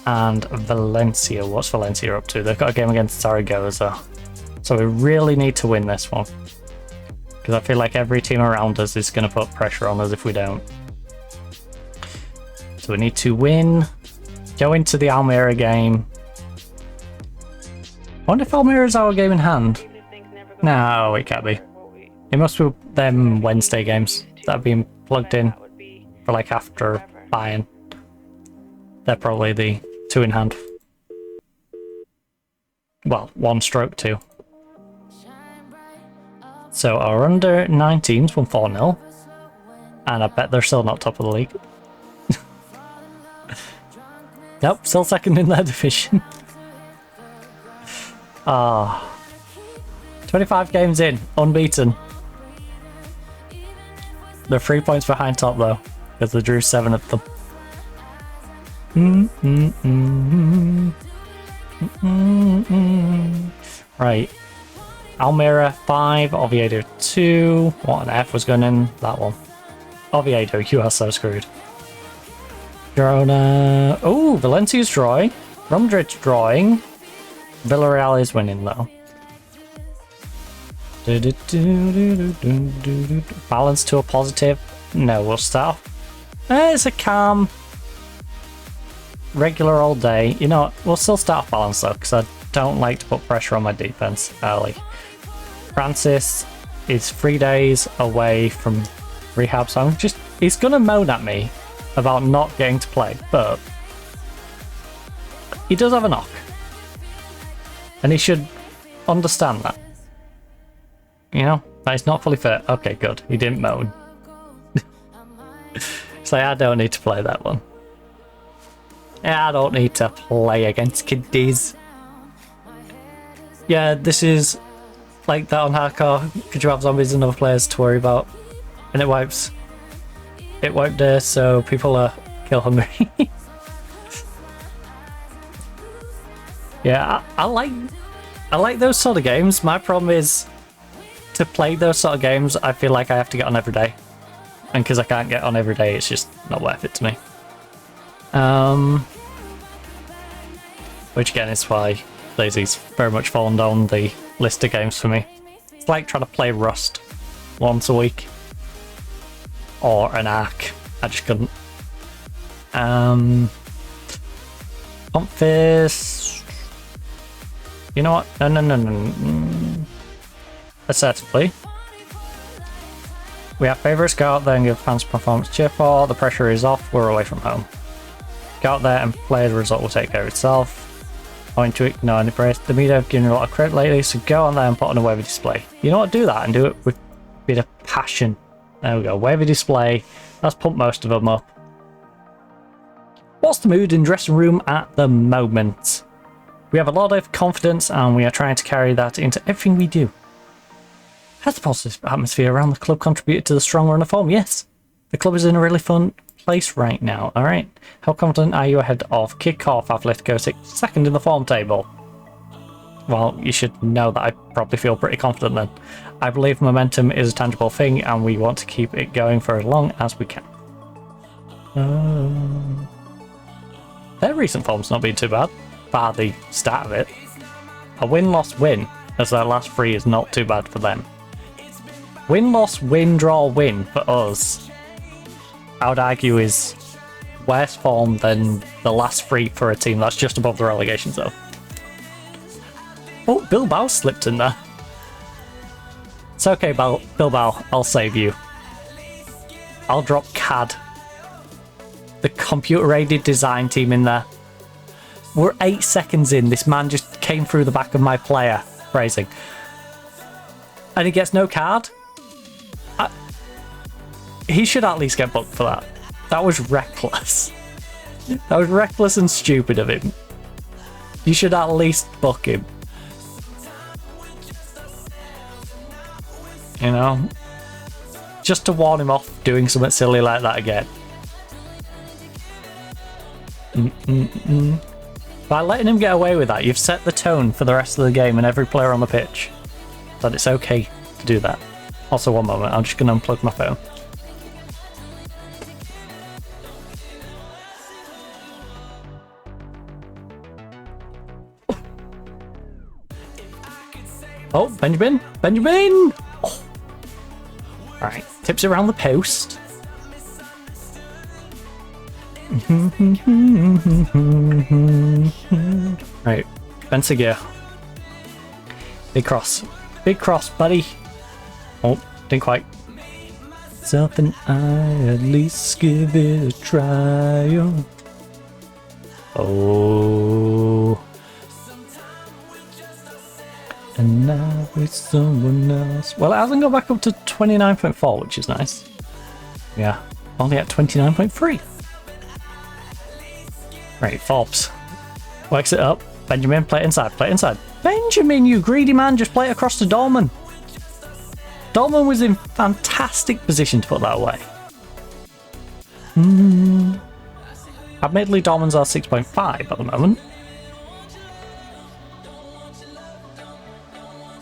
And Valencia. What's Valencia up to? They've got a game against Zaragoza. So we really need to win this one. Because I feel like every team around us is going to put pressure on us if we don't. So we need to win. Go into the Almeria game. I wonder if Almeria's our game in hand. Even if things never go No, it can't be. will we? It must be them Wednesday games that have been plugged in That would be for like after Bayern. They're probably the two in hand. Well, 1/2. So our under 19s won 4-0. And I bet they're still not top of the league. Nope, still second in their division. 25 games in, unbeaten. They're 3 points behind top though, because they drew 7 of them. Right. Almeria 5, Oviedo 2. What an F was going in that one. Oviedo, you are so screwed. Girona. Oh, Valencia's drawing. Real Madrid's drawing. Villarreal is winning though. Balance to a positive. No, we'll start off. It's a calm, regular old day. You know what? We'll still start off balance though, because I don't like to put pressure on my defense early. Francis is 3 days away from rehab, so he's gonna moan at me about not getting to play, but he does have a knock. And he should understand that. You know? That he's not fully fit. Okay, good. He didn't moan. It's like, I don't need to play that one. Yeah, I don't need to play against kiddies. Yeah, this is like that on hardcore. Could you have zombies and other players to worry about? And it wiped there, so people are kill hungry. Yeah, I like those sort of games. My problem is to play those sort of games, I feel like I have to get on every day. And because I can't get on every day, it's just not worth it to me. Which again is why Daisy's very much fallen down the list of games for me. It's like trying to play Rust once a week. Or an Ark. I just couldn't. Office. You know what? No. Assertively. We have favourites, go out there and give fans performance cheer for. The pressure is off, we're away from home. Go out there and play, the result will take care of itself. Point to ignore and embrace. The media have given you a lot of credit lately, so go on there and put on a wavy display. You know what? Do that and do it with a bit of passion. There we go, wavy display. Let's pump most of them up. What's the mood in dressing room at the moment? We have a lot of confidence and we are trying to carry that into everything we do. Has the positive atmosphere around the club contributed to the strong run of form? Yes. The club is in a really fun place right now. Alright. How confident are you ahead of kick-off? Atletico 6 second in the form table. Well, you should know that I probably feel pretty confident then. I believe momentum is a tangible thing and we want to keep it going for as long as we can. Their recent form's not been too bad, bar the start of it. A win-loss-win, as their last 3 is not too bad for them. Win-loss-win-draw-win for us. I would argue is worse form than the last 3 for a team that's just above the relegation zone. Oh, Bilbao slipped in there. It's okay, Bilbao, I'll save you. I'll drop CAD. The computer-aided design team in there. We're 8 seconds in, this man just came through the back of my player. Phrasing. And he gets no card? He should at least get booked for that. That was reckless. That was reckless and stupid of him. You should at least book him. You know? Just to warn him off doing something silly like that again. By letting him get away with that, you've set the tone for the rest of the game and every player on the pitch. That it's okay to do that. Also, one moment, I'm just going to unplug my phone. Oh, Benjamin! Benjamin! Oh. Alright, tips around the post. Right, Benziger. Big cross. Big cross, buddy. Oh, didn't quite. Something I at least give it a try. Oh. And now it's someone else. Well, it hasn't gone back up to 29.4, which is nice. Yeah, only at 29.3. Right, Forbes. Works it up. Benjamin, play it inside, play it inside. Benjamin, you greedy man, just play it across to Dorman. Dorman was in fantastic position to put that away. Admittedly, Dorman's are 6.5 at the moment.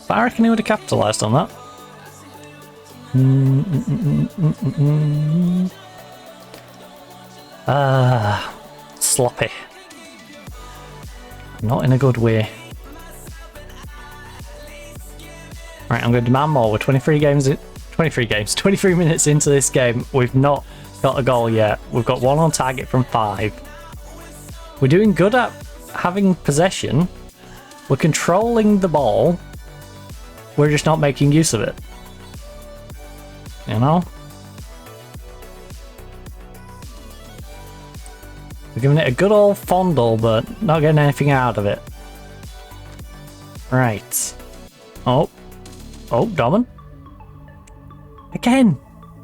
But I reckon he would have capitalised on that. Sloppy. Not in a good way. Right, I'm going to demand more. We're 23 minutes into this game. We've not got a goal yet. We've got 1 on target from 5. We're doing good at having possession. We're controlling the ball. We're just not making use of it. You know? We're giving it a good old fondle, but not getting anything out of it. Right. Oh. Oh, Domin. Again!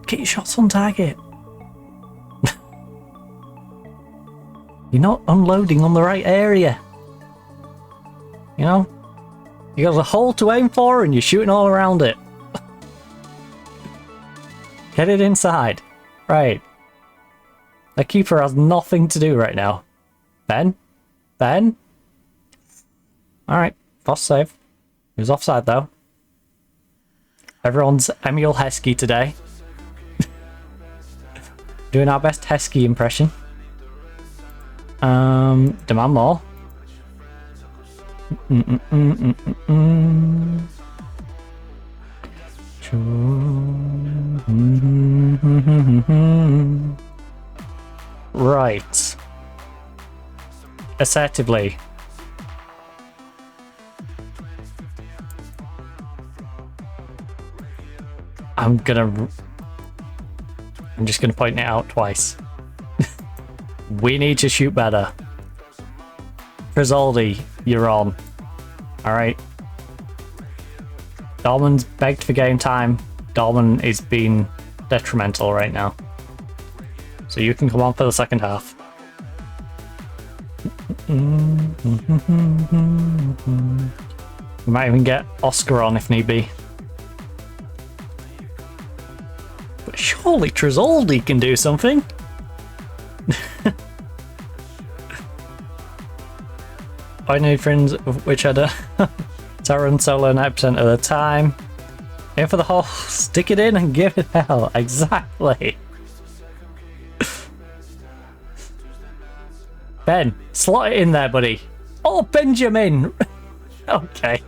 Get your shots on target. You're not unloading on the right area. You know? You got a hole to aim for and you're shooting all around it. Get it inside. Right. The keeper has nothing to do right now. Ben? Ben? Alright, first save. He was offside though. Everyone's Emil Heskey today. Doing our best Heskey impression. Demand more. Right. Assertively. I'm just gonna point it out twice. We need to shoot better. Frizzaldi, you're on. Alright. Dorman's begged for game time. Dorman is being detrimental right now. So you can come on for the second half. We might even get Oscar on if need be. But surely Tresoldi can do something. I need friends which I don't. Taran solo 90% of the time. Aim for the hole, stick it in and give it hell. Exactly. Ben, slot it in there, buddy. Oh, Benjamin. Okay.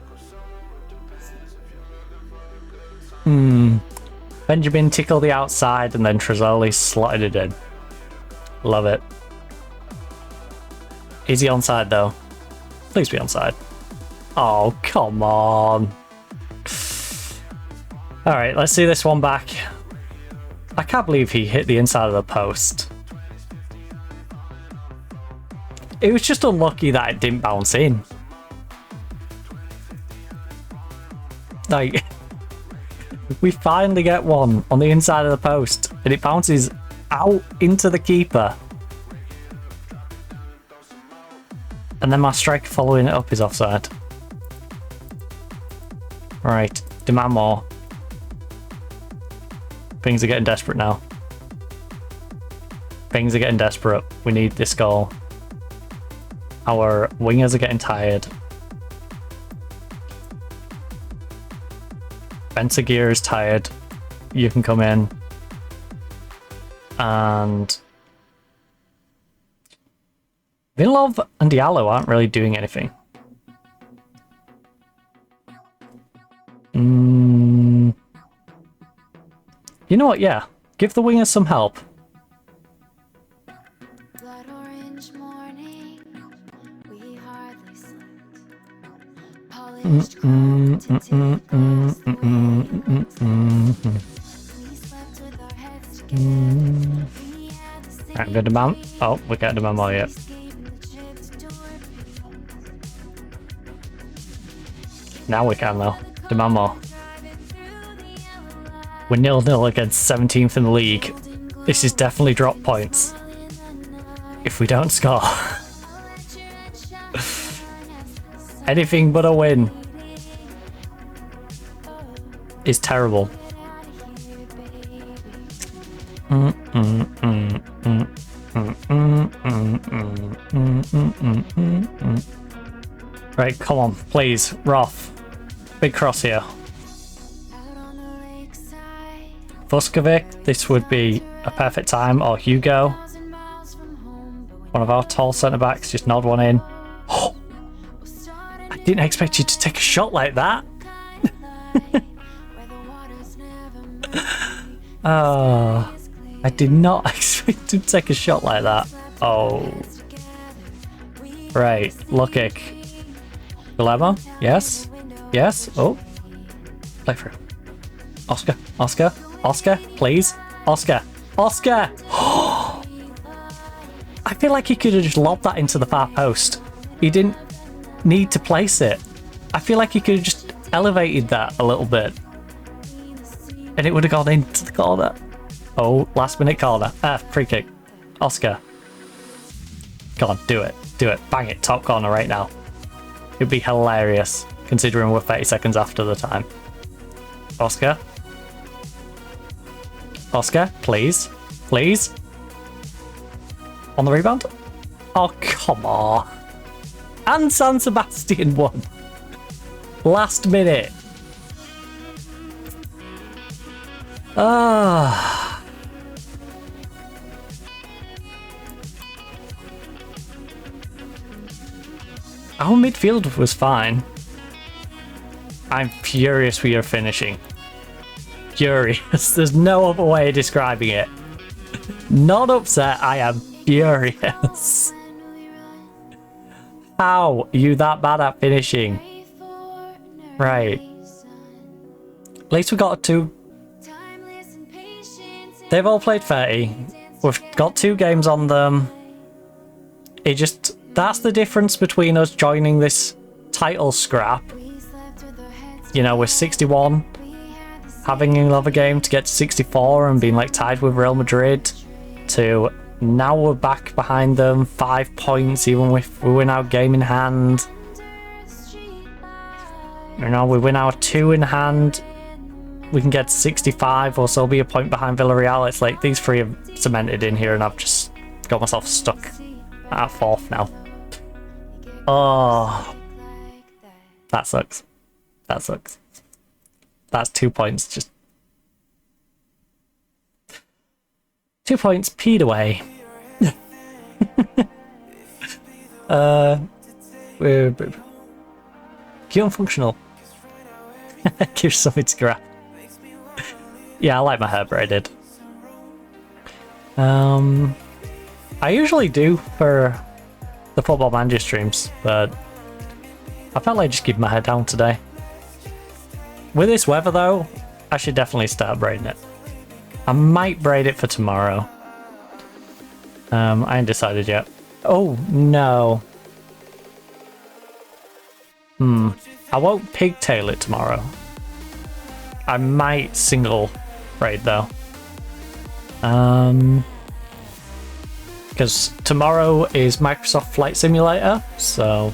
Benjamin tickle the outside and then Trezzoli slotted it in. Love it. Is he onside though? Please be onside. Oh, come on. Alright, let's see this one back. I can't believe he hit the inside of the post. It was just unlucky that it didn't bounce in. Like, we finally get one on the inside of the post and it bounces out into the keeper. And then my striker following it up is offside. Right, demand more. Things are getting desperate now. Things are getting desperate. We need this goal. Our wingers are getting tired. Benzagear is tired. You can come in. And Vinlov and Diallo aren't really doing anything. You know what? Yeah. Give the wingers some help. Blood orange morning, we hardly slept. Polished chrome tinted across the way. We slept with our heads together. We had the same Right, good demand. Oh, we get the memo yet. Now we can though. Demand more. We're 0-0 against 17th in the league. This is definitely drop points. If we don't score. Anything but a win is terrible. Right, come on, please. Roth. Big cross here. Vuskovic, this would be a perfect time, or Hugo. One of our tall centre-backs, just nod one in. Oh, I didn't expect you to take a shot like that. Oh, I did not expect to take a shot like that. Oh. Right, Lukic. Dilemma, yes. Yes, oh. Play through. Oscar, Oscar. Oscar, please. Oscar. Oscar! I feel like he could have just lobbed that into the far post. He didn't need to place it. I feel like he could have just elevated that a little bit. And it would have gone into the corner. Oh, last minute corner. Free kick. Oscar. Come on, do it. Do it. Bang it. Top corner right now. It'd be hilarious, considering we're 30 seconds after the time. Oscar. Oscar, please. Please. On the rebound? Oh, come on. And San Sebastian won. Last minute. Ah. Our midfield was fine. I'm furious we are finishing. Furious. There's no other way of describing it. Not upset, I am furious. How are you that bad at finishing? Right. At least we got 2. They've all played 30. We've got 2 games on them. It just... That's the difference between us joining this title scrap. You know, we're 61. Having another game to get to 64 and being like tied with Real Madrid, to now we're back behind them 5 points even if we win our game in hand. You know, we win our 2 in hand, we can get to 65 or so, be a point behind Villarreal. It's like these 3 have cemented in here and I've just got myself stuck at 4th now. Oh, that sucks. That sucks. That's 2 points, just 2 points peed away. We're cute and functional. Give something to grab. Yeah, I like my hair braided. I usually do for the Football Manager streams, but I felt like just keeping my hair down today. With this weather though, I should definitely start braiding it. I might braid it for tomorrow. I ain't decided yet. Oh no. I won't pigtail it tomorrow. I might single braid though. Because tomorrow is Microsoft Flight Simulator, so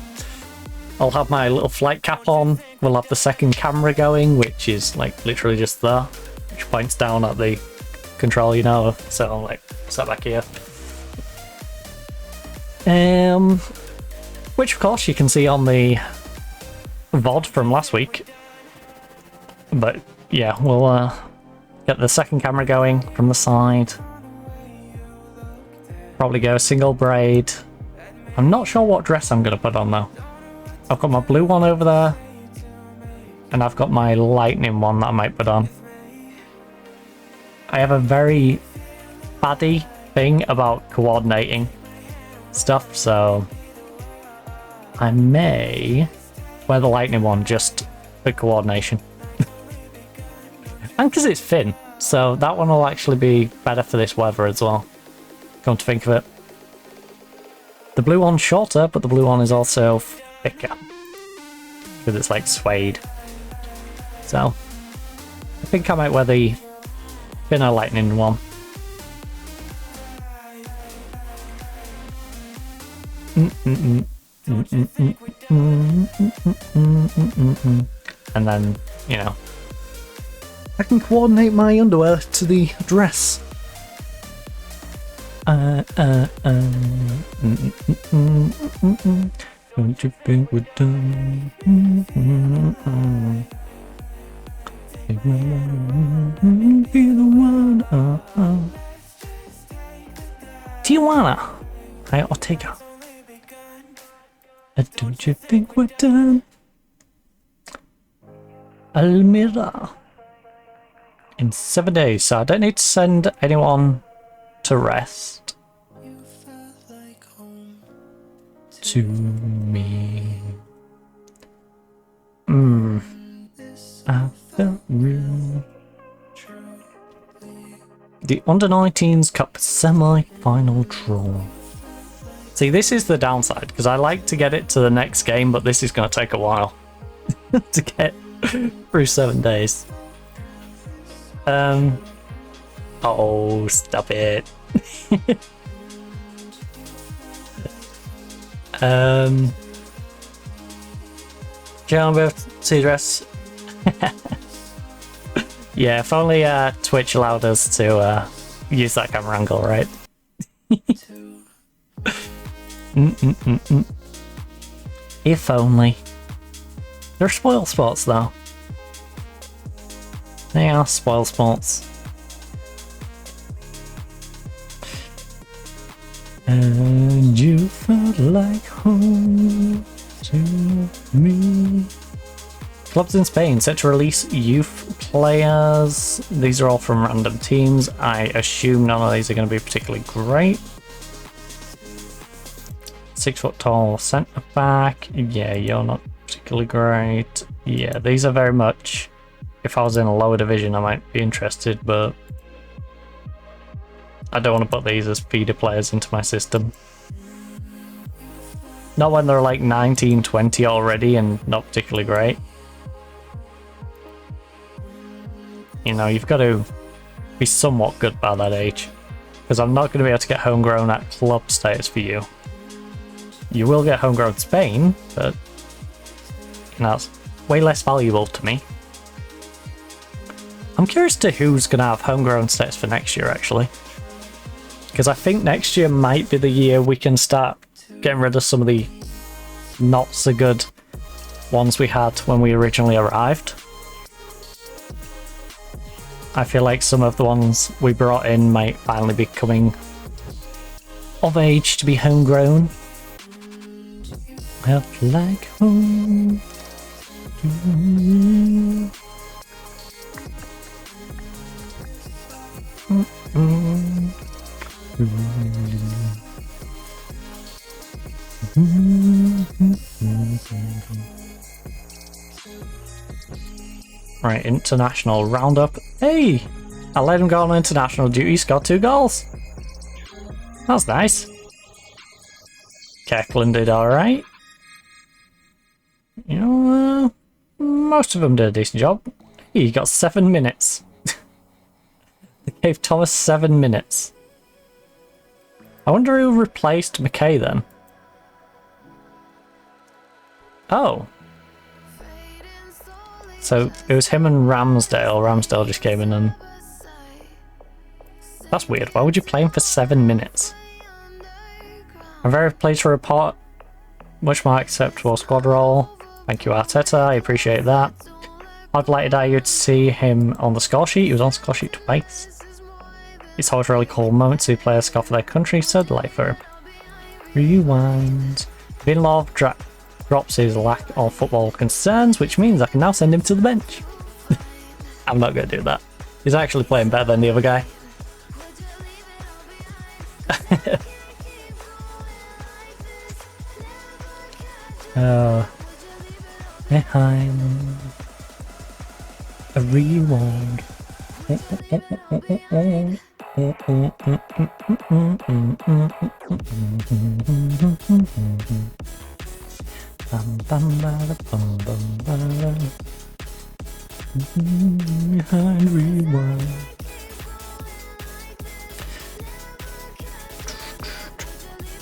I'll have my little flight cap on. We'll have the second camera going, which is like literally just there, which points down at the control, you know, so I'm like sat back here. Which of course you can see on the VOD from last week. But yeah, we'll get the second camera going from the side. Probably go single braid. I'm not sure what dress I'm going to put on though. I've got my blue one over there. And I've got my lightning one that I might put on. I have a very faddy thing about coordinating stuff, so I may wear the lightning one just for coordination. And because it's thin, so that one will actually be better for this weather as well. Come to think of it. The blue one's shorter, but the blue one is also thicker. Because it's like suede. So, I think I might wear the thinner lightning one. And then, you know, I can coordinate my underwear to the dress. Don't you think we're done? Be the one. Tijuana. Hi, Ortega. Don't you think we're done? Almira. In 7 days, so I don't need to send anyone to rest. To me. I felt real. The Under-19s Cup semi-final draw. See, this is the downside, because I like to get it to the next game, but this is going to take a while to get through 7 days. Oh, stop it. Jumbo sea dress. Yeah, if only Twitch allowed us to use that camera angle, right? If only. They're spoil sports though. They are spoil sports. And you felt like home to me. Clubs in Spain set to release youth players. These are all from random teams. I assume none of these are going to be particularly great. 6 foot tall centre back. Yeah, you're not particularly great. Yeah, these are very much. If I was in a lower division, I might be interested, but I don't want to put these as feeder players into my system. Not when they're like 19, 20 already and not particularly great. You know, you've got to be somewhat good by that age. Because I'm not going to be able to get homegrown at club status for you. You will get homegrown Spain, but you know, it's way less valuable to me. I'm curious to who's going to have homegrown status for next year, actually. Because I think next year might be the year we can start getting rid of some of the not so good ones we had when we originally arrived. I feel like some of the ones we brought in might finally be coming of age to be homegrown. Felt like home to me. Right, international roundup. Hey! I let him go on international duty, scored 2 goals. That's nice. Kirkland did alright. You know, most of them did a decent job. He got 7 minutes. They gave Thomas 7 minutes. I wonder who replaced McKay then. Oh. So it was him and Ramsdale. Ramsdale just came in and... That's weird. Why would you play him for 7 minutes? I'm very pleased to report much more acceptable squad role. Thank you, Arteta. I appreciate that. How delighted are you to see him on the score sheet? He was on the score sheet twice. It's always a really cool moment to see players score for their country, so delightful. Rewind. Vinlov drops his lack of football concerns, which means I can now send him to the bench. I'm not going to do that. He's actually playing better than the other guy. Behind a rewind. Behind rewind.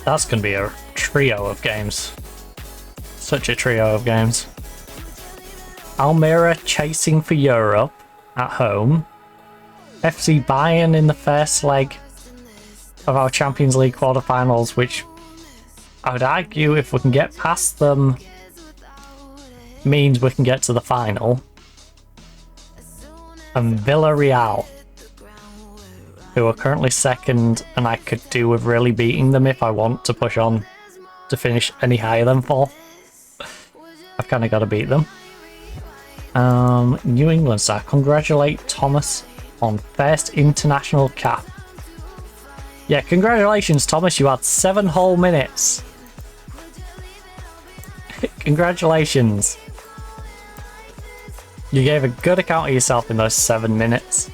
That's gonna be a trio of games. Such a trio of games. Almira chasing for Europe at home. FC Bayern in the first leg of our Champions League quarterfinals, which I would argue if we can get past them means we can get to the final. And Villarreal, who are currently second, and I could do with really beating them if I want to push on to finish any higher than 4. I've kind of got to beat them. New England star, congratulate Thomas on first international cap. Yeah, congratulations Thomas, you had 7 whole minutes. Congratulations. You gave a good account of yourself in those 7 minutes.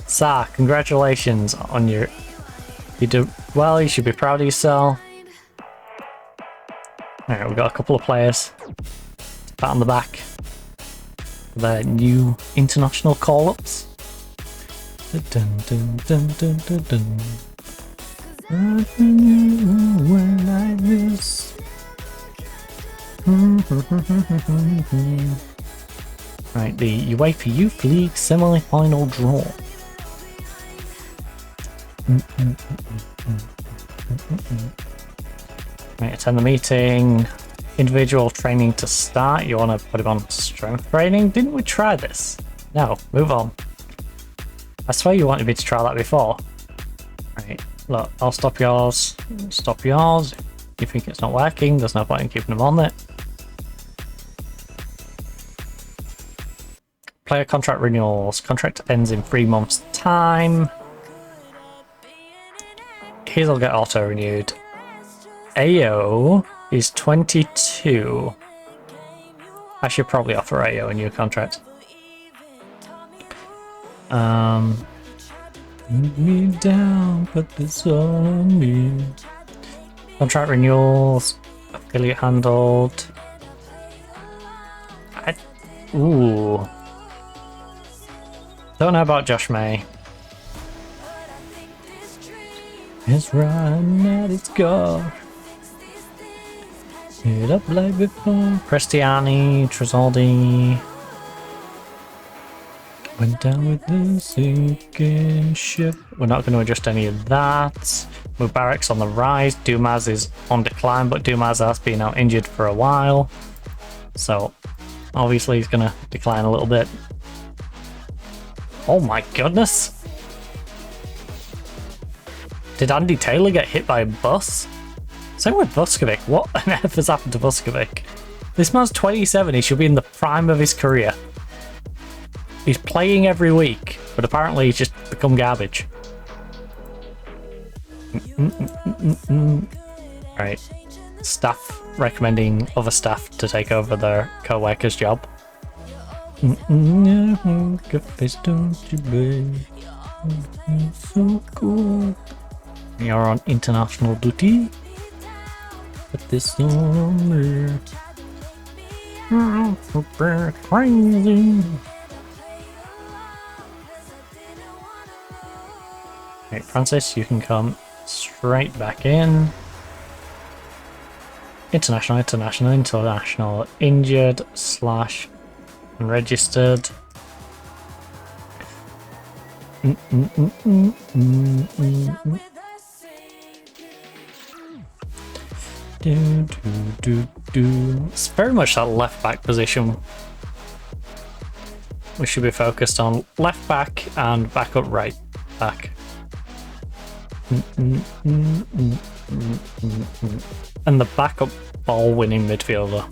Sir, congratulations on your... You did well, you should be proud of yourself. Alright, we've got a couple of players. Pat on the back for their new international call-ups. Dun, dun, dun, dun, dun, dun. When like this. Right, the UEFA Youth League semi-final draw. Right, attend the meeting. Individual training to start. You want to put him on strength training? Didn't we try this? No, move on. I swear you wanted me to try that before. Right, look, I'll stop yours. Stop yours. If you think it's not working, there's no point in keeping them on it. Player contract renewals. Contract ends in 3 months' time. His will get auto-renewed. AO is 22. I should probably offer AO a new contract. Me down, put this on me. Contract renewals, affiliate handled. Ooh. Don't know about Josh May. It's running at its go. Hit up like before. Prestiani, Tresoldi. Went down with the sinking ship. We're not going to adjust any of that. Mubarak's on the rise. Dumas is on decline, but Dumas has been out injured for a while. So, obviously he's going to decline a little bit. Oh my goodness! Did Andy Taylor get hit by a bus? Same with Vuskovic. What on earth has happened to Vuskovic? This man's 27, he should be in the prime of his career. He's playing every week, But apparently he's just become garbage. Right. Staff recommending other staff to take over their co-worker's job. So cool. You're on international duty. Put this on there. Super crazy. Right, Francis, you can come straight back in. International. Injured / registered. It's very much that left back position. We should be focused on left back and backup right back. And the backup ball winning midfielder.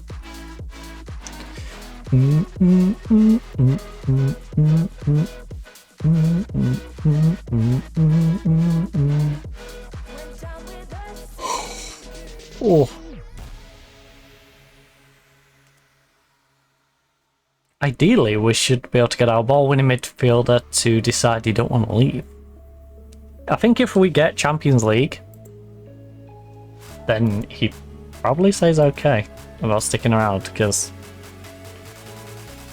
Oh. Ideally, we should be able to get our ball winning midfielder to decide he don't want to leave. I think if we get Champions League, then he probably says okay about sticking around, because,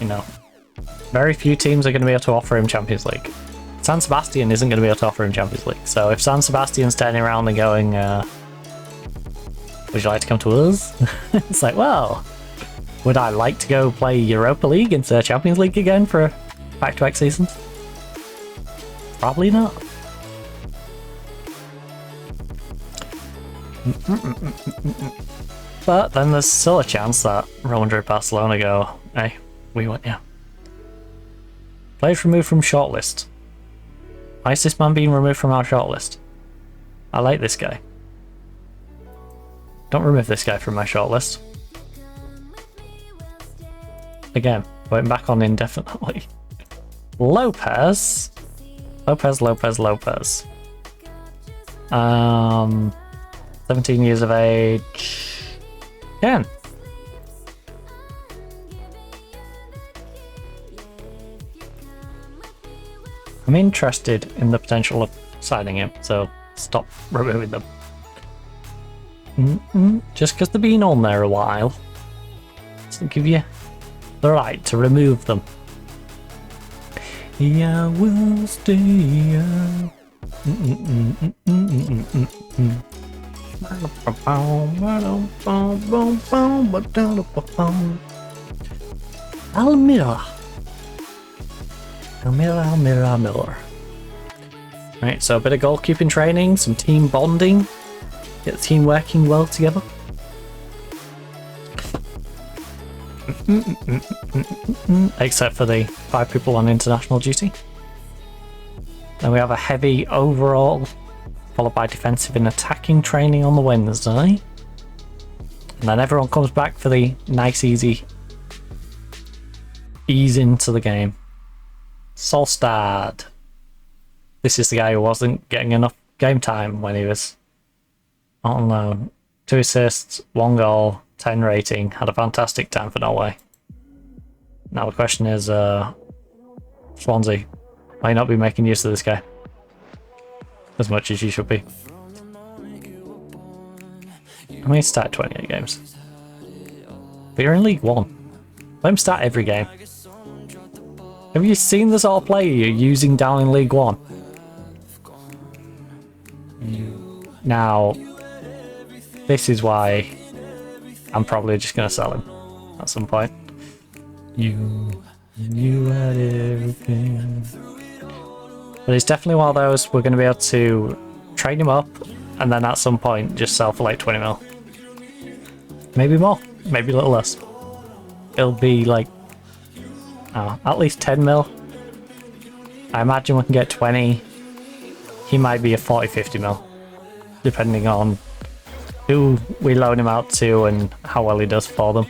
you know, very few teams are going to be able to offer him Champions League. San Sebastian isn't going to be able to offer him Champions League. So if San Sebastian's turning around and going, would you like to come to us? It's like, well, would I like to go play Europa League instead of Champions League again for back-to-back seasons? Probably not. But then there's still a chance that Real Madrid Barcelona go, hey, we want you. Players removed from shortlist. Why is this man being removed from our shortlist? I like this guy. Don't remove this guy from my shortlist. Again, going back on indefinitely. Lopez. 17 years of age. Again. I'm interested in the potential of signing him, so stop removing them. Just because they've been on there a while doesn't give you the right to remove them. Yeah, we'll stay up. Almira. Right, so a bit of goalkeeping training, some team bonding, get the team working well together. Except for the 5 people on international duty. Then we have a heavy overall, followed by defensive and attacking training on the Wednesday. And then everyone comes back for the nice, easy ease into the game. Solstad. This is the guy who wasn't getting enough game time when he was on loan. 2 assists, 1 goal, 10 rating. Had a fantastic time for Norway. Now the question is, Swansea, might not be making use of this guy as much as you should be. I mean, start 28 games. But you're in League 1. Let him start every game. Have you seen the sort of player you're using down in League 1? Now, this is why I'm probably just going to sell him at some point. You had everything. But it's definitely one of those we're going to be able to train him up and then at some point just sell for like 20 mil. Maybe more, maybe a little less. It'll be like, at least 10 mil. I imagine we can get 20. He might be a 40-50 mil, depending on who we loan him out to and how well he does for them.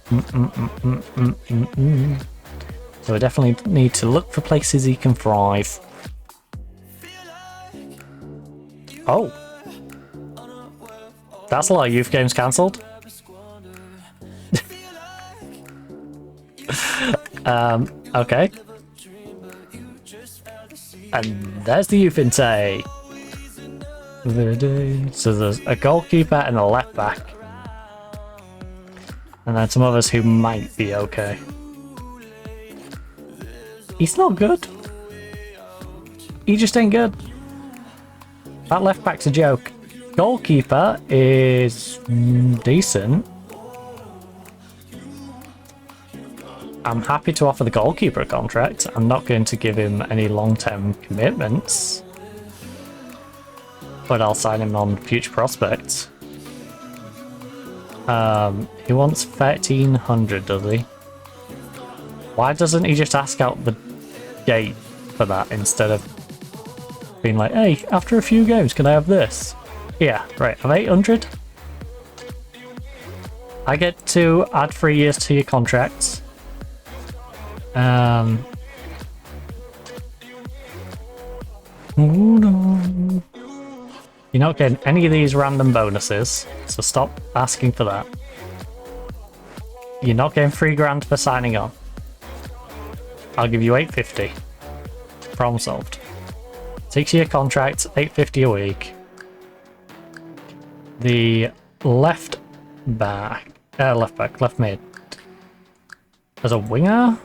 So we definitely need to look for places he can thrive. Oh. That's a lot of youth games cancelled. Okay. And there's the youth intake. So there's a goalkeeper and a left back. And then some others who might be okay. He's not good. He just ain't good. That left back's a joke. Goalkeeper is decent. I'm happy to offer the goalkeeper a contract. I'm not going to give him any long-term commitments. But I'll sign him on future prospects. He wants 1,300, does he? Why doesn't he just ask out the gate for that instead of being like, hey, after a few games, can I have this? Yeah, right, I'm 800. I get to add 3 years to your contracts. You're not getting any of these random bonuses, so stop asking for that. You're not getting $3,000 for signing on. I'll give you 850. Problem solved. 6-year contract, 850 a week. The left mid, as a winger,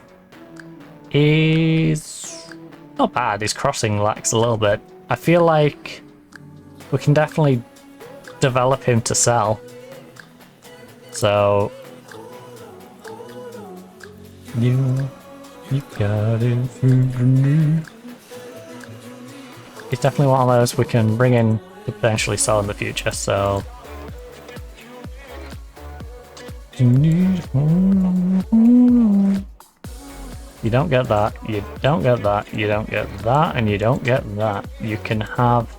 is not bad. His crossing lacks a little bit. I feel like we can definitely develop him to sell. So you got it from me. It's definitely one of those we can bring in to potentially sell in the future. So you don't get that, you don't get that, you don't get that, and you don't get that. You can have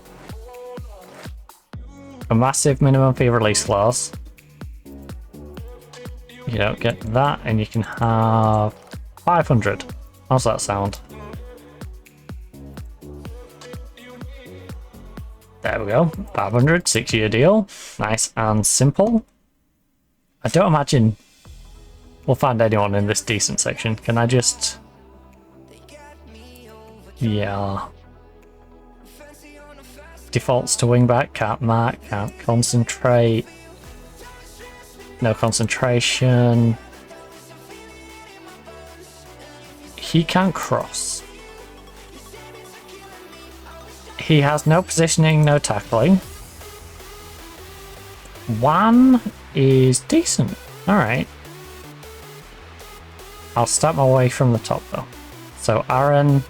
a massive minimum fee release clause. You don't get that, and you can have 500. How's that sound? There we go. 500, 6-year deal. Nice and simple. I don't imagine we'll find anyone in this decent section. Can I just... Yeah. Defaults to wingback, can't mark, can't concentrate. No concentration. He can cross. He has no positioning, no tackling. One is decent. Alright. I'll start my way from the top though. So Aaron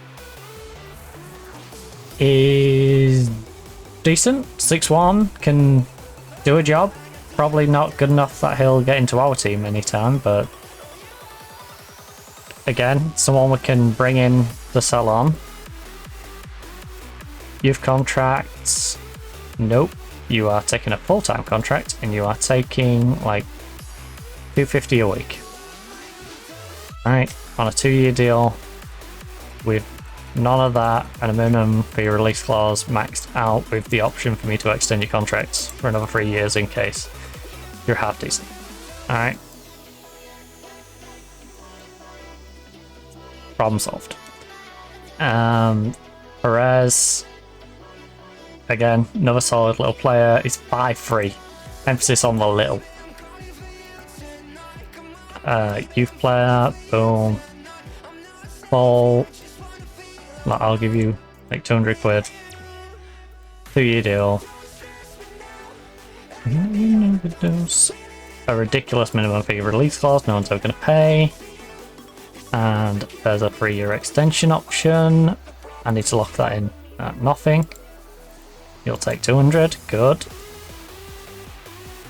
is decent. 6'1", can do a job. Probably not good enough that he'll get into our team anytime, but again, someone we can bring in to sell on. Youth contracts. Nope. You are taking a full-time contract and you are taking like $250 a week. Alright, on a 2-year deal with none of that and a minimum fee release clause maxed out with the option for me to extend your contracts for another 3 years in case you're half decent. Alright. Problem solved. Perez, again, another solid little player. He's 5'3". Emphasis on the little. Youth player, boom. Ball. I'll give you like 200 quid. 2-year deal. A ridiculous minimum fee release clause, no one's ever going to pay. And there's a 3-year extension option. I need to lock that in at nothing. You'll take 200, good.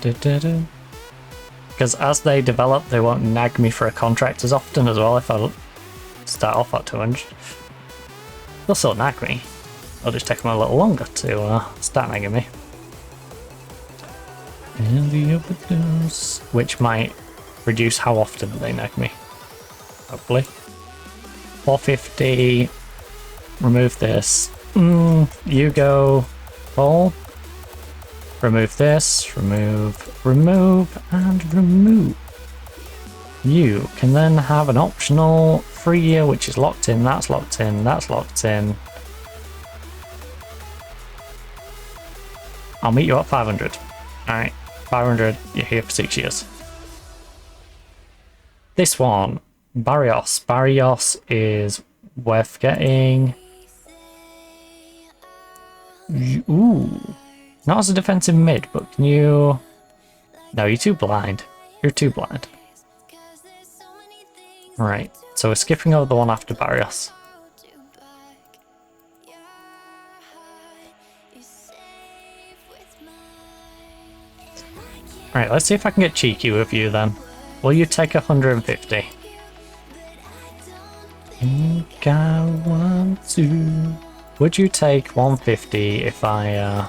Because as they develop, they won't nag me for a contract as often as well if I start off at 200. They'll still nag me. It'll just take them a little longer to start nagging me. And the overdose, which might reduce how often they neg me. Hopefully. 450. Remove this. You go full. Remove this. Remove, and remove. You can then have an optional 3 year, which is locked in. That's locked in. That's locked in. I'll meet you at 500. Alright, 500, you're here for 6 years. This one, Barrios. Barrios is worth getting. Ooh, not as a defensive mid, but can you... No, you're too blind. You're too blind. Right, so we're skipping over the one after Barrios. Right, let's see if I can get cheeky with you then. Will you take 150? Think I want to. Would you take 150 if I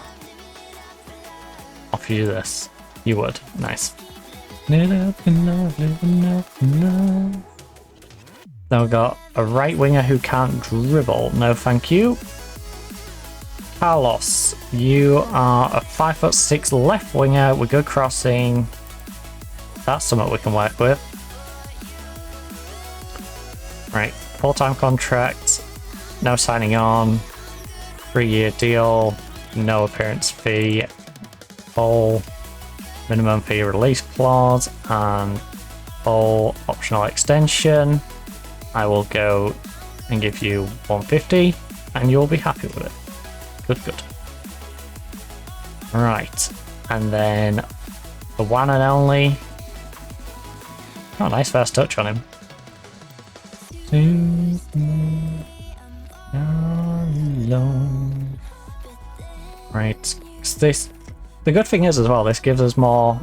offer you this? You would. Nice. Now we've got a right winger who can't dribble. No, thank you. Carlos, you are a 5'6" left winger with good crossing. That's something we can work with. Right, full-time contract, no signing on, 3-year deal, no appearance fee, full minimum fee release clause, and full optional extension. I will go and give you 150, and you'll be happy with it. Good, good. Right, and then the one and only. Oh, nice first touch on him. Right, this. The good thing is as well, this gives us more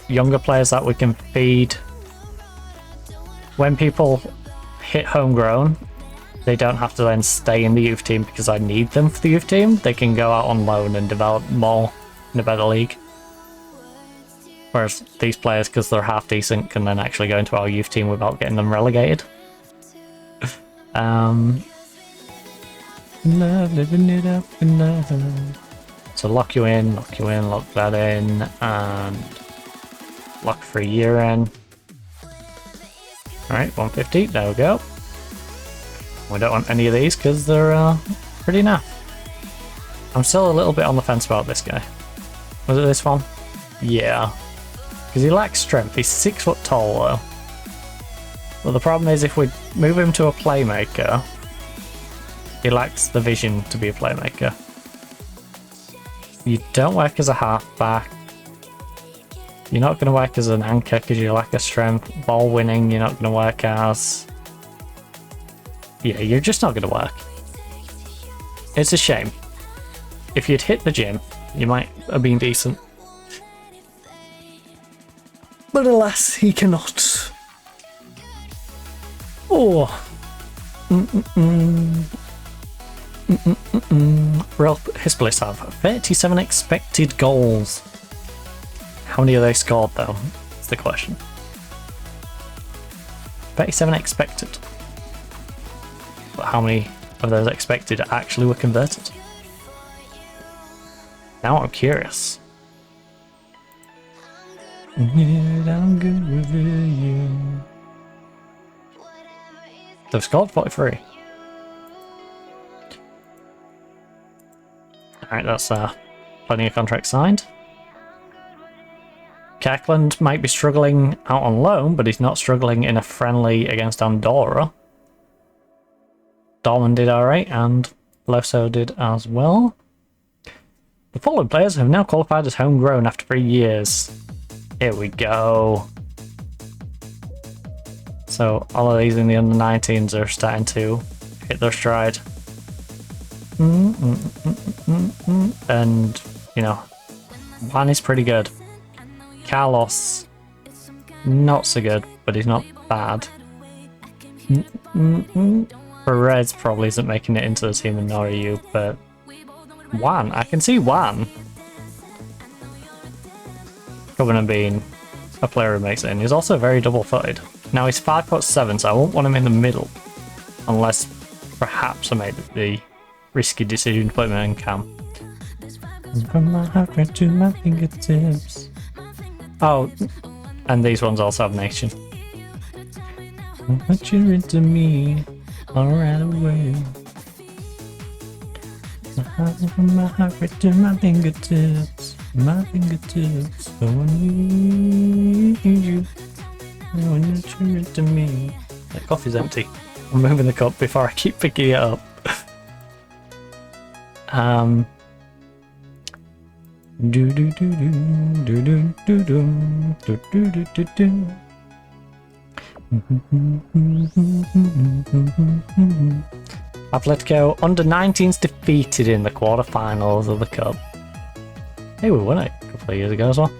younger players that we can feed. When people hit homegrown, they don't have to then stay in the youth team because I need them for the youth team. They can go out on loan and develop more in a better league. Whereas these players, because they're half decent, can then actually go into our youth team without getting them relegated. Living it up in love. So lock you in, lock that in, and lock for a year in. Alright, 150, there we go. We don't want any of these because they're pretty naff. I'm still a little bit on the fence about this guy. Was it this one? Yeah. Because he lacks strength. He's 6 foot tall though. Well, the problem is if we move him to a playmaker, he lacks the vision to be a playmaker. You don't work as a halfback. You're not going to work as an anchor because you lack a strength. Ball winning, you're not going to work as. Yeah, you're just not going to work. It's a shame. If you'd hit the gym, you might have been decent. But alas, he cannot. Oh. Real Hispalis have 37 expected goals. How many have they scored though? That's the question. 37 expected. But how many of those expected actually were converted? Now I'm curious. I'm good with you. They've scored 43. Alright, that's plenty of contracts signed. Kirkland might be struggling out on loan, but he's not struggling in a friendly against Andorra. Dorman did alright, and Loso did as well. The following players have now qualified as homegrown after 3 years. Here we go. So all of these in the under 19s are starting to hit their stride. And, you know, Juan is pretty good. Carlos, not so good, but he's not bad. Perez probably isn't making it into the team, and nor are you, but Juan, I can see Juan coming and being a player who makes it in. He's also very double-footed. Now he's 5'7", so I won't want him in the middle. Unless perhaps I made the risky decision to put him in cam. From my heart right to my fingertips. Oh, and these ones also have nation. Put you into me, alright away. From my heart right to my fingertips. My fingertips. So I need you. When you turn into me. That coffee's empty. I'm moving the cup before I keep picking it up. Do do do do do do do do do do do do. Atletico under 19s defeated in the quarterfinals of the cup. Hey, we won it a couple of years ago as well.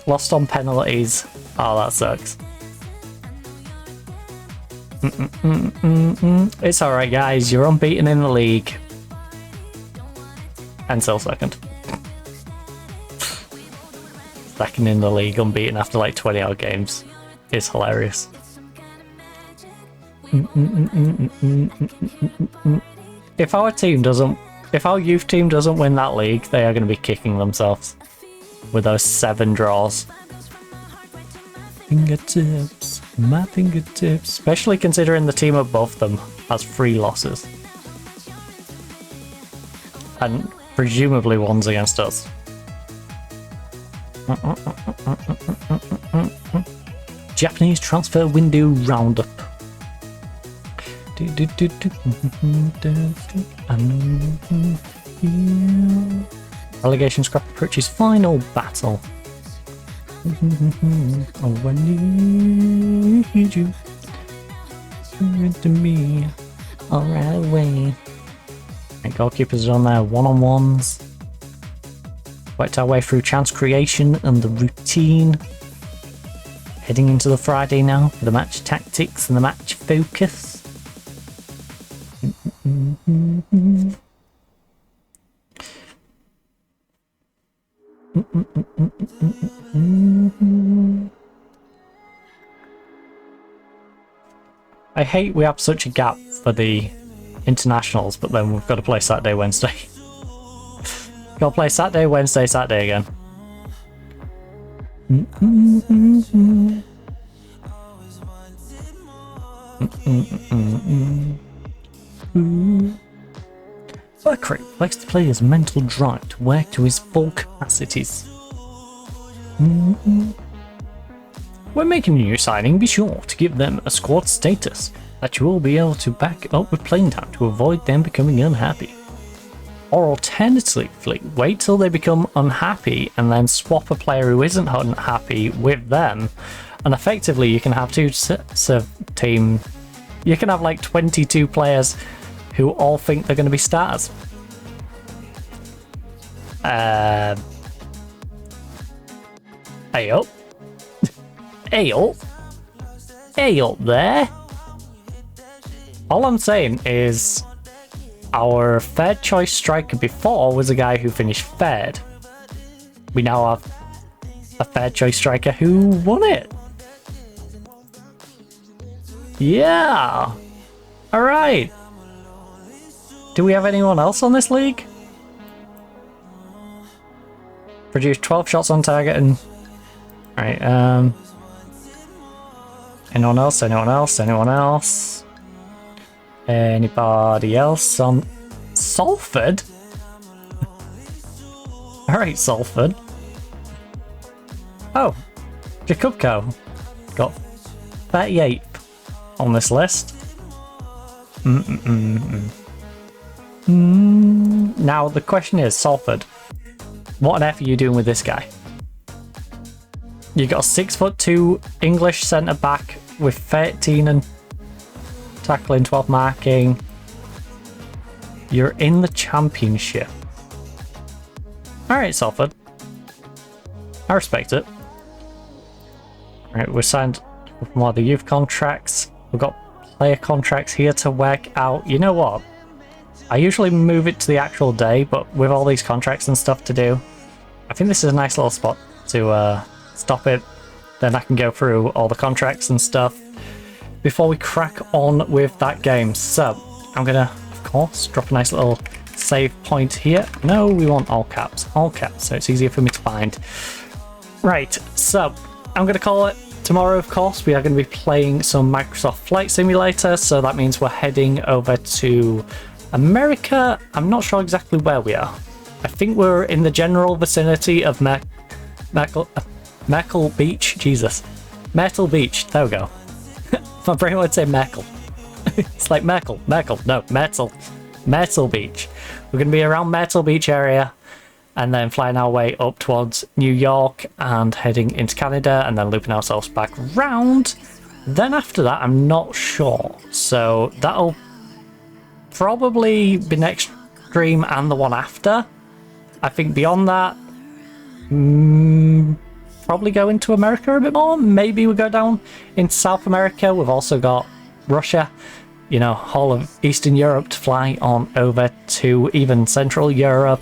Lost on penalties. Oh, that sucks. It's alright, guys. You're unbeaten in the league. And still second. Second in the league, unbeaten after like 20 odd games. It's hilarious. If our youth team doesn't win that league, they are going to be kicking themselves with those 7 draws. Fingertips, my fingertips. Especially considering the team above them has 3 losses. And presumably one's against us. Japanese transfer window roundup. Relegation scrap approaches final battle. Oh, I need you. To me. Alright, away. And goalkeepers are on their one-on-ones. Worked our way through chance creation and the routine. Heading into the Friday now for the match tactics and the match focus. I hate we have such a gap for the internationals, but then we've got to play Saturday, Wednesday. Got to play Saturday, Wednesday, Saturday again. Berkray likes to play his mental drive to work to his full capacities. When making a new signing, be sure to give them a squad status that you will be able to back up with playing time to avoid them becoming unhappy. Or alternatively, wait till they become unhappy and then swap a player who isn't unhappy with them, and effectively you can have two team. You can have like 22 players who all think they're going to be stars. Hey up. Hey up. Hey up there. All I'm saying is our third choice striker before was a guy who finished third. We now have a third choice striker who won it. Yeah. Alright. Do we have anyone else on this league? Produced 12 shots on target and... Alright, anyone else? Anyone else? Anyone else? Anybody else on... Salford? Alright, Salford. Oh, Jacobco got 38th on this list. Now the question is, Salford, what on earth are you doing with this guy? You got a 6'2" English centre back with 13 and tackling, 12 marking. You're in the championship. Alright, Salford. I respect it. Alright, we're signed with more of the youth contracts. We've got player contracts here to work out. You know what? I usually move it to the actual day, but with all these contracts and stuff to do, I think this is a nice little spot to stop it. Then I can go through all the contracts and stuff before we crack on with that game. So I'm gonna, of course, drop a nice little save point here. No, we want all caps, so it's easier for me to find. Right, so I'm gonna call it. Tomorrow, of course, we are going to be playing some Microsoft Flight Simulator, so that means we're heading over to America. I'm not sure exactly where we are. I think we're in the general vicinity of Merkel Beach. Jesus. Myrtle Beach. There we go. My brain would say Merkel. It's like Merkel. No, Myrtle Beach. We're going to be around Myrtle Beach area, and then flying our way up towards New York and heading into Canada, and then looping ourselves back round. Then after that, I'm not sure. So that'll probably be next stream and the one after. I think beyond that, probably go into America a bit more. Maybe we go down into South America. We've also got Russia, you know, whole of Eastern Europe to fly on over to, even Central Europe.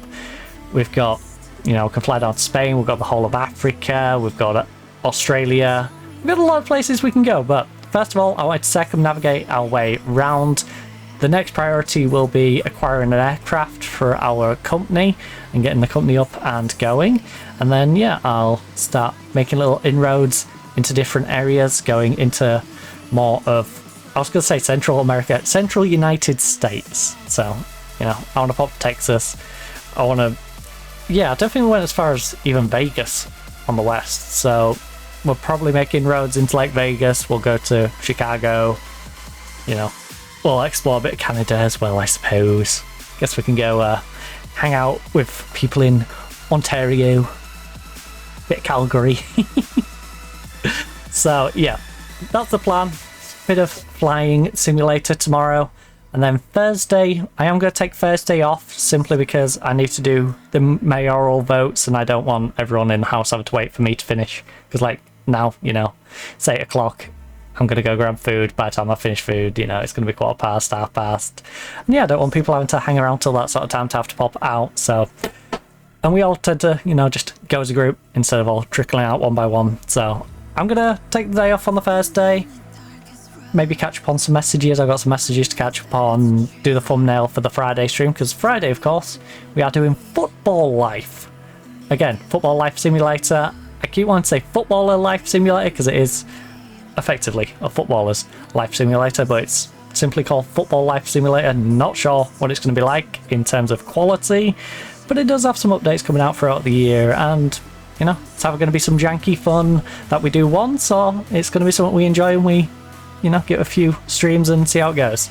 We've got, you know, we can fly down to Spain, we've got the whole of Africa, we've got Australia, we've got a lot of places we can go, but first of all, I want to circumnavigate our way round. The next priority will be acquiring an aircraft for our company and getting the company up and going, and then, yeah, I'll start making little inroads into different areas, going into more of, I was going to say Central America, Central United States. So, you know, I want to pop Texas, I want to, yeah, I don't think we went as far as even Vegas on the west, so we'll probably make inroads into like Vegas. We'll go to Chicago, you know, we'll explore a bit of Canada as well, I suppose. Guess we can go hang out with people in Ontario, bit of Calgary. So yeah, that's the plan. Bit of flying simulator tomorrow. And then Thursday, I am going to take Thursday off simply because I need to do the mayoral votes and I don't want everyone in the house having to wait for me to finish. Because like now, you know, it's 8 o'clock, I'm going to go grab food. By the time I finish food, you know, it's going to be quarter past, half past. And yeah, I don't want people having to hang around till that sort of time to have to pop out. So, and we all tend to, you know, just go as a group instead of all trickling out one by one. So I'm going to take the day off on the Thursday. Maybe catch up on some messages. I've got some messages to catch up on, do the thumbnail for the Friday stream, because Friday, of course, we are doing Football Life. Again, Football Life Simulator. I keep wanting to say Footballer Life Simulator, because it is effectively a footballer's life simulator, but it's simply called Football Life Simulator. Not sure what it's going to be like in terms of quality, but it does have some updates coming out throughout the year, and, you know, it's either going to be some janky fun that we do once, or it's going to be something we enjoy and we, you know, get a few streams and see how it goes.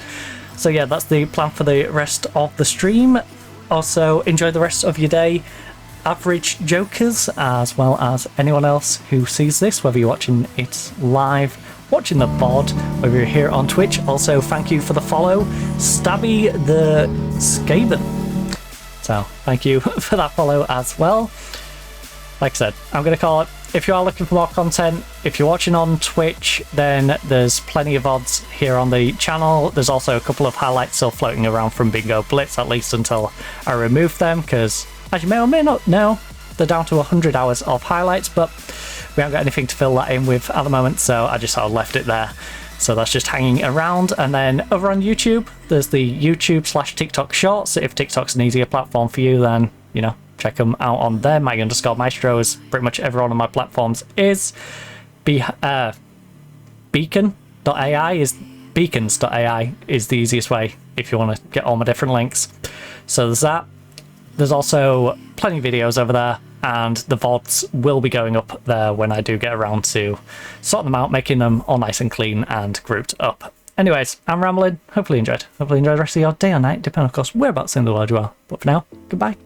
So yeah, that's the plan for the rest of the stream. Also, enjoy the rest of your day, average jokers, as well as anyone else who sees this, whether you're watching it live, watching the VOD, whether you're here on Twitch. Also, thank you for the follow, Stabby the Skaven. So thank you for that follow as well. Like I said, I'm going to call it. If you are looking for more content, if you're watching on Twitch, then there's plenty of VODs here on the channel. There's also a couple of highlights still floating around from Bingo Blitz, at least until I remove them, because as you may or may not know, they're down to 100 hours of highlights, but we haven't got anything to fill that in with at the moment, so I just sort of left it there. So that's just hanging around. And then over on YouTube, there's the YouTube/TikTok Shorts. If TikTok's an easier platform for you, then, you know, check them out on there. My_maestro, as pretty much everyone on my platforms is. Beacon.ai is beacons.ai is the easiest way if you want to get all my different links. So there's that. There's also plenty of videos over there, and the VODs will be going up there when I do get around to sorting them out, making them all nice and clean and grouped up. Anyways, I'm rambling. Hopefully you enjoyed. Hopefully you enjoyed the rest of your day or night, depending, of course, whereabouts in the world you are. But for now, goodbye.